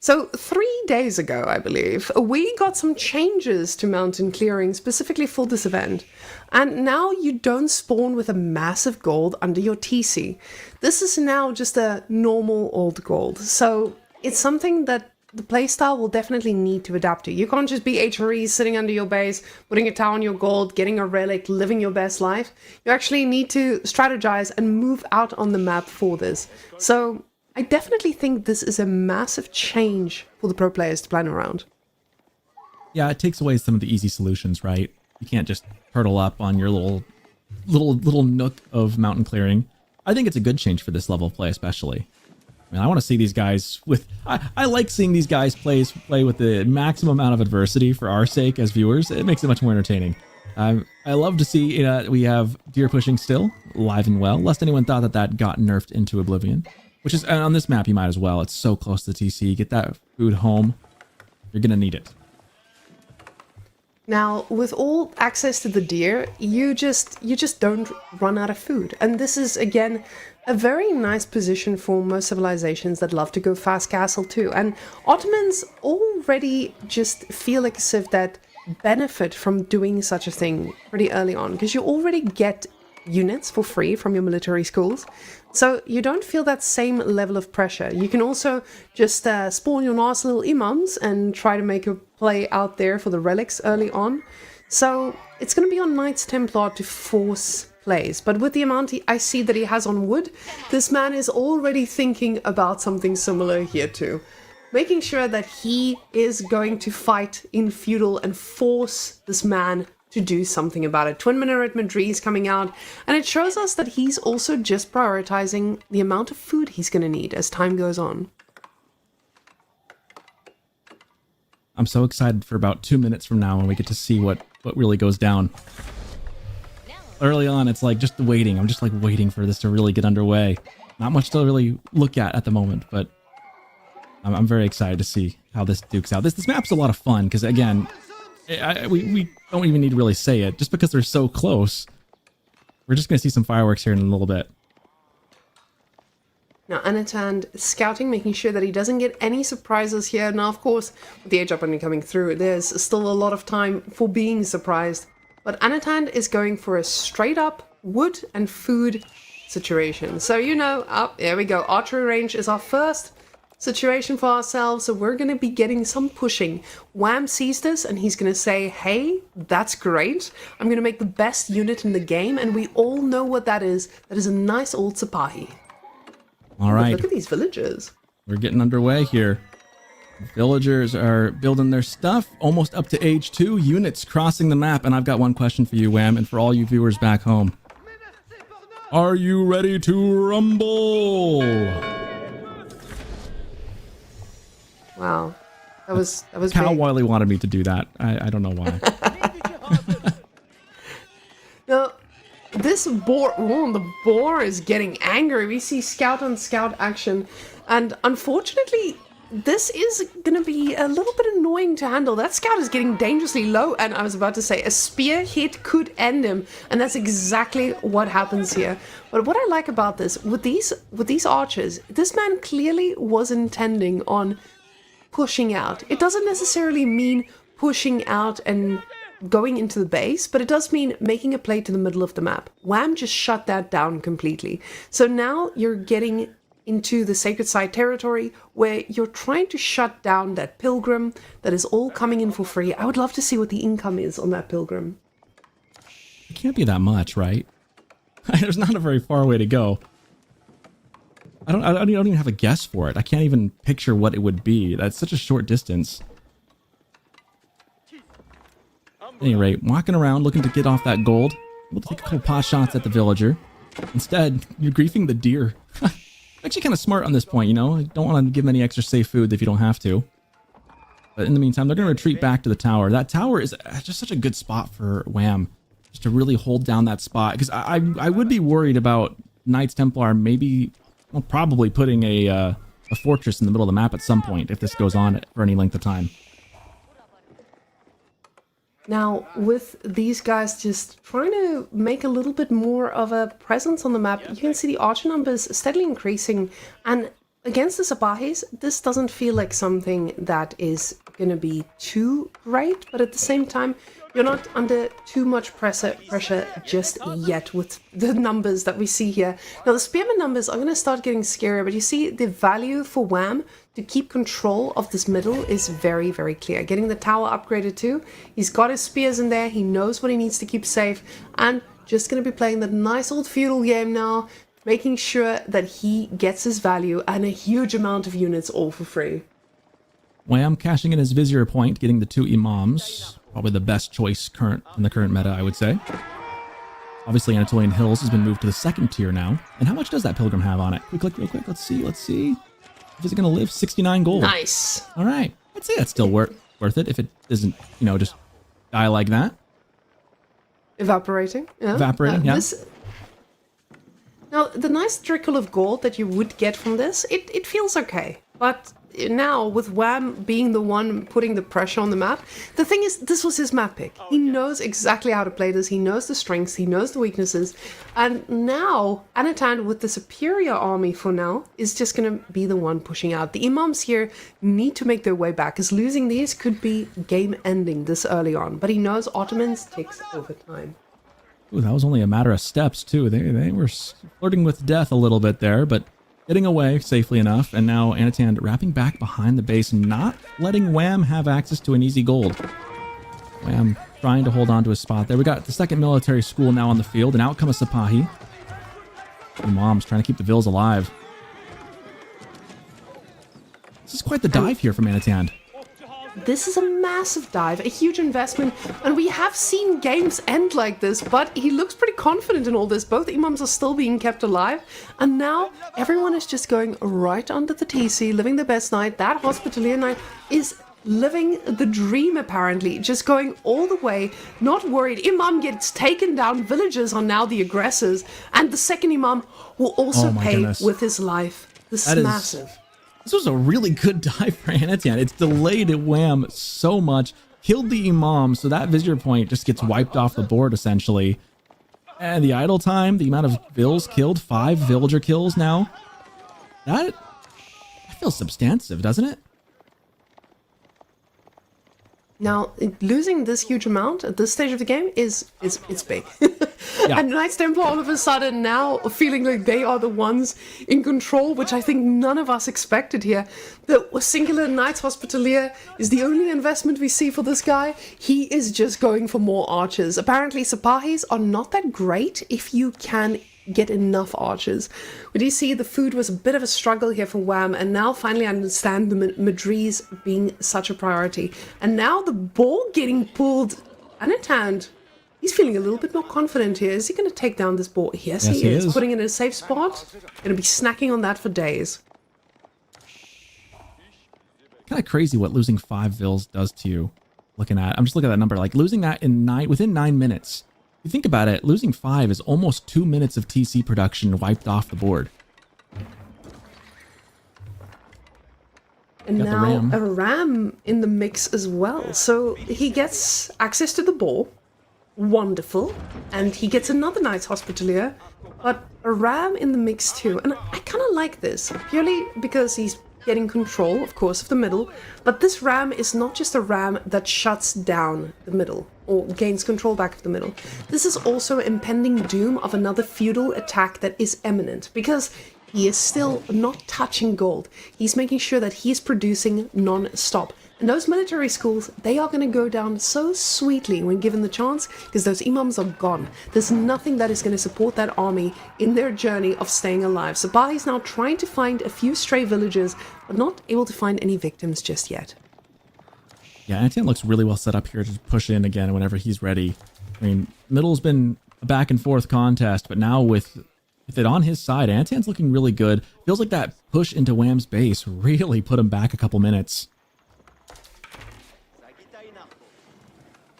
So 3 days ago, I believe, we got some changes to mountain clearing specifically for this event. And now you don't spawn with a massive gold under your TC. This is now just a normal old gold. So it's something that the playstyle will definitely need to adapt to. You can't just be HRE sitting under your base, putting a tower on your gold, getting a relic, living your best life. You actually need to strategize and move out on the map for this. So I definitely think this is a massive change for the pro players to plan around. Yeah, it takes away some of the easy solutions, right? You can't just turtle up on your little nook of mountain clearing. I think it's a good change for this level of play, especially. I mean, I want to see these guys with... I like seeing these guys play with the maximum amount of adversity for our sake as viewers. It makes it much more entertaining. I love to see we have deer pushing still, alive and well, lest anyone thought that got nerfed into oblivion. Which is, on this map, you might as well. It's so close to the TC. Get that food home. You're going to need it. Now, with all access to the deer, you just don't run out of food. And this is, again, a very nice position for most civilizations that love to go fast castle too. And Ottomans already just feel like as if that benefit from doing such a thing pretty early on, because you already get units for free from your military schools. So you don't feel that same level of pressure. You can also just spawn your nice little imams and try to make a play out there for the relics early on. So it's going to be on Knights Templar to force plays. But with the amount I see that he has on wood, this man is already thinking about something similar here too. Making sure that he is going to fight in feudal and force this man to do something about it. Twin Minaret Madri's coming out, and it shows us that he's also just prioritizing the amount of food he's going to need as time goes on. I'm so excited for about 2 minutes from now when we get to see what really goes down. Early on, it's like just waiting. I'm just like waiting for this to really get underway. Not much to really look at the moment, but I'm very excited to see how this dukes out. This map's a lot of fun because, again, we don't even need to really say it. Just because they're so close, we're just going to see some fireworks here in a little bit. Now, Anatan scouting, making sure that he doesn't get any surprises here. Now, of course, with the age up only coming through, there's still a lot of time for being surprised. But Anatan is going for a straight up wood and food situation. So, you know, there we go. Archery range is our first situation for ourselves. So we're going to be getting some pushing. Wham sees this and he's going to say, hey, that's great. I'm going to make the best unit in the game. And we all know what that is. That is a nice old Sipahi. All right. Look at these villagers. We're getting underway here. Villagers are building their stuff, almost up to age 2. Units crossing the map. And I've got one question for you, Wham, and for all you viewers back home. Are you ready to rumble? Wow. That was Cal big. Wiley wanted me to do that. I don't know why. Now, this boar, the boar is getting angry. We see scout on scout action, and unfortunately, this is going to be a little bit annoying to handle. That scout is getting dangerously low, and I was about to say a spear hit could end him, and that's exactly what happens here. But what I like about this, with these archers, this man clearly was intending on pushing out. It doesn't necessarily mean pushing out and going into the base, but it does mean making a play to the middle of the map. Wham just shut that down completely. So now you're getting into the Sacred Side territory where you're trying to shut down that pilgrim that is all coming in for free. I would love to see what the income is on that pilgrim. It can't be that much, right? There's not a very far way to go. I don't even have a guess for it. I can't even picture what it would be. That's such a short distance. At any rate, walking around looking to get off that gold. We'll take a couple pot shots at the villager. Instead, you're griefing the deer. Actually kind of smart on this point, you know? Don't want to give them any extra safe food if you don't have to. But in the meantime, they're going to retreat back to the tower. That tower is just such a good spot for Wham. Just to really hold down that spot. Because I would be worried about Knights Templar maybe, well, probably putting a fortress in the middle of the map at some point if this goes on for any length of time. Now, with these guys just trying to make a little bit more of a presence on the map, you can see the archer numbers steadily increasing. And against the Sipahis, this doesn't feel like something that is going to be too great. But at the same time, you're not under too much pressure just yet with the numbers that we see here. Now, the spearman numbers are going to start getting scarier, but you see the value for Wham to keep control of this middle is very, very clear. Getting the tower upgraded too. He's got his spears in there. He knows what he needs to keep safe. And just going to be playing the nice old feudal game now, making sure that he gets his value and a huge amount of units all for free. Wham cashing in his Vizier point, getting the 2 Imams. Probably the best choice in the current meta, I would say. Obviously, Anatolian Hills has been moved to the 2nd tier now. And how much does that pilgrim have on it? Quick look real quick. Let's see. If it's going to live, 69 gold. Nice. All right. I'd say that's still worth it if it doesn't, just die like that. Evaporating. Yeah. Evaporating, yeah. Now, the nice trickle of gold that you would get from this, it feels okay. But now, with Wham being the one putting the pressure on the map, the thing is, this was his map pick. He knows exactly how to play this. He knows the strengths. He knows the weaknesses. And now, Anatan, with the superior army for now, is just going to be the one pushing out. The Imams here need to make their way back, because losing these could be game-ending this early on. But he knows Ottomans takes over time. Ooh, that was only a matter of steps, too. They were flirting with death a little bit there, but getting away safely enough. And now Anatan wrapping back behind the base, not letting Wham have access to an easy gold. Wham trying to hold on to his spot there. We got the second military school now on the field, and out comes Sipahi. Imam's trying to keep the Vils alive. This is quite the dive here from Anatan. This is a massive dive, a huge investment, and we have seen games end like this, but he looks pretty confident in all this. Both Imams are still being kept alive, and now everyone is just going right under the TC, living the best night. That Hospitalier Knight is living the dream, apparently, just going all the way, not worried. Imam gets taken down, villagers are now the aggressors, and the second Imam will also pay with his life. This is massive. This was a really good dive for Anatan. It's delayed Wham so much, killed the Imam, so that visitor point just gets wiped off the board, essentially. And the idle time, the amount of Vils killed, 5 villager kills now. That feels substantive, doesn't it? Now, losing this huge amount at this stage of the game is big. Yeah. And Knights Templar all of a sudden now feeling like they are the ones in control, which I think none of us expected here. The singular Knights Hospitalier is the only investment we see for this guy. He is just going for more archers. Apparently, Sipahis are not that great if you can get enough archers. We do see the food was a bit of a struggle here for Wham, and now finally I understand the Madris being such a priority. And now the ball getting pulled. Anatan, he's feeling a little bit more confident here. Is he going to take down this ball? Yes, he is. Putting it in a safe spot. Going to be snacking on that for days. Kind of crazy what losing 5 Vils does to you. I'm just looking at that number. Like losing that within 9 minutes. If you think about it, losing 5 is almost 2 minutes of TC production wiped off the board. And now a Ram in the mix as well. So he gets access to the ball. Wonderful. And he gets another Knights Hospitalier. But a Ram in the mix too. And I kind of like this. Purely because he's getting control, of course, of the middle. But this Ram is not just a Ram that shuts down the middle or gains control back of the middle. This is also impending doom of another feudal attack that is imminent, because he is still not touching gold. He's making sure that he's producing non-stop. And those military schools, they are going to go down so sweetly when given the chance, because those imams are gone. There's nothing that is going to support that army in their journey of staying alive. Sabah is now trying to find a few stray villagers, but not able to find any victims just yet. Yeah, Anatan looks really well set up here to push in again whenever he's ready. I mean, middle's been a back and forth contest, but now with it on his side, Antan's looking really good. Feels like that push into Wham's base really put him back a couple minutes.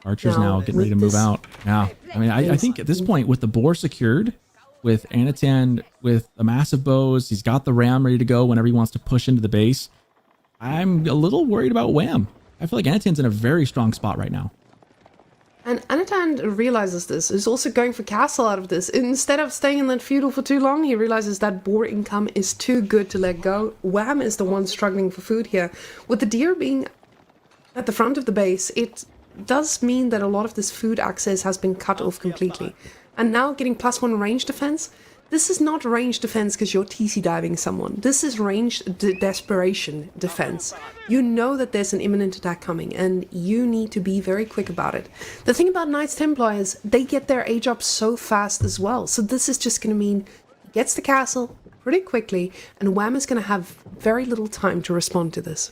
Archer's now getting ready to move out. Yeah, I mean, I think at this point, with the boar secured, with Anatan with a massive bows, he's got the ram ready to go whenever he wants to push into the base. I'm a little worried about Wham. I feel like Anatan's in a very strong spot right now. And Anatan realizes this. He's also going for castle out of this. Instead of staying in that feudal for too long, he realizes that boar income is too good to let go. Wham is the one struggling for food here. With the deer being at the front of the base, it does mean that a lot of this food access has been cut off completely. And now getting +1 range defense. This is not range defense because you're TC diving someone. This is range desperation defense. You know that there's an imminent attack coming and you need to be very quick about it. The thing about Knights Templar is they get their age up so fast as well. So this is just going to mean he gets the castle pretty quickly and Wham is going to have very little time to respond to this.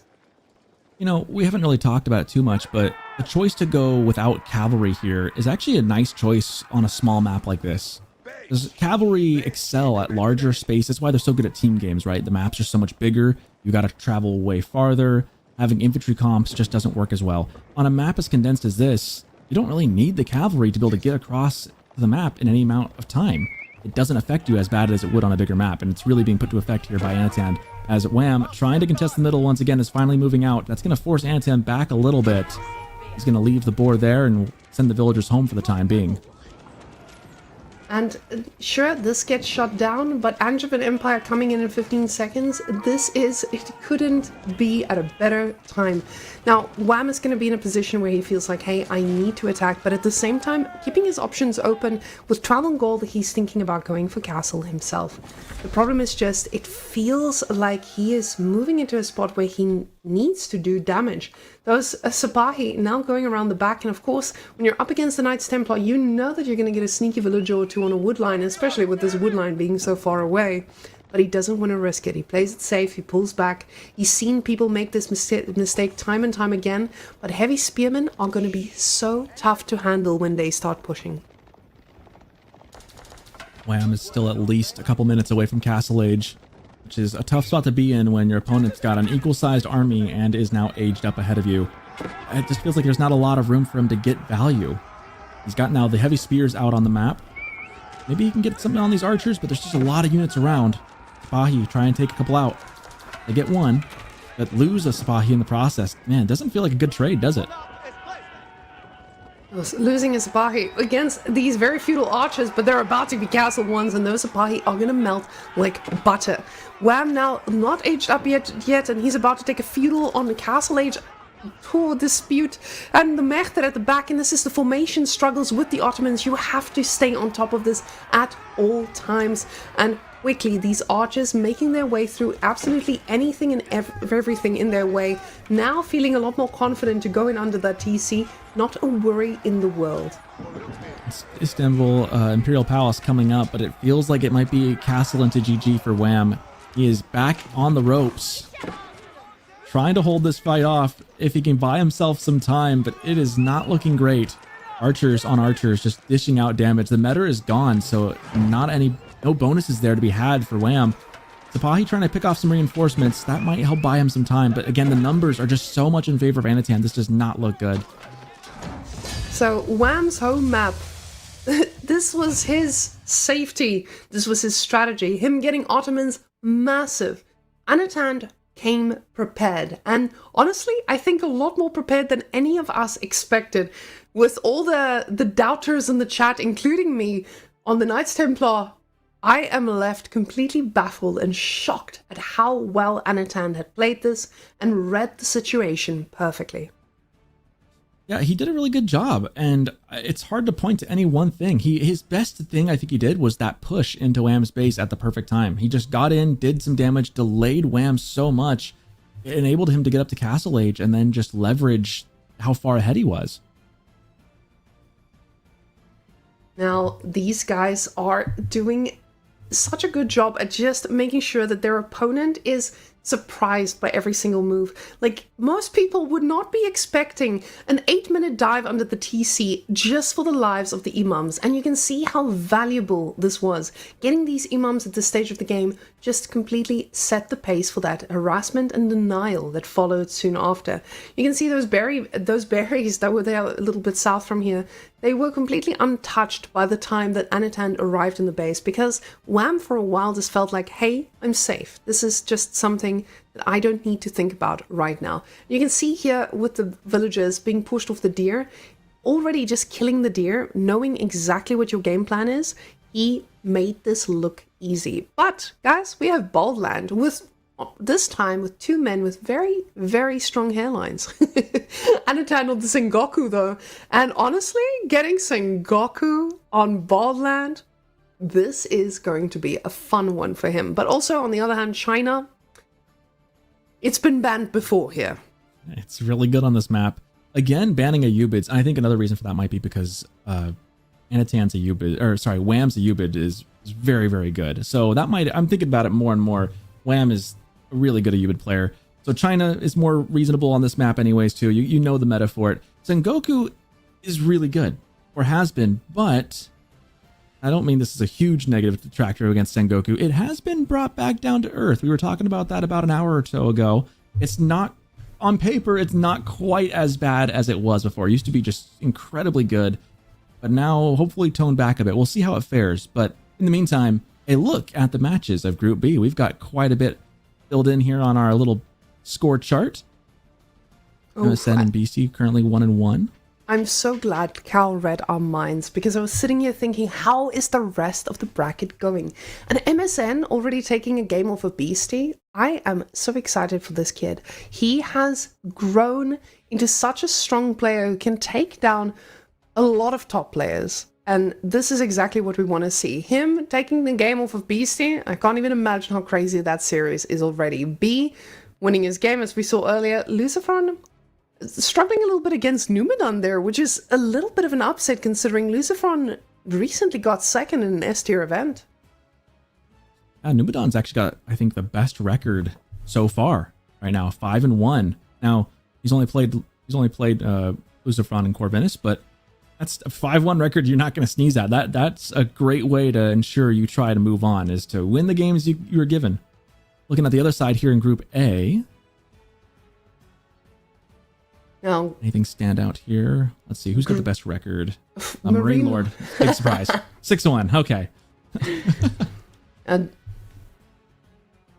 You know, we haven't really talked about it too much, but the choice to go without cavalry here is actually a nice choice on a small map like this. Does cavalry excel at larger space? That's why they're so good at team games, right? The maps are so much bigger. You got to travel way farther. Having infantry comps just doesn't work as well. On a map as condensed as this, you don't really need the cavalry to be able to get across the map in any amount of time. It doesn't affect you as bad as it would on a bigger map, and it's really being put to effect here by Anatan, as Wham, trying to contest the middle once again, is finally moving out. That's going to force Anatan back a little bit. He's going to leave the board there and send the villagers home for the time being. And sure, this gets shut down, but Angevin Empire coming in 15 seconds, it couldn't be at a better time. Now, Wham is going to be in a position where he feels like, hey, I need to attack, but at the same time, keeping his options open. With Travel and Gold, he's thinking about going for Castle himself. The problem is just, it feels like he is moving into a spot where he needs to do damage. Those Sipahi now going around the back, and of course, when you're up against the Knights Templar, you know that you're going to get a sneaky villager or two on a wood line, especially with this wood line being so far away. But he doesn't want to risk it. He plays it safe, he pulls back. He's seen people make this mistake time and time again, but heavy spearmen are going to be so tough to handle when they start pushing. Wham is still at least a couple minutes away from Castle Age, which is a tough spot to be in when your opponent's got an equal-sized army and is now aged up ahead of you. It just feels like there's not a lot of room for him to get value. He's got now the heavy spears out on the map. Maybe he can get something on these archers, but there's just a lot of units around. Sipahi try and take a couple out. They get one, but lose a Sipahi in the process. Man, it doesn't feel like a good trade, does it? Losing a Sipahi against these very feudal archers, but they're about to be castle ones, and those Sipahi are going to melt like butter. Wham now not aged up yet, and he's about to take a feudal on the castle age dispute, and the Mechter at the back, and this is the formation struggles with the Ottomans. You have to stay on top of this at all times, and quickly these archers making their way through absolutely anything and everything in their way, now feeling a lot more confident to go in under that TC, not a worry in the world. It's Istanbul Imperial Palace coming up, but it feels like it might be castle into GG for Wham. He is back on the ropes, trying to hold this fight off if he can buy himself some time, but it is not looking great. Archers on archers just dishing out damage. The meta is gone, so no bonuses there to be had for Wham. Sipahi trying to pick off some reinforcements. That might help buy him some time, but again, the numbers are just so much in favor of Anatan. This does not look good. So Wham's home map, this was his safety. This was his strategy. Him getting Ottomans massive. Anatan came prepared, and honestly, I think a lot more prepared than any of us expected. With all the doubters in the chat, including me, on the Knights Templar, I am left completely baffled and shocked at how well Anatan had played this and read the situation perfectly. Yeah, he did a really good job, and it's hard to point to any one thing. His best thing I think he did was that push into Wham's base at the perfect time. He just got in, did some damage, delayed Wham so much, it enabled him to get up to Castle Age and then just leverage how far ahead he was. Now, these guys are doing such a good job at just making sure that their opponent is surprised by every single move. Like, most people would not be expecting an 8-minute dive under the TC just for the lives of the imams, and you can see how valuable this was. Getting these imams at this stage of the game just completely set the pace for that harassment and denial that followed soon after. You can see those berries that were there a little bit south from here. They were completely untouched by the time that Anatan arrived in the base, because Wham for a while just felt like, hey, I'm safe. This is just something that I don't need to think about right now. You can see here with the villagers being pushed off the deer, already just killing the deer, knowing exactly what your game plan is, he made this look easy. But, guys, we have Baldland with this time with two men with very, very strong hairlines. Anatan on the Sengoku, though. And honestly, getting Sengoku on Baldland, this is going to be a fun one for him. But also, on the other hand, China, it's been banned before here. It's really good on this map. Again, banning a Ubid. I think another reason for that might be because Anatan's a Ubid, or sorry, Wham's a Ubid is very, very good. So that might, I'm thinking about it more and more. Wham is a really good Ubid player. So China is more reasonable on this map anyways too. You know the meta for it. Sengoku is really good, or has been, but I don't mean this is a huge negative detractor against Sengoku. It has been brought back down to earth. We were talking about that about an hour or so ago. It's not, on paper, it's not quite as bad as it was before. It used to be just incredibly good, but now hopefully toned back a bit. We'll see how it fares. But in the meantime, a look at the matches of Group B. We've got quite a bit filled in here on our little score chart. MSN and BC currently 1-1. I'm so glad Cal read our minds because I was sitting here thinking, how is the rest of the bracket going? And MSN already taking a game off of Beastie. I am so excited for this kid. He has grown into such a strong player who can take down a lot of top players. And this is exactly what we want to see. Him taking the game off of Beastie. I can't even imagine how crazy that series is already. B winning his game, as we saw earlier. Lucifron struggling a little bit against Numenon there, which is a little bit of an upset considering Lucifron recently got second in an S tier event. Numenon's actually got, I think, the best record so far right now, 5-1. Now he's only played Lucifron and Corvinus, but that's a 5-1 record you're not going to sneeze at. That's a great way to ensure you try to move on, is to win the games you were given. Looking at the other side here in Group A. Now, anything stand out here? Let's see, who's got the best record? Marine Lord. Big surprise. 6-1. Okay.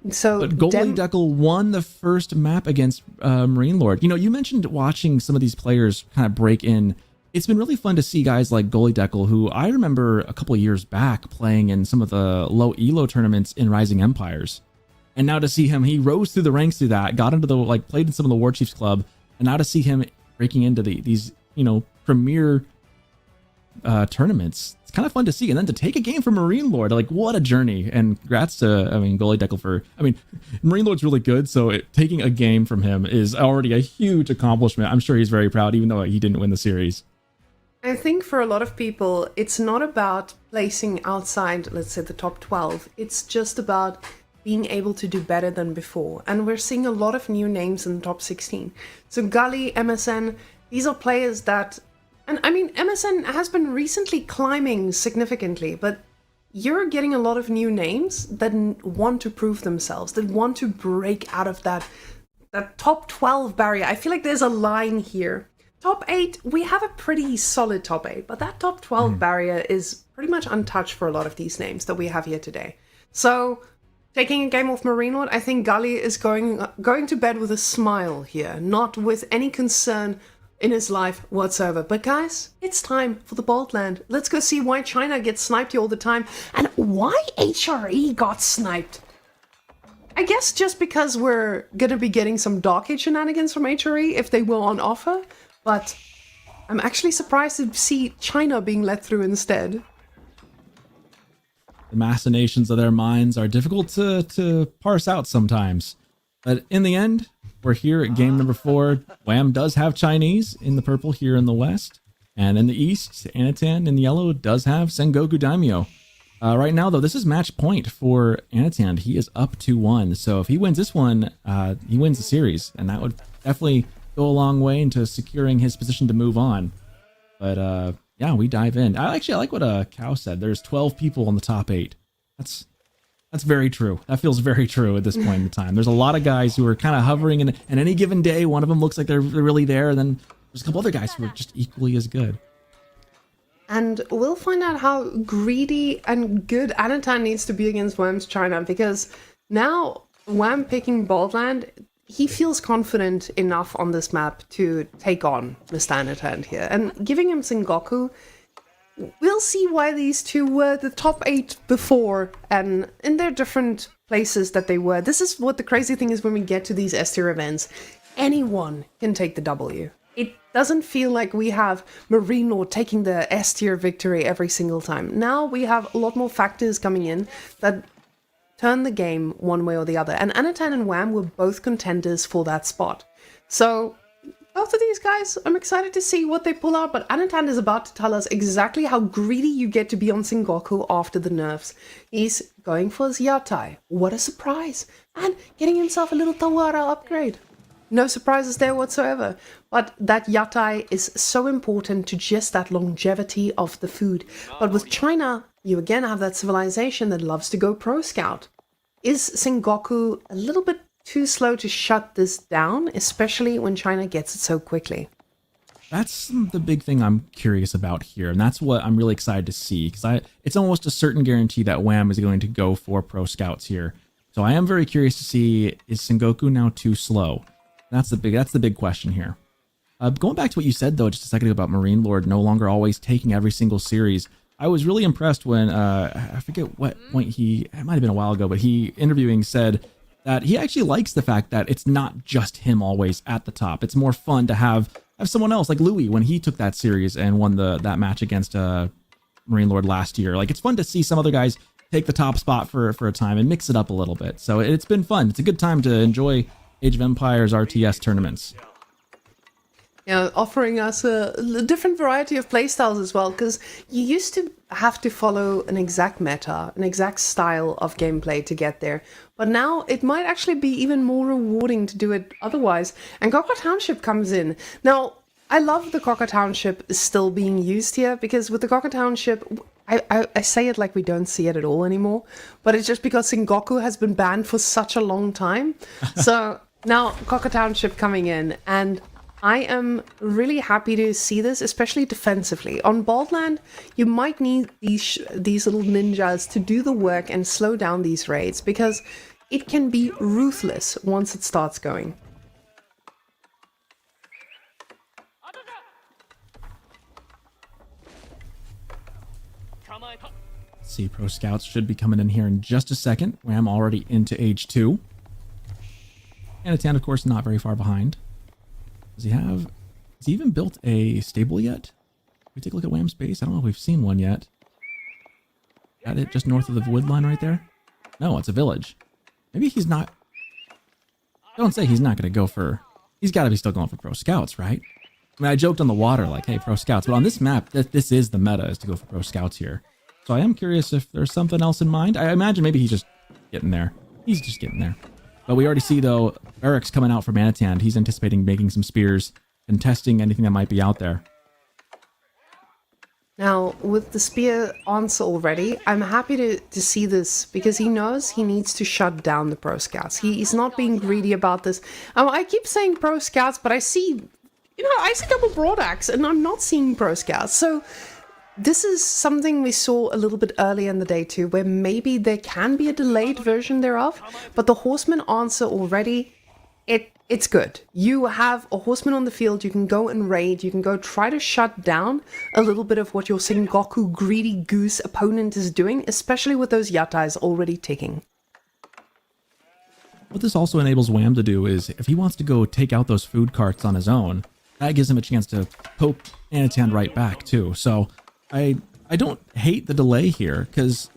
So but Goalie Deckel won the first map against Marine Lord. You know, you mentioned watching some of these players kind of break in. It's been really fun to see guys like Goalie Deckel, who I remember a couple of years back playing in some of the low elo tournaments in Rising Empires. And now to see him, he rose through the ranks through that, got into the, played in some of the War Chiefs Club, and now to see him breaking into these, premier tournaments, it's kind of fun to see. And then to take a game from Marine Lord, what a journey. And congrats to, Goalie Deckel Marine Lord's really good, so taking a game from him is already a huge accomplishment. I'm sure he's very proud, even though he didn't win the series. I think for a lot of people, it's not about placing outside, let's say, the top 12. It's just about being able to do better than before. And we're seeing a lot of new names in the top 16. So Gully, MSN, these are players that... And MSN has been recently climbing significantly, but you're getting a lot of new names that want to prove themselves, that want to break out of that top 12 barrier. I feel like there's a line here. Top 8, we have a pretty solid top 8, but that top 12 barrier is pretty much untouched for a lot of these names that we have here today. So, taking a game off Marine Lord, I think Gully is going to bed with a smile here, not with any concern in his life whatsoever. But guys, it's time for the Bold Land. Let's go see why China gets sniped here all the time, and why HRE got sniped. I guess just because we're gonna be getting some Dark Age shenanigans from HRE if they were on offer. But I'm actually surprised to see China being let through instead. The machinations of their minds are difficult to parse out sometimes. But in the end, we're here at game number 4. Wham does have Chinese in the purple here in the west. And in the east, Anatan in the yellow does have Sengoku Daimyo. Right now, though, this is match point for Anatan. He is up 2-1. So if he wins this one, he wins the series. And that would definitely go a long way into securing his position to move on. But yeah, we dive in. I like what Cow said. There's 12 people in the top 8. That's very true. That feels very true at this point in time. There's a lot of guys who are kind of hovering, and any given day, one of them looks like they're really there, and then there's a couple other guys who are just equally as good. And we'll find out how greedy and good Anatan needs to be against Wham's China, because now Wham picking Boldland, he feels confident enough on this map to take on Mr. Anatan here. And giving him Sengoku, we'll see why these two were the top 8 before and in their different places that they were. This is what the crazy thing is when we get to these S tier events. Anyone can take the W. It doesn't feel like we have Marine Lord taking the S tier victory every single time. Now we have a lot more factors coming in that turn the game one way or the other. And Anatan and Wham were both contenders for that spot. So both of these guys, I'm excited to see what they pull out, but Anatan is about to tell us exactly how greedy you get to be on Sengoku after the nerfs. He's going for his Yatai. What a surprise. And getting himself a little Tawara upgrade. No surprises there whatsoever. But that Yatai is so important to just that longevity of the food. But with China, you again have that civilization that loves to go pro scout. Is Sengoku a little bit too slow to shut this down, especially when China gets it so quickly? That's the big thing I'm curious about here, and that's what I'm really excited to see, because it's almost a certain guarantee that Wham is going to go for pro scouts here. So I am very curious to see, is Sengoku now too slow? That's the big question here. Going back to what you said, though, just a second ago about Marine Lord no longer always taking every single series, I was really impressed when, I forget what point it might have been a while ago, but he, interviewing, said that he actually likes the fact that it's not just him always at the top. It's more fun to have someone else, like Louis, when he took that series and won that match against Marine Lord last year. Like, it's fun to see some other guys take the top spot for a time and mix it up a little bit. So it's been fun. It's a good time to enjoy Age of Empires RTS tournaments. Yeah, offering us a different variety of playstyles as well, because you used to have to follow an exact meta, an exact style of gameplay to get there. But now it might actually be even more rewarding to do it otherwise. And Cocker Township comes in. Now, I love the Cocker Township still being used here, because with the Cocker Township, I say it like we don't see it at all anymore, but it's just because Sengoku has been banned for such a long time. So now Cocker Township coming in, and I am really happy to see this, especially defensively. On Baldland, you might need these little ninjas to do the work and slow down these raids, because it can be ruthless once it starts going. See, Pro Scouts should be coming in here in just a second. Wham already into Age 2. Anatan, of course, not very far behind. Has he even built a stable yet? Can we take a look at Wham's base? I don't know if we've seen one yet. Got it just north of the wood line right there? No, it's a village. Maybe he's not... Don't say he's not going to go for... He's got to be still going for Pro Scouts, right? I mean, I joked on the water like, hey, Pro Scouts. But on this map, this is the meta, is to go for Pro Scouts here. So I am curious if there's something else in mind. I imagine maybe he's just getting there. He's just getting there. But we already see, though, Eric's coming out from Anatan. He's anticipating making some spears and testing anything that might be out there. Now, with the spear answer already, I'm happy to see this, because he knows he needs to shut down the Pro Scouts. He's not being greedy about this. I keep saying Pro Scouts, but I see double broad axe, and I'm not seeing Pro Scouts. So this is something we saw a little bit earlier in the day too, where maybe there can be a delayed version thereof, but the Horseman answer already, it's good. You have a Horseman on the field, you can go and raid, you can go try to shut down a little bit of what your Sengoku greedy goose opponent is doing, especially with those Yatais already ticking. What this also enables Wham to do is, if he wants to go take out those food carts on his own, that gives him a chance to poke Anatan right back too. So I don't hate the delay here, because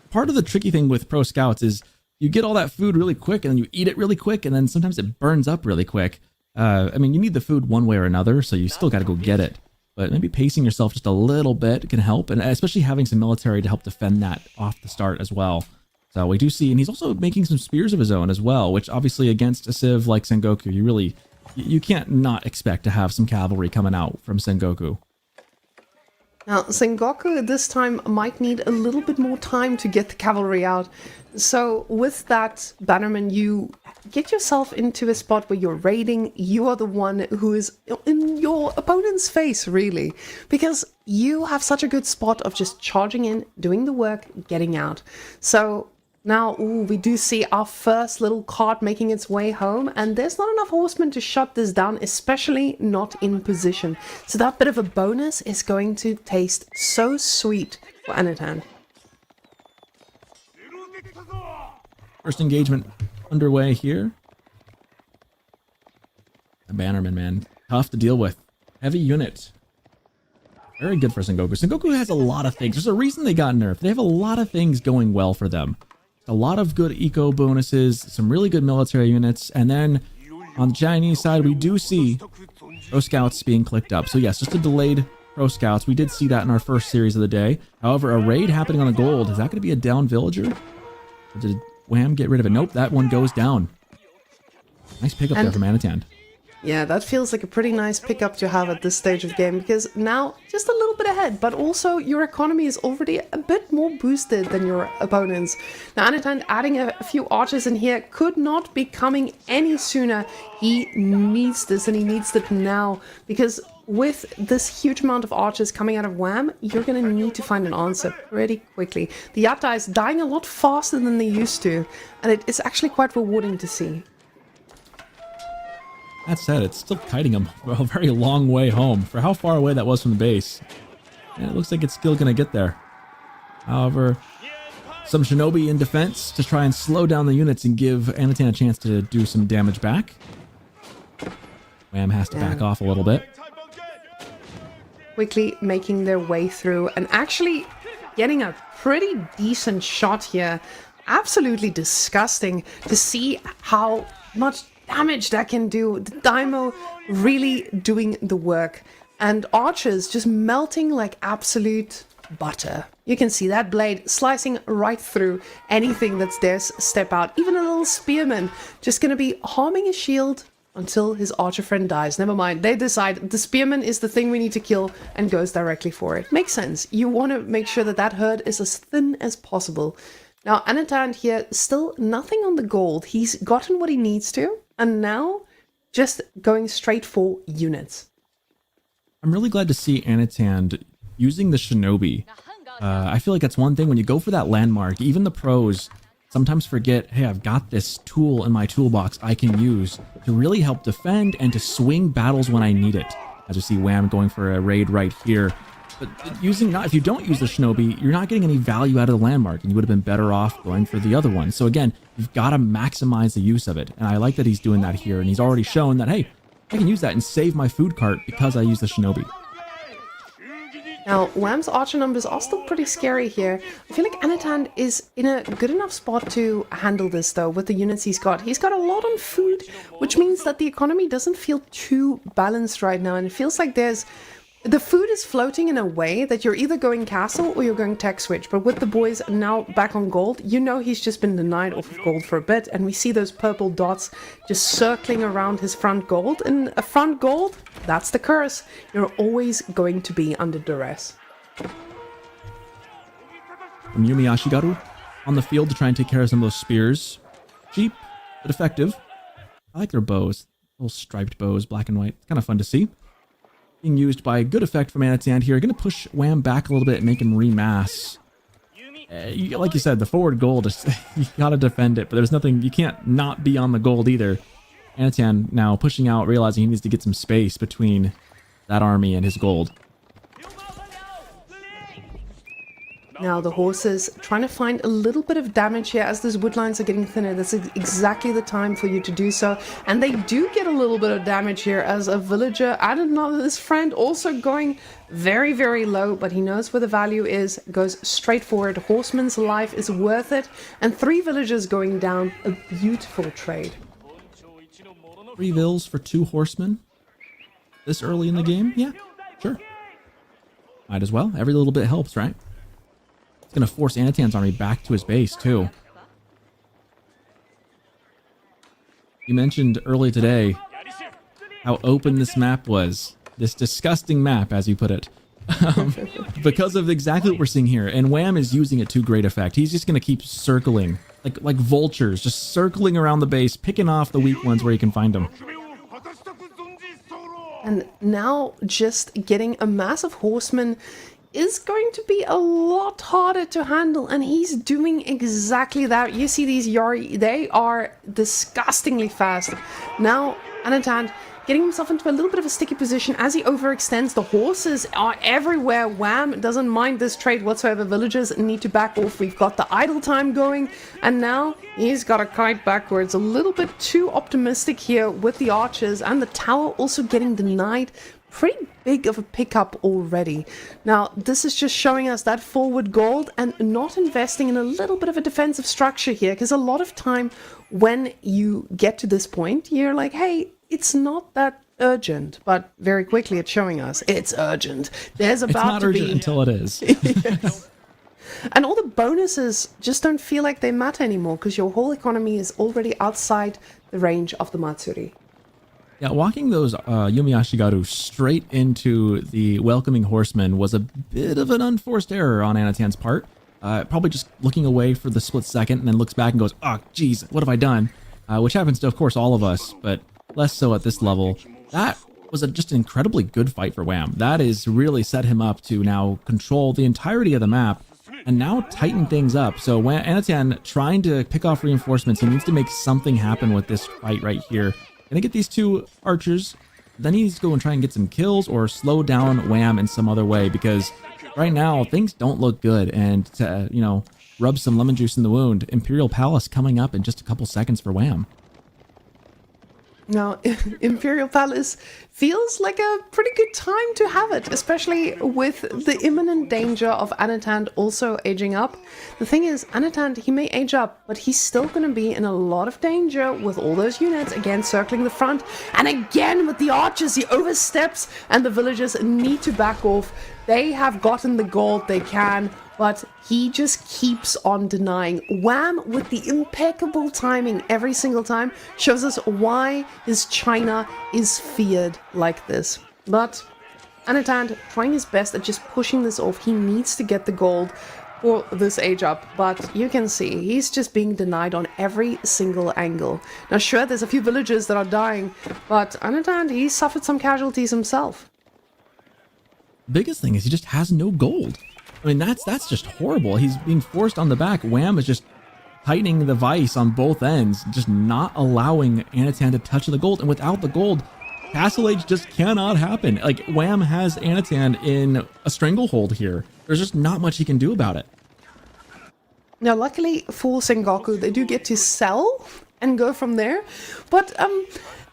part of the tricky thing with Pro Scouts is you get all that food really quick and then you eat it really quick, and then sometimes it burns up really quick. I mean, you need the food one way or another, so you still got to go get it. But maybe pacing yourself just a little bit can help, and especially having some military to help defend that off the start as well. So we do see, and he's also making some spears of his own as well, which obviously against a civ like Sengoku, you can't not expect to have some cavalry coming out from Sengoku. Now, Sengoku this time might need a little bit more time to get the cavalry out. So with that, Bannerman, you get yourself into a spot where you're raiding. You are the one who is in your opponent's face, really, because you have such a good spot of just charging in, doing the work, getting out. So now, we do see our first little cart making its way home, and there's not enough horsemen to shut this down, especially not in position. So that bit of a bonus is going to taste so sweet for Anatan. First engagement underway here. The Bannerman, man. Tough to deal with. Heavy unit. Very good for Sengoku. Sengoku has a lot of things. There's a reason they got nerfed. They have a lot of things going well for them. A lot of good eco bonuses, some really good military units, and then on the Chinese side, we do see Pro Scouts being clicked up. So yes, just a delayed Pro Scouts. We did see that in our first series of the day. However, a raid happening on the gold. Is that going to be a down villager? Or did Wham get rid of it? Nope, that one goes down. Nice pickup there from Anatan. Yeah, that feels like a pretty nice pickup to have at this stage of the game, because now just a little bit ahead, but also your economy is already a bit more boosted than your opponents. Now, Anatan adding a few archers in here could not be coming any sooner. He needs this, and he needs it now, because with this huge amount of archers coming out of Wham, you're going to need to find an answer pretty quickly. The Yatta is dying a lot faster than they used to, and it is actually quite rewarding to see. That said, it's still kiting him a very long way home for how far away that was from the base. And it looks like it's still going to get there. However, some Shinobi in defense to try and slow down the units and give Anatan a chance to do some damage back. Wham has to back off a little bit. Quickly making their way through and actually getting a pretty decent shot here. Absolutely disgusting to see how much damage that can do. The Daimo really doing the work. And archers just melting like absolute butter. You can see that blade slicing right through anything that's theirs step out. Even a little spearman just going to be harming his shield until his archer friend dies. Never mind. They decide the spearman is the thing we need to kill and goes directly for it. Makes sense. You want to make sure that that herd is as thin as possible. Now, Anatan here, still nothing on the gold. He's gotten what he needs to. And now just going straight for units. I'm really glad to see Anatan using the Shinobi. I feel like that's one thing when you go for that landmark, even the pros sometimes forget, hey, I've got this tool in my toolbox I can use to really help defend and to swing battles when I need it. As you see Wham going for a raid right here. But if you don't use the Shinobi, you're not getting any value out of the landmark, and you would have been better off going for the other one. So again, you've got to maximize the use of it. And I like that he's doing that here, and he's already shown that, hey, I can use that and save my food cart because I use the Shinobi. Now, Wham's archer numbers are still pretty scary here. I feel like Anatan is in a good enough spot to handle this, though, with the units he's got. He's got a lot on food, which means that the economy doesn't feel too balanced right now, and it feels like the food is floating in a way that you're either going castle or you're going tech switch. But with the boys now back on gold, you know he's just been denied off of gold for a bit. And we see those purple dots just circling around his front gold. And a front gold, that's the curse. You're always going to be under duress. From Yumi Ashigaru on the field to try and take care of some of those spears. Cheap, but effective. I like their bows. Little striped bows, black and white. It's kind of fun to see. Being used by good effect from Anatan here. Going to push Wham back a little bit and make him remass. Like you said, the forward gold, is you got to defend it, but there's nothing, you can't not be on the gold either. Anatan now pushing out, realizing he needs to get some space between that army and his gold. Now the horses trying to find a little bit of damage here as those wood lines are getting thinner. This is exactly the time for you to do so. And they do get a little bit of damage here as a villager and another, his friend, also going very, very low, but he knows where the value is, goes straight forward. Horseman's life is worth it. And 3 villagers going down, a beautiful trade. 3 vills for 2 horsemen this early in the game? Yeah, sure. Might as well. Every little bit helps, right? It's going to force Anatan's army back to his base, too. You mentioned early today how open this map was. This disgusting map, as you put it. Because of exactly what we're seeing here. And Wham is using it to great effect. He's just going to keep circling, like vultures, just circling around the base, picking off the weak ones where he can find them. And now just getting a massive horseman is going to be a lot harder to handle, and he's doing exactly that. You see these Yari, they are disgustingly fast. Now Anatan getting himself into a little bit of a sticky position as he overextends. The horses are everywhere. Wham doesn't mind this trade whatsoever. Villagers need to back off. We've got the idle time going, and now he's got a kite backwards. A little bit too optimistic here with the archers, and the tower also getting denied. Pretty big of a pickup already. Now, this is just showing us that forward gold and not investing in a little bit of a defensive structure here, because a lot of time when you get to this point, you're like, hey, it's not that urgent, but very quickly it's showing us it's urgent. There's about to be... It's not urgent until it is. Yes. And all the bonuses just don't feel like they matter anymore, because your whole economy is already outside the range of the Matsuri. Yeah, walking those Yumi Ashigaru straight into the welcoming horsemen was a bit of an unforced error on Anatan's part. Probably just looking away for the split second and then looks back and goes, oh, geez, what have I done? Which happens to, of course, all of us, but less so at this level. That was just an incredibly good fight for Wham. That is really set him up to now control the entirety of the map and now tighten things up. So Anatan trying to pick off reinforcements, he needs to make something happen with this fight right here. Gonna get these two archers. Then he needs to go and try and get some kills or slow down Wham in some other way, because right now things don't look good. And to, you know, rub some lemon juice in the wound, Imperial Palace coming up in just a couple seconds for Wham. Now, Imperial Palace feels like a pretty good time to have it, especially with the imminent danger of Anatan also aging up. The thing is, Anatan, he may age up, but he's still going to be in a lot of danger with all those units, again, circling the front. And again, with the archers, he oversteps, and the villagers need to back off. They have gotten the gold they can, but he just keeps on denying. Wham, with the impeccable timing every single time, shows us why his China is feared like this. But Anatan trying his best at just pushing this off. He needs to get the gold for this age up, but you can see he's just being denied on every single angle. Now sure, there's a few villagers that are dying, but Anatan, he suffered some casualties himself. Biggest thing is he just has no gold. I mean, that's just horrible. He's being forced on the back. Wham is just tightening the vice on both ends, just not allowing Anatan to touch the gold. And without the gold, Castle Age just cannot happen. Like, Wham has Anatan in a stranglehold here. There's just not much he can do about it. Now, luckily for Sengoku, they do get to sell and go from there. But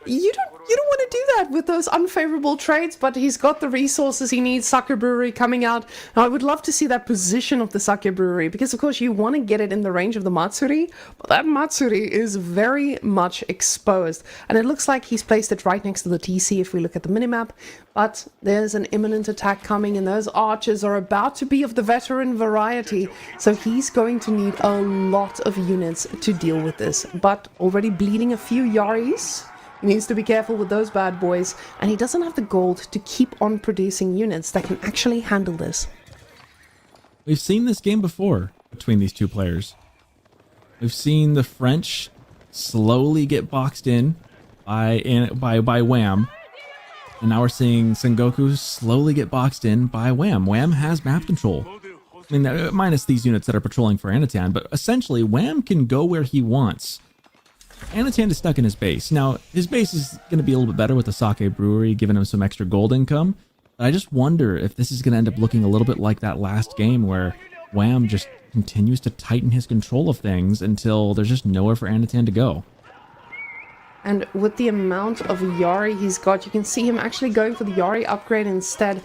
you don't want to do that with those unfavorable trades, but he's got the resources he needs. Sake Brewery coming out. Now, I would love to see that position of the Sake Brewery, because of course you want to get it in the range of the Matsuri, but that Matsuri is very much exposed, and it looks like he's placed it right next to the TC if we look at the minimap. But there's an imminent attack coming, and those archers are about to be of the veteran variety, so he's going to need a lot of units to deal with this. But already bleeding a few Yaris. He needs to be careful with those bad boys, and he doesn't have the gold to keep on producing units that can actually handle this. We've seen this game before between these two players. We've seen the French slowly get boxed in by Wham, and now we're seeing Sengoku slowly get boxed in by Wham. Wham has map control. I mean, minus these units that are patrolling for Anatan, but essentially Wham can go where he wants. Anatan is stuck in his base. Now, his base is going to be a little bit better with the Sake Brewery, giving him some extra gold income. But I just wonder if this is going to end up looking a little bit like that last game where Wham just continues to tighten his control of things until there's just nowhere for Anatan to go. And with the amount of Yari he's got, you can see him actually going for the Yari upgrade instead.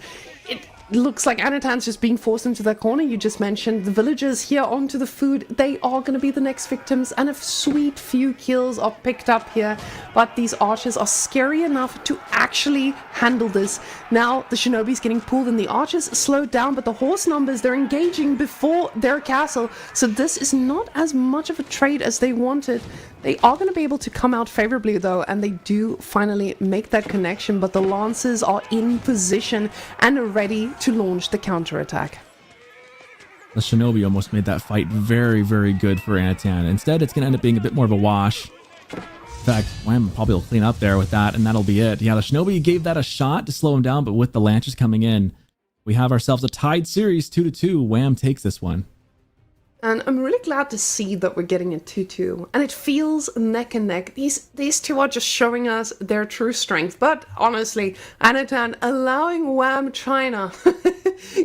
It looks like Anatan's just being forced into the corner you just mentioned. The villagers here onto the food, they are going to be the next victims, and a sweet few kills are picked up here, but these archers are scary enough to actually handle this. Now the shinobi's getting pulled and the archers slowed down, but the horse numbers, they're engaging before their castle, so this is not as much of a trade as they wanted. They are going to be able to come out favorably though, and they do finally make that connection, but the lancers are in position and ready to launch the counterattack. The shinobi almost made that fight very, very good for Anatan. Instead, it's going to end up being a bit more of a wash. In fact, Wham probably will clean up there with that, and that'll be it. Yeah, the shinobi gave that a shot to slow him down, but with the lancers coming in, we have ourselves a tied series, 2-2. Wham takes this one. And I'm really glad to see that we're getting a 2-2. And it feels neck and neck. These two are just showing us their true strength. But honestly, Anatan allowing Wham China.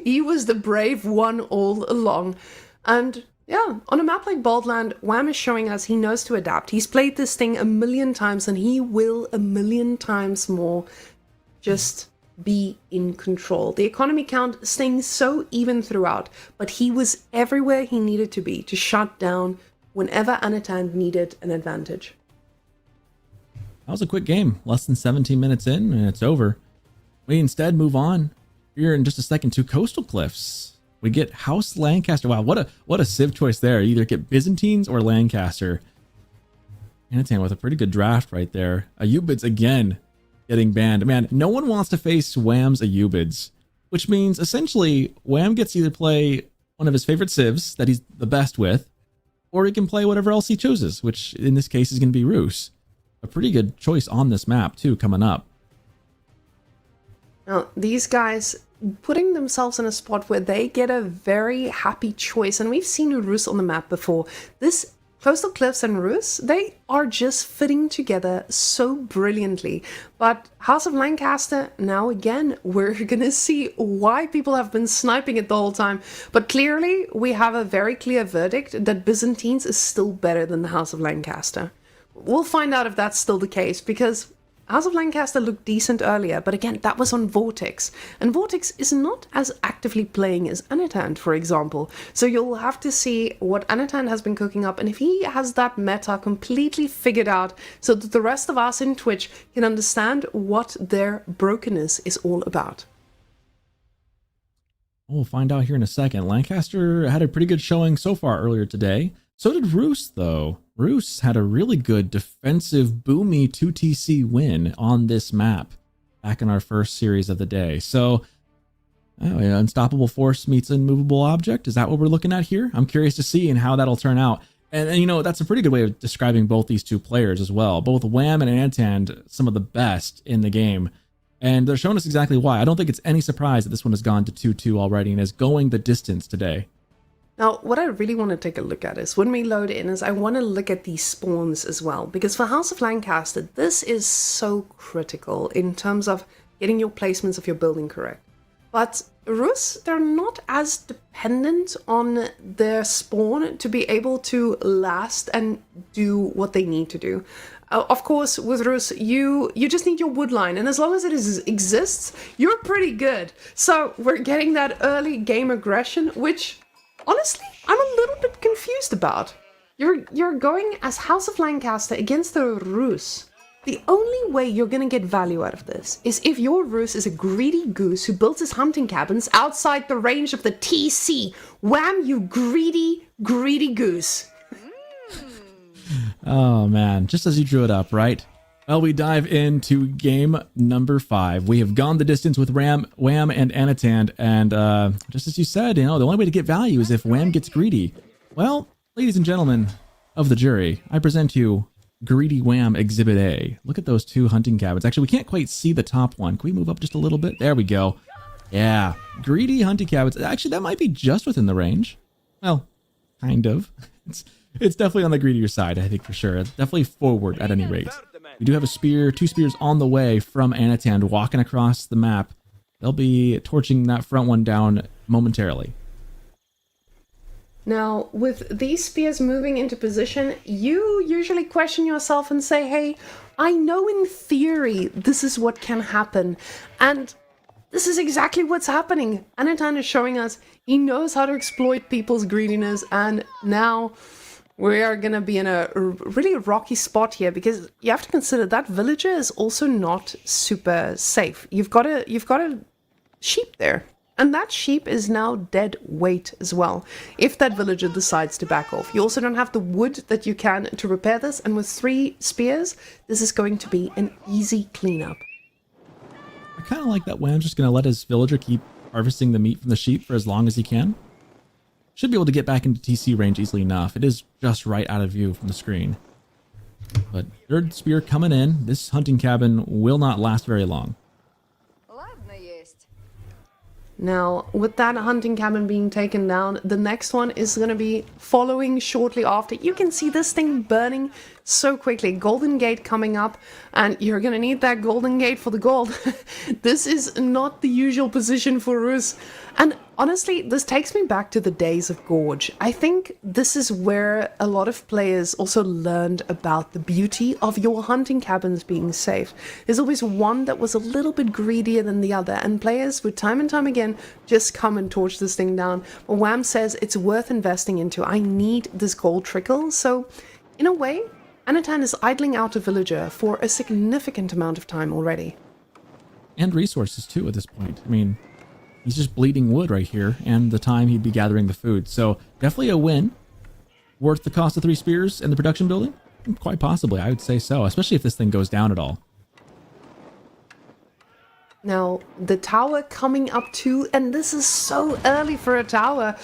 He was the brave one all along. And yeah, on a map like Baldland, Wham is showing us he knows to adapt. He's played this thing a million times, and he will a million times more. Just be in control. The economy count staying so even throughout, but he was everywhere he needed to be to shut down whenever Anatan needed an advantage. That was a quick game. Less than 17 minutes in, and it's over. We instead move on here in just a second to Coastal Cliffs. We get House Lancaster. Wow, what a civ choice there. You either get Byzantines or Lancaster. Anatan with a pretty good draft right there. Ayyubids again getting banned. Man, no one wants to face Wham's Ayyubids, which means essentially Wham gets to either play one of his favorite civs that he's the best with, or he can play whatever else he chooses, which in this case is going to be Rus. A pretty good choice on this map too coming up. Now, these guys putting themselves in a spot where they get a very happy choice, and we've seen Rus on the map before. This Coastal Cliffs and Rus, they are just fitting together so brilliantly. But House of Lancaster, now again, we're gonna see why people have been sniping it the whole time. But clearly, we have a very clear verdict that Byzantines is still better than the House of Lancaster. We'll find out if that's still the case, because House of Lancaster looked decent earlier, but again, that was on Vortex. And Vortex is not as actively playing as Anatan, for example. So you'll have to see what Anatan has been cooking up, and if he has that meta completely figured out so that the rest of us in Twitch can understand what their brokenness is all about. We'll find out here in a second. Lancaster had a pretty good showing so far earlier today. So did Rus, though. Rus had a really good defensive boomy 2TC win on this map back in our first series of the day. So, unstoppable force meets immovable object. Is that what we're looking at here? I'm curious to see and how that'll turn out. And you know, that's a pretty good way of describing both these two players as well. Both Wham and Anatan, some of the best in the game. And they're showing us exactly why. I don't think it's any surprise that this one has gone to 2-2 already and is going the distance today. Now, what I really want to take a look at is, when we load in, is I want to look at these spawns as well. Because for House of Lancaster, this is so critical in terms of getting your placements of your building correct. But Rus, they're not as dependent on their spawn to be able to last and do what they need to do. Of course, with Rus, you just need your wood line, and as long as it exists, you're pretty good. So we're getting that early game aggression, which honestly, I'm a little bit confused about. You're going as House of Lancaster against the Rus. The only way you're gonna get value out of this is if your Rus is a greedy goose who builds his hunting cabins outside the range of the TC. Wham, you greedy, greedy goose. Oh man, just as you drew it up, right? Well, we dive into game number 5. We have gone the distance with Wham and Anatan, and just as you said, you know, the only way to get value is if Wham gets greedy. Well, ladies and gentlemen of the jury, I present you Greedy Wham Exhibit A. Look at those two hunting cabins. Actually, we can't quite see the top one. Can we move up just a little bit? There we go. Yeah, greedy hunting cabins. Actually, that might be just within the range. Well, kind of. It's definitely on the greedier side, I think, for sure. It's definitely forward at any rate. We do have a spear, 2 spears on the way from Anatan walking across the map. They'll be torching that front one down momentarily. Now, with these spears moving into position, you usually question yourself and say, hey, I know in theory this is what can happen. And this is exactly what's happening. Anatan is showing us he knows how to exploit people's greediness, and now we are going to be in a really rocky spot here, because you have to consider that villager is also not super safe. You've got a sheep there, and that sheep is now dead weight as well if that villager decides to back off. You also don't have the wood that you can to repair this, and with 3 spears, this is going to be an easy cleanup. I kind of like that Wham's just going to let his villager keep harvesting the meat from the sheep for as long as he can. Should be able to get back into TC range easily enough. It is just right out of view from the screen. But 3rd spear coming in. This hunting cabin will not last very long. Now, with that hunting cabin being taken down, the next one is going to be following shortly after. You can see this thing burning so quickly. Golden Gate coming up, and you're going to need that Golden Gate for the gold. This is not the usual position for Rus. And honestly, this takes me back to the days of Gorge. I think this is where a lot of players also learned about the beauty of your hunting cabins being safe. There's always one that was a little bit greedier than the other, and players would time and time again just come and torch this thing down. But Wham says it's worth investing into. I need this gold trickle. So in a way, Anatan is idling out a villager for a significant amount of time already. And resources too at this point. I mean, he's just bleeding wood right here, and the time he'd be gathering the food. So definitely a win. Worth the cost of 3 spears and the production building? Quite possibly, I would say so, especially if this thing goes down at all. Now, the tower coming up too, and this is so early for a tower.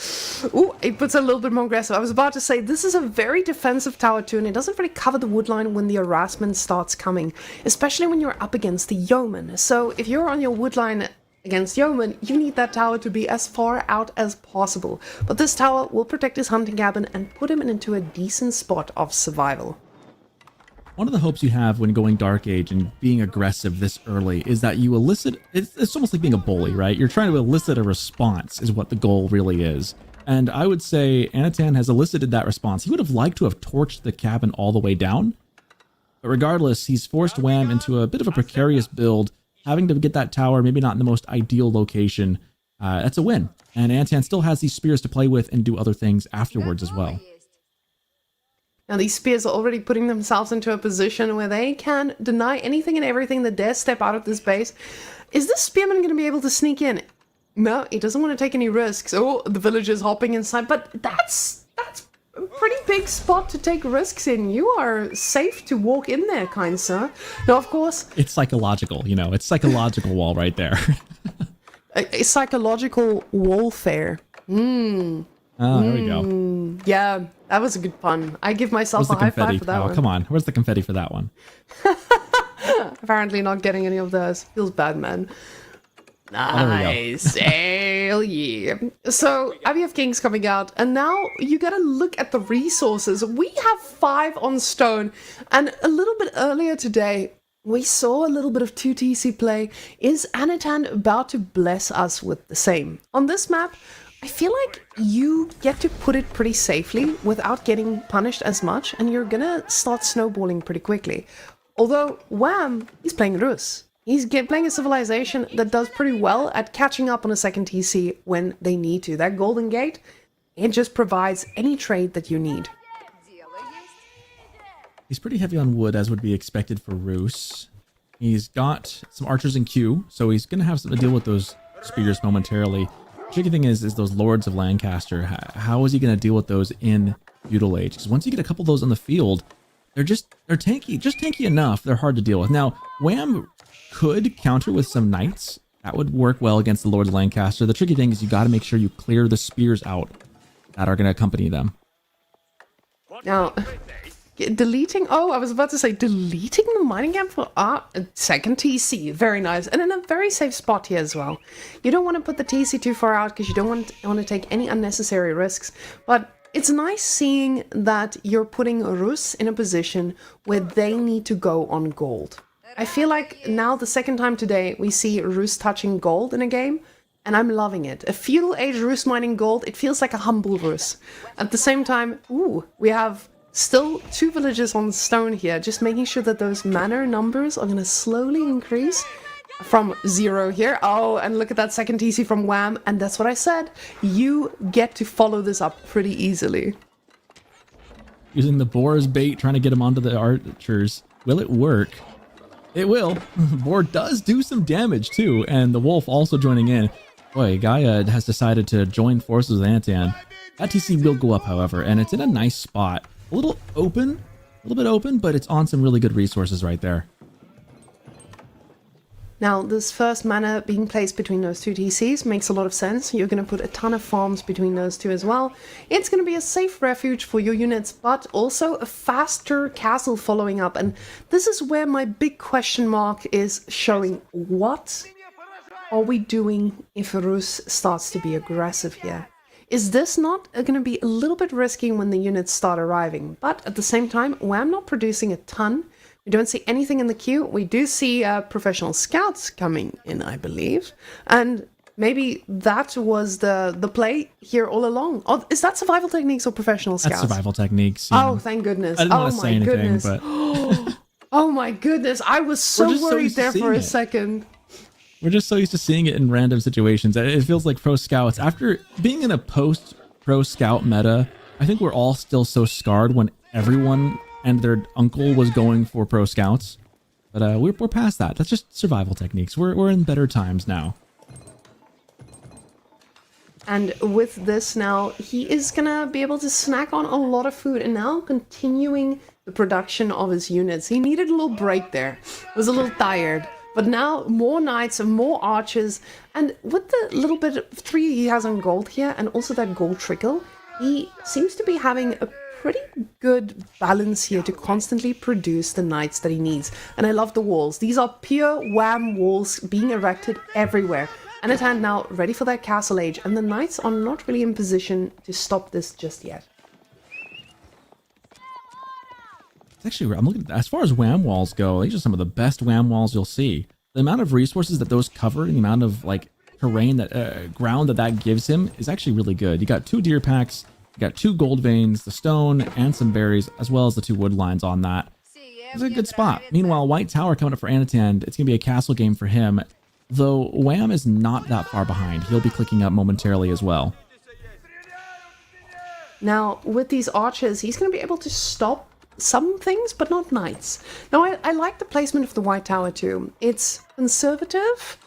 Ooh, it puts a little bit more aggressive. I was about to say, this is a very defensive tower too, and it doesn't really cover the wood line when the harassment starts coming, especially when you're up against the yeoman. So if you're on your wood line against Yeoman, you need that tower to be as far out as possible. But this tower will protect his hunting cabin and put him into a decent spot of survival. One of the hopes you have when going Dark Age and being aggressive this early is that you elicit, it's almost like being a bully, right? You're trying to elicit a response is what the goal really is. And I would say Anatan has elicited that response. He would have liked to have torched the cabin all the way down. But regardless, he's forced Wham into a bit of a precarious build, having to get that tower, maybe not in the most ideal location. That's a win. And Anatan still has these spears to play with and do other things afterwards as well. Now these spears are already putting themselves into a position where they can deny anything and everything that dares step out of this base. Is this spearman going to be able to sneak in? No, he doesn't want to take any risks. Oh, the villager's hopping inside, but that's a pretty big spot to take risks in. You are safe to walk in there, kind sir. Now, of course... It's psychological, you know, it's psychological wall right there. a psychological warfare. Oh, there we go. Yeah, that was a good pun. I give myself a high five for that one. Come on, where's the confetti for that one? Apparently not getting any of those. Feels bad, man. Nice. Hell yeah. So, Abbey of Kings coming out, and now you gotta look at the resources. We have 5 on stone, and a little bit earlier today, we saw a little bit of 2 TC play. Is Anatan about to bless us with the same? On this map, I feel like you get to put it pretty safely without getting punished as much, and you're gonna start snowballing pretty quickly. Although, Wham, he's playing Rus. He's playing a civilization that does pretty well at catching up on a second TC when they need to. That Golden Gate, it just provides any trade that you need. He's pretty heavy on wood, as would be expected for Rus. He's got some archers in queue, so he's going to have to deal with those spears momentarily. The tricky thing is those Lords of Lancaster. How is he going to deal with those in Feudal Age? Because once you get a couple of those on the field, they're tanky, just tanky enough. They're hard to deal with. Now, Wham could counter with some knights. That would work well against the Lords of Lancaster. The tricky thing is you got to make sure you clear the spears out that are going to accompany them. Now, deleting... Oh, I was about to say, deleting the mining camp for second TC. Very nice. And in a very safe spot here as well. You don't want to put the TC too far out because you don't want to take any unnecessary risks. But it's nice seeing that you're putting Rus in a position where they need to go on gold. I feel like now the second time today we see Rus touching gold in a game, and I'm loving it. A Feudal Age Rus mining gold, it feels like a humble Rus. At the same time, we have still 2 villages on stone here, just making sure that those manor numbers are going to slowly increase from 0 here. Oh, and look at that second TC from Wham, and that's what I said. You get to follow this up pretty easily. Using the boar as bait, trying to get him onto the archers. Will it work? It will. Boar does do some damage too, and the wolf also joining in. Boy, Gaia has decided to join forces with Anatan. That TC will go up, however, and it's in a nice spot. A little bit open, but it's on some really good resources right there. Now, this first manor being placed between those 2 TCs makes a lot of sense. You're going to put a ton of farms between those 2 as well. It's going to be a safe refuge for your units, but also a faster castle following up. And this is where my big question mark is showing. What are we doing if Rus starts to be aggressive here? Is this not going to be a little bit risky when the units start arriving? But at the same time, Wham not producing a ton. We don't see anything in the queue. We do see professional scouts coming in, I believe. And maybe that was the play here all along. Oh, is that survival techniques or professional scouts? That's survival techniques. Oh, thank goodness. I didn't want to say anything, goodness. but... Oh my goodness. I was so worried there for a second. We're just so used to seeing it in random situations. It feels like pro scouts. After being in a post-pro scout meta, I think we're all still so scarred when everyone and their uncle was going for pro scouts. But we're past that. That's just survival techniques. We're in better times now. And with this now, he is gonna be able to snack on a lot of food and now continuing the production of his units. He needed a little break there. Was a little tired. But now more knights and more archers. And with the little bit of 3 he has on gold here and also that gold trickle, he seems to be having a pretty good balance here to constantly produce the knights that he needs. And I love the walls. These are pure Wham walls being erected everywhere. Anatan now ready for that castle age, and the knights are not really in position to stop this just yet. It's actually, I'm looking at, as far as wham walls go, these are some of the best wham walls you'll see. The amount of resources that those cover and the amount of like terrain that ground that gives him is actually really good. You got 2 deer packs, you got 2 gold veins, the stone, and some berries, as well as the 2 wood lines on that. It's a good spot. Meanwhile, White Tower coming up for Anatan. It's going to be a castle game for him, though Wham is not that far behind. He'll be clicking up momentarily as well. Now, with these archers, he's going to be able to stop some things, but not knights. Now, I like the placement of the White Tower too. It's conservative.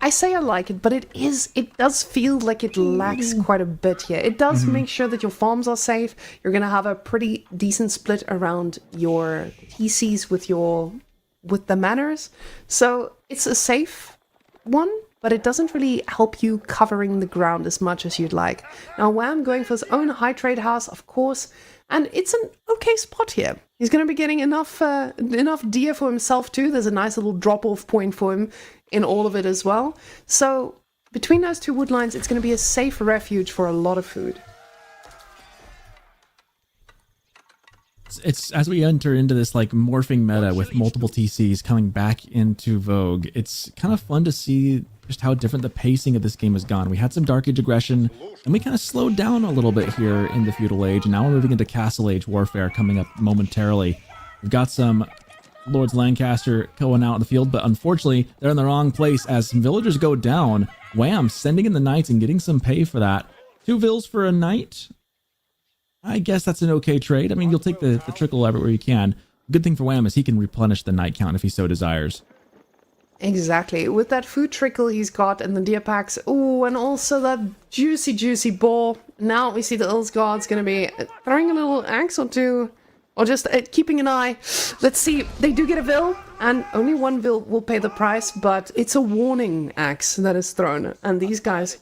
I say I like it, but it does feel like it lacks quite a bit here. It does make sure that your farms are safe. You're going to have a pretty decent split around your TCs with the manors. So it's a safe one, but it doesn't really help you covering the ground as much as you'd like. Now, Wham going for his own high trade house, of course, and it's an okay spot here. He's going to be getting enough deer for himself too. There's a nice little drop-off point for him in all of it as well. So between those 2 wood lines, it's going to be a safe refuge for a lot of food. It's as we enter into this like morphing meta with multiple TCs coming back into vogue, it's kind of fun to see just how different the pacing of this game has gone. We had some Dark Age aggression, and we kind of slowed down a little bit here in the Feudal Age, and now we're moving into Castle Age warfare coming up momentarily. We've got some Lords Lancaster going out in the field, but unfortunately, they're in the wrong place as some villagers go down. Wham, sending in the knights and getting some pay for that. 2 vills for a knight? I guess that's an okay trade. I mean, you'll take the trickle everywhere you can. Good thing for Wham is he can replenish the knight count if he so desires. Exactly. With that food trickle he's got and the deer packs. Ooh, and also that juicy boar. Now we see the Ilsgard's going to be throwing a little axe or 2. Or just keeping an eye. Let's see. They do get a vill, and only 1 vill will pay the price, but it's a warning axe that is thrown. And these guys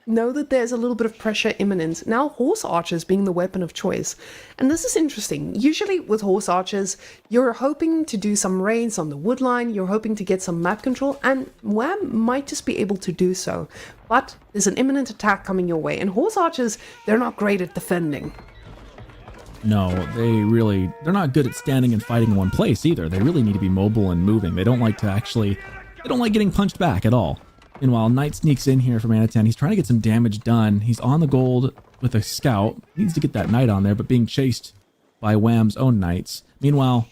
know that there's a little bit of pressure imminent. Now, horse archers being the weapon of choice. And this is interesting. Usually with horse archers, you're hoping to do some raids on the wood line, you're hoping to get some map control, and Wham might just be able to do so. But there's an imminent attack coming your way, and horse archers, they're not great at defending. No, they're not good at standing and fighting in one place either. They really need to be mobile and moving. They don't like getting punched back at all. Meanwhile, Knight sneaks in here from Anatan. He's trying to get some damage done. He's on the gold with a scout. Needs to get that knight on there, but being chased by Wham's own knights. Meanwhile,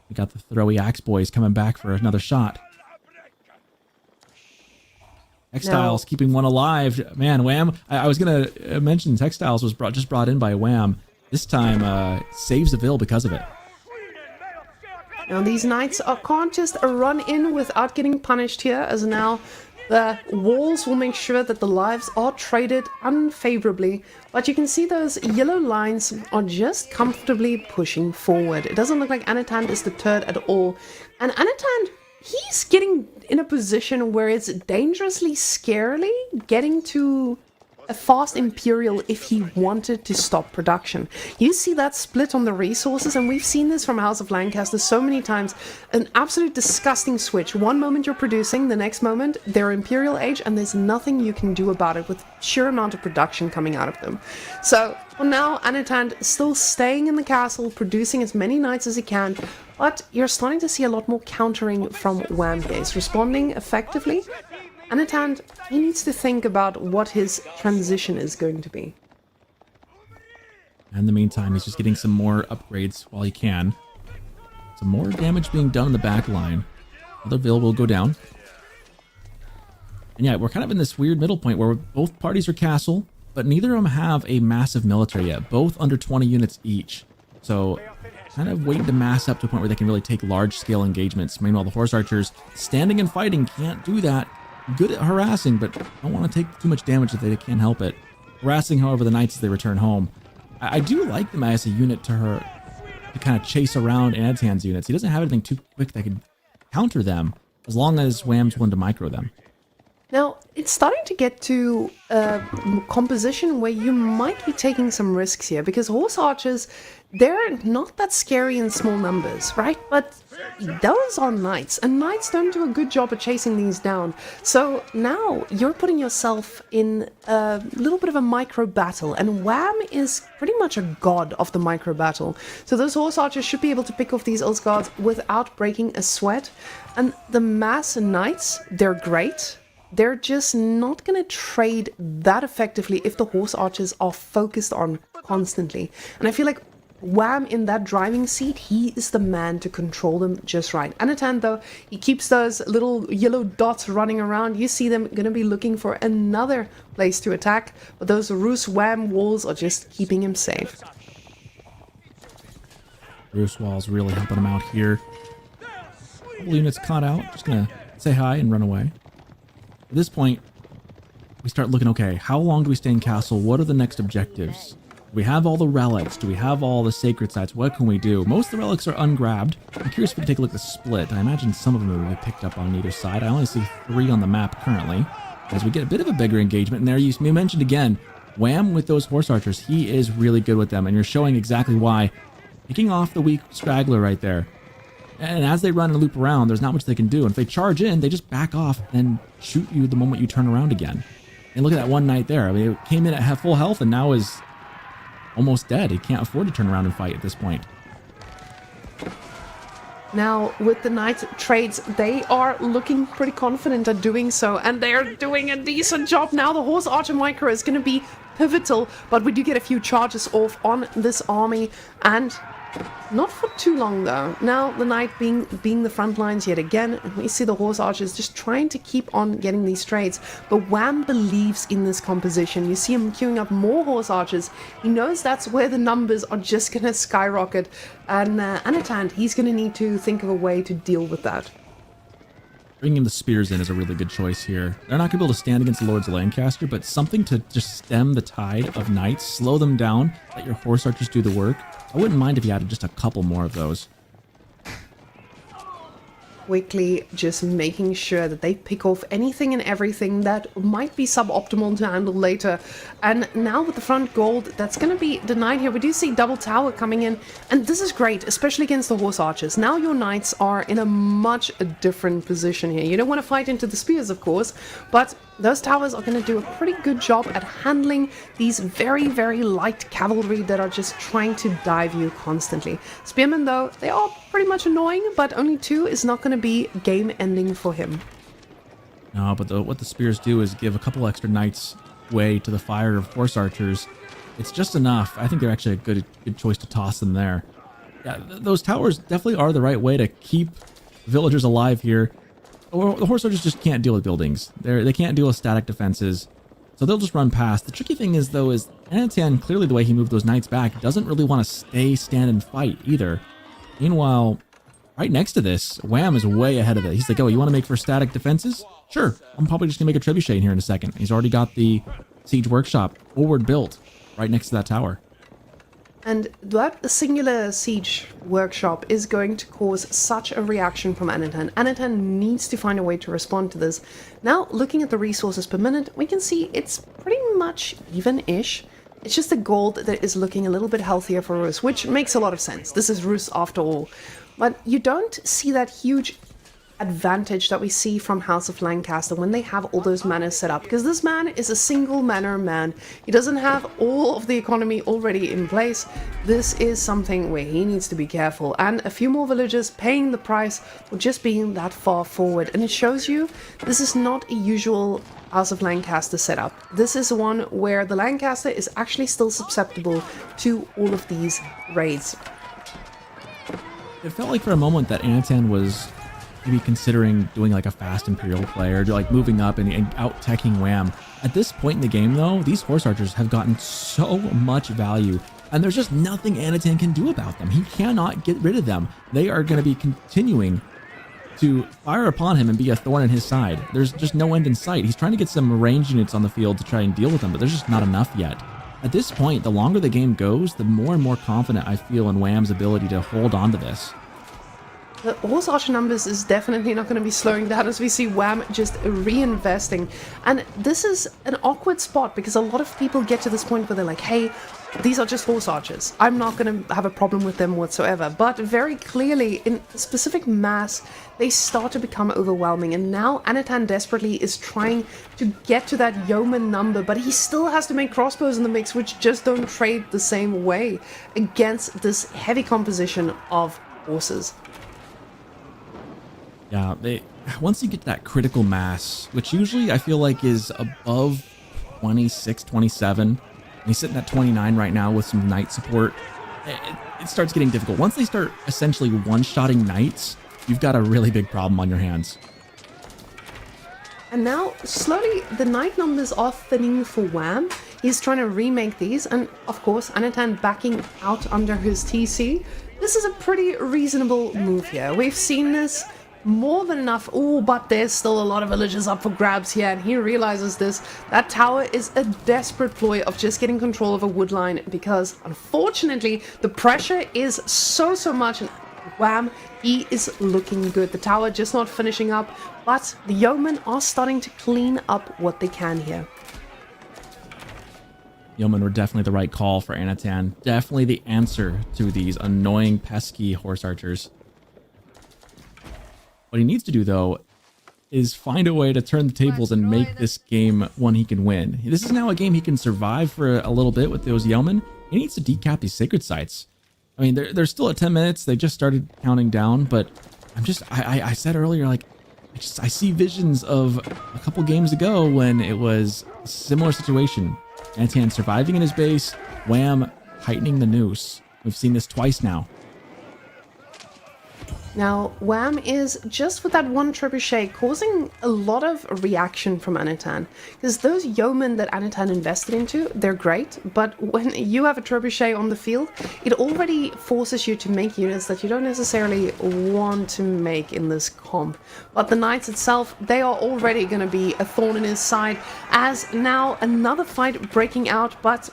we got the throwy axe boys coming back for another shot. Textiles keeping one alive. Man, Wham. I was going to mention Textiles was just brought in by Wham. This time saves the Vill because of it. Now these knights can't just run in without getting punished here, as now the walls will make sure that the lives are traded unfavorably. But you can see those yellow lines are just comfortably pushing forward. It doesn't look like Anatan is deterred at all. And Anatan, he's getting in a position where it's dangerously scarily getting to a fast Imperial if he wanted to stop production. You see that split on the resources, and we've seen this from House of Lancaster so many times. An absolute disgusting switch. One moment you're producing, the next moment they're Imperial Age, and there's nothing you can do about it with sheer amount of production coming out of them. So for now, Anatan still staying in the castle, producing as many knights as he can, but you're starting to see a lot more countering from Wham here. He's responding effectively. Anatan, he needs to think about what his transition is going to be. In the meantime, he's just getting some more upgrades while he can. Some more damage being done in the back line. Another Vill will go down. And yeah, we're kind of in this weird middle point where both parties are castle, but neither of them have a massive military yet. Both under 20 units each. So kind of waiting to mass up to a point where they can really take large-scale engagements. Meanwhile, the horse archers standing and fighting can't do that. Good at harassing, but don't want to take too much damage if they can't help it. Harassing, however, the knights as they return home. I do like them as a unit to kind of chase around Anatan's units. He doesn't have anything too quick that can counter them, as long as Wham's willing to micro them. Now, it's starting to get to a composition where you might be taking some risks here, because horse archers, they're not that scary in small numbers, right? But those are knights, and knights don't do a good job at chasing these down. So now you're putting yourself in a little bit of a micro battle, and Wham is pretty much a god of the micro battle. So those horse archers should be able to pick off these Ilsguards without breaking a sweat. And the mass knights, they're great. They're just not going to trade that effectively if the horse archers are focused on constantly. And I feel like Wham in that driving seat, he is the man to control them just right. Anatan, though, he keeps those little yellow dots running around. You see them going to be looking for another place to attack, but those Rus Wham walls are just keeping him safe. Rus walls really helping him out here. Couple units caught out. Just gonna say hi and run away. At this point, we start looking, okay, how long do we stay in castle? What are the next objectives? Do we have all the relics? Do we have all the sacred sites? What can we do? Most of the relics are ungrabbed. I'm curious if we can take a look at the split. I imagine some of them will be picked up on either side. I only see 3 on the map currently. As we get a bit of a bigger engagement, and there you mentioned again, Wham with those horse archers, he is really good with them, and you're showing exactly why. Picking off the weak straggler right there. And as they run and loop around, there's not much they can do. And if they charge in, they just back off and shoot you the moment you turn around again. And look at that one knight there. I mean, it came in at full health and now is almost dead. He can't afford to turn around and fight at this point. Now, with the knight trades, they are looking pretty confident at doing so, and they're doing a decent job. Now the horse archer micro is going to be pivotal, but we do get a few charges off on this army, and not for too long though. Now the knight being the front lines yet again, and we see the horse archers just trying to keep on getting these trades. But Wham believes in this composition. You see him queuing up more horse archers. He knows that's where the numbers are just gonna skyrocket, and Anatan, he's gonna need to think of a way to deal with that. Bringing the spears in is a really good choice here. They're not going to be able to stand against the Lords of Lancaster, but something to just stem the tide of knights, slow them down, let your horse archers do the work. I wouldn't mind if you added just a couple more of those. Quickly just making sure that they pick off anything and everything that might be suboptimal to handle later. And now with the front gold, that's going to be denied here. We do see double tower coming in, and this is great, especially against the horse archers. Now your knights are in a much different position here. You don't want to fight into the spears, of course, but those towers are going to do a pretty good job at handling these very, very light cavalry that are just trying to dive you constantly. Spearmen, though, they are pretty much annoying, but only 2 is not going to be game ending for him. No, but what the spears do is give a couple extra knights way to the fire of horse archers. It's just enough. I think they're actually a good choice to toss them there. Yeah, those towers definitely are the right way to keep villagers alive here. Or the horse archers just can't deal with buildings. They can't deal with static defenses, so they'll just run past. The tricky thing is, though, is Anatan, clearly the way he moved those knights back, doesn't really want to stand and fight either. Meanwhile, right next to this, Wham is way ahead of it. He's like, oh, you want to make for static defenses? Sure, I'm probably just going to make a trebuchet in here in a second. He's already got the siege workshop forward built right next to that tower. And that singular siege workshop is going to cause such a reaction from Anatan. Anatan needs to find a way to respond to this. Now, looking at the resources per minute, we can see it's pretty much even-ish. It's just the gold that is looking a little bit healthier for Rus, which makes a lot of sense. This is Rus after all. But you don't see that huge advantage that we see from House of Lancaster when they have all those manors set up, because this man is a single manor man. He doesn't have all of the economy already in place. This is something where he needs to be careful, and a few more villagers paying the price for just being that far forward. And it shows you this is not a usual House of Lancaster setup. This is one where the Lancaster is actually still susceptible to all of these raids. It felt like for a moment that Anatan was maybe considering doing like a fast Imperial play, or like moving up and out-teching Wham. At this point in the game, though, these horse archers have gotten so much value, and there's just nothing Anatan can do about them. He cannot get rid of them. They are going to be continuing to fire upon him and be a thorn in his side. There's just no end in sight. He's trying to get some ranged units on the field to try and deal with them, but there's just not enough yet. At this point, the longer the game goes, the more and more confident I feel in Wham's ability to hold on to this. The horse archer numbers is definitely not going to be slowing down as we see Wham just reinvesting. And this is an awkward spot because a lot of people get to this point where they're like, hey, these are just horse archers. I'm not going to have a problem with them whatsoever. But very clearly, in specific mass, they start to become overwhelming. And now Anatan desperately is trying to get to that yeoman number, but he still has to make crossbows in the mix, which just don't trade the same way against this heavy composition of horses. Yeah, once you get to that critical mass, which usually I feel like is above 26, 27, and he's sitting at 29 right now with some knight support, it starts getting difficult. Once they start essentially one-shotting knights, you've got a really big problem on your hands. And now, slowly, the knight numbers are thinning for Wham. He's trying to remake these, and of course, Anatan backing out under his TC. This is a pretty reasonable move here. We've seen this more than enough. Oh, but there's still a lot of villages up for grabs here, and he realizes this. That tower is a desperate ploy of just getting control of a wood line, because unfortunately the pressure is so much, and Wham, he is looking good. The tower just not finishing up, but the yeomen are starting to clean up what they can here. Yeomen were definitely the right call for Anatan. Definitely the answer to these annoying, pesky horse archers. What he needs to do, though, is find a way to turn the tables and make this game one he can win. This is now a game he can survive for a little bit with those yeomen. He needs to decap these sacred sites. I mean, they're still at 10 minutes. They just started counting down, but I said earlier, like, I see visions of a couple games ago when it was a similar situation. Anatan surviving in his base, Wham heightening the noose. We've seen this twice now. Now, Wham is just with that one trebuchet causing a lot of reaction from Anatan, because those yeomen that Anatan invested into, they're great, but when you have a trebuchet on the field, it already forces you to make units that you don't necessarily want to make in this comp. But the knights itself, they are already going to be a thorn in his side, as now another fight breaking out, but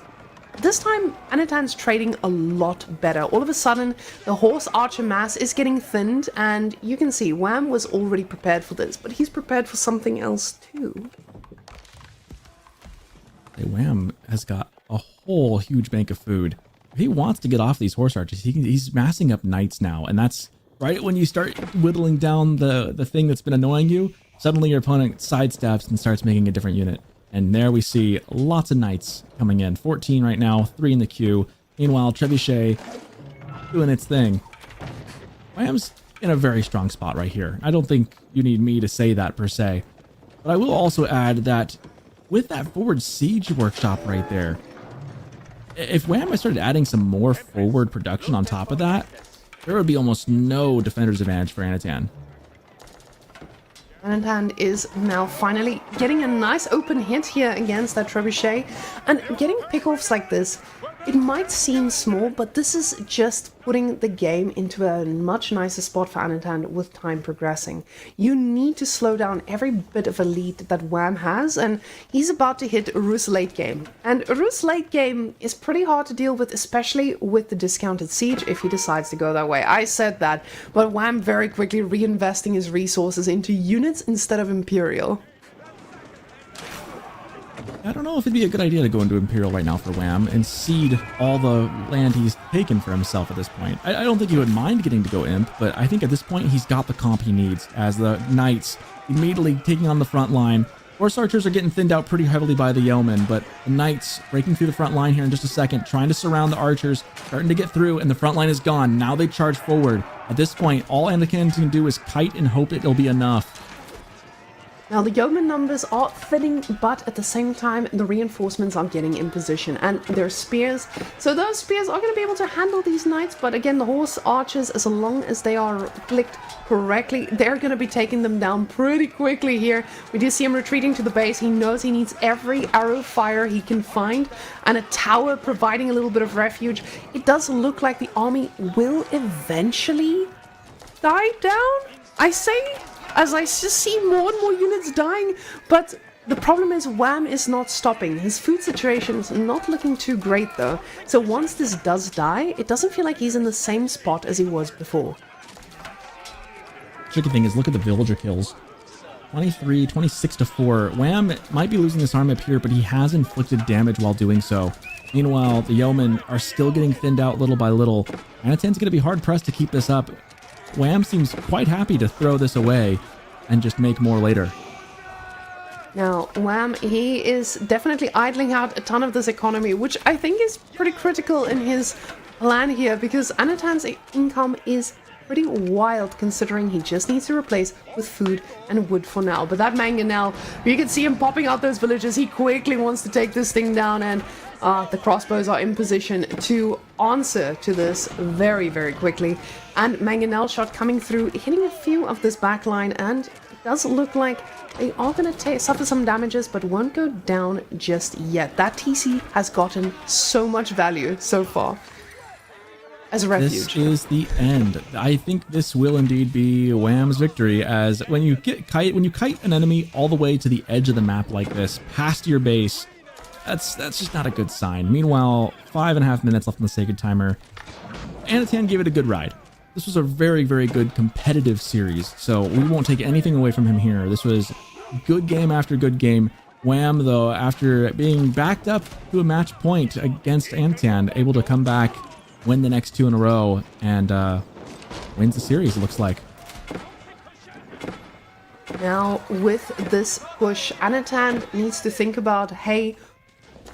this time, Anatan's trading a lot better. All of a sudden, the horse archer mass is getting thinned, and you can see Wham was already prepared for this, but he's prepared for something else too. Hey, Wham has got a whole huge bank of food. If he wants to get off these horse archers, he's massing up knights now, and that's right when you start whittling down the thing that's been annoying you, suddenly your opponent sidesteps and starts making a different unit. And there we see lots of knights coming in. 14 right now, 3 in the queue. Meanwhile, Trebuchet doing its thing. Wham's in a very strong spot right here. I don't think you need me to say that per se. But I will also add that with that forward siege workshop right there, if Wham had started adding some more forward production on top of that, there would be almost no defender's advantage for Anatan. Anatan is now finally getting a nice open hit here against that trebuchet, and getting pickoffs like this, it might seem small, but this is just putting the game into a much nicer spot for Anatan with time progressing. You need to slow down every bit of a lead that Wham has, and he's about to hit Rus late game. And Rus late game is pretty hard to deal with, especially with the discounted siege if he decides to go that way. I said that, but Wham very quickly reinvesting his resources into units instead of Imperial. I don't know if it'd be a good idea to go into Imperial right now for Wham and cede all the land he's taken for himself at this point. I don't think he would mind getting to go Imp, but I think at this point he's got the comp he needs, as the Knights immediately taking on the front line. Horse archers are getting thinned out pretty heavily by the Yeomen, but the Knights breaking through the front line here in just a second, trying to surround the archers, starting to get through, and the front line is gone. Now they charge forward. At this point, all Anakin can do is kite and hope it'll be enough. Now the yeoman numbers are thinning, but at the same time the reinforcements are getting in position, and their spears, so those spears are going to be able to handle these knights. But again, the horse archers, as long as they are clicked correctly, they're going to be taking them down pretty quickly here. We do see him retreating to the base. He knows he needs every arrow fire he can find, and a tower providing a little bit of refuge. It does look like the army will eventually die down, I say, as I just see more and more units dying. But the problem is Wham is not stopping. His food situation is not looking too great though. So once this does die, it doesn't feel like he's in the same spot as he was before. Tricky thing is, look at the villager kills. 23, 26 to 4. Wham might be losing this army up here, but he has inflicted damage while doing so. Meanwhile, the Yeomen are still getting thinned out little by little. Anatan's going to be hard-pressed to keep this up. Wham seems quite happy to throw this away and just make more later. Now, Wham, he is definitely idling out a ton of this economy, which I think is pretty critical in his plan here, because Anatan's income is pretty wild, considering he just needs to replace with food and wood for now. But that mangonel, you can see him popping out those villages. He quickly wants to take this thing down, and the crossbows are in position to answer to this very, very quickly. And mangonel shot coming through, hitting a few of this back line, and it does look like they are going to suffer some damages, but won't go down just yet. That TC has gotten so much value so far as a refuge. This is the end. I think this will indeed be Wham's victory, as when you kite an enemy all the way to the edge of the map like this, past your base, that's just not a good sign. Meanwhile, 5.5 minutes left on the sacred timer. Anatan gave it a good ride. This was a very, very good competitive series, so we won't take anything away from him here. This was good game after good game. Wham, though, after being backed up to a match point against Anatan, able to come back, win the next 2 in a row, and wins the series, it looks like. Now, with this push, Anatan needs to think about, hey,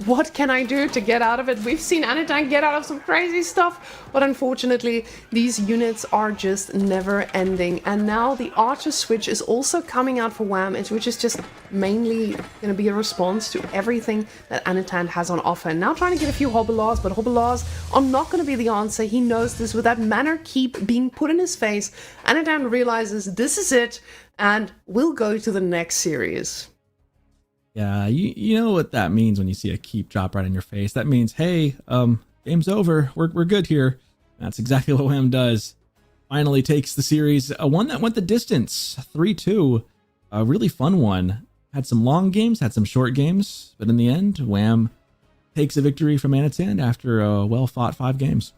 what can I do to get out of it? We've seen Anatan get out of some crazy stuff, but unfortunately, these units are just never ending. And now the Archer switch is also coming out for Wham, which is just mainly going to be a response to everything that Anatan has on offer. And now trying to get a few Hobbelars, but Hobbelars are not going to be the answer. He knows this. With that Manor Keep being put in his face, Anatan realizes this is it, and will go to the next series. Yeah, you know what that means when you see a keep drop right in your face. That means, hey, game's over. We're good here. That's exactly what Wham does. Finally takes the series, one that went the distance, 3-2. A really fun one. Had some long games, had some short games, but in the end, Wham takes a victory from Anatan after a well-fought 5 games.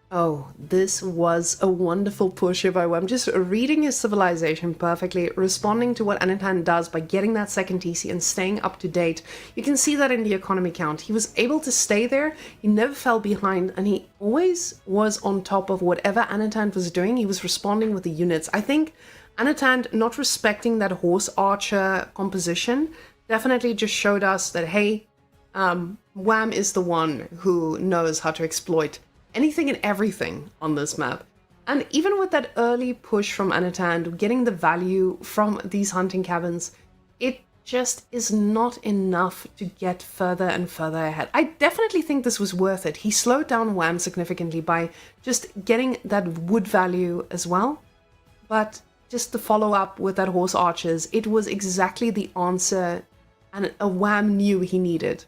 Oh, this was a wonderful push by Wham. Just reading his civilization perfectly, responding to what Anatan does by getting that second TC and staying up to date. You can see that in the economy count. He was able to stay there, he never fell behind, and he always was on top of whatever Anatan was doing. He was responding with the units. I think Anatan not respecting that horse archer composition definitely just showed us that, hey, Wham is the one who knows how to exploit anything and everything on this map. And even with that early push from Anatan, getting the value from these hunting cabins, it just is not enough to get further and further ahead. I definitely think this was worth it. He slowed down Wham significantly by just getting that wood value as well. But just to follow up with that horse archers, it was exactly the answer and a Wham knew he needed.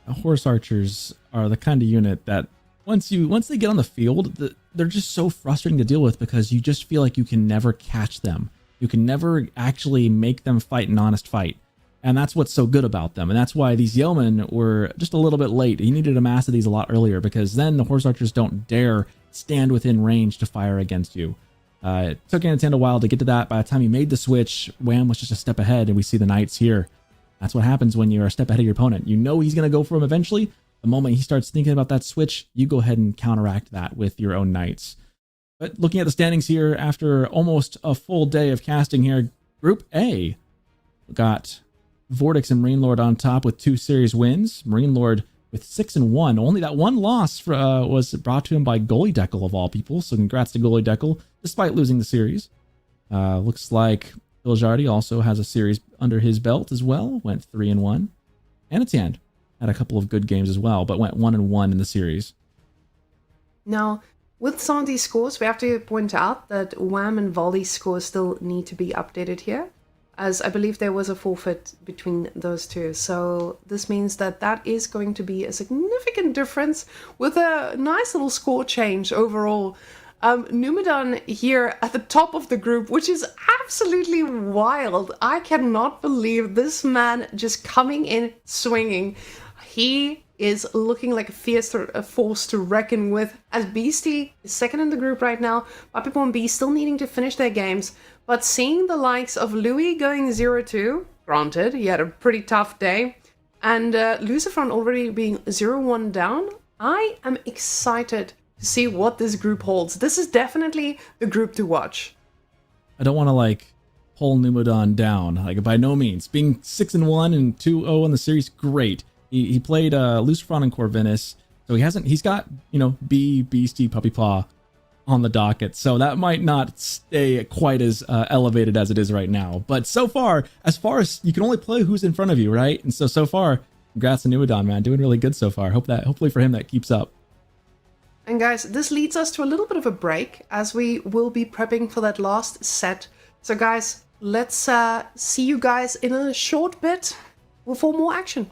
Horse archers are the kind of unit that once they get on the field, they're just so frustrating to deal with, because you just feel like you can never catch them. You can never actually make them fight an honest fight. And that's what's so good about them. And that's why these yeomen were just a little bit late. You needed to master these a lot earlier, because then the horse archers don't dare stand within range to fire against you. It took Anatan a while to get to that. By the time he made the switch, Wham was just a step ahead, and we see the knights here. That's what happens when you're a step ahead of your opponent. You know he's going to go for him eventually. The moment he starts thinking about that switch, you go ahead and counteract that with your own knights. But looking at the standings here, after almost a full day of casting here, Group A got Vortex and Marine Lord on top with 2 series wins. Marine Lord with 6-1. Only that one loss was brought to him by Goalie Deckel of all people. So congrats to Goalie Deckel, despite losing the series. Looks like Biljardi also has a series under his belt as well. Went 3-1. Anatan had a couple of good games as well, but went 1-1 in the series. Now, with some of these scores, we have to point out that Wham and Volley's scores still need to be updated here, as I believe there was a forfeit between those two. So this means that that is going to be a significant difference with a nice little score change overall. Numidan here at the top of the group, which is absolutely wild. I cannot believe this man just coming in swinging. He is looking like a force to reckon with, as Beastie is second in the group right now. Papi B still needing to finish their games, but seeing the likes of Louis going 0-2, granted, he had a pretty tough day, And Lucifron already being 0-1 down, I am excited to see what this group holds. This is definitely the group to watch. I don't want to like pull Numodon down, like by no means. Being 6-1 and 2-0 in the series, great. He played Lucifron and Corvinus, so he's got, you know, Beastie, Puppy Paw on the docket, so that might not stay quite as elevated as it is right now. But so far as you can only play who's in front of you, right? And so far, congrats to Numodon, man, doing really good so far. Hopefully for him that keeps up. And guys, this leads us to a little bit of a break as we will be prepping for that last set. So guys, let's see you guys in a short bit for more action.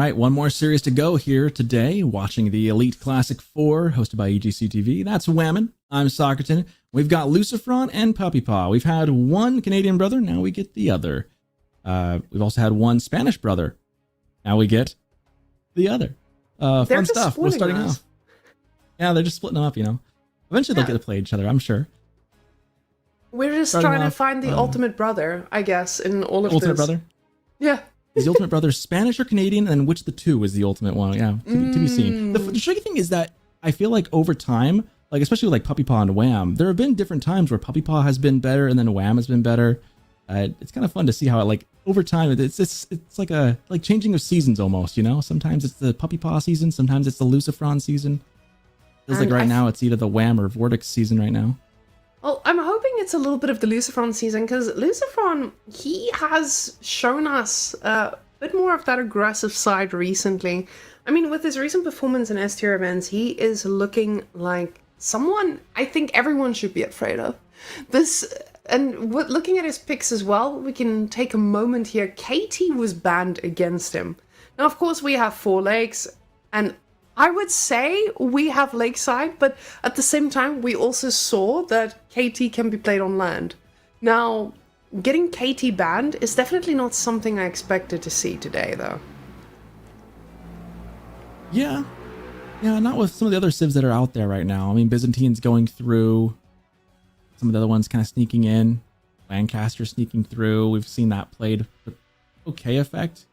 right, one more series to go here today, watching the Elite Classic 4, hosted by EGC TV. That's Whammon. I'm Soccerton. We've got Lucifron and Puppy Paw. We've had one Canadian brother, now we get the other. We've also had one Spanish brother. Now we get the other. Fun stuff. We're starting off. Yeah, they're just splitting them up, you know. Eventually they'll get to play each other, I'm sure. We're just trying to find the ultimate brother, I guess, in all of this. Ultimate brother? Yeah. Is the ultimate brother Spanish or Canadian? And which of the two is the ultimate one? Yeah, to be seen. The tricky thing is that I feel like over time, like especially with like Puppy Paw and Wham, there have been different times where Puppy Paw has been better and then Wham has been better. It's kind of fun to see how it like over time it's like a changing of seasons almost, you know. Sometimes it's the Puppy Paw season, sometimes it's the Lucifron season. Feels like right now it's either the Wham or Vortex season right now. Well, I'm hoping it's a little bit of the Lucifron season, because Lucifron, he has shown us a bit more of that aggressive side recently. I mean, with his recent performance in S-tier events, he is looking like someone I think everyone should be afraid of. Looking at his picks as well, we can take a moment here. KT was banned against him. Now, of course, we have 4 lakes, and I would say we have Lakeside, but at the same time, we also saw that KT can be played on land. Now, getting KT banned is definitely not something I expected to see today, though. Yeah, not with some of the other civs that are out there right now. I mean, Byzantine's going through, some of the other ones kind of sneaking in, Lancaster sneaking through. We've seen that played with okay effect.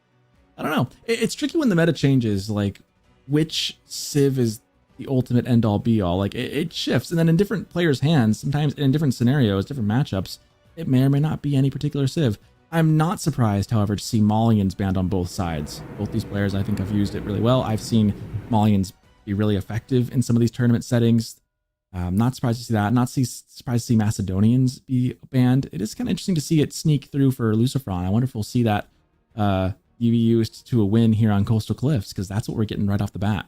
I don't know. It's tricky when the meta changes, like, which civ is the ultimate end-all be-all. Like it shifts, and then in different players' hands, sometimes in different scenarios, different matchups, it may or may not be any particular civ. I'm not surprised, however, to see Malians banned on both sides. Both these players, I think, have used it really well. I've seen Malians be really effective in some of these tournament settings. Not surprised to see that. Not surprised to see Macedonians be banned. It is kind of interesting to see it sneak through for Lucifron. I wonder if we'll see that be used to a win here on Coastal Cliffs, because that's what we're getting right off the bat.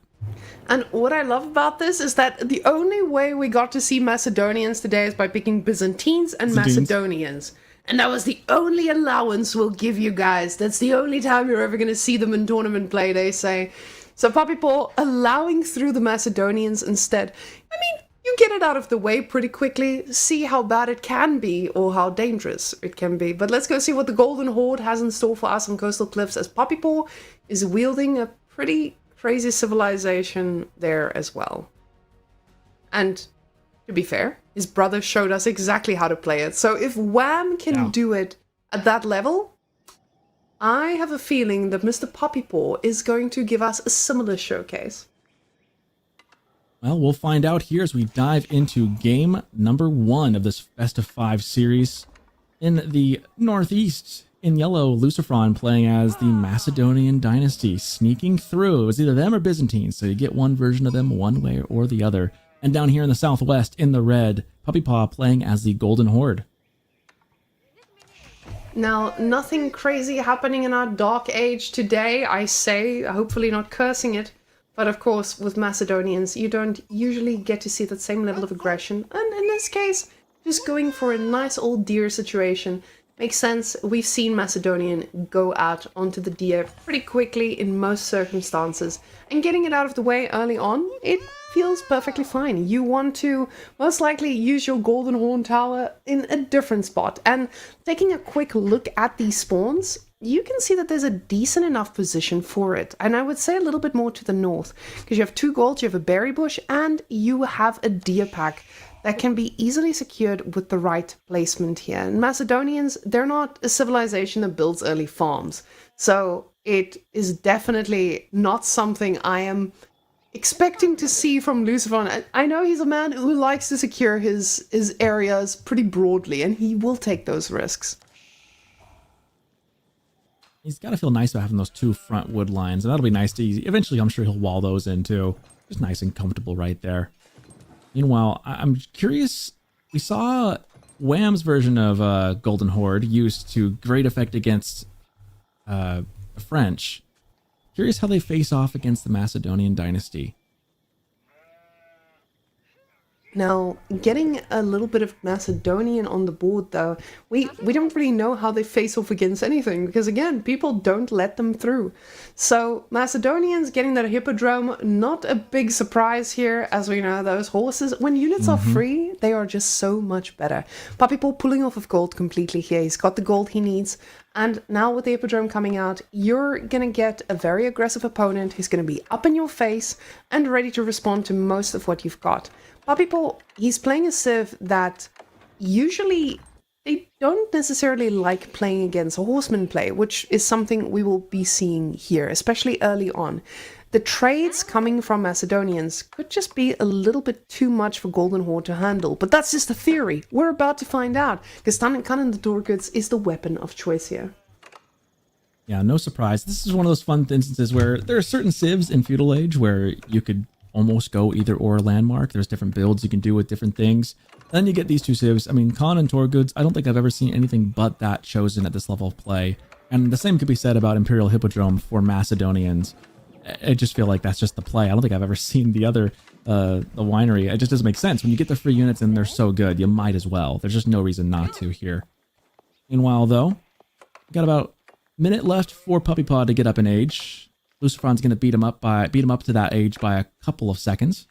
And what I love about this is that the only way we got to see Macedonians today is by picking Byzantines and Macedonians. And that was the only allowance we'll give you guys. That's the only time you're ever going to see them in tournament play, they say. So Puppy Paw allowing through the Macedonians instead. I mean, you get it out of the way pretty quickly, see how bad it can be or how dangerous it can be. But let's go see what the Golden Horde has in store for us on Coastal Cliffs, as Puppy Paw is wielding a pretty crazy civilization there as well. And to be fair, his brother showed us exactly how to play it. So if Wham can do it at that level, I have a feeling that Mr. Puppy Paw is going to give us a similar showcase. Well, we'll find out here as we dive into game number 1 of this best of 5 series. In the Northeast, in yellow, Lucifron playing as the Macedonian dynasty, sneaking through. It was either them or Byzantine, so you get one version of them one way or the other. And down here in the Southwest, in the red, Puppy Paw playing as the Golden Horde. Now, nothing crazy happening in our Dark Age today, I say, hopefully not cursing it. But of course, with Macedonians, you don't usually get to see that same level of aggression. And in this case, just going for a nice old deer situation makes sense. We've seen Macedonian go out onto the deer pretty quickly in most circumstances. And getting it out of the way early on, it feels perfectly fine. You want to most likely use your Golden Horn Tower in a different spot. And taking a quick look at these spawns, you can see that there's a decent enough position for it. And I would say a little bit more to the north, because you have 2 gold, you have a berry bush, and you have a deer pack that can be easily secured with the right placement here. And Macedonians, they're not a civilization that builds early farms. So it is definitely not something I am expecting to see from Lucifron. I know he's a man who likes to secure his areas pretty broadly, and he will take those risks. He's got to feel nice about having those 2 front wood lines, and that'll be nice to easy. Eventually, I'm sure he'll wall those in too. Just nice and comfortable right there. Meanwhile, I'm curious. We saw Wham's version of Golden Horde used to great effect against the French. Curious how they face off against the Macedonian dynasty. Now, getting a little bit of Macedonian on the board, though, we don't really know how they face off against anything, because again, people don't let them through. So, Macedonians getting that Hippodrome, not a big surprise here, as we know those horses, when units are free, they are just so much better. Puppy Paw pulling off of gold completely here, he's got the gold he needs, and now with the Hippodrome coming out, you're gonna get a very aggressive opponent who's gonna be up in your face and ready to respond to most of what you've got. Puppy Paw, he's playing a civ that usually they don't necessarily like playing against a horseman play, which is something we will be seeing here, especially early on. The trades coming from Macedonians could just be a little bit too much for Golden Horde to handle, but that's just a theory. We're about to find out, because Tutankhamun the Dorgods is the weapon of choice here. Yeah, no surprise. This is one of those fun instances where there are certain civs in Feudal Age where you could almost go either or landmark. There's different builds you can do with different things. Then you get these two civs. I mean, Khan and Torgoods, I don't think I've ever seen anything but that chosen at this level of play. And the same could be said about Imperial Hippodrome for Macedonians. I just feel like that's just the play. I don't think I've ever seen the other, the winery. It just doesn't make sense. When you get the free units and they're so good, you might as well. There's just no reason not to here. Meanwhile, though, we got about a minute left for Puppy Paw to get up in age. Lucifron's going to beat him up to that age by a couple of seconds.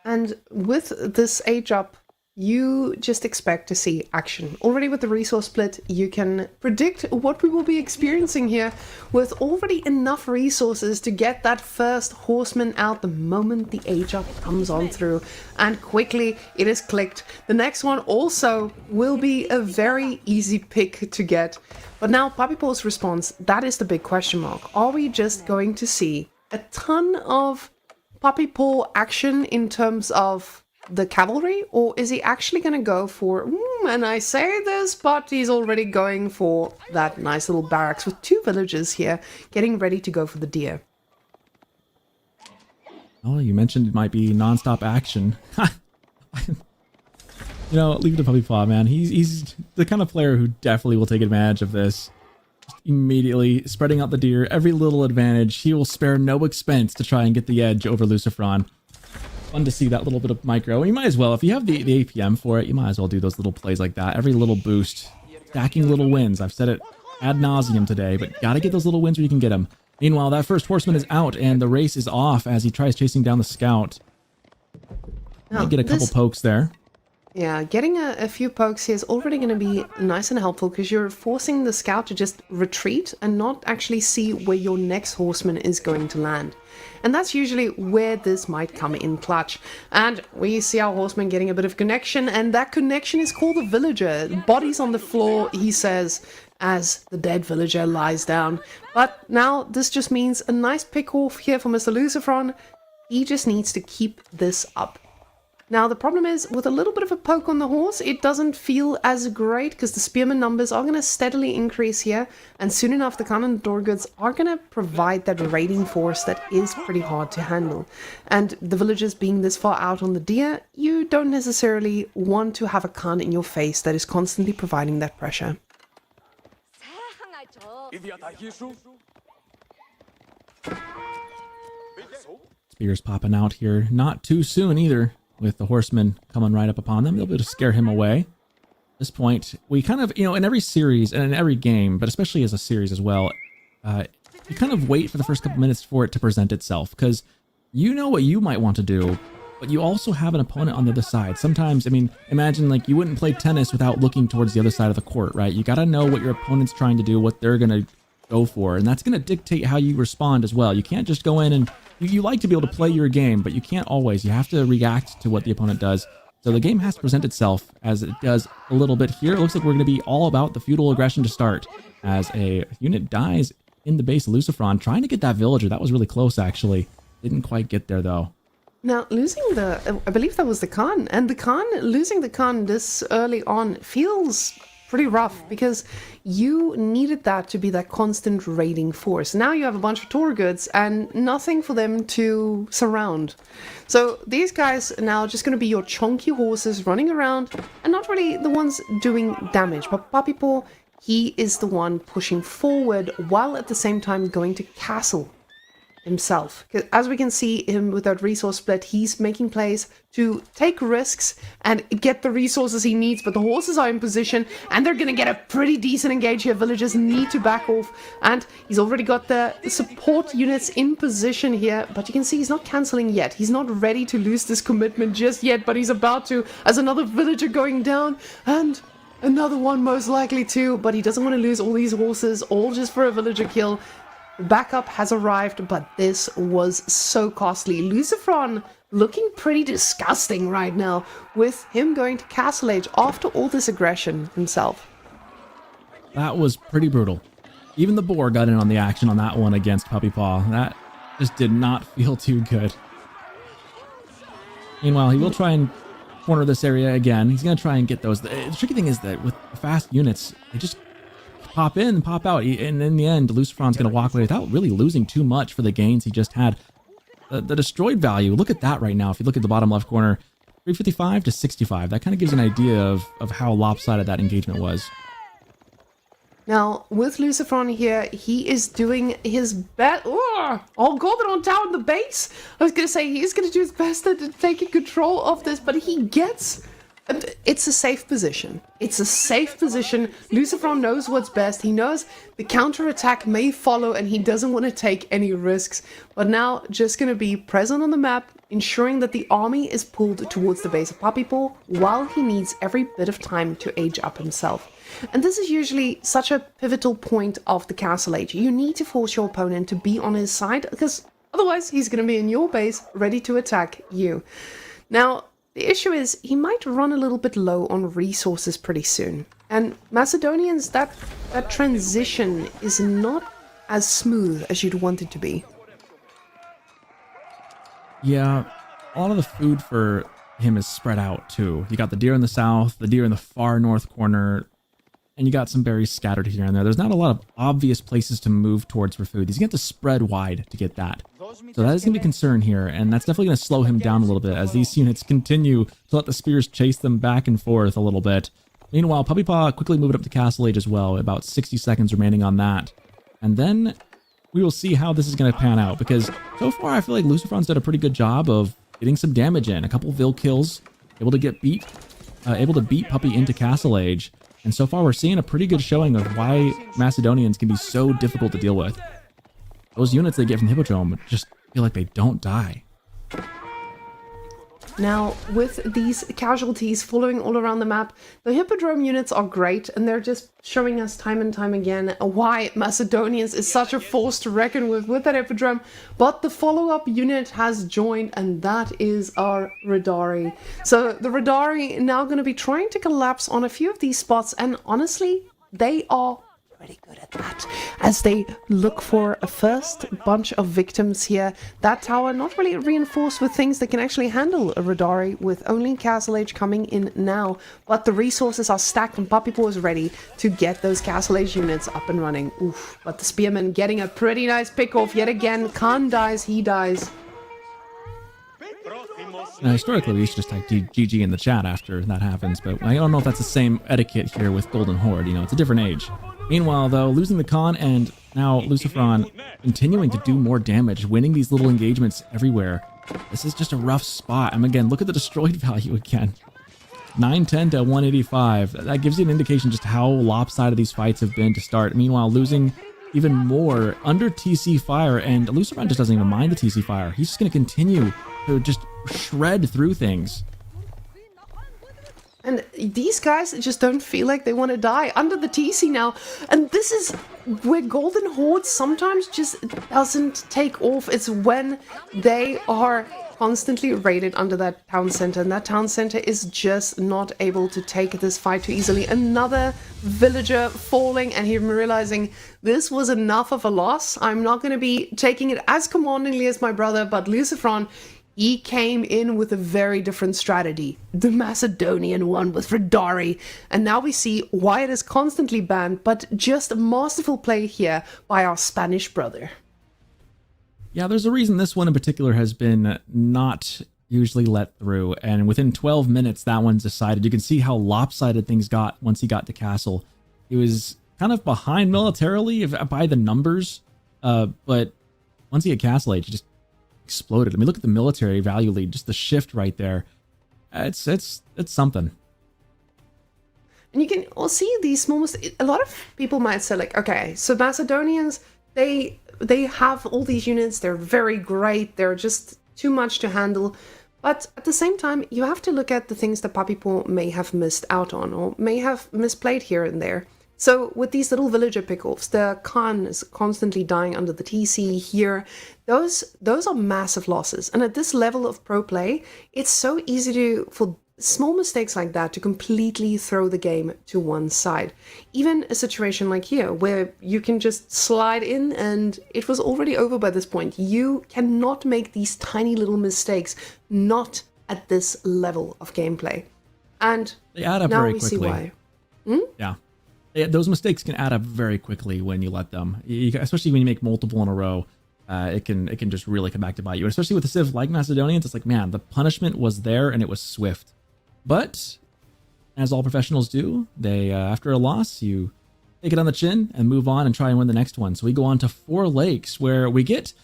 And with this age up, you just expect to see action. Already with the resource split, you can predict what we will be experiencing here with already enough resources to get that first horseman out the moment the age up comes on through. And quickly, it is clicked. The next one also will be a very easy pick to get. But now, Puppy Paw's response, that is the big question mark. Are we just going to see a ton of Puppy Paw action in terms of the cavalry, or is he actually going to go for, and I say this, but he's already going for that nice little barracks with two villagers here, getting ready to go for the deer. Oh, you mentioned it might be non-stop action. You know, leave it to Puppy Paw, man. He's the kind of player who definitely will take advantage of this. Just immediately spreading out the deer, every little advantage. He will spare no expense to try and get the edge over Lucifron. Fun to see that little bit of micro. You might as well, if you have the APM for it, you might as well do those little plays like that. Every little boost, stacking little wins. I've said it ad nauseum today, but gotta get those little wins where you can get them. Meanwhile, that first horseman is out, and the race is off as he tries chasing down the scout. Might get a couple pokes there. Yeah, getting a few pokes here is already going to be nice and helpful, because you're forcing the scout to just retreat and not actually see where your next horseman is going to land. And that's usually where this might come in clutch. And we see our horseman getting a bit of connection, and that connection is called the villager. Bodies on the floor, he says, as the dead villager lies down. But now this just means a nice pick off here for Mr. Lucifron. He just needs to keep this up. Now, the problem is, with a little bit of a poke on the horse, it doesn't feel as great, because the spearman numbers are going to steadily increase here, and soon enough the Khan and Dorgods are going to provide that raiding force that is pretty hard to handle. And the villagers being this far out on the deer, you don't necessarily want to have a Khan in your face that is constantly providing that pressure. Spears popping out here, not too soon either. With the horsemen coming right up upon them, they'll be able to scare him away. At this point, we kind of, in every series and in every game, but especially as a series as well, you kind of wait for the first couple minutes for it to present itself, because you know what you might want to do, but you also have an opponent on the other side. Sometimes, I mean, imagine like you wouldn't play tennis without looking towards the other side of the court, right? You got to know what your opponent's trying to do, what they're going to go for, and that's going to dictate how you respond as well. You can't just go in and you like to be able to play your game, but you can't always. You have to react to what the opponent does. So the game has to present itself as it does a little bit here. It looks like we're going to be all about the feudal aggression to start, as a unit dies in the base of Lucifron, trying to get that villager. That was really close, actually. Didn't quite get there, though. Now, losing I believe that was the Khan, and losing the Khan this early on feels pretty rough, because you needed that to be that constant raiding force. Now you have a bunch of Torgoods and nothing for them to surround. So these guys are now just going to be your chunky horses running around and not really the ones doing damage. But Puppy Paw, he is the one pushing forward while at the same time going to castle. himself. 'Cause as we can see him with that resource split, he's making plays to take risks and get the resources he needs, but the horses are in position and they're going to get a pretty decent engage here. Villagers need to back off, and he's already got the support units in position here, but you can see he's not cancelling yet. He's not ready to lose this commitment just yet, but he's about to, as another villager going down, and another one most likely too, but he doesn't want to lose all these horses, all just for a villager kill. Backup has arrived, but this was so costly. Lucifron looking pretty disgusting right now, with him going to Castle Age after all this aggression himself. That was pretty brutal. Even the boar got in on the action on that one against Puppy Paw. That just did not feel too good. Meanwhile, he will try and corner this area again. He's going to try and get those. The tricky thing is that with fast units, they just pop in and pop out, and in the end, Lucifron's going to walk away without really losing too much for the gains he just had. The destroyed value, look at that right now. If you look at the bottom left corner, 355 to 65. That kind of gives an idea of how lopsided that engagement was. Now, with Lucifron here, he is doing his best. Oh, Golden on down the base. I was going to say he's going to do his best at taking control of this, but he gets... It's a safe position. It's a safe position. Lucifron knows what's best. He knows the counterattack may follow and he doesn't want to take any risks. But now just going to be present on the map, ensuring that the army is pulled towards the base of Puppy Paw while he needs every bit of time to age up himself. And this is usually such a pivotal point of the Castle Age. You need to force your opponent to be on his side, because otherwise he's going to be in your base ready to attack you. Now, the issue is, he might run a little bit low on resources pretty soon. And Macedonians, that transition is not as smooth as you'd want it to be. Yeah, a lot of the food for him is spread out too. You got the deer in the south, the deer in the far north corner, and you got some berries scattered here and there. There's not a lot of obvious places to move towards for food. He's going to have to spread wide to get that. So that is going to be a concern here, and that's definitely going to slow him down a little bit as these units continue to let the spears chase them back and forth a little bit. Meanwhile, Puppy Paw quickly moved up to Castle Age as well, about 60 seconds remaining on that. And then we will see how this is going to pan out, because so far I feel like Lucifron's done a pretty good job of getting some damage in. A couple Vil kills, able to beat Puppy into Castle Age. And so far we're seeing a pretty good showing of why Macedonians can be so difficult to deal with. Those units they get from the Hippodrome just feel like they don't die. Now, with these casualties following all around the map, the Hippodrome units are great, and they're just showing us time and time again why Macedonians is such a force to reckon with that Hippodrome. But the follow-up unit has joined, and that is our Radari. So the Radari now going to be trying to collapse on a few of these spots, and honestly, they are pretty good at that as they look for a first bunch of victims here. That tower not really reinforced with things that can actually handle a Radari, with only Castle Age coming in now, but the resources are stacked and Puppy Paw is ready to get those Castle Age units up and running. Oof, but the Spearman getting a pretty nice pick off yet again. Khan dies, he dies. Now, historically, we used to just type GG in the chat after that happens, but I don't know if that's the same etiquette here with Golden Horde. You know, it's a different age. Meanwhile, though, losing the Khan and now Lucifron continuing to do more damage, winning these little engagements everywhere. This is just a rough spot. And again, look at the destroyed value again. 910 to 185. That gives you an indication just how lopsided these fights have been to start. Meanwhile, losing even more under TC fire, and Lucifron just doesn't even mind the TC fire. He's just going to continue to just shred through things. And these guys just don't feel like they want to die under the TC now. And this is where Golden Horde sometimes just doesn't take off. It's when they are constantly raided under that town center. And that town center is just not able to take this fight too easily. Another villager falling and him realizing this was enough of a loss. I'm not going to be taking it as commandingly as my brother, but Lucifron, he came in with a very different strategy, the Macedonian one with Radari, and now we see why it is constantly banned, but just a masterful play here by our Spanish brother. Yeah, there's a reason this one in particular has been not usually let through, and within 12 minutes that one's decided. You can see how lopsided things got once he got to Castle. He was kind of behind militarily by the numbers, but once he had Castle Age, he just exploded. I mean, look at the military value lead, just the shift right there. It's something. And you can all see these small mistakes. A lot of people might say like, okay, so Macedonians, they have all these units, they're very great, they're just too much to handle. But at the same time, you have to look at the things that Papipo may have missed out on or may have misplayed here and there. So with these little villager pickoffs, the Khan is constantly dying under the TC here. Those are massive losses. And at this level of pro play, it's so easy for small mistakes like that to completely throw the game to one side. Even a situation like here, where you can just slide in and it was already over by this point. You cannot make these tiny little mistakes, not at this level of gameplay. And they add up now very we quickly. see why. Yeah. Those mistakes can add up very quickly when you let them, especially when you make multiple in a row. It can just really come back to bite you. And especially with a civ like Macedonians, it's like, man, the punishment was there and it was swift. But as all professionals do, they after a loss, you take it on the chin and move on and try and win the next one. So we go on to Four Lakes, where we get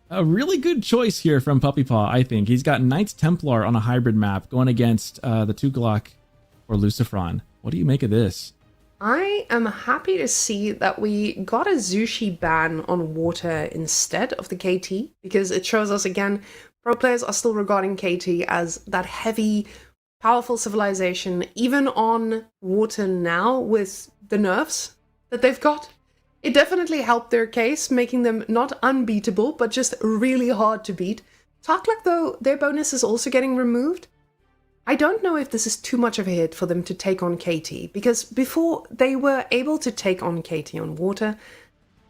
a really good choice here from Puppy Paw, I think. He's got Knights Templar on a hybrid map going against the Tugalak or Lucifron. What do you make of this? I am happy to see that we got a Zushi ban on water instead of the KT, because it shows us again, pro players are still regarding KT as that heavy, powerful civilization, even on water now with the nerfs that they've got. It definitely helped their case, making them not unbeatable, but just really hard to beat. Taklak, though, their bonus is also getting removed. I don't know if this is too much of a hit for them to take on KT, because before they were able to take on KT on water.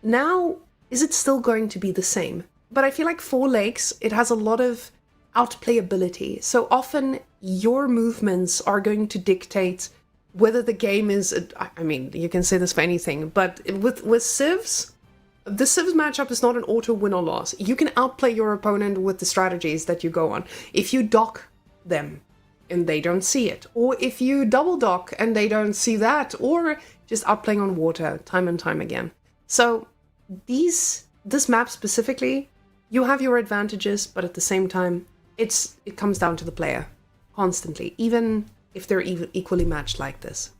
Now, is it still going to be the same? But I feel like Four Lakes, it has a lot of outplayability. So often your movements are going to dictate whether the game is, I mean, you can say this for anything, but with civs, the civs matchup is not an auto win or loss. You can outplay your opponent with the strategies that you go on. If you dock them and they don't see it, or if you double dock and they don't see that, or just outplaying on water time and time again. So this map specifically, you have your advantages, but at the same time, it comes down to the player constantly, even if they're equally matched like this.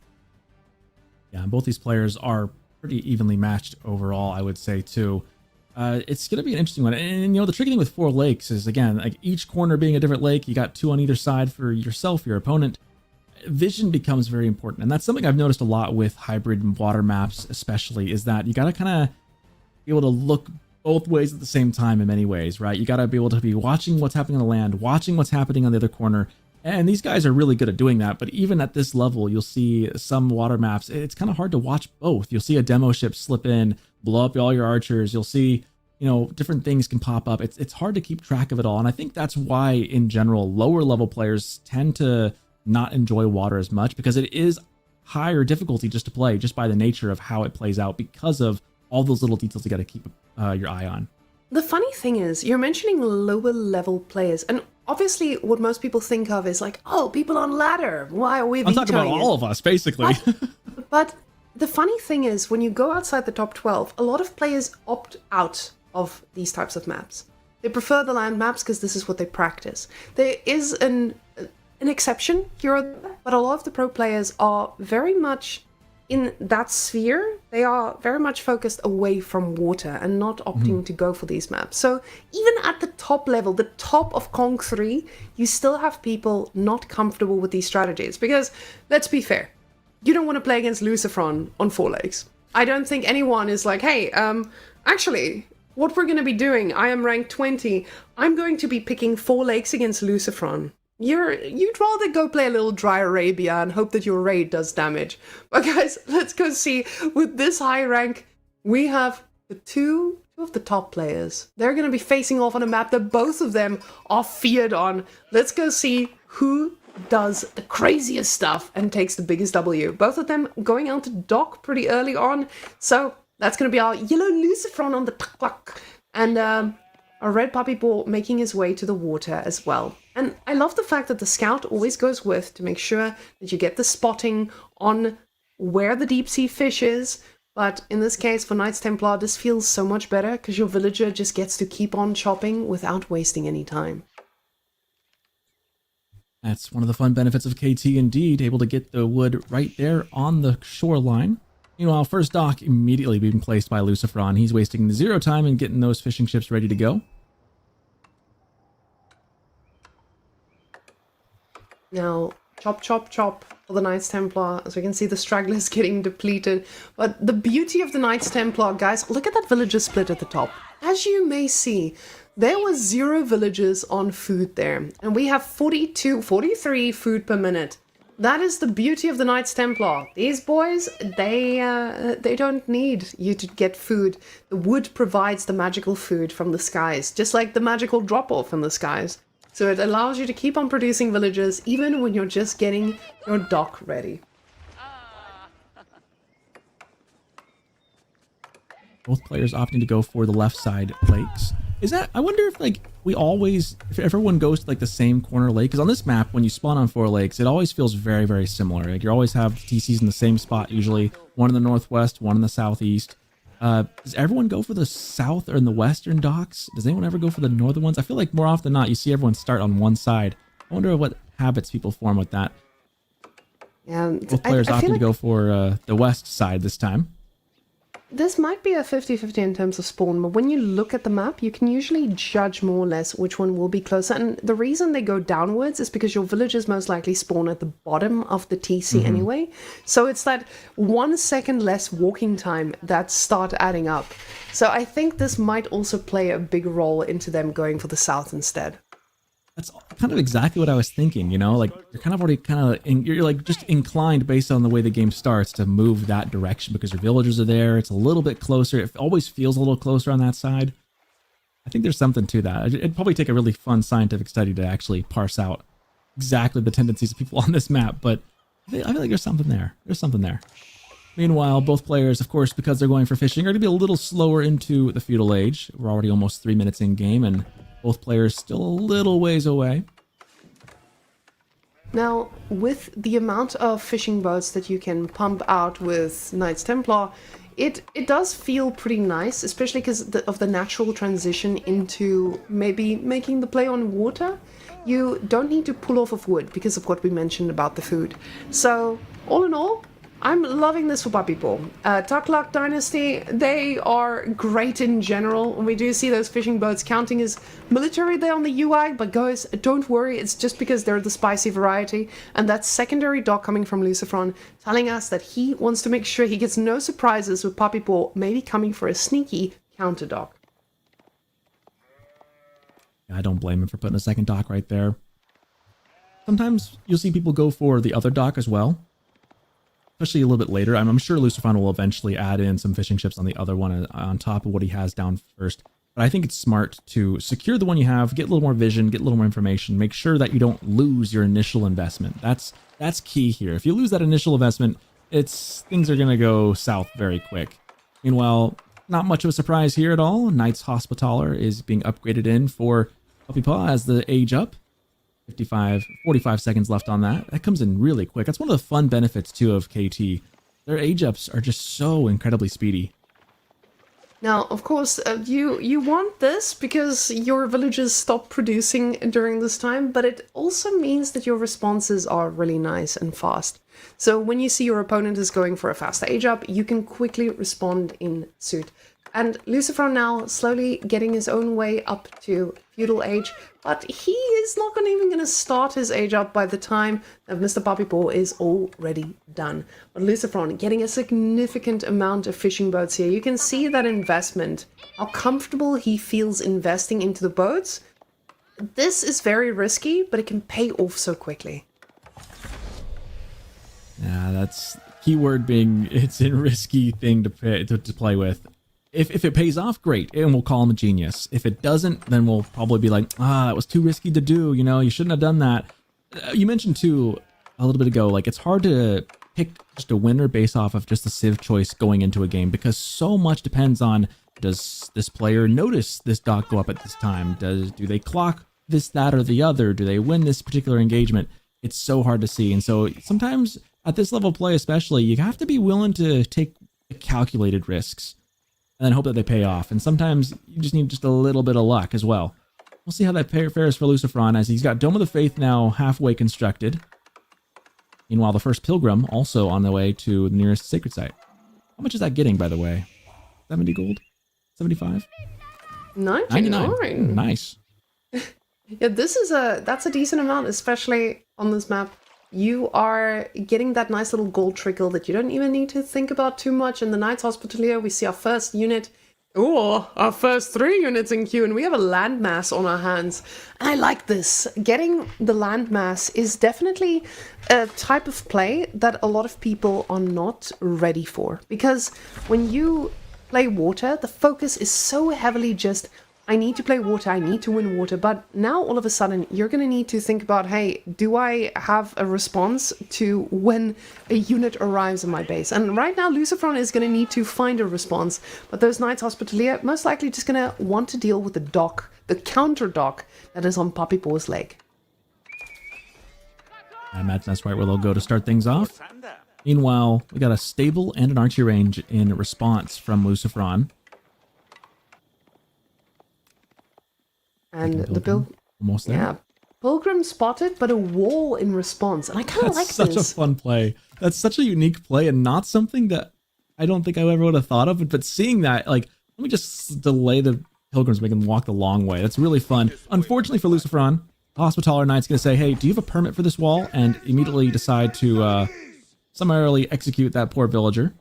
Yeah, both these players are pretty evenly matched overall, I would say, too. It's going to be an interesting one. And, you know, the tricky thing with Four Lakes is, again, like each corner being a different lake, you got two on either side for yourself, your opponent. Vision becomes very important. And that's something I've noticed a lot with hybrid water maps, especially, is that you got to kind of be able to look both ways at the same time in many ways, right? You got to be able to be watching what's happening on the land, watching what's happening on the other corner. And these guys are really good at doing that. But even at this level, you'll see some water maps, it's kind of hard to watch both. You'll see a demo ship slip in, blow up all your archers. You'll see, you know, different things can pop up. It's hard to keep track of it all. And I think that's why, in general, lower level players tend to not enjoy water as much, because it is higher difficulty just to play, just by the nature of how it plays out, because of all those little details you got to keep your eye on. The funny thing is, you're mentioning lower level players, and obviously what most people think of is like, oh, people on ladder, why are we I'm talking about all of us, basically. But the funny thing is, when you go outside the top 12, a lot of players opt out of these types of maps. They prefer the land maps because this is what they practice. There is an exception here or there, but a lot of the pro players are very much in that sphere. They are very much focused away from water and not opting to go for these maps. So even at the top level, the top of Conk 3, you still have people not comfortable with these strategies. Because, let's be fair, you don't want to play against Lucifron on Four Lakes. I don't think anyone is like, hey, actually, what we're going to be doing, I am ranked 20, I'm going to be picking Four Lakes against Lucifron. You'd rather go play a little Dry Arabia and hope that your raid does damage. But guys, let's go see. With this high rank, we have the two of the top players. They're going to be facing off on a map that both of them are feared on. Let's go see who does the craziest stuff and takes the biggest W. Both of them going out to dock pretty early on. So that's going to be our yellow Lucifron on the Taklak. And our red Puppy Paw making his way to the water as well. And I love the fact that the scout always goes with to make sure that you get the spotting on where the deep sea fish is, But in this case, for Knights Templar, this feels so much better because your villager just gets to keep on chopping without wasting any time. That's one of the fun benefits of KT indeed, able to get the wood right there on the shoreline. Meanwhile, first dock immediately being placed by Lucifron. He's wasting 0 time in getting those fishing ships ready to go. Now, chop, chop, chop for the Knights Templar. As we can see, the stragglers getting depleted. But the beauty of the Knights Templar, guys, look at that villager split at the top. As you may see, there was 0 villagers on food there. And we have 43 food per minute. That is the beauty of the Knights Templar. These boys, they don't need you to get food. The wood provides the magical food from the skies, just like the magical drop-off from the skies. So it allows you to keep on producing villagers even when you're just getting your dock ready. Both players opting to go for the left side lakes. Is that, I wonder if like if everyone goes to like the same corner lake, because on this map, when you spawn on 4 lakes, it always feels very, very similar. Like you always have TCs in the same spot, usually one in the northwest, one in the southeast. Does everyone go for the south or in the western docks? Does anyone ever go for the northern ones? I feel like more often than not, you see everyone start on one side. I wonder what habits people form with that. Yeah, Both players opted to go for the west side this time. This might be a 50-50 in terms of spawn, but when you look at the map, you can usually judge more or less which one will be closer. And the reason they go downwards is because your villagers most likely spawn at the bottom of the TC anyway. So it's that 1 second less walking time that start adding up. So I think this might also play a big role into them going for the south instead. That's kind of exactly what I was thinking, you know, like you're kind of already you're like just inclined based on the way the game starts to move that direction because your villagers are there. It's a little bit closer. It always feels a little closer on that side. I think there's something to that. It'd probably take a really fun scientific study to actually parse out exactly the tendencies of people on this map, but I feel like there's something there. There's something there. Meanwhile, both players, of course, because they're going for fishing, are going to be a little slower into the feudal age. We're already almost 3 minutes in game, and both players still a little ways away. Now, with the amount of fishing boats that you can pump out with Knights Templar, it does feel pretty nice, especially because of the natural transition into maybe making the play on water. You don't need to pull off of wood because of what we mentioned about the food. So, all in all, I'm loving this for Puppy Paw. Tuklak Dynasty, they are great in general. And we do see those fishing boats counting as military there on the UI, but guys, don't worry, it's just because they're the spicy variety. And that secondary dock coming from Lucifron telling us that he wants to make sure he gets no surprises with Puppy Paw maybe coming for a sneaky counter dock. I don't blame him for putting a second dock right there. Sometimes you'll see people go for the other dock as well, especially a little bit later. I'm sure Lucifron will eventually add in some fishing ships on the other one on top of what he has down first. But I think it's smart to secure the one you have, get a little more vision, get a little more information, make sure that you don't lose your initial investment. That's key here. If you lose that initial investment, things are going to go south very quick. Meanwhile, not much of a surprise here at all. Knights Hospitaller is being upgraded in for Puppy Paw as the age up. 45 seconds left on that. That comes in really quick. That's one of the fun benefits too of KT. Their age ups are just so incredibly speedy. Now, of course, you want this because your villagers stop producing during this time, but it also means that your responses are really nice and fast. So when you see your opponent is going for a faster age up, you can quickly respond in suit. And Lucifron now slowly getting his own way up to feudal age, but he is not even going to start his age up by the time that Mr. Puppy Paw is already done. But Lucifron getting a significant amount of fishing boats here. You can see that investment, how comfortable he feels investing into the boats. This is very risky, but it can pay off so quickly. Yeah, that's keyword being it's a risky thing to play with. If it pays off, great, and we'll call him a genius. If it doesn't, then we'll probably be like, that was too risky to do, you know, you shouldn't have done that. You mentioned too, a little bit ago, like it's hard to pick just a winner based off of just the civ choice going into a game, because so much depends on, does this player notice this dock go up at this time? Do they clock this, that, or the other? Do they win this particular engagement? It's so hard to see, and so sometimes at this level of play especially, you have to be willing to take calculated risks and then hope that they pay off. And sometimes you just need just a little bit of luck as well. We'll see how that fares for Lucifron, as he's got Dome of the Faith now halfway constructed. Meanwhile, the first Pilgrim also on the way to the nearest sacred site. How much is that getting, by the way? 70 gold? 75? 99. Nice. Yeah, that's a decent amount, especially on this map. You are getting that nice little gold trickle that you don't even need to think about too much. In the Knights Hospitalier, we see our first unit. Oh, our first 3 units in queue, and we have a landmass on our hands. And I like this. Getting the landmass is definitely a type of play that a lot of people are not ready for. Because when you play water, the focus is so heavily just, I need to play water, I need to win water. But now all of a sudden, you're going to need to think about, hey, do I have a response to when a unit arrives in my base? And right now, Lucifron is going to need to find a response. But those Knights Hospitalier most likely just going to want to deal with the dock, the counter dock that is on Poppy Paw's Lake. I imagine that's right where they'll go to start things off. Meanwhile, we got a stable and an archery range in response from Lucifron. And the Pilgrim, almost there. yeah, Pilgrim spotted, but a wall in response. And I kind of like Such this. a fun play. That's such a unique play, and not something that I don't think I ever would have thought of. But seeing that, like, let me just delay the Pilgrims, make them walk the long way. That's really fun. Unfortunately for Lucifron, the Hospitaller Knight's going to say, hey, do you have a permit for this wall? And immediately decide to summarily execute that poor villager.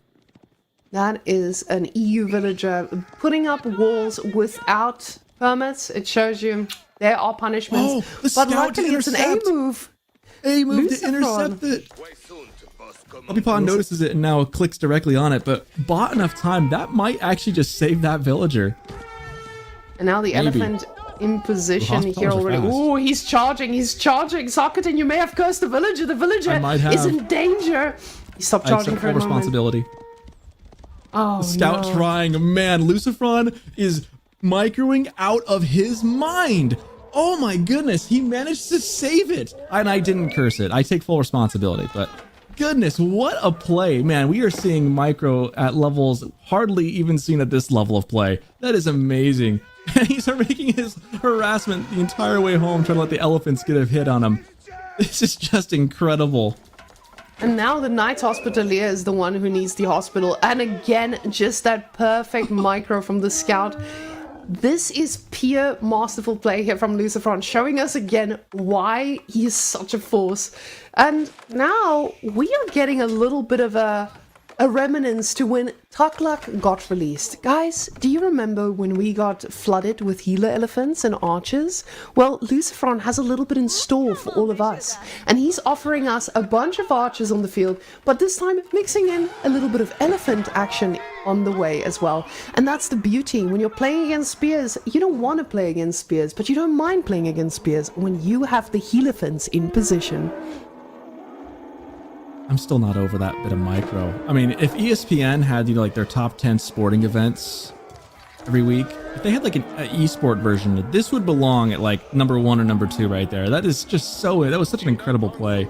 That is an EU villager putting up walls without permits. It shows you there are punishments. Oh, the but scout to luckily it's an A intercept. move. A move to Lucifron. intercept it. Puppy Paw notices it and now clicks directly on it, but bought enough time, that might actually just save that villager. And now the Maybe. elephant in position The here hospitals are already. fast. Oh, he's charging. Socketing, you may have cursed the villager. The villager I might have. is in danger. He stopped I charging accept for a full moment. responsibility. Oh, Scout no. trying. Man, Lucifron is microing out of his mind. Oh my goodness, he managed to save it. And I didn't curse it. I take full responsibility, but goodness, what a play. Man, we are seeing micro at levels hardly even seen at this level of play. That is amazing. And he's making his harassment the entire way home, trying to let the elephants get a hit on him. This is just incredible. And now the Knights Hospitalier is the one who needs the hospital. And again, just that perfect micro from the scout. This is pure masterful play here from Lucifron, showing us again why he is such a force. And now we are getting a little bit of a remnants to when Taklak got released. Guys, do you remember when we got flooded with healer elephants and archers? Well, Lucifron has a little bit in store for all of us. And he's offering us a bunch of archers on the field, but this time mixing in a little bit of elephant action on the way as well. And that's the beauty. When you're playing against spears, you don't want to play against spears, but you don't mind playing against spears when you have the Heelephants in position. I'm still not over that bit of micro. I mean, if ESPN had, like their top 10 sporting events every week, if they had like an esport version, this would belong at like number 1 or number 2 right there. That is just that was such an incredible play.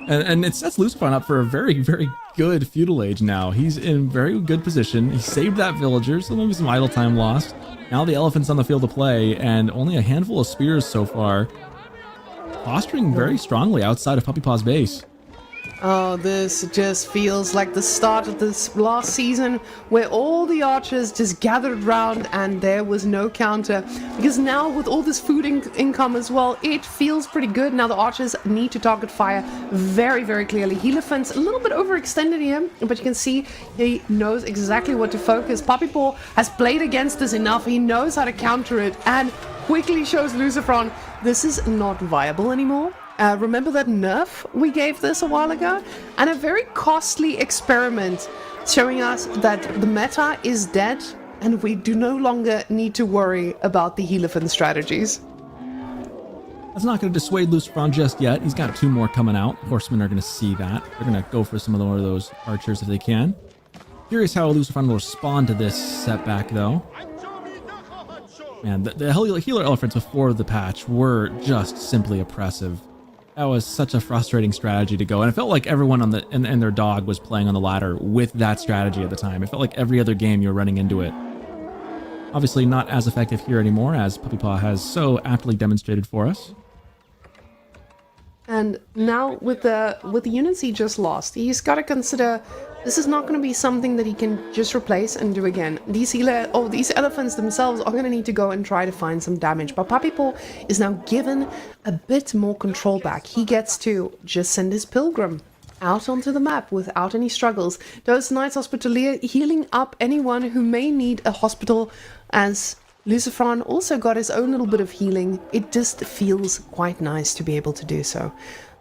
And it sets Lucifron up for a very, very good feudal age now. He's in very good position. He saved that villager, so maybe some idle time lost. Now the elephant's on the field to play, and only a handful of spears so far. Posturing very strongly outside of Puppy Paw's base. Oh, this just feels like the start of this last season where all the archers just gathered round and there was no counter. Because now with all this food income as well, it feels pretty good. Now the archers need to target fire very, very clearly. Heelephant's a little bit overextended here, but you can see he knows exactly what to focus. Poppy Paw has played against this enough. He knows how to counter it and quickly shows Lucifron this is not viable anymore. Remember that nerf we gave this a while ago? And a very costly experiment showing us that the meta is dead and we do no longer need to worry about the Heelephant strategies. That's not going to dissuade Lucifron just yet. He's got 2 more coming out. Horsemen are going to see that. They're going to go for some of those archers if they can. Curious how Lucifron will respond to this setback, though. Man, the healer elephants before the patch were just simply oppressive. That was such a frustrating strategy to go, and it felt like everyone on the and their dog was playing on the ladder with that strategy at the time. It felt like every other game you were running into it. Obviously not as effective here anymore, as Puppy Paw has so aptly demonstrated for us. And now with the units he just lost, he's got to consider this is not going to be something that he can just replace and do again. These elephants themselves are going to need to go and try to find some damage. But Puppy Paw is now given a bit more control back. He gets to just send his pilgrim out onto the map without any struggles. Those Knights Hospitalier healing up anyone who may need a hospital, as Lucifron also got his own little bit of healing. It just feels quite nice to be able to do so.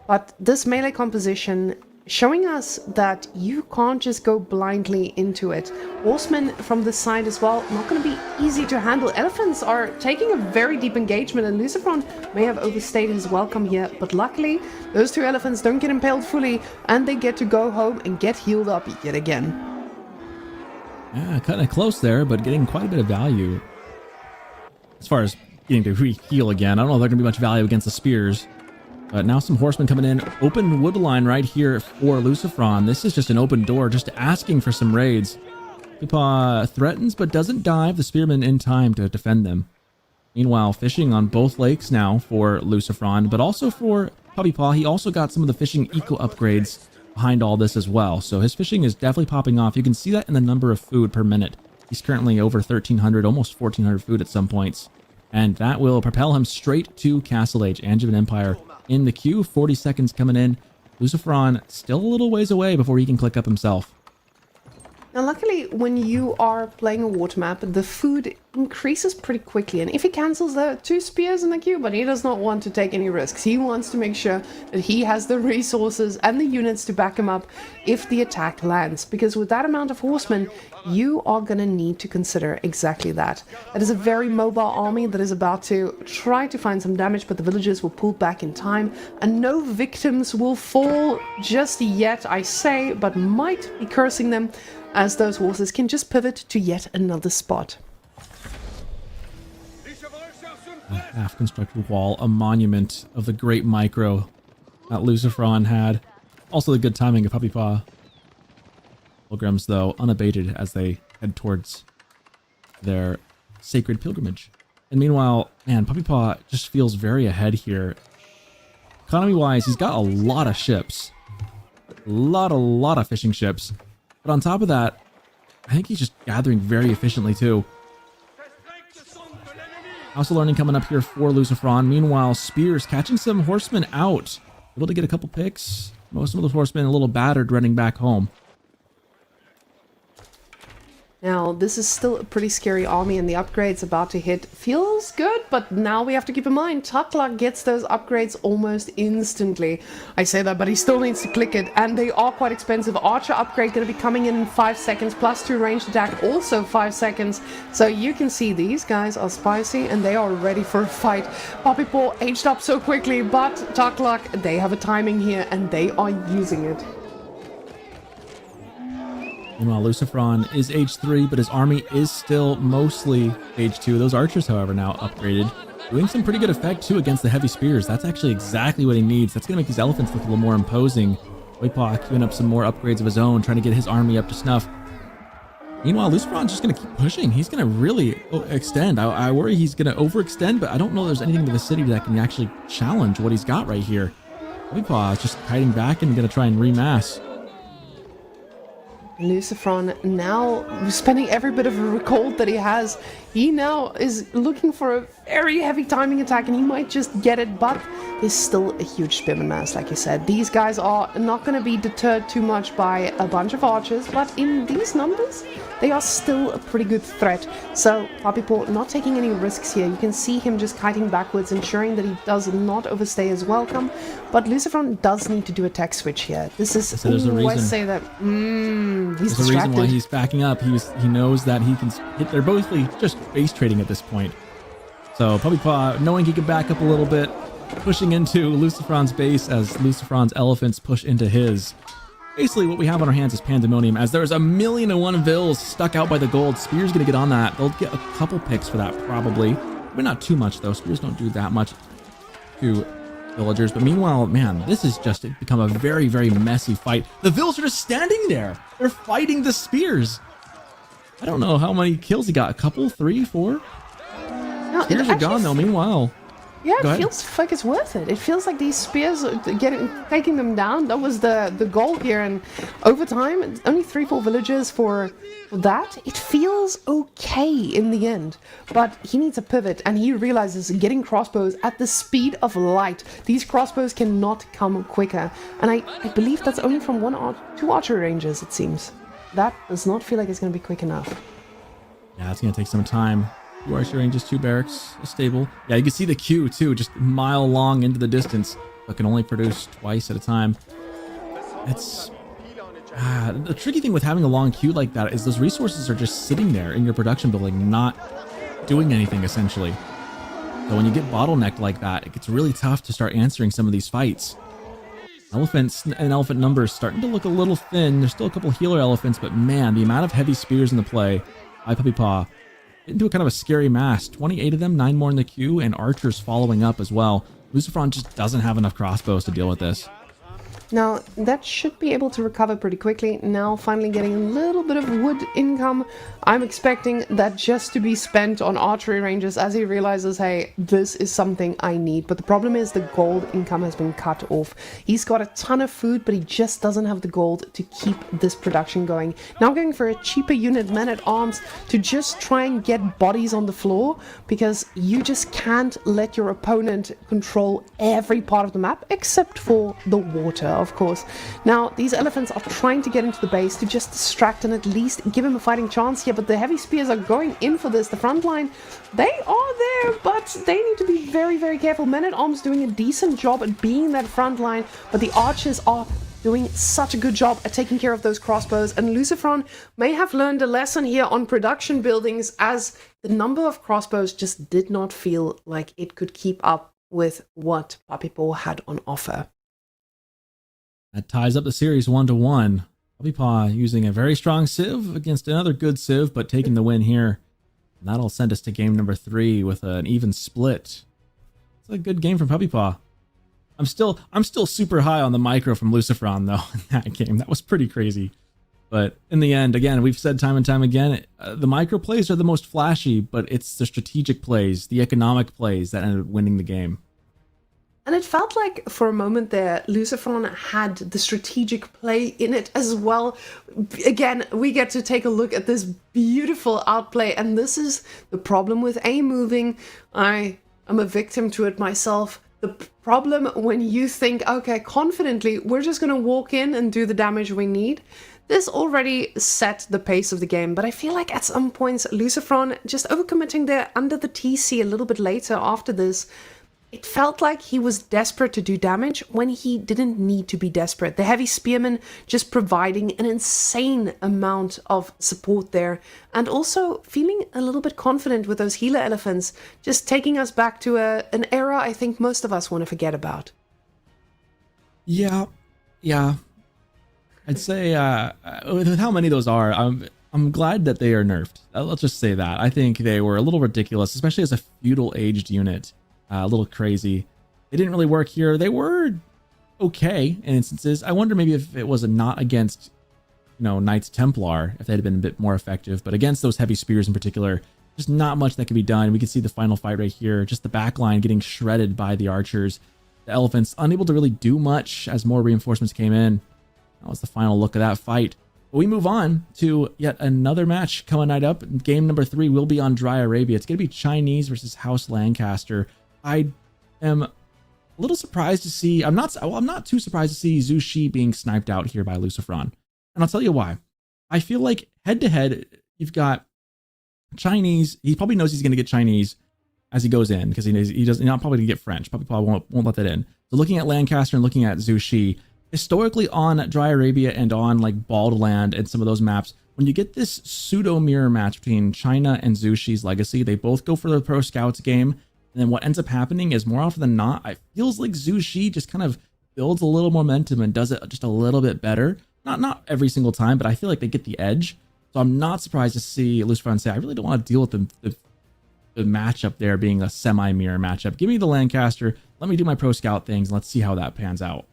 But this melee composition showing us that you can't just go blindly into it. Horsemen from the side as well, not going to be easy to handle. Elephants are taking a very deep engagement, and Lucifron may have overstayed his welcome here, but luckily those two elephants don't get impaled fully, and they get to go home and get healed up yet again. Yeah, kind of close there, but getting quite a bit of value. As far as getting to heal again, I don't know if there's going to be much value against the spears. But now some horsemen coming in. Open wood line right here for Lucifron. This is just an open door, just asking for some raids. Puppy Paw threatens but doesn't dive the spearmen in time to defend them. Meanwhile, fishing on both lakes now for Lucifron, but also for Puppy Paw. He also got some of the fishing eco upgrades behind all this as well. So his fishing is definitely popping off. You can see that in the number of food per minute. He's currently over 1,300, almost 1,400 food at some points. And that will propel him straight to Castle Age, Angevin Empire. In the queue, 40 seconds coming in. Lucifron still a little ways away before he can click up himself. Now, luckily, when you are playing a water map, the food increases pretty quickly. And if he cancels, there are 2 spears in the queue, but he does not want to take any risks. He wants to make sure that he has the resources and the units to back him up if the attack lands. Because with that amount of horsemen, you are going to need to consider exactly that. That is a very mobile army that is about to try to find some damage, but the villagers will pull back in time, and no victims will fall just yet, I say, but might be cursing them, as those horses can just pivot to yet another spot. A half-constructed wall, a monument of the great micro that Lucifron had. Also the good timing of Puppy Paw. Pilgrims, though, unabated as they head towards their sacred pilgrimage. And meanwhile, man, Puppy Paw just feels very ahead here. Economy-wise, he's got a lot of ships. A lot of fishing ships. But on top of that, I think he's just gathering very efficiently too. House of Learning coming up here for Lucifron. Meanwhile, Spears catching some horsemen out. Able to get a couple picks. Most of those horsemen a little battered running back home. Now, this is still a pretty scary army, and the upgrades about to hit feels good, but now we have to keep in mind, Taklak gets those upgrades almost instantly. I say that, but he still needs to click it, and they are quite expensive. Archer upgrade going to be coming in 5 seconds, plus 2 ranged attack, also 5 seconds. So you can see these guys are spicy, and they are ready for a fight. Puppy Paw aged up so quickly, but Taklak, they have a timing here, and they are using it. Meanwhile, Lucifron is age 3, but his army is still mostly age 2. Those archers, however, now upgraded. Doing some pretty good effect, too, against the heavy spears. That's actually exactly what he needs. That's going to make these elephants look a little more imposing. Puppy Paw queuing up some more upgrades of his own, trying to get his army up to snuff. Meanwhile, Lucifron's just going to keep pushing. He's going to really extend. I worry he's going to overextend, but I don't know there's anything in the city that can actually challenge what he's got right here. Puppy Paw is just hiding back and going to try and remass. Lucifron now spending every bit of recall that he has. He now is looking for a very heavy timing attack, and he might just get it, but there's still a huge spearman mass, like you said. These guys are not going to be deterred too much by a bunch of archers, but in these numbers, they are still a pretty good threat. So Puppy Paw not taking any risks here. You can see him just kiting backwards, ensuring that he does not overstay his welcome. But Lucifron does need to do a tech switch here. This is So there's a I reason. say that he's There's a reason distracted. why he's backing up. He knows that he can hit. They're both just base trading at this point. So Puppy Paw, knowing he can back up a little bit, pushing into Lucifron's base as Lucifron's elephants push into his. Basically, what we have on our hands is pandemonium, as there's 1,000,001 vills stuck out by the gold. Spear's gonna get on that. They'll get a couple picks for that, probably. But not too much, though. Spears don't do that much to villagers. But meanwhile, man, this has just become a very, very messy fight. The villagers are just standing there. They're fighting the spears. I don't know how many kills he got. A couple, 3, 4? No, Spears are gone though. Meanwhile, yeah, Go it ahead. feels like it's worth it. It feels like these spears are taking them down. That was the goal here, and over time, it's only 3-4 villagers for that. It feels okay in the end, but he needs a pivot, and he realizes getting crossbows at the speed of light. These crossbows cannot come quicker, and I believe that's only from 2 archery ranges. It seems that does not feel like it's going to be quick enough. yeah, it's gonna take some time. 2 archery ranges, 2 barracks, a stable. Yeah, you can see the queue too, just a mile long into the distance, but can only produce twice at a time. It's the tricky thing with having a long queue like that is those resources are just sitting there in your production building, not doing anything essentially. So when you get bottlenecked like that, it gets really tough to start answering some of these fights. Elephants and elephant numbers starting to look a little thin. There's still a couple healer elephants, but man, the amount of heavy spears in the play by Puppy Paw into a kind of a scary mass. 28 of them, 9 more in the queue, and archers following up as well. Lucifron just doesn't have enough crossbows to deal with this. Now, that should be able to recover pretty quickly. Now, finally getting a little bit of wood income. I'm expecting that just to be spent on archery ranges as he realizes, hey, this is something I need. But the problem is the gold income has been cut off. He's got a ton of food, but he just doesn't have the gold to keep this production going. Now going for a cheaper unit, men-at-arms, to just try and get bodies on the floor, because you just can't let your opponent control every part of the map, except for the water, of course. Now, these elephants are trying to get into the base to just distract and at least give him a fighting chance here, but the heavy spears are going in for this. The front line, they are there, but they need to be very, very careful. Men-at-arms doing a decent job at being that front line, but the archers are doing such a good job at taking care of those crossbows, and Lucifron may have learned a lesson here on production buildings, as the number of crossbows just did not feel like it could keep up with what Puppy Paw had on offer. That ties up the series 1-1. Puppy Paw using a very strong Civ against another good Civ, but taking the win here. And that'll send us to game number 3 with an even split. It's a good game from Puppy Paw. I'm still super high on the micro from Lucifron though in that game. That was pretty crazy. But in the end, again, we've said time and time again, the micro plays are the most flashy, but it's the strategic plays, the economic plays that ended up winning the game. And it felt like for a moment there, Lucifron had the strategic play in it as well. Again, we get to take a look at this beautiful outplay, and this is the problem with A-moving. I am a victim to it myself. The problem when you think, okay, confidently, we're just going to walk in and do the damage we need. This already set the pace of the game, but I feel like at some points, Lucifron just overcommitting there under the TC a little bit later after this. It felt like he was desperate to do damage when he didn't need to be desperate. The heavy spearmen just providing an insane amount of support there, and also feeling a little bit confident with those healer elephants, just taking us back to an era I think most of us want to forget about. Yeah. I'd say with how many those are, I'm glad that they are nerfed. Let's just say that. I think they were a little ridiculous, especially as a feudal aged unit. A little crazy. They didn't really work here. They were okay in instances. I wonder maybe if it was not against, Knights Templar, if they'd have been a bit more effective. But against those heavy spears in particular, just not much that could be done. We can see the final fight right here. Just the back line getting shredded by the archers. The elephants unable to really do much as more reinforcements came in. That was the final look of that fight. But we move on to yet another match coming right up. Game number 3 will be on Dry Arabia. It's going to be Chinese versus House Lancaster. I am a little surprised to see, I'm not too surprised to see Zhu Shi being sniped out here by Lucifron. And I'll tell you why. I feel like head to head, you've got Chinese. He probably knows he's going to get Chinese as he goes in, because he's not probably going to get French. Probably won't let that in. So looking at Lancaster and looking at Zhu Shi, historically on Dry Arabia and on like Bald Land and some of those maps, when you get this pseudo mirror match between China and Zhu Shi's Legacy, they both go for the Pro Scouts game. And then what ends up happening is more often than not, it feels like Zhu Shi just kind of builds a little momentum and does it just a little bit better. Not every single time, but I feel like they get the edge. So I'm not surprised to see Lucifron say, I really don't want to deal with the the matchup there being a semi-mirror matchup. Give me the Lancaster. Let me do my pro scout things. Let's see how that pans out.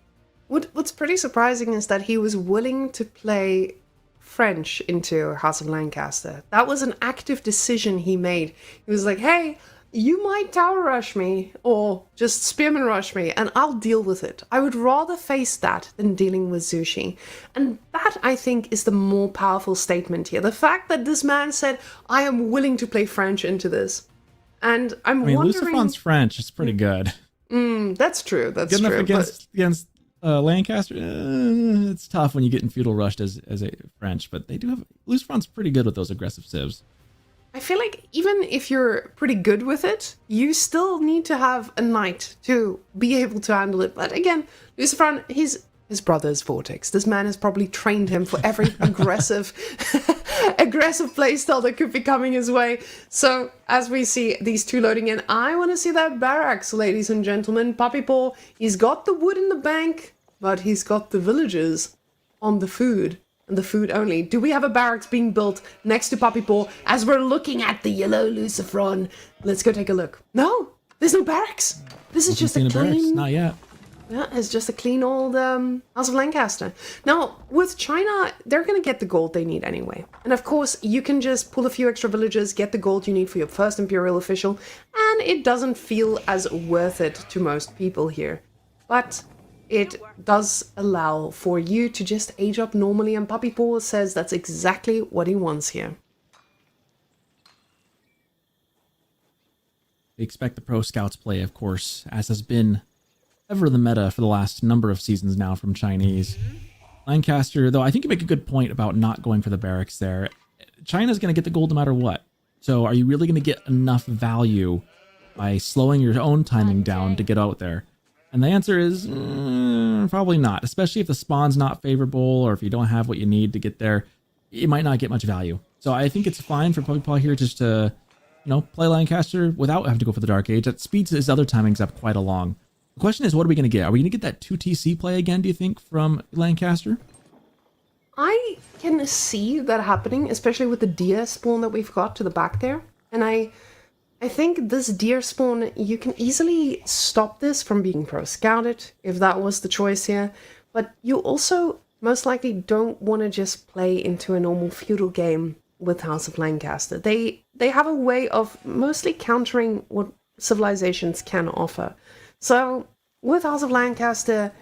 What's pretty surprising is that he was willing to play French into House of Lancaster. That was an active decision he made. He was like, hey, you might tower rush me or just spearman rush me and I'll deal with it. I would rather face that than dealing with Zushi. And that, I think, is the more powerful statement here. The fact that this man said, I am willing to play French into this. And I mean, wondering... Lucifron's French is pretty good. That's true, that's good true. Enough against Lancaster, it's tough when you get in feudal rushed as a French, but they do have... Lucifron's pretty good with those aggressive civs. I feel like even if you're pretty good with it, you still need to have a knight to be able to handle it. But again, Lucifron, his brother's Vortex. This man has probably trained him for every aggressive playstyle that could be coming his way. So as we see these two loading in, I want to see that barracks, ladies and gentlemen. Puppy Paw, he's got the wood in the bank, but he's got the villagers on the food. And the food only. Do we have a barracks being built next to Puppy Paw as we're looking at the yellow Lucifron? Let's go take a look. No, there's no barracks. This is just a clean... Not yet. Yeah, it's just a clean old House of Lancaster. Now, with China, they're going to get the gold they need anyway. And of course, you can just pull a few extra villagers, get the gold you need for your first Imperial official, and it doesn't feel as worth it to most people here. But it does allow for you to just age up normally, and Puppy Paw says that's exactly what he wants here. We expect the pro scouts play, of course, as has been ever the meta for the last number of seasons now from Chinese. Lancaster, though, I think you make a good point about not going for the barracks there. China's going to get the gold no matter what. So are you really going to get enough value by slowing your own timing down to get out there? And the answer is probably not, especially if the spawn's not favorable or if you don't have what you need to get there, you might not get much value. So I think it's fine for Puppy Paw here just to, play Lancaster without having to go for the Dark Age. That speeds his other timings up quite along. The question is, what are we going to get? Are we going to get that 2TC play again, do you think, from Lancaster? I can see that happening, especially with the deer spawn that we've got to the back there. And I think this deer spawn, you can easily stop this from being pro-scouted, if that was the choice here. But you also most likely don't want to just play into a normal feudal game with House of Lancaster. They have a way of mostly countering what civilizations can offer. So with House of Lancaster,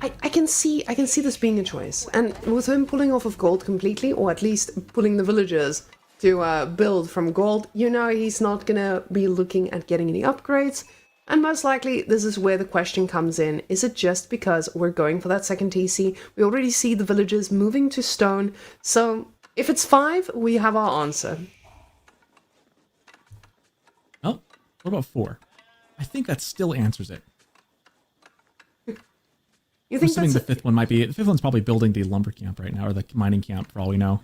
I can see this being a choice. And with him pulling off of gold completely, or at least pulling the villagers to build from gold, he's not gonna be looking at getting any upgrades. And most likely, this is where the question comes in. Is it just because we're going for that second TC? We already see the villagers moving to stone. So if it's 5, we have our answer. Oh, what about 4? I think that still answers it. You think assuming the 5th one might be... The 5th one's probably building the lumber camp right now, or the mining camp, for all we know.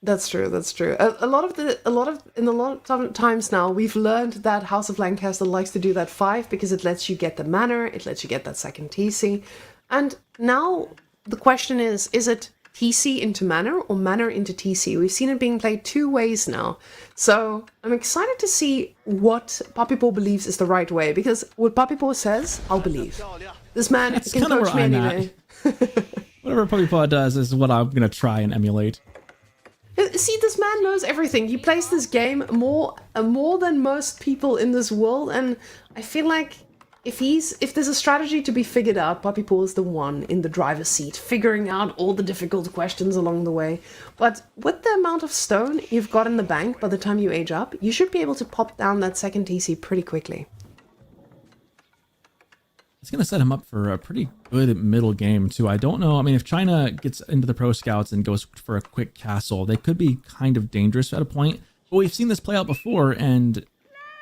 That's true. That's true. In a lot of times now, we've learned that House of Lancaster likes to do that 5 because it lets you get the manor, it lets you get that second TC, and now the question is it TC into manor or manor into TC? We've seen it being played 2 ways now, so I'm excited to see what Puppy Paw believes is the right way, because what Puppy Paw says, I'll believe. This man That's can coach me anyway. Whatever Puppy Paw does is what I'm gonna try and emulate. See, this man knows everything. He plays this game more than most people in this world, and I feel like if there's a strategy to be figured out, Puppy Paw is the one in the driver's seat, figuring out all the difficult questions along the way. But with the amount of stone you've got in the bank by the time you age up, you should be able to pop down that second TC pretty quickly. It's going to set him up for a pretty good middle game, too. I don't know. I mean, if China gets into the pro scouts and goes for a quick castle, they could be kind of dangerous at a point. But we've seen this play out before, and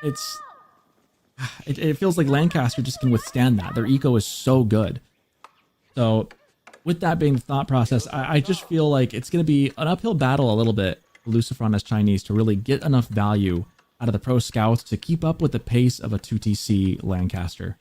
it feels like Lancaster just can withstand that. Their eco is so good. So with that being the thought process, I just feel like it's going to be an uphill battle a little bit for Lucifron as Chinese to really get enough value out of the pro scouts to keep up with the pace of a 2TC Lancaster.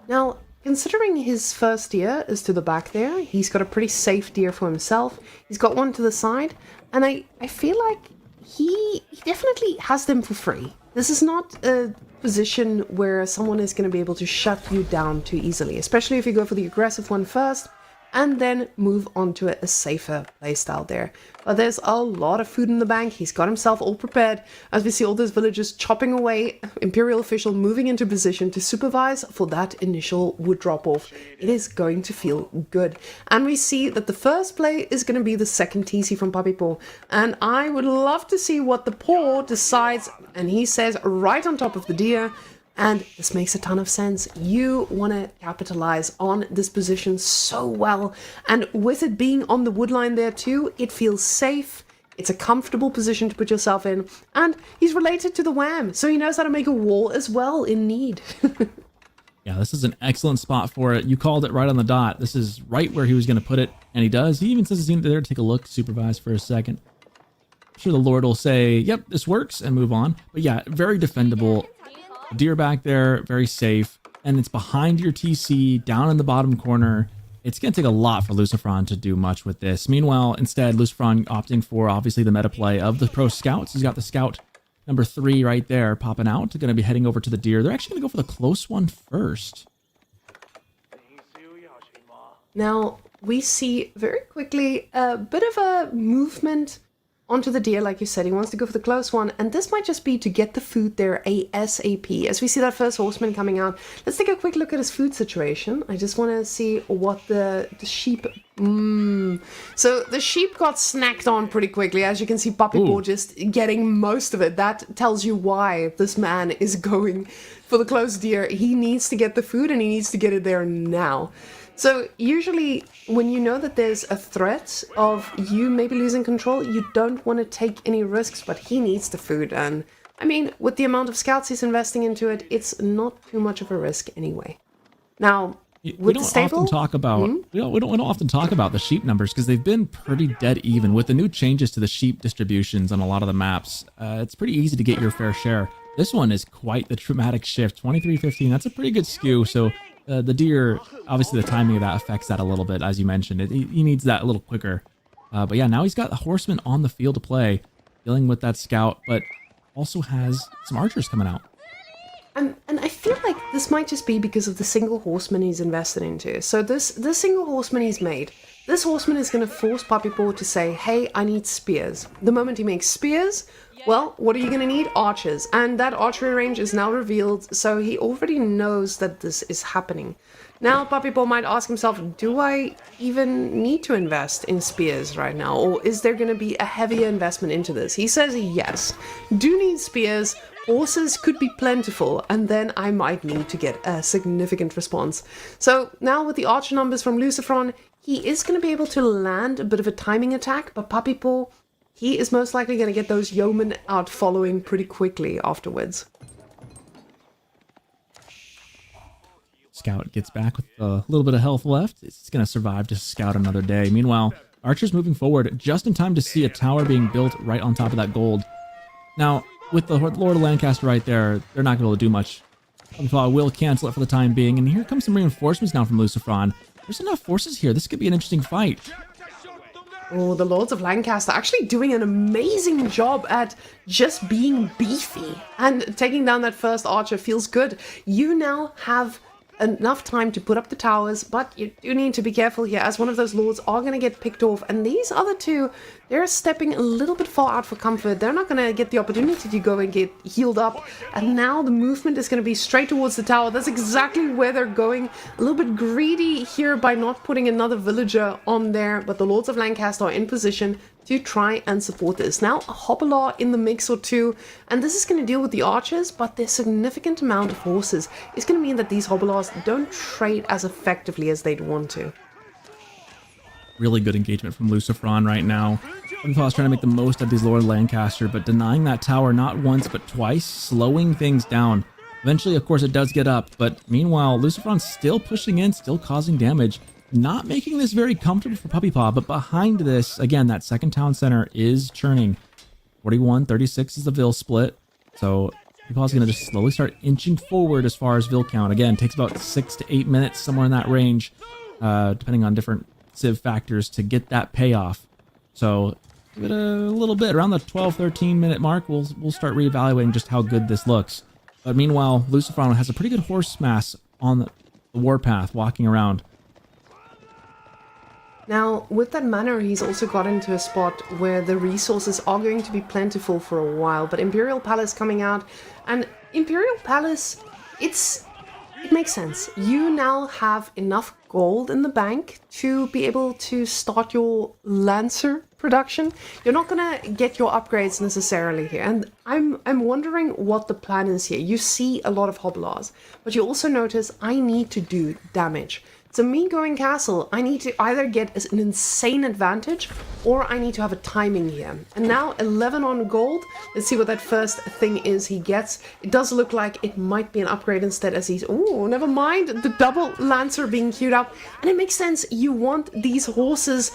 Now, considering his first deer is to the back there, he's got a pretty safe deer for himself. He's got one to the side, and I feel like he definitely has them for free. This is not a position where someone is going to be able to shut you down too easily, especially if you go for the aggressive one first and then move on to a safer playstyle there. But there's a lot of food in the bank. He's got himself all prepared as we see all those villagers chopping away. Imperial official moving into position to supervise for that initial wood drop off. It is going to feel good. And we see that the first play is going to be the second TC from Puppy Paw. And I would love to see what the paw decides. And he says right on top of the deer. And this makes a ton of sense. You want to capitalize on this position so well. And with it being on the wood line there too, it feels safe. It's a comfortable position to put yourself in. And he's related to the Wham, so he knows how to make a wall as well in need. Yeah, this is an excellent spot for it. You called it right on the dot. This is right where he was going to put it, and he does. He even says he's there to take a look, supervise for a second. I'm sure the Lord will say, yep, this works, and move on. But yeah, very defendable. Deer back there, very safe, and it's behind your TC, down in the bottom corner. It's going to take a lot for Lucifron to do much with this. Meanwhile, instead, Lucifron opting for, obviously, the meta play of the pro scouts. He's got the scout number 3 right there popping out. They're going to be heading over to the deer. They're actually going to go for the close one first. Now, we see very quickly a bit of a movement onto the deer, like you said. He wants to go for the close one, and this might just be to get the food there ASAP. As we see that first horseman coming out, let's take a quick look at his food situation. I just want to see what the sheep... So the sheep got snacked on pretty quickly. As you can see, Puppy Paw just getting most of it. That tells you why this man is going for the close deer. He needs to get the food, and he needs to get it there now. So usually when you know that there's a threat of you maybe losing control, you don't want to take any risks, but he needs the food. And I mean, with the amount of scouts he's investing into it, it's not too much of a risk anyway. Now, we don't often talk about we don't often talk about the sheep numbers because they've been pretty dead even. With the new changes to the sheep distributions on a lot of the maps, it's pretty easy to get your fair share. This one is quite the dramatic shift. 23-15, that's a pretty good skew. So the deer, obviously the timing of that affects that a little bit, as you mentioned. He needs that a little quicker. But yeah, now he's got a horseman on the field to play, dealing with that scout, but also has some archers coming out. And I feel like this might just be because of the single horseman he's invested into. So this single horseman he's made, this horseman is going to force Puppy Paw to say, hey, I need spears. The moment he makes spears, well, what are you going to need? Archers. And that archery range is now revealed, so he already knows that this is happening. Now, Puppy Paw might ask himself, do I even need to invest in spears right now? Or is there going to be a heavier investment into this? He says yes. Do need spears. Horses could be plentiful, and then I might need to get a significant response. So now with the archer numbers from Lucifron, he is going to be able to land a bit of a timing attack, but Puppy Paw, he is most likely going to get those yeomen out following pretty quickly afterwards. Scout gets back with a little bit of health left. It's going to survive to scout another day. Meanwhile, archers moving forward just in time to see a tower being built right on top of that gold. Now, with the Lord of Lancaster right there, they're not going to be able to do much. I will cancel it for the time being. And here comes some reinforcements now from Lucifron. There's enough forces here. This could be an interesting fight. Oh, the Lords of Lancaster actually doing an amazing job at just being beefy. And taking down that first archer feels good. You now have enough time to put up the towers, but you do need to be careful here, as one of those lords are going to get picked off, and these other two, they're stepping a little bit far out for comfort. They're not going to get the opportunity to go and get healed up, and now the movement is going to be straight towards the tower. That's exactly where they're going. A little bit greedy here by not putting another villager on there, but the Lords of Lancaster are in position to try and support this. Now, a Hobbler in the mix or two, and this is going to deal with the archers, but their significant amount of horses is going to mean that these Hobblers don't trade as effectively as they'd want to. Really good engagement from Lucifron right now. Funfaw's trying to make the most of these Lord of Lancaster, but denying that tower not once but twice, slowing things down. Eventually, of course, it does get up, but meanwhile, Lucifron's still pushing in, still causing damage. Not making this very comfortable for Puppy Paw, but behind this, again, that second town center is churning. 41-36 is the Vil split. So Puppy Paw's going to just slowly start inching forward as far as Vil count. Again, takes about 6 to 8 minutes, somewhere in that range, depending on different civ factors, to get that payoff. So give it a little bit. Around the 12, 13 minute mark, we'll start reevaluating just how good this looks. But meanwhile, Lucifron has a pretty good horse mass on the warpath walking around. Now, with that manor, he's also got into a spot where the resources are going to be plentiful for a while, but Imperial Palace coming out, and Imperial Palace, it makes sense. You now have enough gold in the bank to be able to start your Lancer production. You're not gonna get your upgrades necessarily here, and I'm wondering what the plan is here. You see a lot of Hobilars, but you also notice I need to do damage. So me going castle, I need to either get an insane advantage or I need to have a timing here. And now 11 on gold. Let's see what that first thing is he gets. It does look like it might be an upgrade instead, as he's, oh, never mind, the double Lancer being queued up. And it makes sense, you want these horses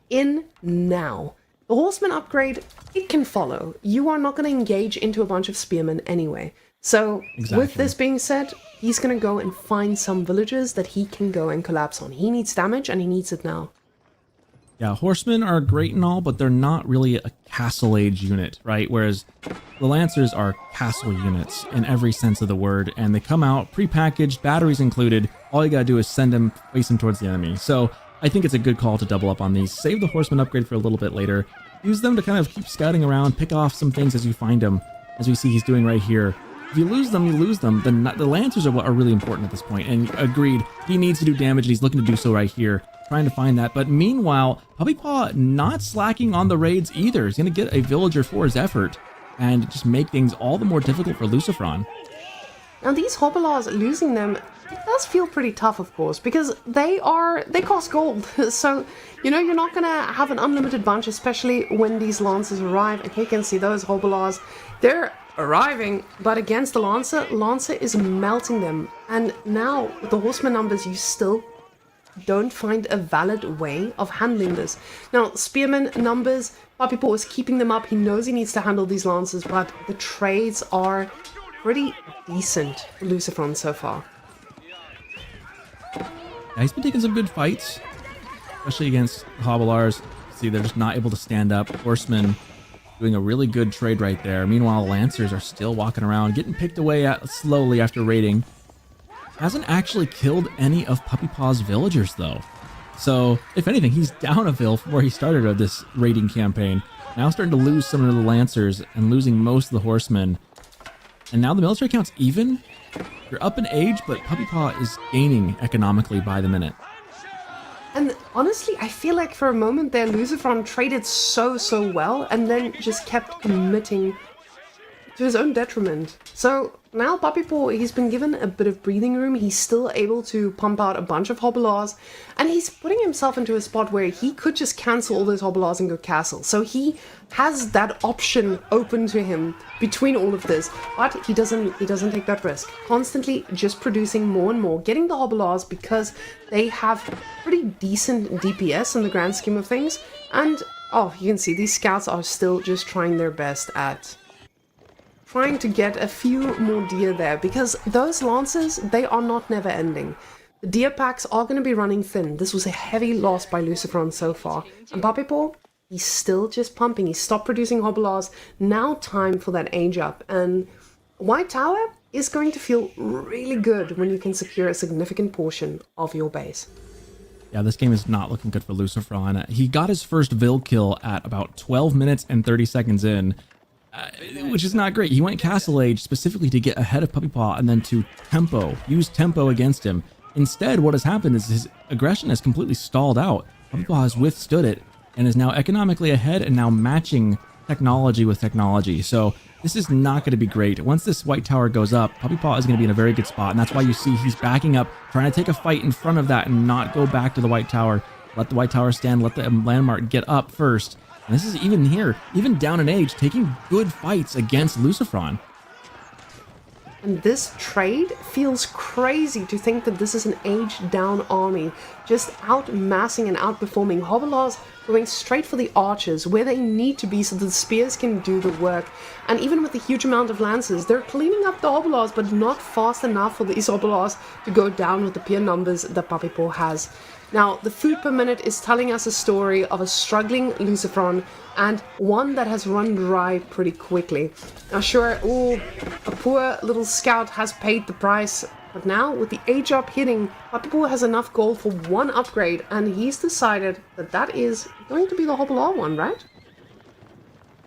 in now. The horseman upgrade, it can follow. You are not going to engage into a bunch of spearmen anyway. So with this being said, he's going to go and find some villages that he can go and collapse on. He needs damage and he needs it now. Yeah, horsemen are great and all, but they're not really a castle age unit, right? Whereas the Lancers are castle units in every sense of the word, and they come out pre-packaged, batteries included. All you gotta do is send them, face them towards the enemy. So I think it's a good call to double up on these. Save the horseman upgrade for a little bit later. Use them to kind of keep scouting around, pick off some things as you find them, as we see he's doing right here. If you lose them, you lose them. The Lancers are what are really important at this point. And agreed, he needs to do damage, and he's looking to do so right here, trying to find that. But meanwhile, Puppy Paw not slacking on the raids either. He's going to get a villager for his effort and just make things all the more difficult for Lucifron. Now these Hobilars, losing them, it does feel pretty tough, of course, because they cost gold. So, you know, you're not going to have an unlimited bunch, especially when these Lancers arrive. And you can see those Hobilars, they're arriving, but against the Lancer is melting them. And now, with the horseman numbers, you still don't find a valid way of handling this. Now, spearman numbers, Puppy Paw is keeping them up. He knows he needs to handle these Lancers, but the trades are pretty decent for Lucifron so far. Yeah, he's been taking some good fights, especially against the Hobilars. See, they're just not able to stand up. Horsemen doing a really good trade right there. Meanwhile, Lancers are still walking around, getting picked away at slowly after raiding. Hasn't actually killed any of Puppy Paw's villagers, though. So, if anything, he's down a vill from where he started this raiding campaign. Now starting to lose some of the Lancers and losing most of the horsemen. And now the military count's even. You're up in age, but Puppy Paw is gaining economically by the minute. And honestly, I feel like for a moment there, Lucifron traded so well, and then just kept committing to his own detriment. So now Puppy Paw, he's been given a bit of breathing room. He's still able to pump out a bunch of Hobilars, and he's putting himself into a spot where he could just cancel all those Hobilars and go castle. So he has that option open to him between all of this, but he doesn't take that risk. Constantly just producing more and more, getting the Hobilars because they have pretty decent DPS in the grand scheme of things. And oh, you can see these scouts are still just trying their best at trying to get a few more deer there, because those Lancers, they are not never ending. The deer packs are going to be running thin. This was a heavy loss by Lucifron so far. And Puppy Paw, he's still just pumping. He stopped producing Hobilars. Now time for that age up. And White Tower is going to feel really good when you can secure a significant portion of your base. Yeah, this game is not looking good for Lucifron. He got his first Vill kill at about 12 minutes and 30 seconds in. Which is not great. He went Castle Age specifically to get ahead of Puppy Paw and then to use tempo against him. Instead, what has happened is his aggression has completely stalled out. Puppy Paw has withstood it and is now economically ahead and now matching technology with technology. So this is not going to be great. Once this White Tower goes up, Puppy Paw is going to be in a very good spot, and that's why you see he's backing up, trying to take a fight in front of that and not go back to the White Tower. Let the White Tower stand, let the landmark get up first. And this is even here, even down in age, taking good fights against Lucifron. And this trade feels crazy to think that this is an age-down army, just outmassing and outperforming. Hobilars going straight for the archers, where they need to be so that the spears can do the work. And even with the huge amount of lances, they're cleaning up the Hobilars, but not fast enough for these Hobilars to go down with the peer numbers that Puppy Paw has. Now, the food per minute is telling us a story of a struggling Lucifron and one that has run dry pretty quickly. Now, sure, a poor little scout has paid the price, but now with the age up hitting, Papipo has enough gold for one upgrade, and he's decided that that is going to be the Hobbler one, right?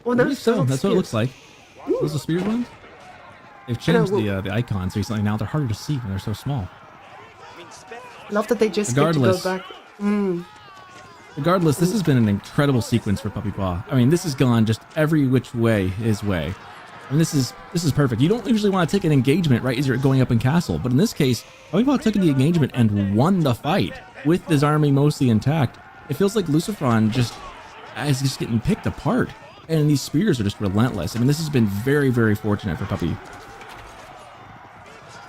Oh, no, So that's what it looks like. Those are spear ones. They've changed the icons recently. Now they're harder to see when they're so small. Love that they just get to go back. Regardless, this has been an incredible sequence for Puppy Paw. I mean, this has gone just every which way his way. I mean, this is perfect. You don't usually want to take an engagement right as you're going up in castle, but in this case, Puppy Paw took the engagement and won the fight with his army mostly intact. It feels like Lucifron is just getting picked apart, and these spears are just relentless. I mean, this has been very, very fortunate for Puppy.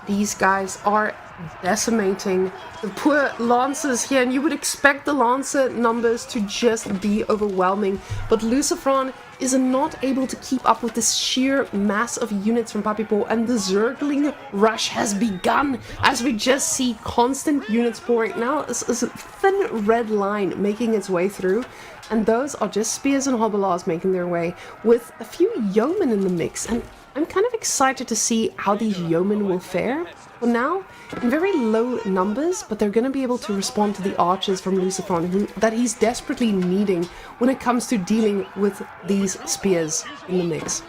These guys are decimating the poor Lancers here, and you would expect the Lancer numbers to just be overwhelming, but Lucifron is not able to keep up with this sheer mass of units from Papipo, and the Zergling rush has begun as we just see constant units pouring. Now a thin red line making its way through, and those are just spears and hobblears making their way with a few yeomen in the mix, and I'm kind of excited to see how these yeomen will fare. Well, now, in very low numbers, but they're going to be able to respond to the archers from Lucifron that he's desperately needing when it comes to dealing with these spears in the mix.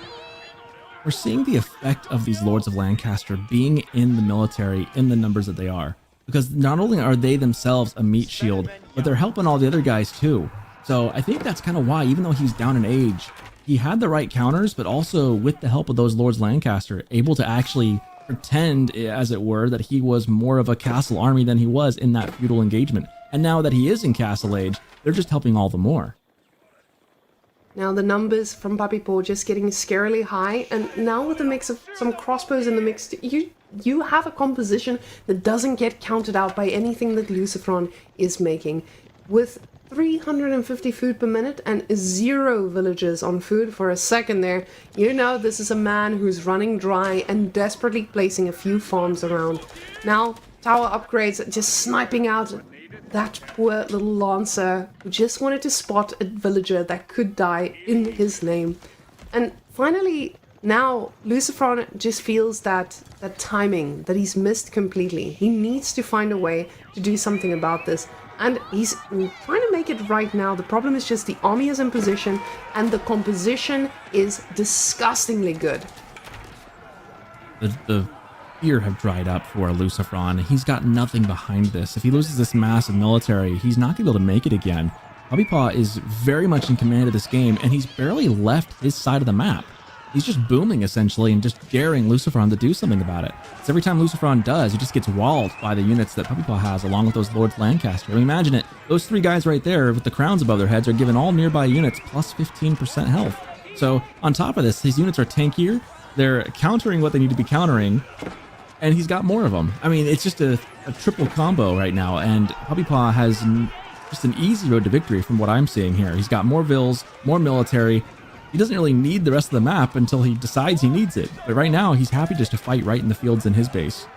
We're seeing the effect of these Lords of Lancaster being in the military in the numbers that they are. Because not only are they themselves a meat shield, but they're helping all the other guys too. So I think that's kind of why, even though he's down in age, he had the right counters, but also with the help of those Lords Lancaster, able to actually pretend, as it were, that he was more of a castle army than he was in that feudal engagement. And now that he is in castle age, they're just helping all the more. Now the numbers from Papipo just getting scarily high, and now with a mix of some crossbows in the mix, you have a composition that doesn't get counted out by anything that Lucifron is making. With 350 food per minute and 0 villagers on food for a second there, you know this is a man who's running dry and desperately placing a few farms around. Now, tower upgrades just sniping out that poor little Lancer who just wanted to spot a villager that could die in his name. And finally, now Lucifron just feels that timing that he's missed completely. He needs to find a way to do something about this. And he's trying to make it right now. The problem is just the army is in position and the composition is disgustingly good. The fear have dried up for Lucifron. He's got nothing behind this. If he loses this massive military, he's not going to be able to make it again. Puppy Paw is very much in command of this game, and he's barely left his side of the map. He's just booming, essentially, and just daring Lucifron to do something about it. So every time Lucifron does, he just gets walled by the units that Puppy Paw has, along with those Lords Lancaster. I mean, imagine it. Those 3 guys right there with the crowns above their heads are giving all nearby units plus 15% health. So on top of this, his units are tankier. They're countering what they need to be countering, and he's got more of them. I mean, it's just a triple combo right now, and Puppy Paw has just an easy road to victory from what I'm seeing here. He's got more vills, more military. He doesn't really need the rest of the map until he decides he needs it. But right now, he's happy just to fight right in the fields in his base.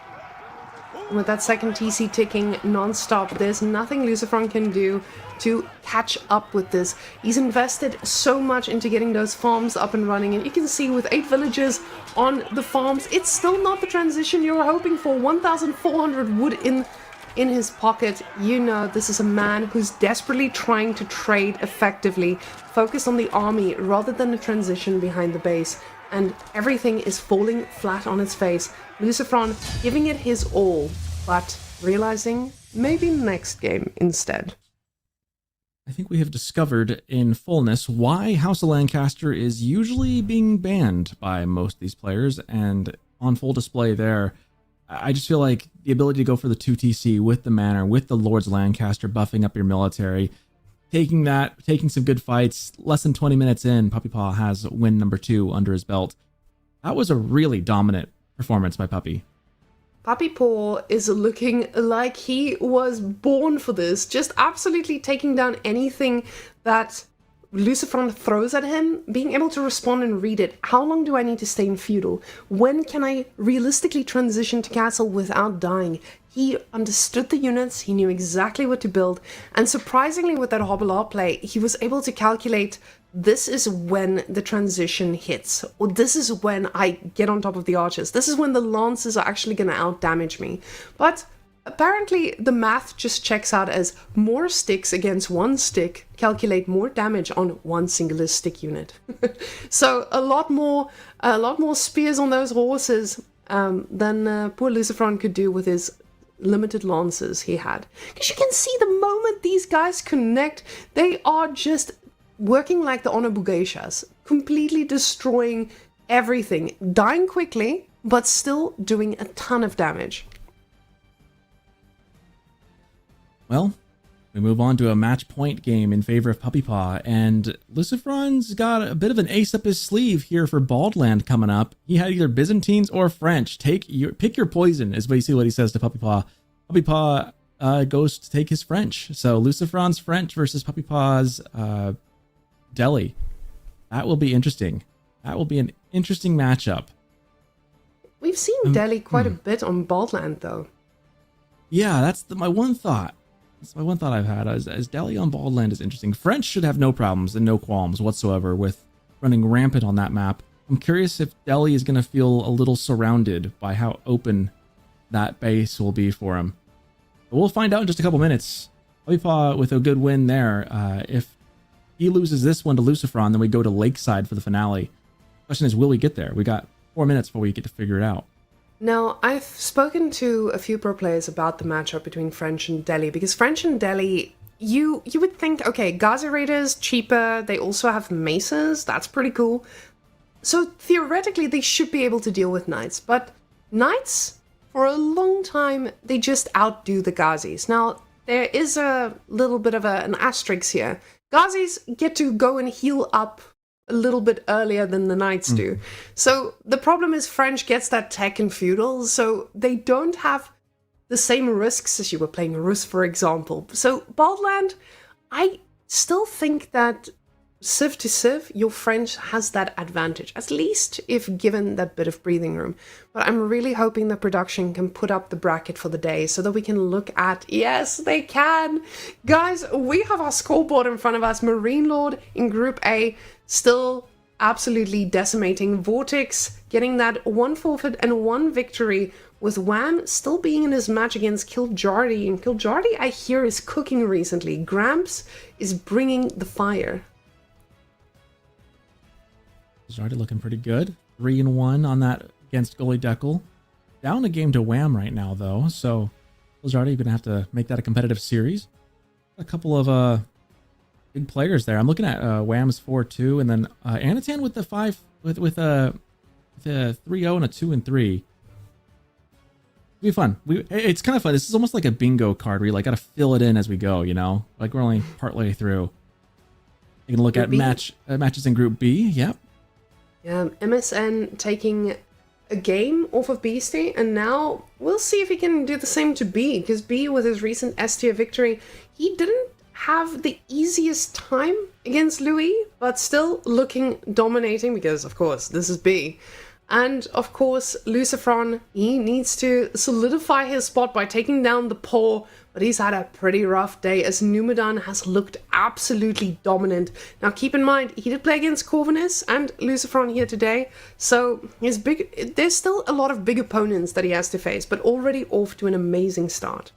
With that second TC ticking non-stop, there's nothing Lucifron can do to catch up with this. He's invested so much into getting those farms up and running, and you can see with 8 villagers on the farms, it's still not the transition you were hoping for. 1,400 wood in his pocket. You know this is a man who's desperately trying to trade effectively, focused on the army rather than the transition behind the base, and everything is falling flat on its face. Lucifron giving it his all, but realizing maybe next game instead. I think we have discovered in fullness why House of Lancaster is usually being banned by most of these players, and on full display there. I just feel like the ability to go for the 2TC with the Manor, with the Lords Lancaster buffing up your military, taking some good fights, less than 20 minutes in, Puppy Paw has win number 2 under his belt. That was a really dominant performance by Puppy. Puppy Paw is looking like he was born for this, just absolutely taking down anything that Lucifron throws at him, being able to respond and read it. How long do I need to stay in feudal? When can I realistically transition to castle without dying? He understood the units, he knew exactly what to build, and surprisingly with that Hobbler play, he was able to calculate this is when the transition hits, or this is when I get on top of the archers, this is when the lances are actually going to out-damage me. But apparently the math just checks out as more sticks against one stick calculate more damage on one singular stick unit. So a lot more spears on those horses than poor Lucifron could do with his limited lances he had. Because you can see the moment these guys connect, they are just working like the Onabugeishas, completely destroying everything, dying quickly, but still doing a ton of damage. Well, we move on to a match point game in favor of Puppy Paw, and Lucifron's got a bit of an ace up his sleeve here for Baldland coming up. He had either Byzantines or French. Pick your poison is basically what he says to Puppy Paw. Puppy Paw goes to take his French. So Lucifron's French versus Puppy Paw's Delhi. That will be interesting. That will be an interesting matchup. We've seen Delhi quite a bit on Baldland, though. Yeah, that's my one thought. That's my one thought I've had. As Delhi on Baldland is interesting. French should have no problems and no qualms whatsoever with running rampant on that map. I'm curious if Delhi is going to feel a little surrounded by how open that base will be for him. But we'll find out in just a couple minutes. Puppy Paw with a good win there. If he loses this one to Lucifron, then we go to Lakeside for the finale. Question is, will we get there? We got 4 minutes before we get to figure it out. Now, I've spoken to a few pro players about the matchup between French and Delhi, because French and Delhi, you would think, okay, Ghazi Raiders, cheaper, they also have maces, that's pretty cool. So theoretically, they should be able to deal with knights, but knights, for a long time, they just outdo the Ghazis. Now, there is a little bit of an asterisk here. Ghazis get to go and heal up a little bit earlier than the knights do. So the problem is French gets that tech in feudal, so they don't have the same risks as you were playing Rus, for example. So Baldland, I still think that Civ to Civ, your French has that advantage, at least if given that bit of breathing room. But I'm really hoping the production can put up the bracket for the day so that we can look at, yes, they can. Guys, we have our scoreboard in front of us. Marine Lord in Group A, still absolutely decimating. Vortex getting that 1 forfeit and 1 victory, with Wham still being in his match against Kiljardy. And Kiljardy, I hear, is cooking recently. Gramps is bringing the fire. He's already looking pretty good. 3-1 on that against Gully Deckel. Down a game to Wham right now, though. So Blizzardi going to have to make that a competitive series. A couple of big players there. I'm looking at Wham's 4-2, and then Anatan with the 5 with a 3-0 and a 2-3. It'll be fun. It's kind of fun. This is almost like a bingo card where you like got to fill it in as we go. You know, like we're only partway through. You can look at matches in Group B. Yep. MSN taking a game off of Beastie, and now we'll see if he can do the same to B, because B, with his recent S-tier victory, he didn't have the easiest time against Louis, but still looking dominating, because of course this is B. And of course Lucifron, he needs to solidify his spot by taking down the Paw, but he's had a pretty rough day as Numidan has looked absolutely dominant. Now keep in mind, he did play against Corvinus and Lucifron here today, so there's still a lot of big opponents that he has to face, but already off to an amazing start.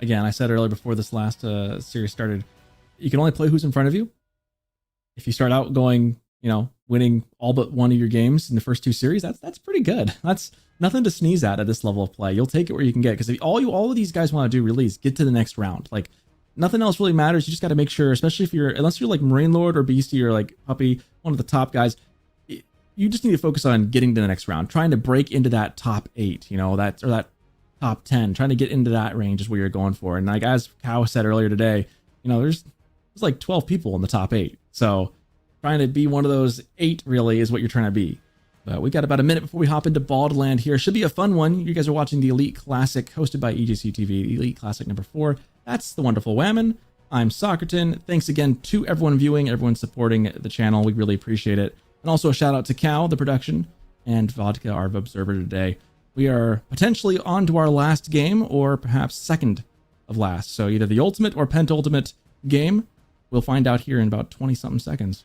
Again, I said earlier before this last series started, you can only play who's in front of you. If you start out going, winning all but one of your games in the first 2 series, that's pretty good. That's nothing to sneeze at this level of play. You'll take it where you can get, because if all of these guys want to do really is get to the next round. Like nothing else really matters. You just got to make sure, especially unless you're like Marine Lord or Beastie or like Puppy, one of the top guys, you just need to focus on getting to the next round, trying to break into that top 8, that top 10, trying to get into that range is what you're going for. And like as Cow said earlier today, there's like 12 people in the top 8. So trying to be one of those 8 really is what you're trying to be. But we got about a minute before we hop into Baldland here. Should be a fun one. You guys are watching the Elite Classic hosted by EJC TV, Elite Classic number 4. That's the wonderful Whammon. I'm Soccerton. Thanks again to everyone viewing, everyone supporting the channel. We really appreciate it. And also a shout out to Cal, the production, and Vodka, our observer today. We are potentially on to our last game, or perhaps second of last. So either the ultimate or penultimate game. We'll find out here in about 20-something seconds.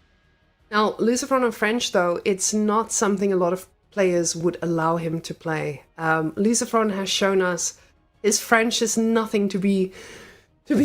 Now, Lucifron on French, though, it's not something a lot of players would allow him to play. Lucifron has shown us his French is nothing to be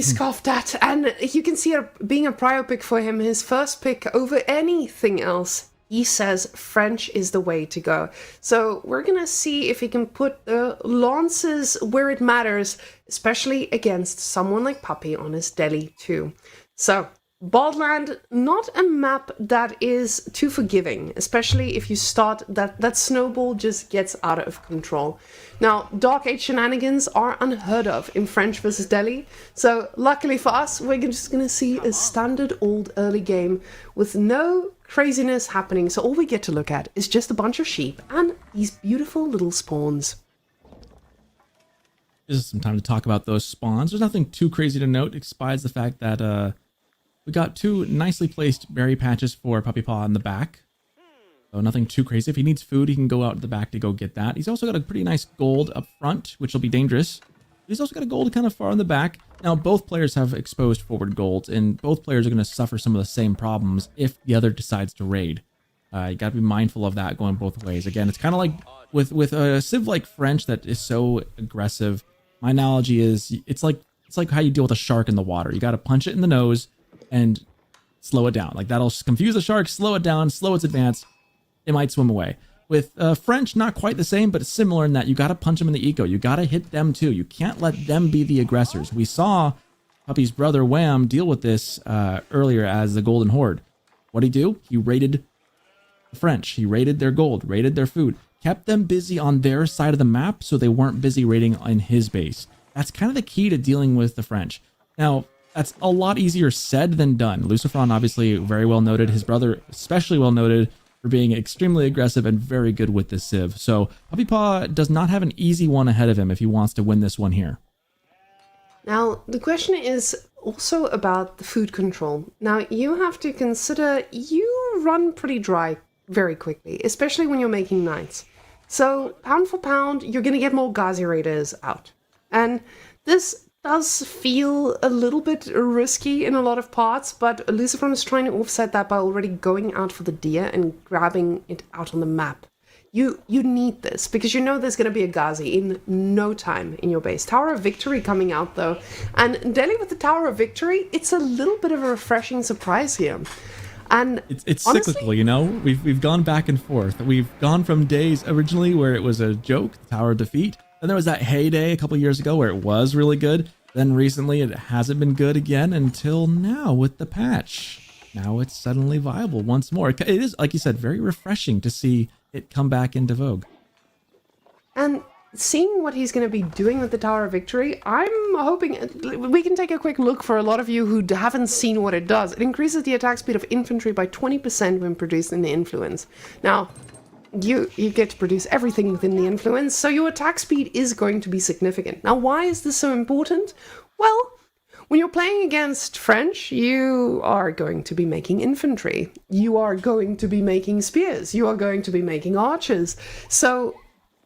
scoffed at, and you can see it being a prior pick for him, his first pick over anything else. He says French is the way to go. So we're gonna see if he can put the lances where it matters, especially against someone like Puppy on his Delhi too. So Baldland, not a map that is too forgiving, especially if you start that snowball just gets out of control. Now, Dark Age shenanigans are unheard of in French versus Delhi, so luckily for us, we're just gonna see a standard old early game with no craziness happening, so all we get to look at is just a bunch of sheep and these beautiful little spawns. This is some time to talk about those spawns. There's nothing too crazy to note, besides the fact that we got two nicely placed berry patches for Puppy Paw in the back. So nothing too crazy. If he needs food, he can go out to the back to go get that. He's also got a pretty nice gold up front, which will be dangerous. He's also got a gold kind of far in the back. Now, both players have exposed forward golds, and both players are going to suffer some of the same problems if the other decides to raid. You got to be mindful of that going both ways. Again, it's kind of like with a Civ like French that is so aggressive. My analogy is it's like how you deal with a shark in the water. You got to punch it in the nose and slow it down. Like, that'll confuse the shark, slow it down, slow its advance. It might swim away. With French, not quite the same, but it's similar in that you got to punch them in the ego. You got to hit them too. You can't let them be the aggressors. We saw Puppy's brother Wham deal with this earlier as the Golden Horde. What'd he do? He raided the French. He raided their gold, raided their food, kept them busy on their side of the map so they weren't busy raiding in his base. That's kind of the key to dealing with the French. Now, that's a lot easier said than done. Lucifron, obviously, very well noted. His brother, especially well noted for being extremely aggressive and very good with the Civ. So Puppy Paw does not have an easy one ahead of him if he wants to win this one here. Now, the question is also about the food control. Now, you have to consider you run pretty dry very quickly, especially when you're making knights. So, pound for pound, you're going to get more Ghazi Raiders out. And this does feel a little bit risky in a lot of parts, but Lucifron is trying to offset that by already going out for the deer and grabbing it out on the map. You need this, because you know there's going to be a Ghazi in no time in your base. Tower of Victory coming out, though. And Delhi with the Tower of Victory, it's a little bit of a refreshing surprise here. And it's honestly, cyclical, you know? We've gone back and forth. We've gone from days originally where it was a joke, the Tower of Defeat. Then there was that heyday a couple years ago where it was really good. Then recently it hasn't been good again until now with the patch. Now it's suddenly viable once more. It is, like you said, very refreshing to see it come back into vogue. And seeing what he's going to be doing with the Tower of Victory, I'm hoping we can take a quick look for a lot of you who haven't seen what it does. It increases the attack speed of infantry by 20% when produced in the influence. Now, you get to produce everything within the influence, so your attack speed is going to be significant. Now, why is this so important? Well, when you're playing against French, you are going to be making infantry. You are going to be making spears. You are going to be making archers. So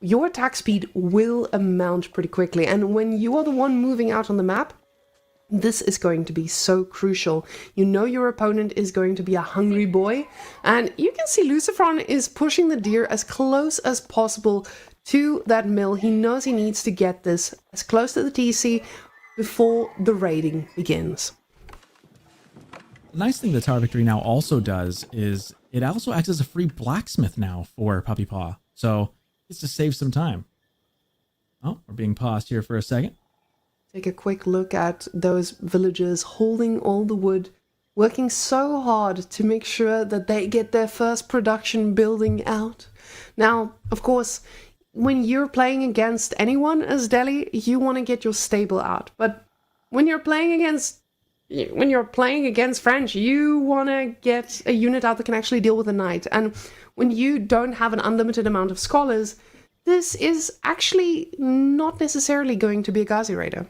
your attack speed will amount pretty quickly. And when you are the one moving out on the map, this is going to be so crucial. You know your opponent is going to be a hungry boy. And you can see Lucifron is pushing the deer as close as possible to that mill. He knows he needs to get this as close to the TC before the raiding begins. The nice thing the Tower of Victory now also does is it also acts as a free blacksmith now for Puppy Paw. So it's to save some time. Oh, we're being paused here for a second. Take a quick look at those villagers holding all the wood, working so hard to make sure that they get their first production building out. Now, of course, when you're playing against anyone as Delhi, you want to get your stable out. But when you're playing against French, you want to get a unit out that can actually deal with a knight. And when you don't have an unlimited amount of scholars, this is actually not necessarily going to be a Ghazi Raider.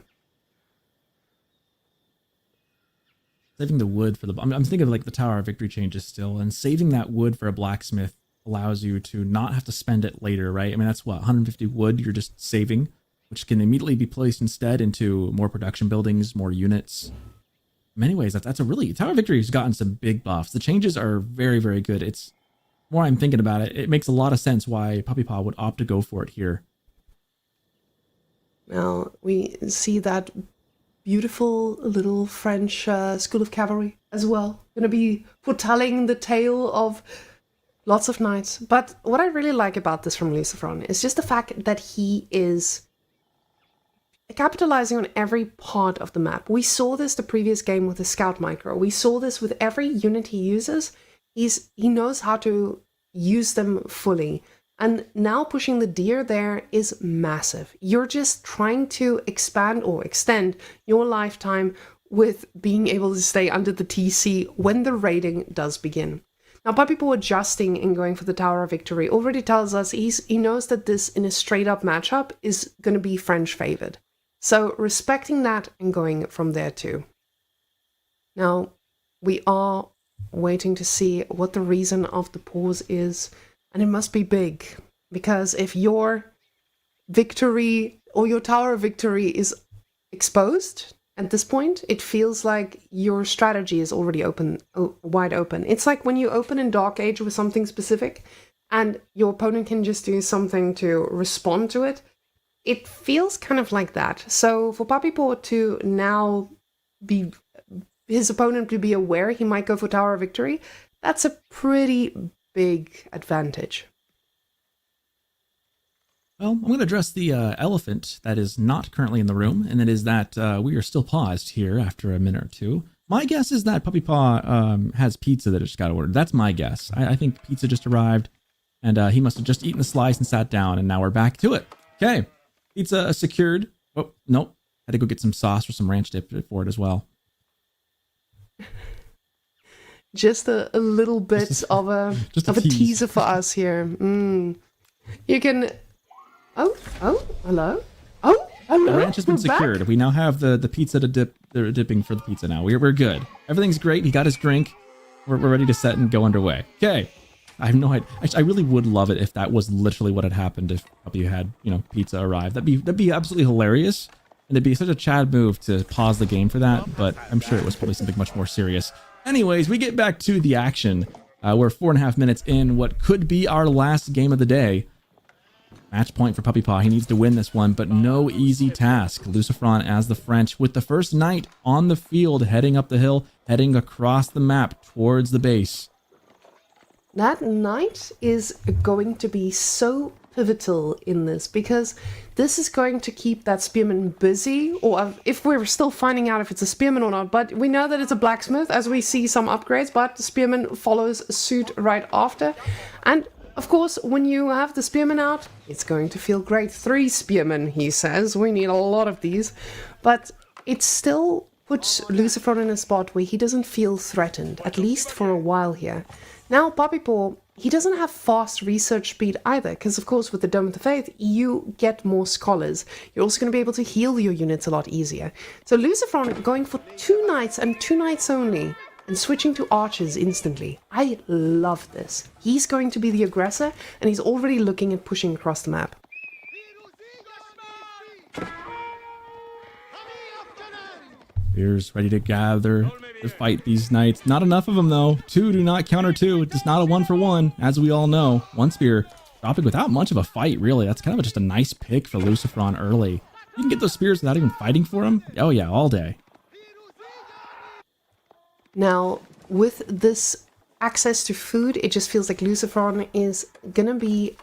saving the wood for the. I'm thinking of like the Tower of Victory changes still, and saving that wood for a blacksmith allows you to not have to spend it later, right? I mean, that's what 150 wood you're just saving, which can immediately be placed instead into more production buildings, more units. In many ways, that's a really Tower of Victory has gotten some big buffs. The changes are very, very good. It's more I'm thinking about it, it makes a lot of sense why Puppy Paw would opt to go for it here. Now we see that beautiful little French School of Cavalry as well. Going to be foretelling the tale of lots of knights. But what I really like about this from Lucifron is just the fact that he is capitalizing on every part of the map. We saw this the previous game with the Scout Micro. We saw this with every unit he uses. He knows how to use them fully. And now pushing the deer there is massive. You're just trying to expand or extend your lifetime with being able to stay under the TC when the raiding does begin. Now, Puppy Paw adjusting and going for the Tower of Victory already tells us he knows that this in a straight up matchup is going to be French favored. So respecting that and going from there too. Now, we are waiting to see what the reason of the pause is. And it must be big, because if your victory or your Tower of Victory is exposed at this point, it feels like your strategy is already wide open. It's like when you open in Dark Age with something specific and your opponent can just do something to respond to it. It feels kind of like that. So for Puppy Paw to now be his opponent to be aware he might go for Tower of Victory, that's a pretty big advantage. Well, I'm going to address the elephant that is not currently in the room, and it is that we are still paused here after a minute or two. My guess is that Puppy Paw has pizza that just got ordered. That's my guess. I think pizza just arrived, and he must have just eaten a slice and sat down, and now we're back to it. Okay, pizza secured. Oh, nope. Had to go get some sauce or some ranch dip for it as well. Just a little bit of a teaser for us here. You can. Oh, hello. Oh, hello. The ranch has been secured. Back. We now have the pizza to dip. They're dipping for the pizza now. We're good. Everything's great. He got his drink. We're ready to set and go underway. Okay. I have no idea. I really would love it if that was literally what had happened. If Puppy had pizza arrive, that'd be absolutely hilarious. And it'd be such a Chad move to pause the game for that. But I'm sure it was probably something much more serious. Anyways, we get back to the action. We're 4.5 minutes in what could be our last game of the day. Match point for Puppy Paw. He needs to win this one, but no easy task. Lucifron as the French with the first knight on the field, heading up the hill, heading across the map towards the base. That knight is going to be so pivotal in this, because this is going to keep that spearman busy, or if we're still finding out if it's a spearman or not, but we know that it's a blacksmith as we see some upgrades, but the spearman follows suit right after. And of course, when you have the spearman out, it's going to feel great. 3 spearmen, he says. We need a lot of these. But it still puts Lucifron in a spot where he doesn't feel threatened, at least for a while here. Now, Puppy Paw, he doesn't have fast research speed either, because of course with the Dome of the Faith, you get more scholars. You're also going to be able to heal your units a lot easier. So Lucifron going for 2 knights and 2 knights only, and switching to archers instantly. I love this. He's going to be the aggressor, and he's already looking at pushing across the map. Spears ready to gather to fight these knights. Not enough of them though. 2 do not counter 2. It's not a 1-for-1, as we all know. 1 spear dropping without much of a fight, really. That's kind of just a nice pick for Lucifron early. You can get those spears without even fighting for them. Oh yeah, all day. Now, with this access to food, it just feels like Lucifron is gonna be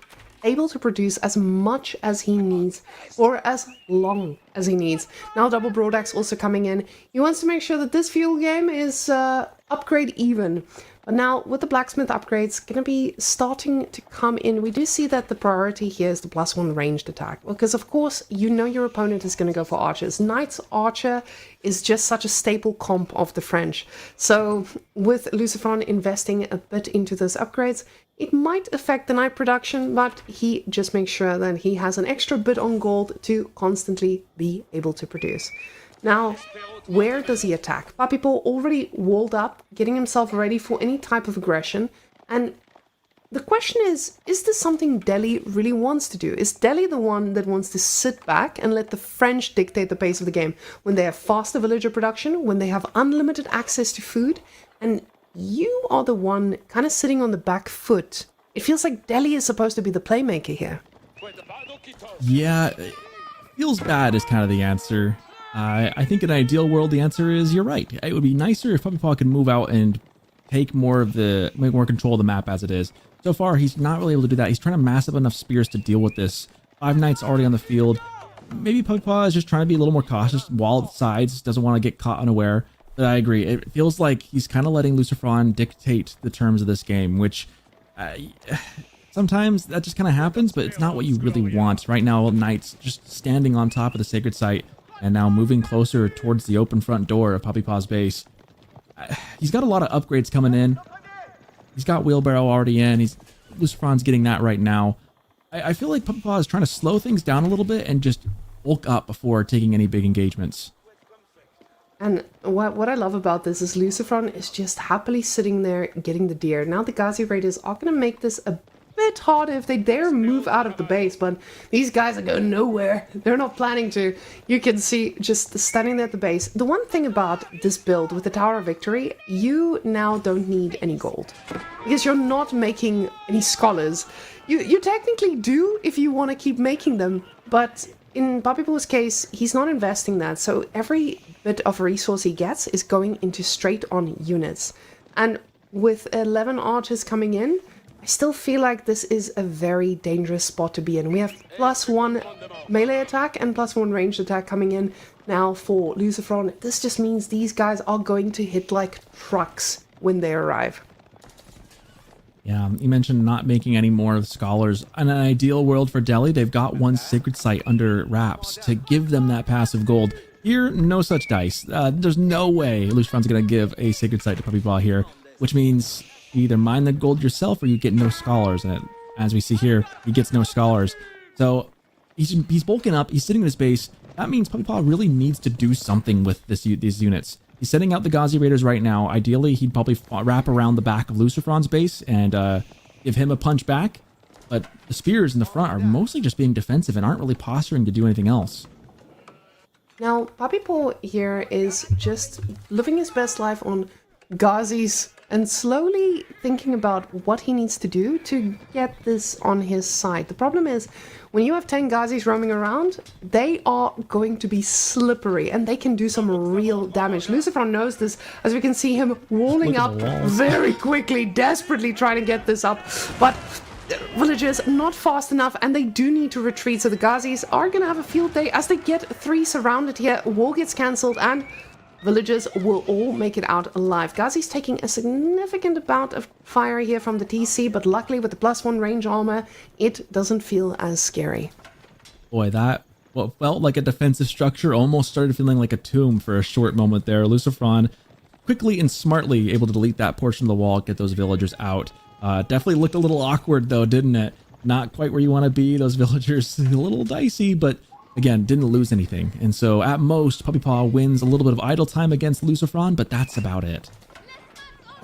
able to produce as much as he needs for as long as he needs. Now Double Broadaxe also coming in. He wants to make sure that this fuel game is upgrade even. But now with the blacksmith upgrades going to be starting to come in, we do see that the priority here is the +1 ranged attack. Because of course you know your opponent is going to go for archers. Knight's archer is just such a staple comp of the French. So with Lucifron investing a bit into those upgrades, it might affect the knight production, but he just makes sure that he has an extra bit on gold to constantly be able to produce. Now, where does he attack? Papipo already walled up, getting himself ready for any type of aggression. And the question is this something Delhi really wants to do? Is Delhi the one that wants to sit back and let the French dictate the pace of the game when they have faster villager production, when they have unlimited access to food, and you are the one kind of sitting on the back foot? It feels like Delhi is supposed to be the playmaker here. Yeah, it feels bad is kind of the answer. I think in an ideal world, the answer is you're right. It would be nicer if Puppy Paw could move out and take more control of the map as it is. So far, he's not really able to do that. He's trying to mass up enough spears to deal with this. 5 Knights already on the field. Maybe Puppy Paw is just trying to be a little more cautious. Wall at the sides, doesn't want to get caught unaware. But I agree. It feels like he's kind of letting Lucifron dictate the terms of this game, which sometimes that just kind of happens, but it's not what you really want. Right now, Knights just standing on top of the sacred site and now moving closer towards the open front door of Puppy Paw's base. He's got a lot of upgrades coming in. He's got Wheelbarrow already in. Lucifron's getting that right now. I feel like Puppy Paw is trying to slow things down a little bit and just bulk up before taking any big engagements. And what I love about this is Lucifron is just happily sitting there getting the deer. Now the Ghazi Raiders are going to make this a bit harder if they dare move out of the base, but these guys are going nowhere. They're not planning to. You can see just standing there at the base. The one thing about this build with the Tower of Victory, you now don't need any gold because you're not making any scholars. You technically do if you want to keep making them, but in Papipo's case, he's not investing that, so every bit of resource he gets is going into straight on units. And with 11 archers coming in, I still feel like this is a very dangerous spot to be in. We have +1 melee attack and +1 ranged attack coming in now for Lucifron. This just means these guys are going to hit like trucks when they arrive. Yeah, you mentioned not making any more scholars. In an ideal world for Delhi, they've got one sacred site under wraps to give them that passive gold. Here, no such dice. There's no way Lucifron's going to give a sacred site to Puppy Paw here, which means you either mine the gold yourself or you get no scholars. And as we see here, he gets no scholars. So he's bulking up. He's sitting in his base. That means Puppy Paw really needs to do something with these units. He's sending out the Ghazi Raiders right now. Ideally, he'd probably wrap around the back of Lucifron's base and give him a punch back. But the spears in the front are mostly just being defensive and aren't really posturing to do anything else. Now, Papipo here is just living his best life on Ghazis and slowly thinking about what he needs to do to get this on his side. The problem is, when you have 10 Ghazis roaming around, they are going to be slippery and they can do some real damage. Lucifron knows this, as we can see him walling up very quickly, desperately trying to get this up. But villagers not fast enough and they do need to retreat, so the Ghazis are going to have a field day as they get 3 surrounded here. Wall gets cancelled and villagers will all make it out alive. Ghazi's taking a significant amount of fire here from the TC, but luckily with the +1 range armor, it doesn't feel as scary. Boy, that what felt like a defensive structure almost started feeling like a tomb for a short moment there. Lucifron quickly and smartly able to delete that portion of the wall, get those villagers out. Definitely looked a little awkward though, didn't it? Not quite where you want to be. Those villagers a little dicey, but again, didn't lose anything. And so at most, Puppy Paw wins a little bit of idle time against Lucifron, but that's about it.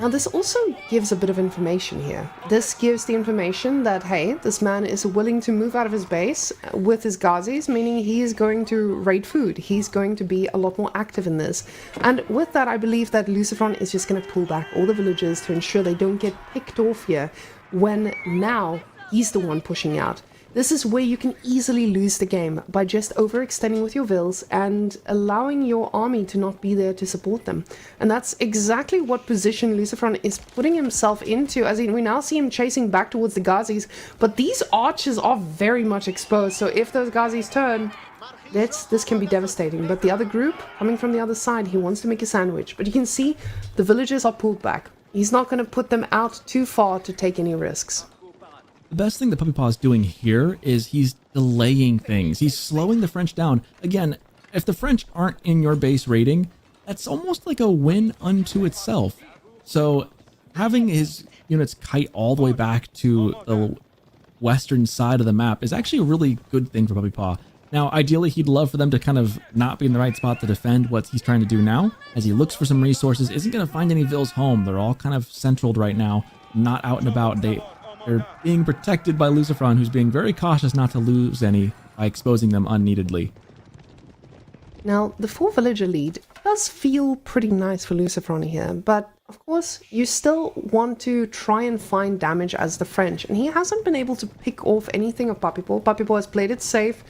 Now this also gives a bit of information here. This gives the information that, hey, this man is willing to move out of his base with his Ghazis, meaning he is going to raid food. He's going to be a lot more active in this. And with that, I believe that Lucifron is just going to pull back all the villagers to ensure they don't get picked off here when now he's the one pushing out. This is where you can easily lose the game by just overextending with your vills and allowing your army to not be there to support them. And that's exactly what position Lucifron is putting himself into, as we now see him chasing back towards the Ghazis, but these archers are very much exposed, so if those Ghazis turn, this can be devastating. But the other group, coming from the other side, he wants to make a sandwich. But you can see the villagers are pulled back. He's not going to put them out too far to take any risks. The best thing that Puppy Paw is doing here is he's delaying things. He's slowing the French down. Again, if the French aren't in your base raiding, that's almost like a win unto itself. So having his units kite all the way back to the western side of the map is actually a really good thing for Puppy Paw. Now, ideally, he'd love for them to kind of not be in the right spot to defend what he's trying to do now, as he looks for some resources, isn't going to find any Vills home. They're all kind of centraled right now, not out and about. They're being protected by Lucifron, who's being very cautious not to lose any by exposing them unneededly. Now, the 4-villager lead does feel pretty nice for Lucifron here, but of course, you still want to try and find damage as the French, and he hasn't been able to pick off anything of Papipo. Papipo has played it safe,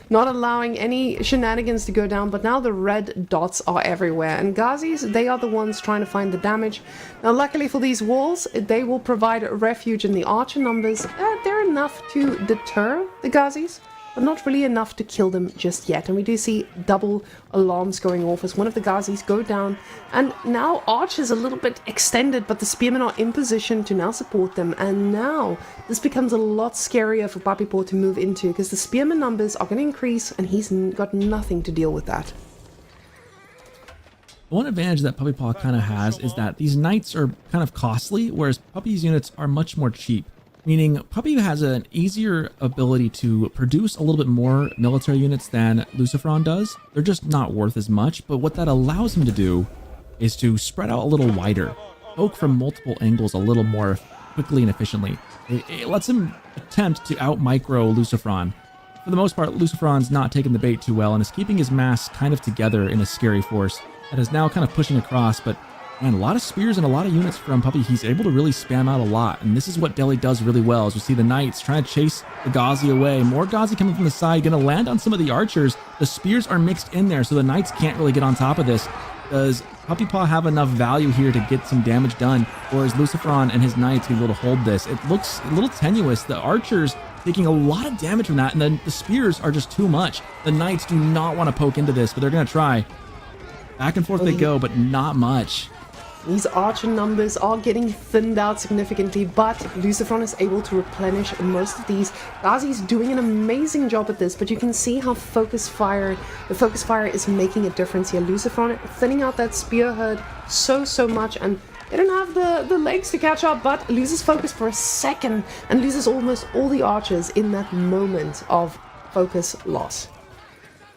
not allowing any shenanigans to go down, but now the red dots are everywhere, and Ghazis, they are the ones trying to find the damage. Now, luckily for these walls, they will provide refuge, and the archer numbers, they're enough to deter the Ghazis, but not really enough to kill them just yet. And we do see double alarms going off as one of the Ghazis go down. And now Arch is a little bit extended, but the Spearmen are in position to now support them. And now this becomes a lot scarier for Papipo to move into, because the Spearman numbers are going to increase, and he's got nothing to deal with that. One advantage that Puppy Paw kind of has is that these knights are kind of costly, whereas Puppy's units are much more cheap. Meaning Puppy has an easier ability to produce a little bit more military units than Lucifron does. They're just not worth as much, but what that allows him to do is to spread out a little wider, poke from multiple angles a little more quickly and efficiently. It lets him attempt to out-micro Lucifron. For the most part, Lucifron's not taking the bait too well and is keeping his mass kind of together in a scary force that is now kind of pushing across, but man, a lot of spears and a lot of units from Puppy. He's able to really spam out a lot, and this is what Delhi does really well. As we see the knights trying to chase the Ghazi away. More Ghazi coming from the side, going to land on some of the archers. The spears are mixed in there, so the knights can't really get on top of this. Does Puppy Paw have enough value here to get some damage done, or is Lucifron and his knights going to be able to hold this? It looks a little tenuous. The archers taking a lot of damage from that, and then the spears are just too much. The knights do not want to poke into this, but they're going to try. Back and forth they go, but not much. These archer numbers are getting thinned out significantly, but Lucifron is able to replenish most of these. Ghazi's doing an amazing job at this, but you can see how the focus fire is making a difference here. Lucifron thinning out that spear herd so much, and they don't have the legs to catch up, but loses focus for a second and loses almost all the archers in that moment of focus loss.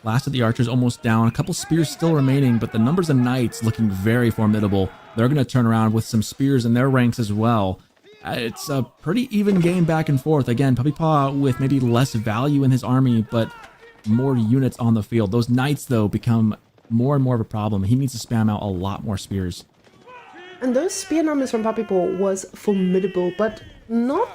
Last of the archers almost down, a couple spears still remaining, but the numbers of knights looking very formidable. They're going to turn around with some spears in their ranks as well. It's a pretty even game back and forth. Again, Puppy Paw with maybe less value in his army, but more units on the field. Those knights, though, become more and more of a problem. He needs to spam out a lot more spears. And those spear numbers from Puppy Paw was formidable, but not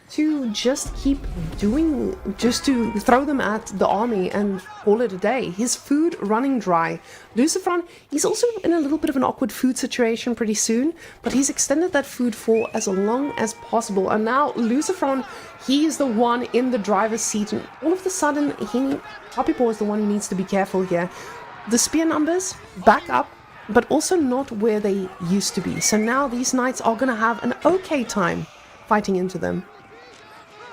to just keep doing, just to throw them at the army and call it a day. His food running dry. Lucifron, he's also in a little bit of an awkward food situation pretty soon, but he's extended that food for as long as possible. And now Lucifron, he is the one in the driver's seat, and all of a sudden, Puppy Paw is the one who needs to be careful here. The spear numbers back up, but also not where they used to be. So now these knights are going to have an okay time fighting into them.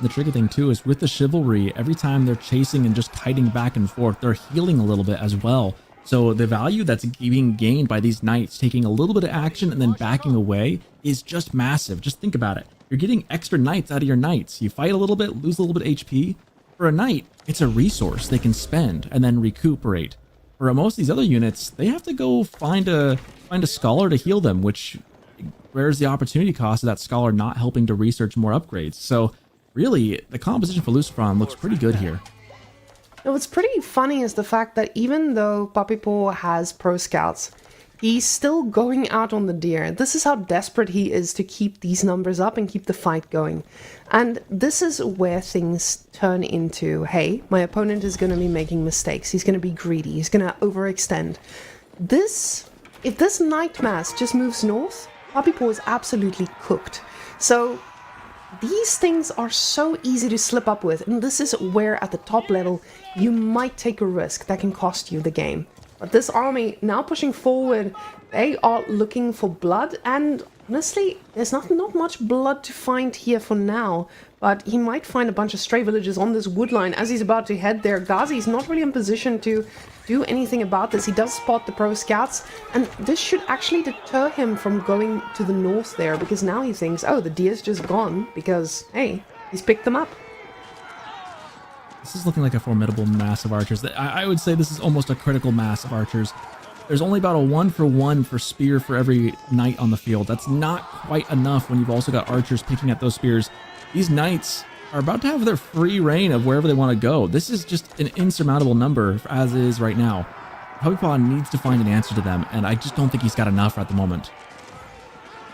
The tricky thing too is with the chivalry, every time they're chasing and just kiting back and forth, they're healing a little bit as well. So the value that's being gained by these knights taking a little bit of action and then backing away is just massive. Just think about it. You're getting extra knights out of your knights. You fight a little bit, lose a little bit of HP. For a knight, it's a resource they can spend and then recuperate. For most of these other units, they have to go find a scholar to heal them, which where's the opportunity cost of that scholar not helping to research more upgrades. So really, the composition for Lucifron looks pretty good here. Now, what's pretty funny is the fact that even though Puppy Paw has pro scouts, he's still going out on the deer. This is how desperate he is to keep these numbers up and keep the fight going. And this is where things turn into, hey, my opponent is going to be making mistakes. He's going to be greedy. He's going to overextend. If this Knight mass just moves north, Puppy Paw is absolutely cooked. So these things are so easy to slip up with, and this is where at the top level you might take a risk that can cost you the game. But this army now pushing forward, they are looking for blood, and honestly, there's not much blood to find here for now, but he might find a bunch of stray villagers on this wood line as he's about to head there. Ghazi's not really in position to do anything about this. He does spot the pro scouts, and this should actually deter him from going to the north there, because now he thinks, oh, the deer's just gone, because, hey, he's picked them up. This is looking like a formidable mass of archers. I would say this is almost a critical mass of archers. There's only about a 1-for-1 for spear for every knight on the field. That's not quite enough when you've also got archers picking at those spears. These knights are about to have their free reign of wherever they want to go. This is just an insurmountable number as is right now. Puppypaw needs to find an answer to them, and I just don't think he's got enough at the moment.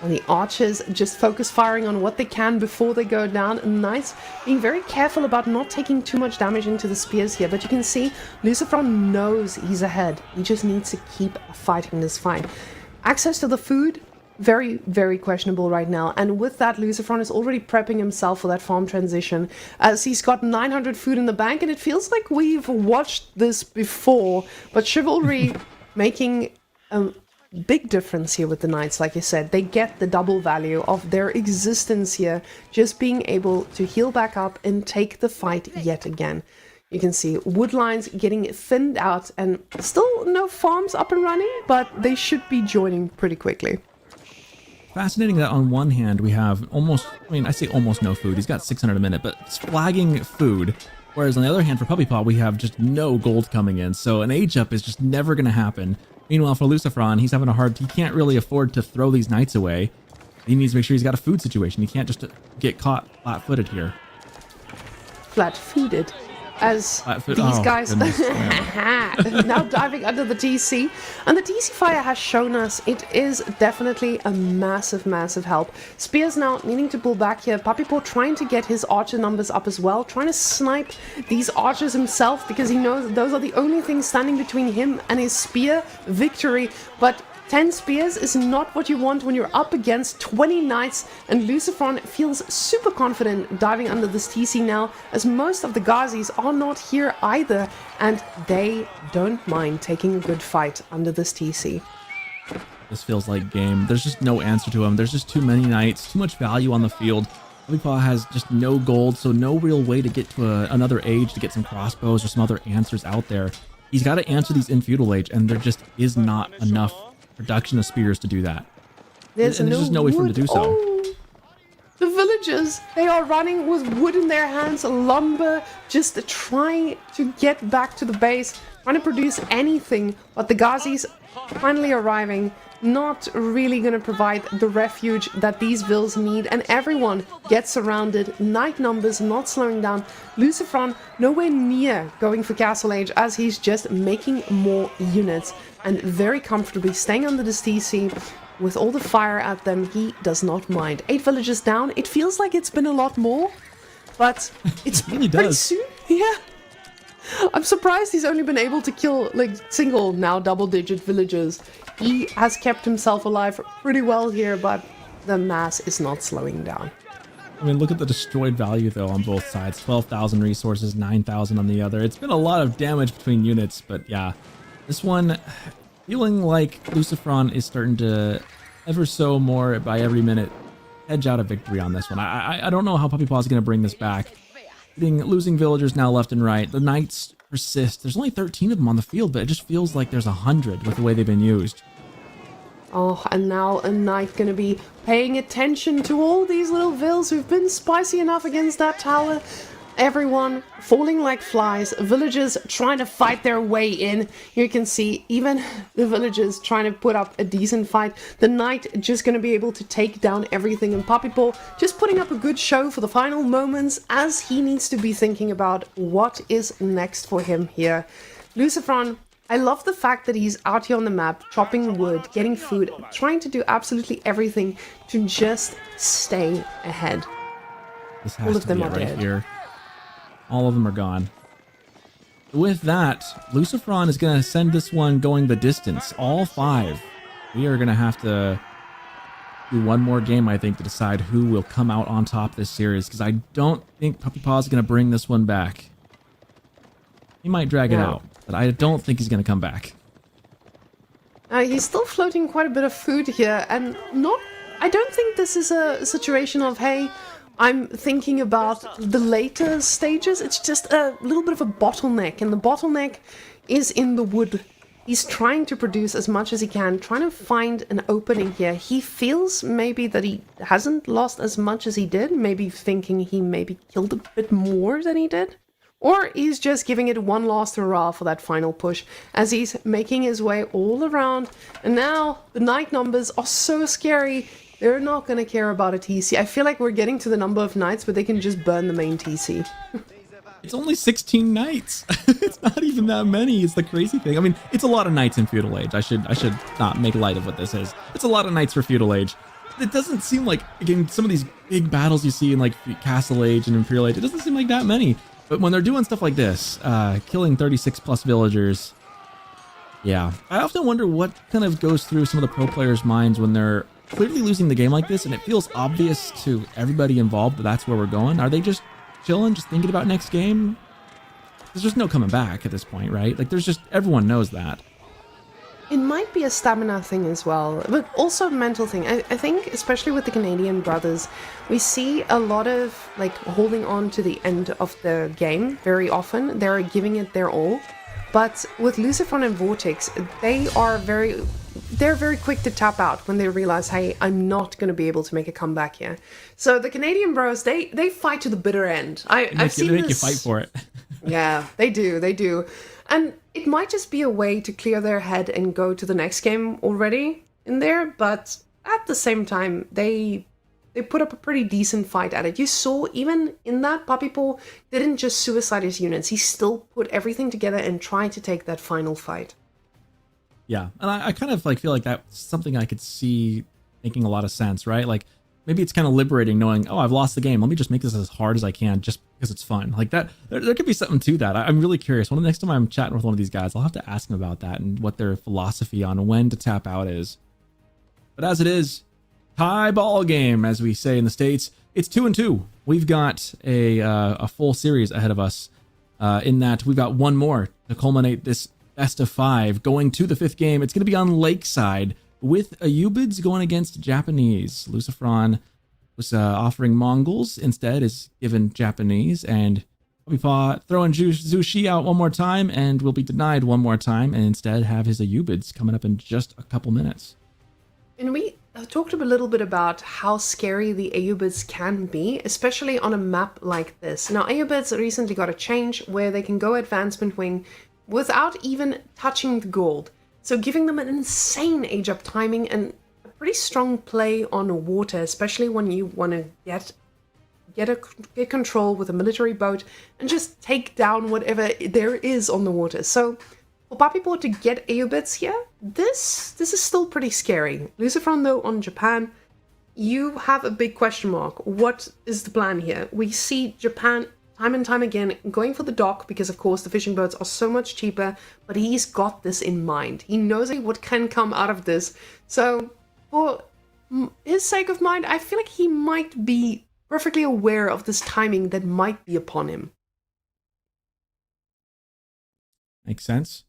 And the archers just focus firing on what they can before they go down. Nice, being very careful about not taking too much damage into the spears here. But you can see Lucifron knows he's ahead. He just needs to keep fighting this fight. Access to the food, very, very questionable right now. And with that, Lucifron is already prepping himself for that farm transition, as he's got 900 food in the bank. And it feels like we've watched this before. But Chivalry making big difference here with the knights. Like I said, they get the double value of their existence here, just being able to heal back up and take the fight yet again. You can see wood lines getting thinned out, and still no farms up and running, but they should be joining pretty quickly. Fascinating that on one hand we have almost, I mean, I say almost no food. He's got 600 a minute, but it's flagging food. Whereas on the other hand, for Puppypaw, we have just no gold coming in. So an age up is just never going to happen. Meanwhile, for Lucifron, he's having he can't really afford to throw these knights away. He needs to make sure he's got a food situation. He can't just get caught flat-footed here. Flat-footed. As these guys now diving under the DC, and the DC fire has shown us it is definitely a massive help. Spears now needing to pull back here. Puppypaw trying to get his archer numbers up as well, trying to snipe these archers himself, because he knows those are the only things standing between him and his spear victory. But 10 spears is not what you want when you're up against 20 knights, and Lucifron feels super confident diving under this TC now, as most of the Ghazis are not here either, and they don't mind taking a good fight under this TC. This feels like game. There's just no answer to him. There's just too many knights, too much value on the field. Puppypaw has just no gold, so no real way to get to another age to get some crossbows or some other answers out there. He's got to answer these in feudal age, and there just is not enough production of spears to do that. There's just no way for him to do so. Oh, the villagers, they are running with wood in their hands, lumber, just trying to get back to the base, trying to produce anything, but the Ghazis finally arriving, not really going to provide the refuge that these vills need, and everyone gets surrounded. Knight numbers not slowing down. Lucifron nowhere near going for Castle Age, as he's just making more units and very comfortably staying under this TC. With all the fire at them, he does not mind. 8 villages down. It feels like it's been a lot more, but it's really pretty does. soon. Yeah. I'm surprised he's only been able to kill like single, now double-digit villagers. He has kept himself alive pretty well here, but the mass is not slowing down. I mean, look at the destroyed value, though, on both sides. 12,000 resources, 9,000 on the other. It's been a lot of damage between units, but yeah. This one, feeling like Lucifron is starting to, ever so more by every minute, edge out a victory on this one. I don't know how Puppypaw is going to bring this back. Losing villagers now left and right. The knights persist. There's only 13 of them on the field, but it just feels like there's 100 with the way they've been used. Oh, and now a knight gonna be paying attention to all these little vills who've been spicy enough against that tower. Everyone falling like flies, villagers trying to fight their way in. You can see even the villagers trying to put up a decent fight. The knight just going to be able to take down everything, and Puppypaw just putting up a good show for the final moments, as he needs to be thinking about what is next for him here. Lucifron, I love the fact that he's out here on the map, chopping wood, getting food, trying to do absolutely everything to just stay ahead. This has to be it right here. All of them are gone. With that, Lucifron is going to send this one going the distance. All 5. We are going to have to do one more game, I think, to decide who will come out on top this series, because I don't think Puppypaw is going to bring this one back. He might drag it out, but I don't think he's going to come back. He's still floating quite a bit of food here, and I don't think this is a situation of, hey, I'm thinking about the later stages. It's just a little bit of a bottleneck, and the bottleneck is in the wood. He's trying to produce as much as he can, trying to find an opening here. He feels maybe that he hasn't lost as much as he did, maybe thinking he maybe killed a bit more than he did. Or he's just giving it one last hurrah for that final push as he's making his way all around. And now the knight numbers are so scary. They're not going to care about a TC. I feel like we're getting to the number of knights where they can just burn the main TC. It's only 16 knights. It's not even that many. It's the crazy thing. I mean, it's a lot of knights in feudal age. I should not make light of what this is. It's a lot of knights for feudal age. It doesn't seem like, again, some of these big battles you see in like castle age and imperial age, it doesn't seem like that many. But when they're doing stuff like this, killing 36 plus villagers, yeah. I often wonder what kind of goes through some of the pro players' minds when they're clearly losing the game like this, and it feels obvious to everybody involved that that's where we're going. Are they just chilling, just thinking about next game? There's just no coming back at this point, right? Like, there's just, everyone knows that. It might be a stamina thing as well, but also a mental thing. I think, especially with the Canadian brothers, we see a lot of like holding on to the end of the game very often. They're giving it their all. But with Lucifron and Vortex, they're very quick to tap out when they realize, hey, I'm not going to be able to make a comeback here. So the Canadian bros, they fight to the bitter end. I've seen this. They make you fight for it. Yeah, they do. And it might just be a way to clear their head and go to the next game already in there, but at the same time, they put up a pretty decent fight at it. You saw, even in that, Puppy Paw didn't just suicide his units. He still put everything together and tried to take that final fight. Yeah, and I kind of like feel like that's something I could see making a lot of sense, right? Like, maybe it's kind of liberating knowing, oh, I've lost the game. Let me just make this as hard as I can just because it's fun. Like that, there could be something to that. I'm really curious. Next time I'm chatting with one of these guys, I'll have to ask them about that and what their philosophy on when to tap out is. But as it is, tie ball game, as we say in the States, it's 2-2. We've got a full series ahead of us in that we've got one more to culminate this best of 5 going to the 5th game. It's going to be on Lakeside with Ayyubids going against Japanese. Lucifron was offering Mongols, instead is given Japanese, and Puppy Paw throwing Zhu Shi out one more time and will be denied one more time and instead have his Ayyubids coming up in just a couple minutes. And we talked a little bit about how scary the Ayyubids can be, especially on a map like this. Now, Ayyubids recently got a change where they can go advancement wing without even touching the gold. So giving them an insane age up timing and a pretty strong play on water, especially when you want to get control with a military boat and just take down whatever there is on the water. So for Puppy Paw to get Ayyubids here, this is still pretty scary. Lucifron, though, on Japan, you have a big question mark. What is the plan here? We see Japan time and time again going for the dock because, of course, the fishing boats are so much cheaper, but he's got this in mind. He knows what can come out of this. So for his sake of mind, I feel like he might be perfectly aware of this timing that might be upon him. Makes sense.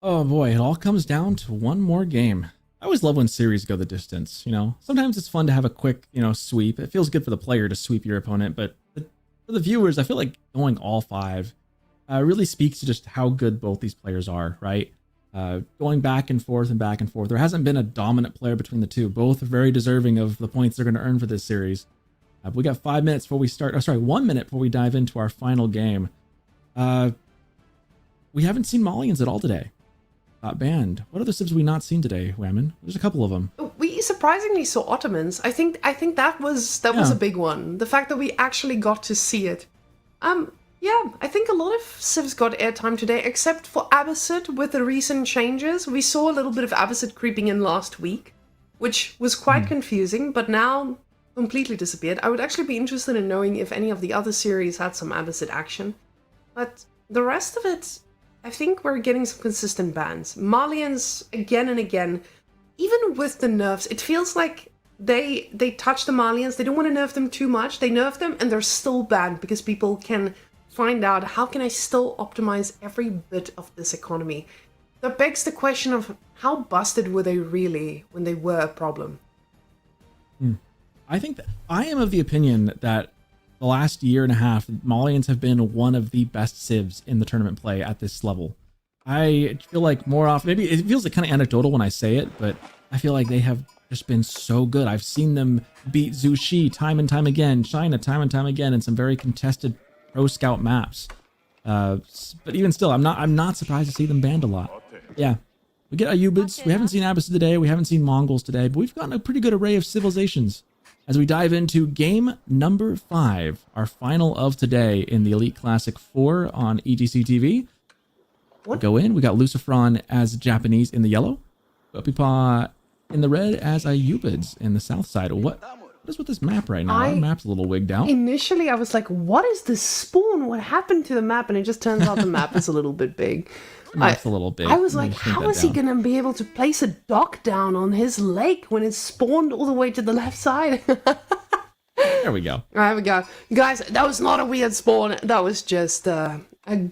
Oh boy, it all comes down to one more game. I always love when series go the distance, you know. Sometimes it's fun to have a quick, sweep. It feels good for the player to sweep your opponent, but for the viewers, I feel like going all 5 really speaks to just how good both these players are, right? Going back and forth and back and forth. There hasn't been a dominant player between the two. Both are very deserving of the points they're going to earn for this series. We got 5 minutes before we start. 1 minute before we dive into our final game. We haven't seen Malians at all today. Banned. What other civs have we not seen today, Whammon? There's a couple of them. We surprisingly saw Ottomans. I think that was a big one. The fact that we actually got to see it. Yeah, I think a lot of civs got airtime today, except for Abbasid with the recent changes. We saw a little bit of Abbasid creeping in last week, which was quite confusing, but now completely disappeared. I would actually be interested in knowing if any of the other series had some Abbasid action. But the rest of it, I think we're getting some consistent bans. Malians, again and again, even with the nerfs, it feels like they touch the Malians. They don't want to nerf them too much. They nerf them and they're still banned because people can find out, how can I still optimize every bit of this economy? That begs the question of how busted were they really when they were a problem? I think that I am of the opinion that the last year and a half, Malians have been one of the best civs in the tournament play at this level. I feel like more often, maybe it feels like kind of anecdotal when I say it, but I feel like they have just been so good. I've seen them beat Zhu Shi time and time again, China time and time again in some very contested pro scout maps. But even still, I'm not surprised to see them banned a lot. Yeah. We get Ayyubids. We haven't seen Abbasid today. We haven't seen Mongols today, but we've gotten a pretty good array of civilizations. As we dive into game number 5, our final of today in the Elite Classic 4 on EGC TV. We'll go in. We got Lucifron as Japanese in the yellow. Puppypaw in the red as Ayyubids in the south side. What is with this map right now? Our map's a little wigged out. Initially, I was like, what is this spawn? What happened to the map? And it just turns out the map is a little bit big. Map's a little big. I was like, how is he going to be able to place a dock down on his lake when it's spawned all the way to the left side? There we go. There we go. Guys, that was not a weird spawn. That was just a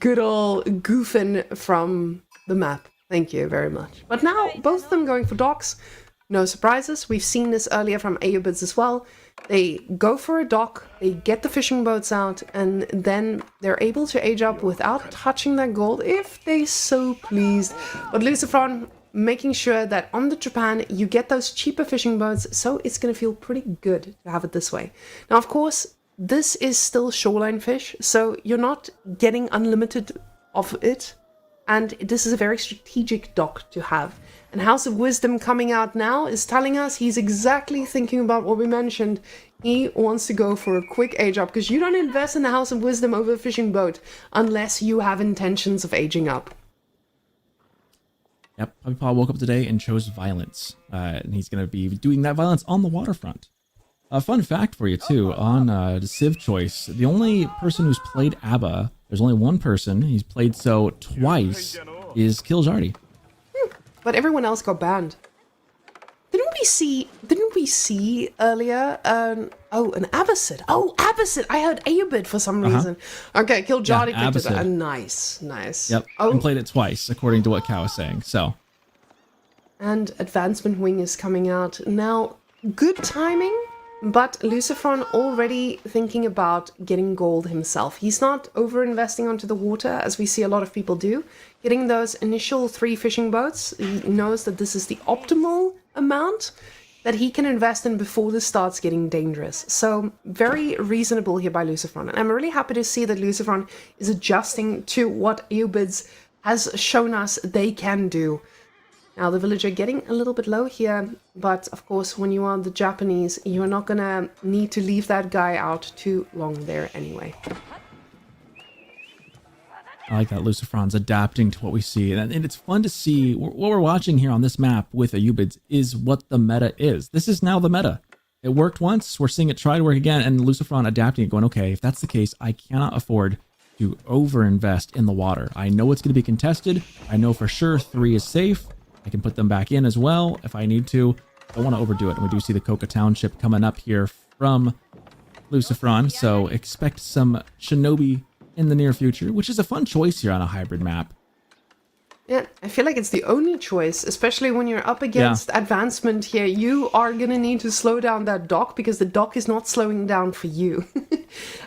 good old goofing from the map. Thank you very much. But now, both of them going for docks. No surprises. We've seen this earlier from Ayyubids as well. They go for a dock, they get the fishing boats out, and then they're able to age up without touching their gold if they so pleased. But Lucifron making sure that on the Japan you get those cheaper fishing boats, so it's going to feel pretty good to have it this way. Now, of course, this is still shoreline fish, so you're not getting unlimited of it, and this is a very strategic dock to have. And House of Wisdom coming out now is telling us he's exactly thinking about what we mentioned. He wants to go for a quick age up, because you don't invest in the House of Wisdom over a fishing boat unless you have intentions of aging up. Yep, Puppypaw woke up today and chose violence. And he's going to be doing that violence on the waterfront. A fun fact for you, too, on the Civ choice, the only person who's played Abba, there's only one person, he's played so twice, is Kiljardi. But everyone else got banned. Didn't we see earlier, an Abbasid? Oh, Abbasid! I heard Ayyubid for some reason. Okay, Kiljardi picked it up. Nice. Yep, and played it twice, according to what Cow was saying, so. And Advancement Wing is coming out. Now, good timing, but Lucifron already thinking about getting gold himself. He's not over-investing onto the water, as we see a lot of people do. Getting those initial 3 fishing boats, he knows that this is the optimal amount that he can invest in before this starts getting dangerous. So, very reasonable here by Lucifron. And I'm really happy to see that Lucifron is adjusting to what Ayyubids has shown us they can do. Now, the villager getting a little bit low here, but of course, when you are the Japanese, you're not gonna need to leave that guy out too long there anyway. I like that Lucifron's adapting to what we see. And it's fun to see what we're watching here on this map with Ayyubids is what the meta is. This is now the meta. It worked once, we're seeing it try to work again, and Lucifron adapting it, going, okay, if that's the case, I cannot afford to over-invest in the water. I know it's going to be contested. I know for sure 3 is safe. I can put them back in as well if I need to. I don't want to overdo it. And we do see the Coca Township coming up here from Lucifron, so expect some Shinobi in the near future, which is a fun choice here on a hybrid map. Yeah, I feel like it's the only choice, especially when you're up against advancement here. You are going to need to slow down that dock because the dock is not slowing down for you.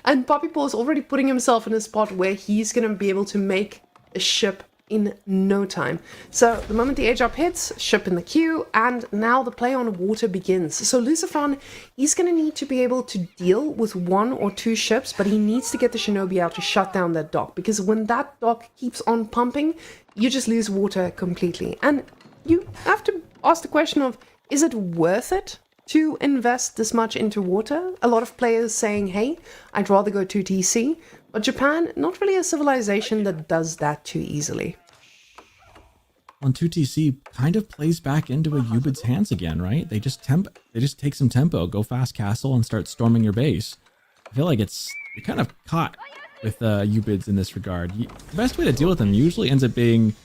And Puppypaw is already putting himself in a spot where he's going to be able to make a ship in no time. So the moment the age up hits, ship in the queue, and now the play on water begins. So Lucifron, he's going to need to be able to deal with 1 or 2 ships, but he needs to get the Shinobi out to shut down that dock, because when that dock keeps on pumping, you just lose water completely. And you have to ask the question of, is it worth it to invest this much into water? A lot of players saying, hey, I'd rather go to TC, but Japan, not really a civilization that does that too easily. Well, 2TC kind of plays back into Ayyubid's hands again, right? They just take some tempo, go fast castle, and start storming your base. I feel like you're kind of caught with Ayyubids in this regard. The best way to deal with them usually ends up being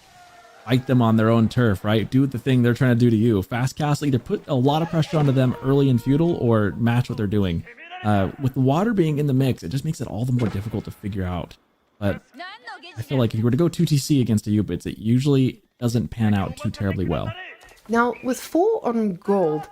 fight them on their own turf, right? Do the thing they're trying to do to you. Fast castle, either put a lot of pressure onto them early in feudal or match what they're doing. With the water being in the mix, it just makes it all the more difficult to figure out. But I feel like if you were to go 2TC against Ayyubids, it usually doesn't pan out too terribly well. Now, with 4 on gold,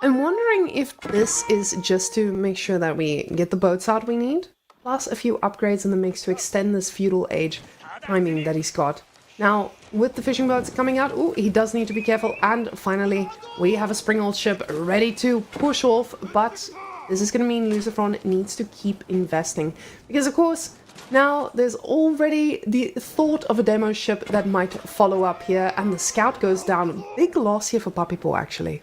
I'm wondering if this is just to make sure that we get the boats out we need, plus a few upgrades in the mix to extend this feudal age timing that he's got. Now, with the fishing boats coming out, he does need to be careful, and finally, we have a spring-old ship ready to push off, but this is going to mean Lucifron needs to keep investing, because of course, Now, there's already the thought of a demo ship that might follow up here, and the scout goes down. Big loss here for Puppy Paw, actually.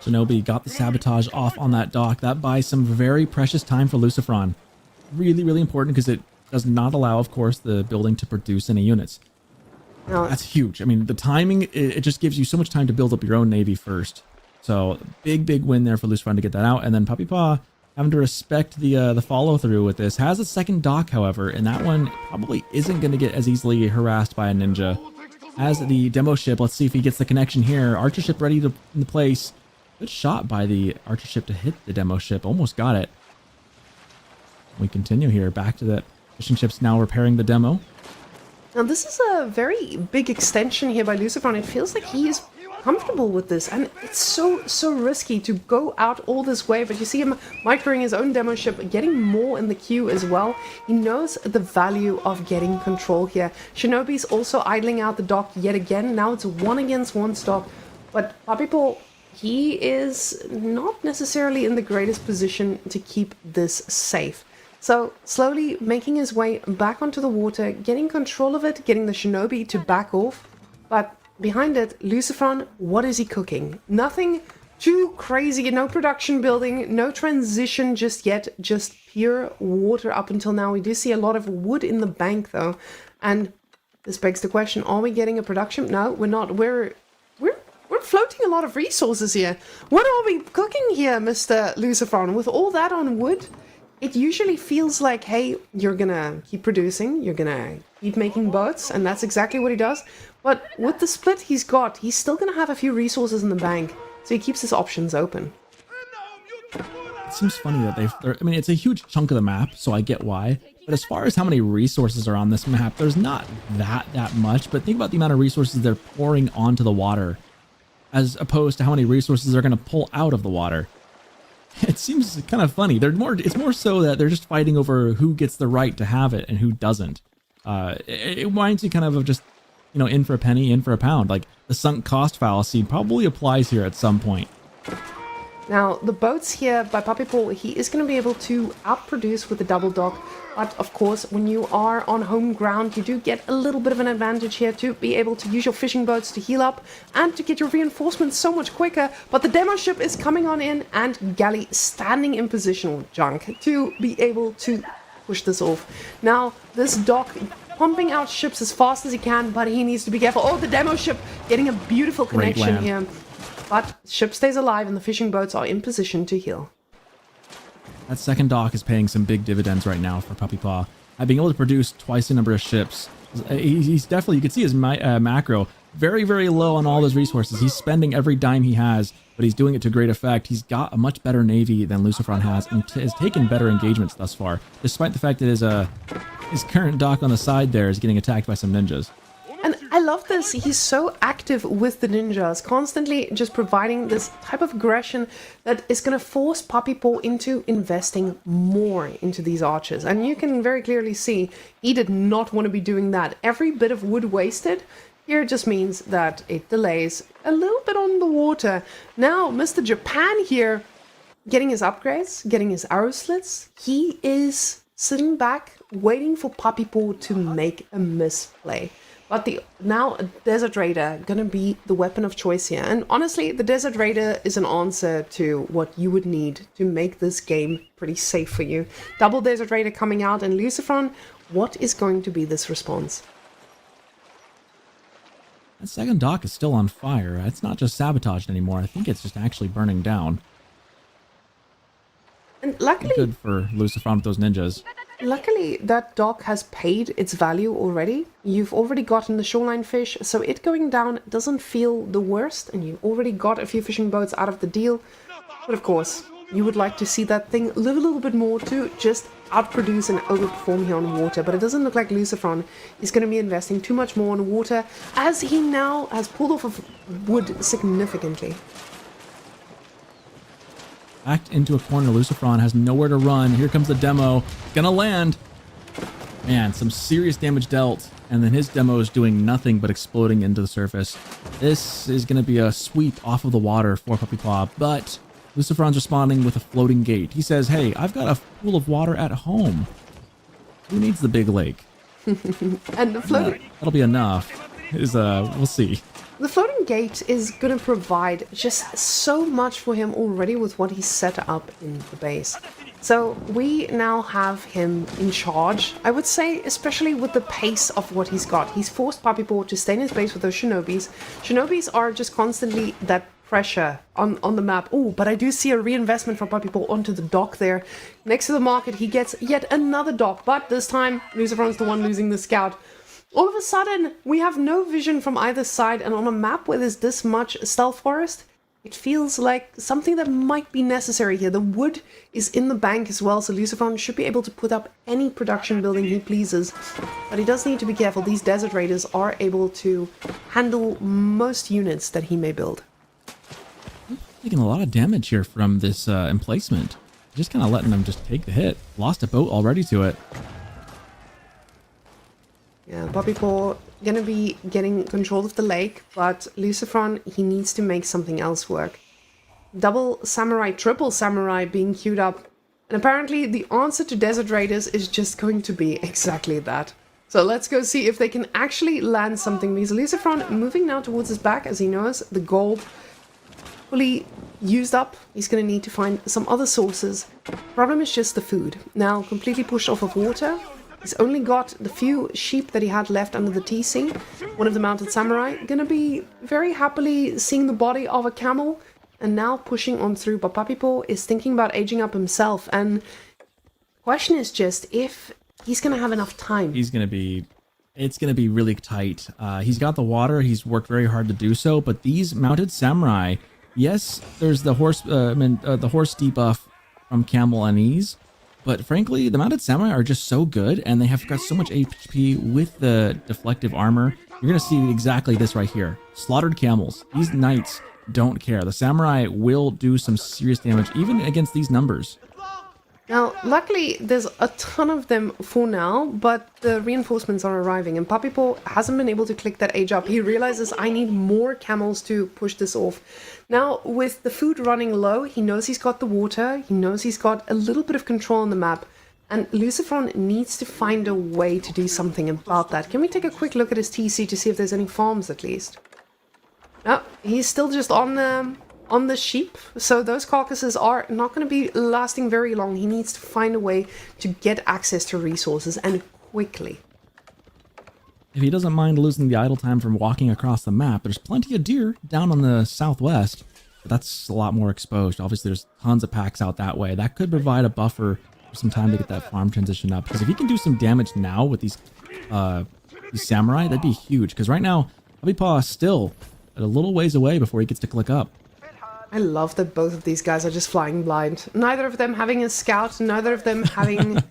Shinobi got the sabotage off on that dock. That buys some very precious time for Lucifron. Really, really important because it does not allow, of course, the building to produce any units. Now, That's huge. I mean, the timing, it just gives you so much time to build up your own navy first. So, big, big win there for Lucifron to get that out. And then Puppy Paw having to respect the follow-through with this. Has a second dock, however, and that one probably isn't going to get as easily harassed by a ninja as the demo ship. Let's see if he gets the connection here. Archer ship ready to in place. Good shot by the archer ship to hit the demo ship. Almost got it. We continue here. Back to the fishing ships now repairing the demo. Now, this is a very big extension here by Lucifron. It feels like he is comfortable with this, and it's so risky to go out all this way, but you see him microing his own demo ship, getting more in the queue as well. He knows the value of getting control here. Shinobi's also idling out the dock yet again. Now it's 1 against 1 stock, but Puppy Paw, he is not necessarily in the greatest position to keep this safe. So, slowly making his way back onto the water, getting control of it, getting the Shinobi to back off. But behind it, Lucifron, what is he cooking? Nothing too crazy, no production building, no transition just yet, just pure water up until now. We do see a lot of wood in the bank though. And this begs the question, are we getting a production? No, we're not. We're floating a lot of resources here. What are we cooking here, Mr. Lucifron? With all that on wood? It usually feels like, hey, you're gonna keep producing, you're gonna keep making boats, and that's exactly what he does. But with the split he's got, he's still gonna have a few resources in the bank, so he keeps his options open. It seems funny that I mean, it's a huge chunk of the map, so I get why. But as far as how many resources are on this map, there's not that much. But think about the amount of resources they're pouring onto the water, as opposed to how many resources they're gonna pull out of the water. It seems kind of funny. It's more so that they're just fighting over who gets the right to have it and who doesn't. It reminds me kind of just, you know, in for a penny, in for a pound. Like the sunk cost fallacy probably applies here at some point. Now, the boats here by Puppy Paw, he is going to be able to outproduce with the double dock. But of course, when you are on home ground, you do get a little bit of an advantage here to be able to use your fishing boats to heal up and to get your reinforcements so much quicker. But the demo ship is coming on in, and Galley standing in positional junk to be able to push this off. Now, this dock pumping out ships as fast as he can, but he needs to be careful. Oh, the demo ship getting a beautiful connection here. But ship stays alive and the fishing boats are in position to heal. That second dock is paying some big dividends right now for Puppy Paw. Being able to produce twice the number of ships. He's definitely, you can see his macro, very, very low on all his resources. He's spending every dime he has, but he's doing it to great effect. He's got a much better navy than Lucifron has, and has taken better engagements thus far, despite the fact that his current dock on the side there is getting attacked by some ninjas. And I love this. He's so active with the ninjas, constantly just providing this type of aggression that is going to force Puppy Paw into investing more into these archers. And you can very clearly see he did not want to be doing that. Every bit of wood wasted here just means that it delays a little bit on the water. Now, Mr. Japan here, getting his upgrades, getting his arrow slits, he is sitting back, waiting for Puppy Paw to make a misplay. But now Desert Raider gonna be the weapon of choice here. And honestly, the Desert Raider is an answer to what you would need to make this game pretty safe for you. Double Desert Raider coming out, and Lucifron, what is going to be this response? That second dock is still on fire. It's not just sabotaged anymore. I think it's just actually burning down. And luckily, Good for Lucifron with those ninjas. Luckily, that dock has paid its value already. You've already gotten the shoreline fish, so it going down doesn't feel the worst, and you already got a few fishing boats out of the deal. But of course, you would like to see that thing live a little bit more to just outproduce and overperform here on water. But it doesn't look like Lucifron is going to be investing too much more on water, as he now has pulled off of wood significantly. Backed into a corner, Lucifron has nowhere to run. Here comes the demo. Gonna land. Man, some serious damage dealt. And then his demo is doing nothing but exploding into the surface. This is gonna be a sweep off of the water for Puppy Paw, but Luciferon's responding with a floating gate. He says, hey, I've got a pool of water at home. Who needs the big lake? And the floating... That'll be enough. We'll see. The floating gate is going to provide just so much for him already with what he's set up in the base. So we now have him in charge, I would say, especially with the pace of what he's got. He's forced Puppy Paw to stay in his base with those Shinobis. Shinobis are just constantly that pressure on the map. Oh, but I do see a reinvestment from Puppy Paw onto the dock there. Next to the market, he gets yet another dock, but this time, Luciferon's the one losing the scout. All of a sudden, we have no vision from either side, and on a map where there's this much stealth forest, it feels like something that might be necessary here. The wood is in the bank as well, so Luciferon should be able to put up any production building he pleases. But he does need to be careful. These Desert Raiders are able to handle most units that he may build. Taking a lot of damage here from this emplacement. Just kind of letting them just take the hit. Lost a boat already to it. Yeah, Puppy Paw gonna be getting control of the lake, but Luciferon, he needs to make something else work. Double Samurai, Triple Samurai being queued up. And apparently the answer to Desert Raiders is just going to be exactly that. So let's go see if they can actually land something. Because Luciferon moving now towards his back as he knows the gold fully used up. He's going to need to find some other sources. Problem is just the food. Now completely pushed off of water. He's only got the few sheep that he had left under the TC. One of the mounted samurai gonna be very happily seeing the body of a camel and now pushing on through. But Puppy Paw is thinking about aging up himself, and the question is just if he's gonna have enough time. It's gonna be really tight. He's got the water. He's worked very hard to do so. But these mounted samurai, yes, there's the horse debuff from Camel Unease. But frankly, the mounted samurai are just so good, and they have got so much HP with the deflective armor. You're going to see exactly this right here. Slaughtered camels. These knights don't care. The samurai will do some serious damage, even against these numbers. Now, luckily, there's a ton of them for now, but the reinforcements are arriving, and Puppy Paw hasn't been able to click that age up. He realizes I need more camels to push this off. Now, with the food running low, he knows he's got the water, he knows he's got a little bit of control on the map, and Luciferon needs to find a way to do something about that. Can we take a quick look at his TC to see if there's any farms at least? No, he's still just on the sheep, so those carcasses are not going to be lasting very long. He needs to find a way to get access to resources, and quickly. If he doesn't mind losing the idle time from walking across the map, there's plenty of deer down on the southwest, but that's a lot more exposed. Obviously, there's tons of packs out that way. That could provide a buffer for some time to get that farm transition up, because if he can do some damage now with these samurai, that'd be huge, because right now, Puppy Paw is still a little ways away before he gets to click up. I love that both of these guys are just flying blind. Neither of them having a scout, neither of them having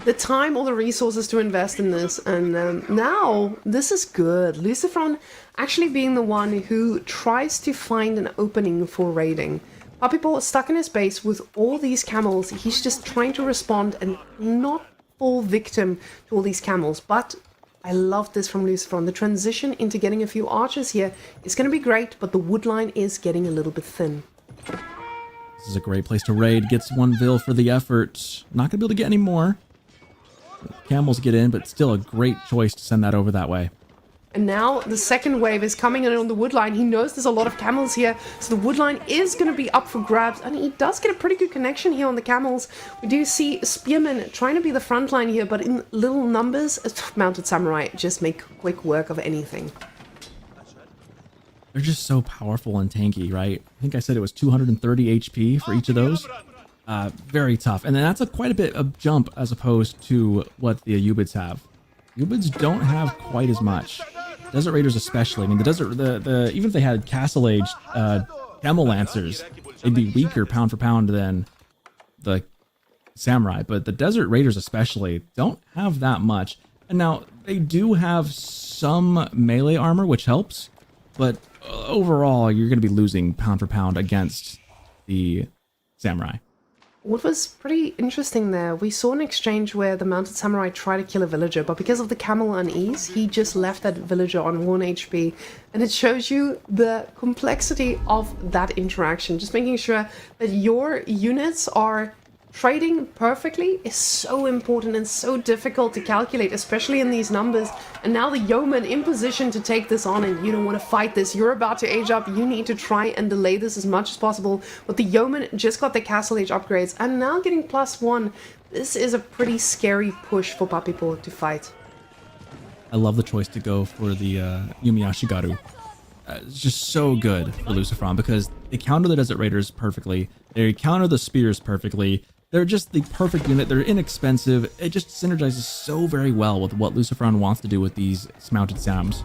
the time or the resources to invest in this. And now, this is good. Luciferon actually being the one who tries to find an opening for raiding. Puppy Paw is stuck in his base with all these camels. He's just trying to respond and not fall victim to all these camels. But I love this from Luciferon. The transition into getting a few archers here is going to be great, but the wood line is getting a little bit thin. This is a great place to raid. Gets one vil for the effort. Not going to be able to get any more. Camels get in, but still a great choice to send that over that way. And now the second wave is coming in on the wood line. He knows there's a lot of camels here, so the wood line is going to be up for grabs. And he does get a pretty good connection here on the camels. We do see spearmen trying to be the front line here, but in little numbers. Mounted samurai just make quick work of anything. They're just so powerful and tanky, right? I think I said it was 230 HP for each of those. Very tough. And then that's quite a bit of jump as opposed to what the Ayubids have. Ayubids don't have quite as much. Desert Raiders especially. I mean, even if they had Castle Age Camel Lancers, they'd be weaker pound for pound than the Samurai. But the Desert Raiders especially don't have that much. And now, they do have some melee armor, which helps. But overall, you're going to be losing pound for pound against the Samurai. What was pretty interesting there, we saw an exchange where the mounted samurai tried to kill a villager, but because of the camel unease, he just left that villager on 1 HP. And it shows you the complexity of that interaction. Just making sure that your units are trading perfectly is so important and so difficult to calculate, especially in these numbers. And now the yeoman in position to take this on, and you don't want to fight this. You're about to age up. You need to try and delay this as much as possible. But the yeoman just got the castle age upgrades and now getting +1. This is a pretty scary push for Papipo to fight. I love the choice to go for the Yumi Ashigaru. It's just so good for Lucifron because they counter the Desert Raiders perfectly. They counter the spears perfectly. They're just the perfect unit. They're inexpensive. It just synergizes so very well with what Lucifron wants to do with these mounted Sams.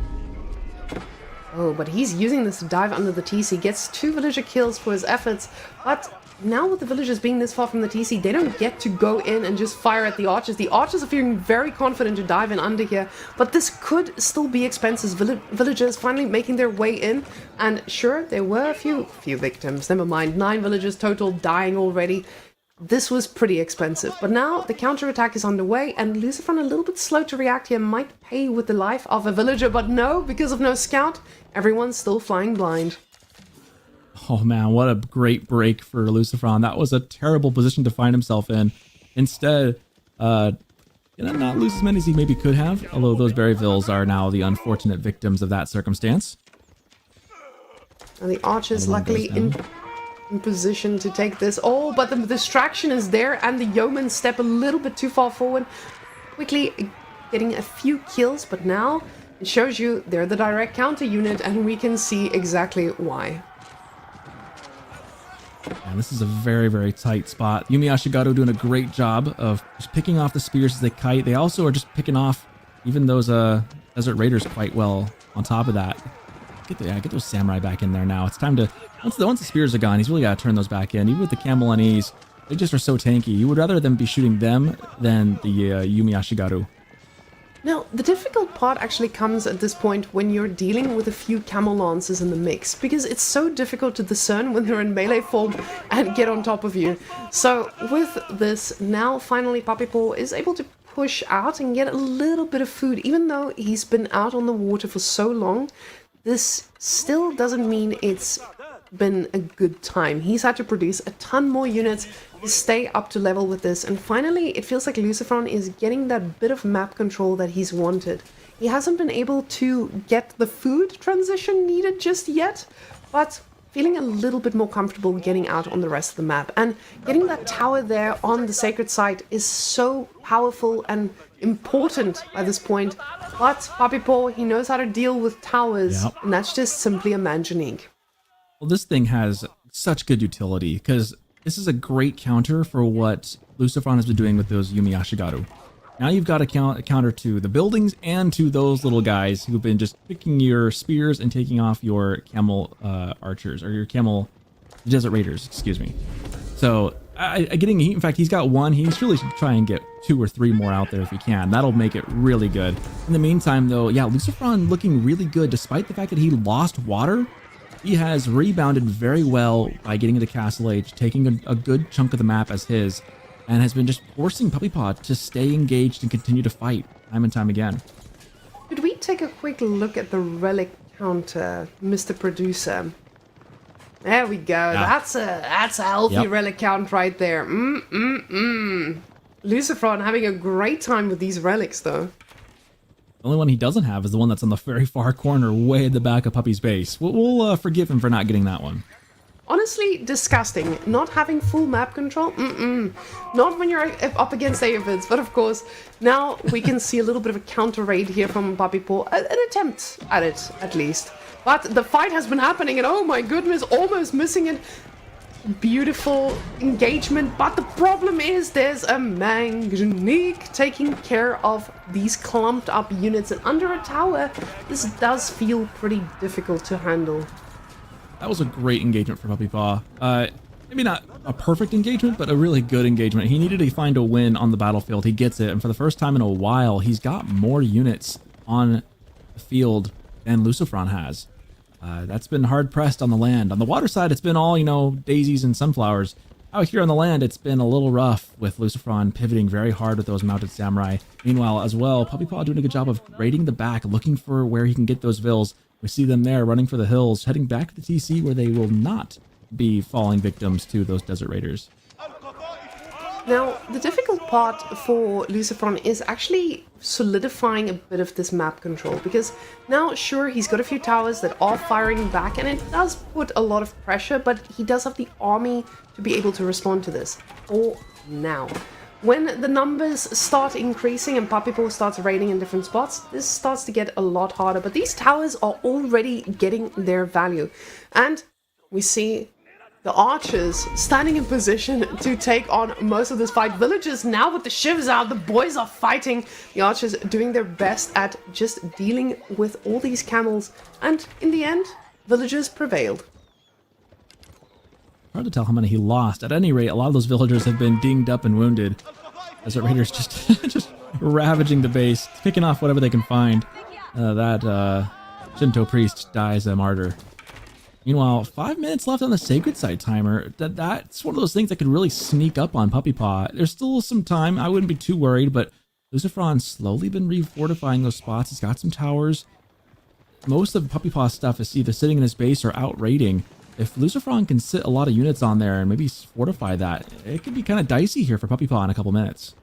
Oh, but he's using this to dive under the TC. Gets 2 villager kills for his efforts. But now with the villagers being this far from the TC, they don't get to go in and just fire at the archers. The archers are feeling very confident to dive in under here. But this could still be expensive. Villagers finally making their way in. And sure, there were a few victims. Never mind, 9 villagers total dying already. This was pretty expensive, but now the counterattack is underway and Lucifron a little bit slow to react here, might pay with the life of a villager, but no, because of no scout, everyone's still flying blind. Oh man, what a great break for Lucifron. That was a terrible position to find himself in. Instead, not lose as many as he maybe could have, although those Berryvilles are now the unfortunate victims of that circumstance. And the archers luckily in position to take this. Oh, but the distraction is there and the yeomen step a little bit too far forward. Quickly getting a few kills, but now it shows you they're the direct counter unit and we can see exactly why. And this is a very, very tight spot. Yumi Ashigaru doing a great job of just picking off the spears as they kite. They also are just picking off even those Desert Raiders quite well on top of that. Get those samurai back in there now. It's time to... Once the spears are gone, he's really got to turn those back in. Even with the camel unease, they just are so tanky. You would rather them be shooting them than the Yumi Ashigaru. Now, the difficult part actually comes at this point when you're dealing with a few camel lances in the mix, because it's so difficult to discern when they're in melee form and get on top of you. So with this, now finally Papipo is able to push out and get a little bit of food, even though he's been out on the water for so long. This still doesn't mean it's been a good time. He's had to produce a ton more units to stay up to level with this, and finally it feels like Lucifron is getting that bit of map control that he's wanted. He hasn't been able to get the food transition needed just yet, but feeling a little bit more comfortable getting out on the rest of the map. And getting that tower there on the sacred site is so powerful and important by this point. But Papipo, he knows how to deal with towers, Yep. and that's just simply a manjanique. Well, this thing has such good utility because this is a great counter for what Lucifron has been doing with those Yumi Ashigaru. Now you've got a counter to the buildings and to those little guys who've been just picking your spears and taking off your camel archers, or your camel Desert Raiders, excuse me. So in fact, he's got one. He's really should try and get 2 or 3 more out there if he can. That'll make it really good. In the meantime, though, yeah, Lucifron looking really good despite the fact that he lost water. He has rebounded very well by getting into Castle Age, taking a good chunk of the map as his, and has been just forcing Puppypaw to stay engaged and continue to fight time and time again. Could we take a quick look at the relic counter, Mr. Producer? There we go. Yeah. That's a healthy Yep. relic count right there. Lucifron having a great time with these relics, though. The only one he doesn't have is the one that's on the very far corner, way at the back of Puppy's base. We'll forgive him for not getting that one. Honestly, disgusting. Not having full map control? Not when you're up against Aophids, but of course, now we can see a little bit of a counter raid here from Papipo. An attempt at it, at least. But the fight has been happening, and oh my goodness, almost missing it. Beautiful engagement, but the problem is there's a Manjanique taking care of these clumped up units, and under a tower, this does feel pretty difficult to handle. That was a great engagement for Puppypaw. Maybe not a perfect engagement, but a really good engagement. He needed to find a win on the battlefield. He gets it, and for the first time in a while, he's got more units on the field than Lucifron has. That's been hard pressed on the land. On the water side, it's been all, daisies and sunflowers. Out here on the land, it's been a little rough with Lucifron pivoting very hard with those mounted samurai. Meanwhile, as well, Puppy Paw doing a good job of raiding the back, looking for where he can get those vills. We see them there running for the hills, heading back to the TC where they will not be falling victims to those desert raiders. Now, the difficult part for Lucifron is actually solidifying a bit of this map control, because now, sure, he's got a few towers that are firing back, and it does put a lot of pressure, but he does have the army to be able to respond to this, for now. When the numbers start increasing and Puppy Paw starts raiding in different spots, this starts to get a lot harder, but these towers are already getting their value, and we see the archers standing in position to take on most of this fight. Villagers now with the shivs out, the boys are fighting. The archers doing their best at just dealing with all these camels. And in the end, villagers prevailed. Hard to tell how many he lost. At any rate, a lot of those villagers have been dinged up and wounded. Desert Raiders just ravaging the base, picking off whatever they can find. That Shinto priest dies a martyr. Meanwhile, 5 minutes left on the Sacred Site timer. That's one of those things that could really sneak up on Puppy Paw. There's still some time. I wouldn't be too worried, but Lucifron's slowly been refortifying those spots. He's got some towers. Most of Puppy Paw's stuff is either sitting in his base or out raiding. If Lucifron can sit a lot of units on there and maybe fortify that, it could be kind of dicey here for Puppy Paw in a couple minutes.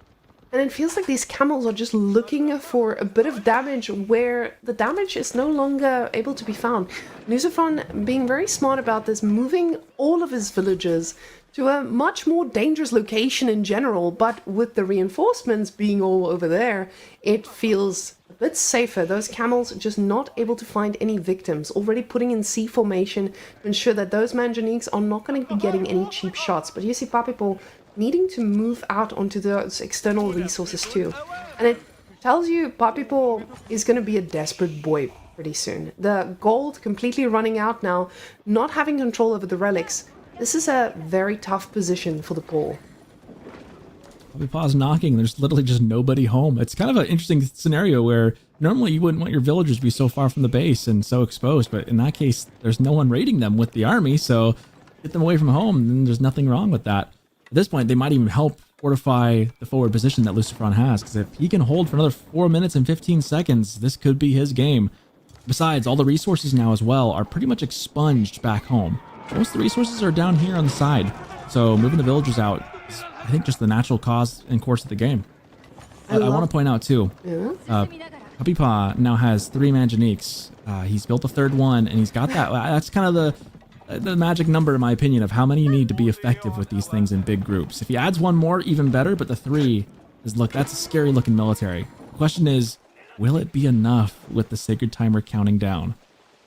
And it feels like these camels are just looking for a bit of damage where the damage is no longer able to be found. Lucifron being very smart about this, moving all of his villagers to a much more dangerous location in general, but with the reinforcements being all over there, it feels a bit safer. Those camels just not able to find any victims, already putting in C formation to ensure that those Manjaniques are not going to be getting any cheap shots. But you see Puppy Paw needing to move out onto those external resources too. And it tells you Puppy Paw is going to be a desperate boy pretty soon. The gold completely running out now, not having control over the relics. This is a very tough position for the Paw. Puppy Paw's knocking, there's literally just nobody home. It's kind of an interesting scenario where normally you wouldn't want your villagers to be so far from the base and so exposed, but in that case, there's no one raiding them with the army, so get them away from home, and there's nothing wrong with that. At this point, they might even help fortify the forward position that Lucifron has, because if he can hold for another 4 minutes and 15 seconds, this could be his game. Besides, all the resources now as well are pretty much expunged back home. Most of the resources are down here on the side, so moving the villagers out is, I think, just the natural cause and course of the game. I want to point out, too, Puppy Paw now has 3 Manjaniques. He's built a third one, and he's got that. That's kind of the magic number, in my opinion, of how many you need to be effective with these things in big groups. If he adds one more, even better, but the 3 is, look, that's a scary looking military. The question is, will it be enough with the sacred timer counting down?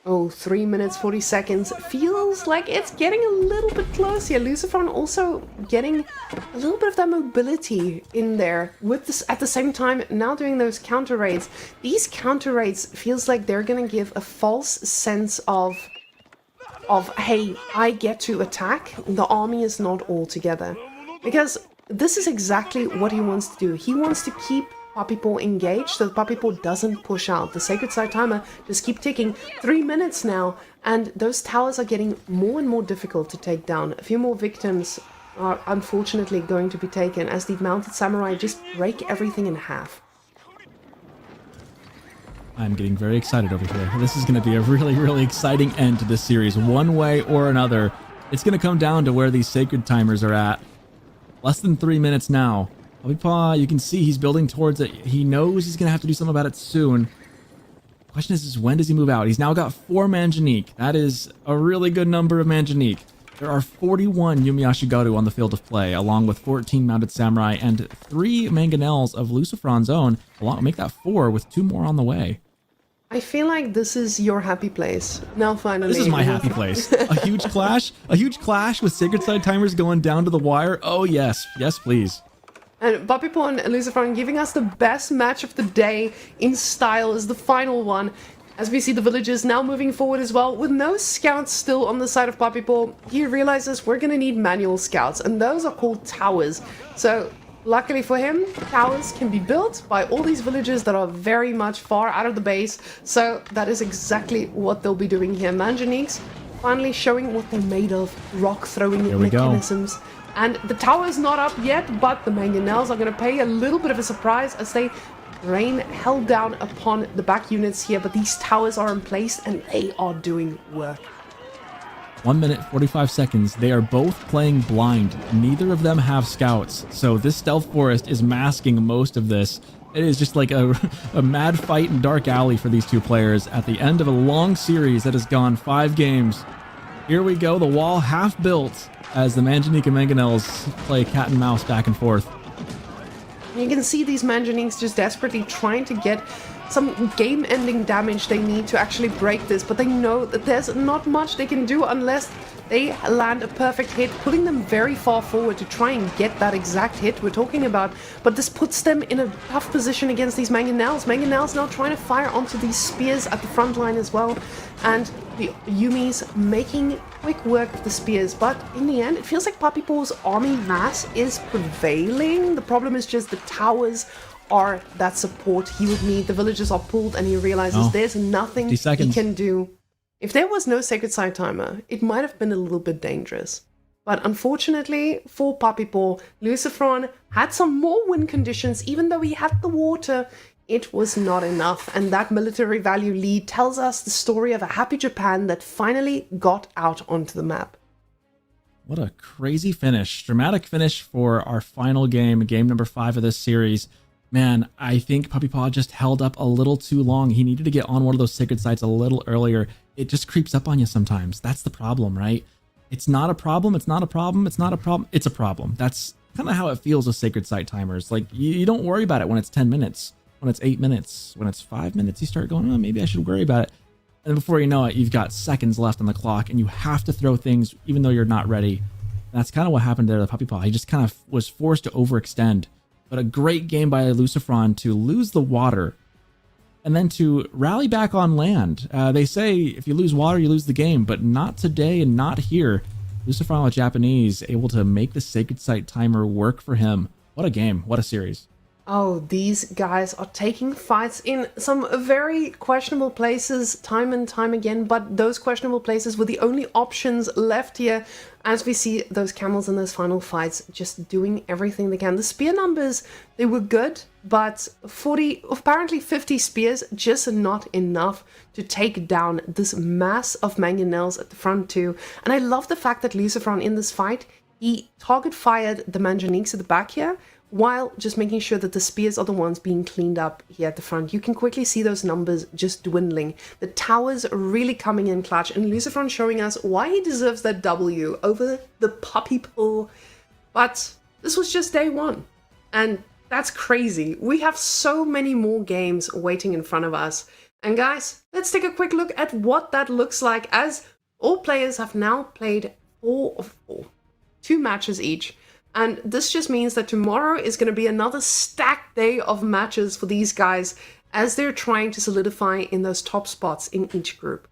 Oh, 3 minutes, 40 seconds. Feels like it's getting a little bit close here. Lucifron also getting a little bit of that mobility in there with this at the same time now doing those counter raids. These counter raids feels like they're gonna give a false sense of hey, I get to attack. The army is not all together. Because this is exactly what he wants to do. He wants to keep Puppy Paw engaged so that Puppy Paw doesn't push out. The Sacred Site timer just keep ticking. 3 minutes now, and those towers are getting more and more difficult to take down. A few more victims are unfortunately going to be taken as the mounted samurai just break everything in half. I'm getting very excited over here. This is going to be a really, really exciting end to this series, one way or another. It's going to come down to where these sacred timers are at. Less than 3 minutes now. Puppy Paw, you can see he's building towards it. He knows he's going to have to do something about it soon. The question is when does he move out? He's now got 4 Manjanique. That is a really good number of Manjanique. There are 41 Yumiashigaru on the field of play, along with 14 mounted samurai and 3 mangonels of Lucifron's own. Make that 4 with 2 more on the way. I feel like this is your happy place. Now finally. This is my happy place. A huge clash? A huge clash with Sacred Site timers going down to the wire? Oh yes. Yes, please. And Puppy Paw and Lucifron giving us the best match of the day in style is the final one. As we see the villagers now moving forward as well, with no scouts still on the side of Puppy Paw, he realizes we're going to need manual scouts, and those are called towers. So, luckily for him, towers can be built by all these villagers that are very much far out of the base, so that is exactly what they'll be doing here. Manjaniques finally showing what they're made of. Rock throwing Here we go. mechanisms. And the tower's not up yet, but the Mangonels are going to pay a little bit of a surprise as they rain hell down upon the back units here. But these towers are in place and they are doing work. 1 minute, 45 seconds. They are both playing blind. Neither of them have scouts. So this stealth forest is masking most of this. It is just like a mad fight in Dark Alley for these two players at the end of a long series that has gone 5 games. Here we go, the wall half built as the Manjanique and Mangonels play cat and mouse back and forth. You can see these Manjaniques just desperately trying to get some game-ending damage they need to actually break this, but they know that there's not much they can do unless they land a perfect hit, putting them very far forward to try and get that exact hit we're talking about. But this puts them in a tough position against these Mangonels. Mangonels now trying to fire onto these spears at the front line as well, and the Yumis making quick work of the spears. But in the end, it feels like Puppy Paw's army mass is prevailing. The problem is just the towers are that support he would need. The villagers are pulled and he realizes there's nothing he can do. If there was no Sacred Side timer, it might have been a little bit dangerous. But unfortunately for Puppy Paw, Lucifron had some more win conditions. Even though he had the water, it was not enough. And that military value lead tells us the story of a happy Japan that finally got out onto the map. What a crazy finish. Dramatic finish for our final game, game number 5 of this series. Man, I think Puppy Paw just held up a little too long. He needed to get on one of those sacred sites a little earlier. It just creeps up on you sometimes. That's the problem, right? It's not a problem. It's not a problem. It's not a problem. It's a problem. That's kind of how it feels with sacred site timers. Like, you don't worry about it when it's 10 minutes, when it's 8 minutes, when it's 5 minutes. You start going, oh, maybe I should worry about it. And before you know it, you've got seconds left on the clock and you have to throw things even though you're not ready. That's kind of what happened there to Puppy Paw. He just kind of was forced to overextend. But a great game by Lucifron to lose the water and then to rally back on land. They say if you lose water, you lose the game, but not today and not here. Lucifron with Japanese able to make the sacred site timer work for him. What a game. What a series. Oh, these guys are taking fights in some very questionable places time and time again, but those questionable places were the only options left here as we see those camels in those final fights just doing everything they can. The spear numbers, they were good, but 50 spears, just not enough to take down this mass of Mangonels at the front too. And I love the fact that Lucifron in this fight, he target fired the Manjaniques at the back here, while just making sure that the spears are the ones being cleaned up here at the front. You can quickly see those numbers just dwindling. The towers are really coming in clutch, and Lucifron showing us why he deserves that W over the Puppy Paw. But this was just day 1, and that's crazy. We have so many more games waiting in front of us. And guys, let's take a quick look at what that looks like, as all players have now played 4 of 4. 2 matches each. And this just means that tomorrow is going to be another stacked day of matches for these guys as they're trying to solidify in those top spots in each group.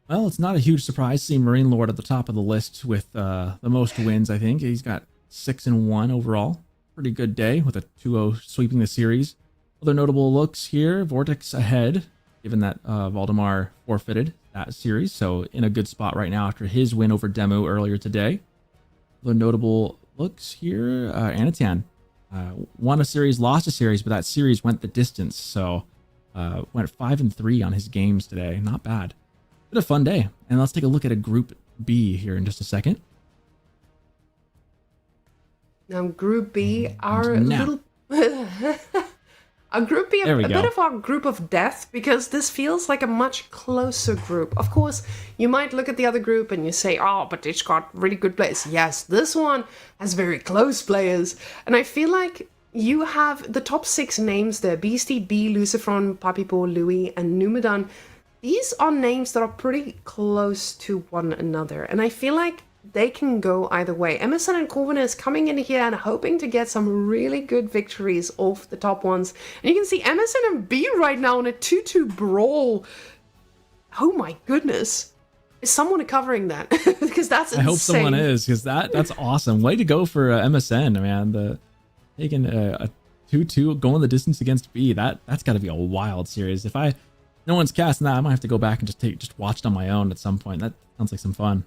Well, it's not a huge surprise to see Marine Lord at the top of the list with the most wins, I think. He's got 6-1 overall. Pretty good day with a 2-0 sweeping the series. Other notable looks here, Vortex ahead, given that Valdemar forfeited that series. So in a good spot right now after his win over Demu earlier today. The notable looks here, Anatan won a series, lost a series, but that series went the distance. So went 5-3 on his games today. Not bad. Been a fun day. And let's take a look at a Group B here in just a second. Now, Group B, our Now. little... A group B, a There we bit go. of our group of death, because this feels like a much closer group. Of course, you might look at the other group and you say, oh, but it's got really good players. Yes, this one has very close players. And I feel like you have the top 6 names there, Beastie, B, Lucifron, Puppy Paw, Louis, and Numidan. These are names that are pretty close to one another. And I feel like they can go either way. Emerson and Corvin is coming in here and hoping to get some really good victories off the top ones. And you can see Emerson and B right now in a 2-2 brawl. Oh my goodness. Is someone covering that? Because that's insane. I hope someone is, because that's awesome. Way to go for MSN, man. Taking a 2-2, going the distance against B. That's got to be a wild series. If I no one's casting that. I might have to go back and just watch it on my own at some point. That sounds like some fun.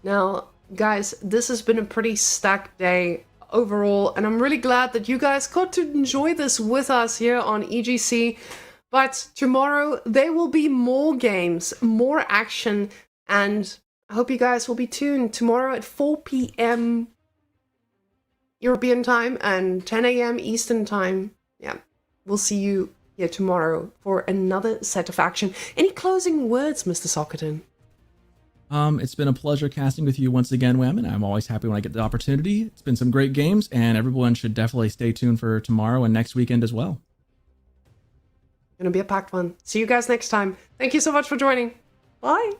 Now, guys, this has been a pretty stacked day overall, and I'm really glad that you guys got to enjoy this with us here on EGC. But tomorrow, there will be more games, more action, and I hope you guys will be tuned tomorrow at 4 p.m. European time and 10 a.m. Eastern time. Yeah, we'll see you here tomorrow for another set of action. Any closing words, Mr. Sockerton? It's been a pleasure casting with you once again, Wham, and I'm always happy when I get the opportunity. It's been some great games, and everyone should definitely stay tuned for tomorrow and next weekend as well. Gonna be a packed one. See you guys next time. Thank you so much for joining. Bye.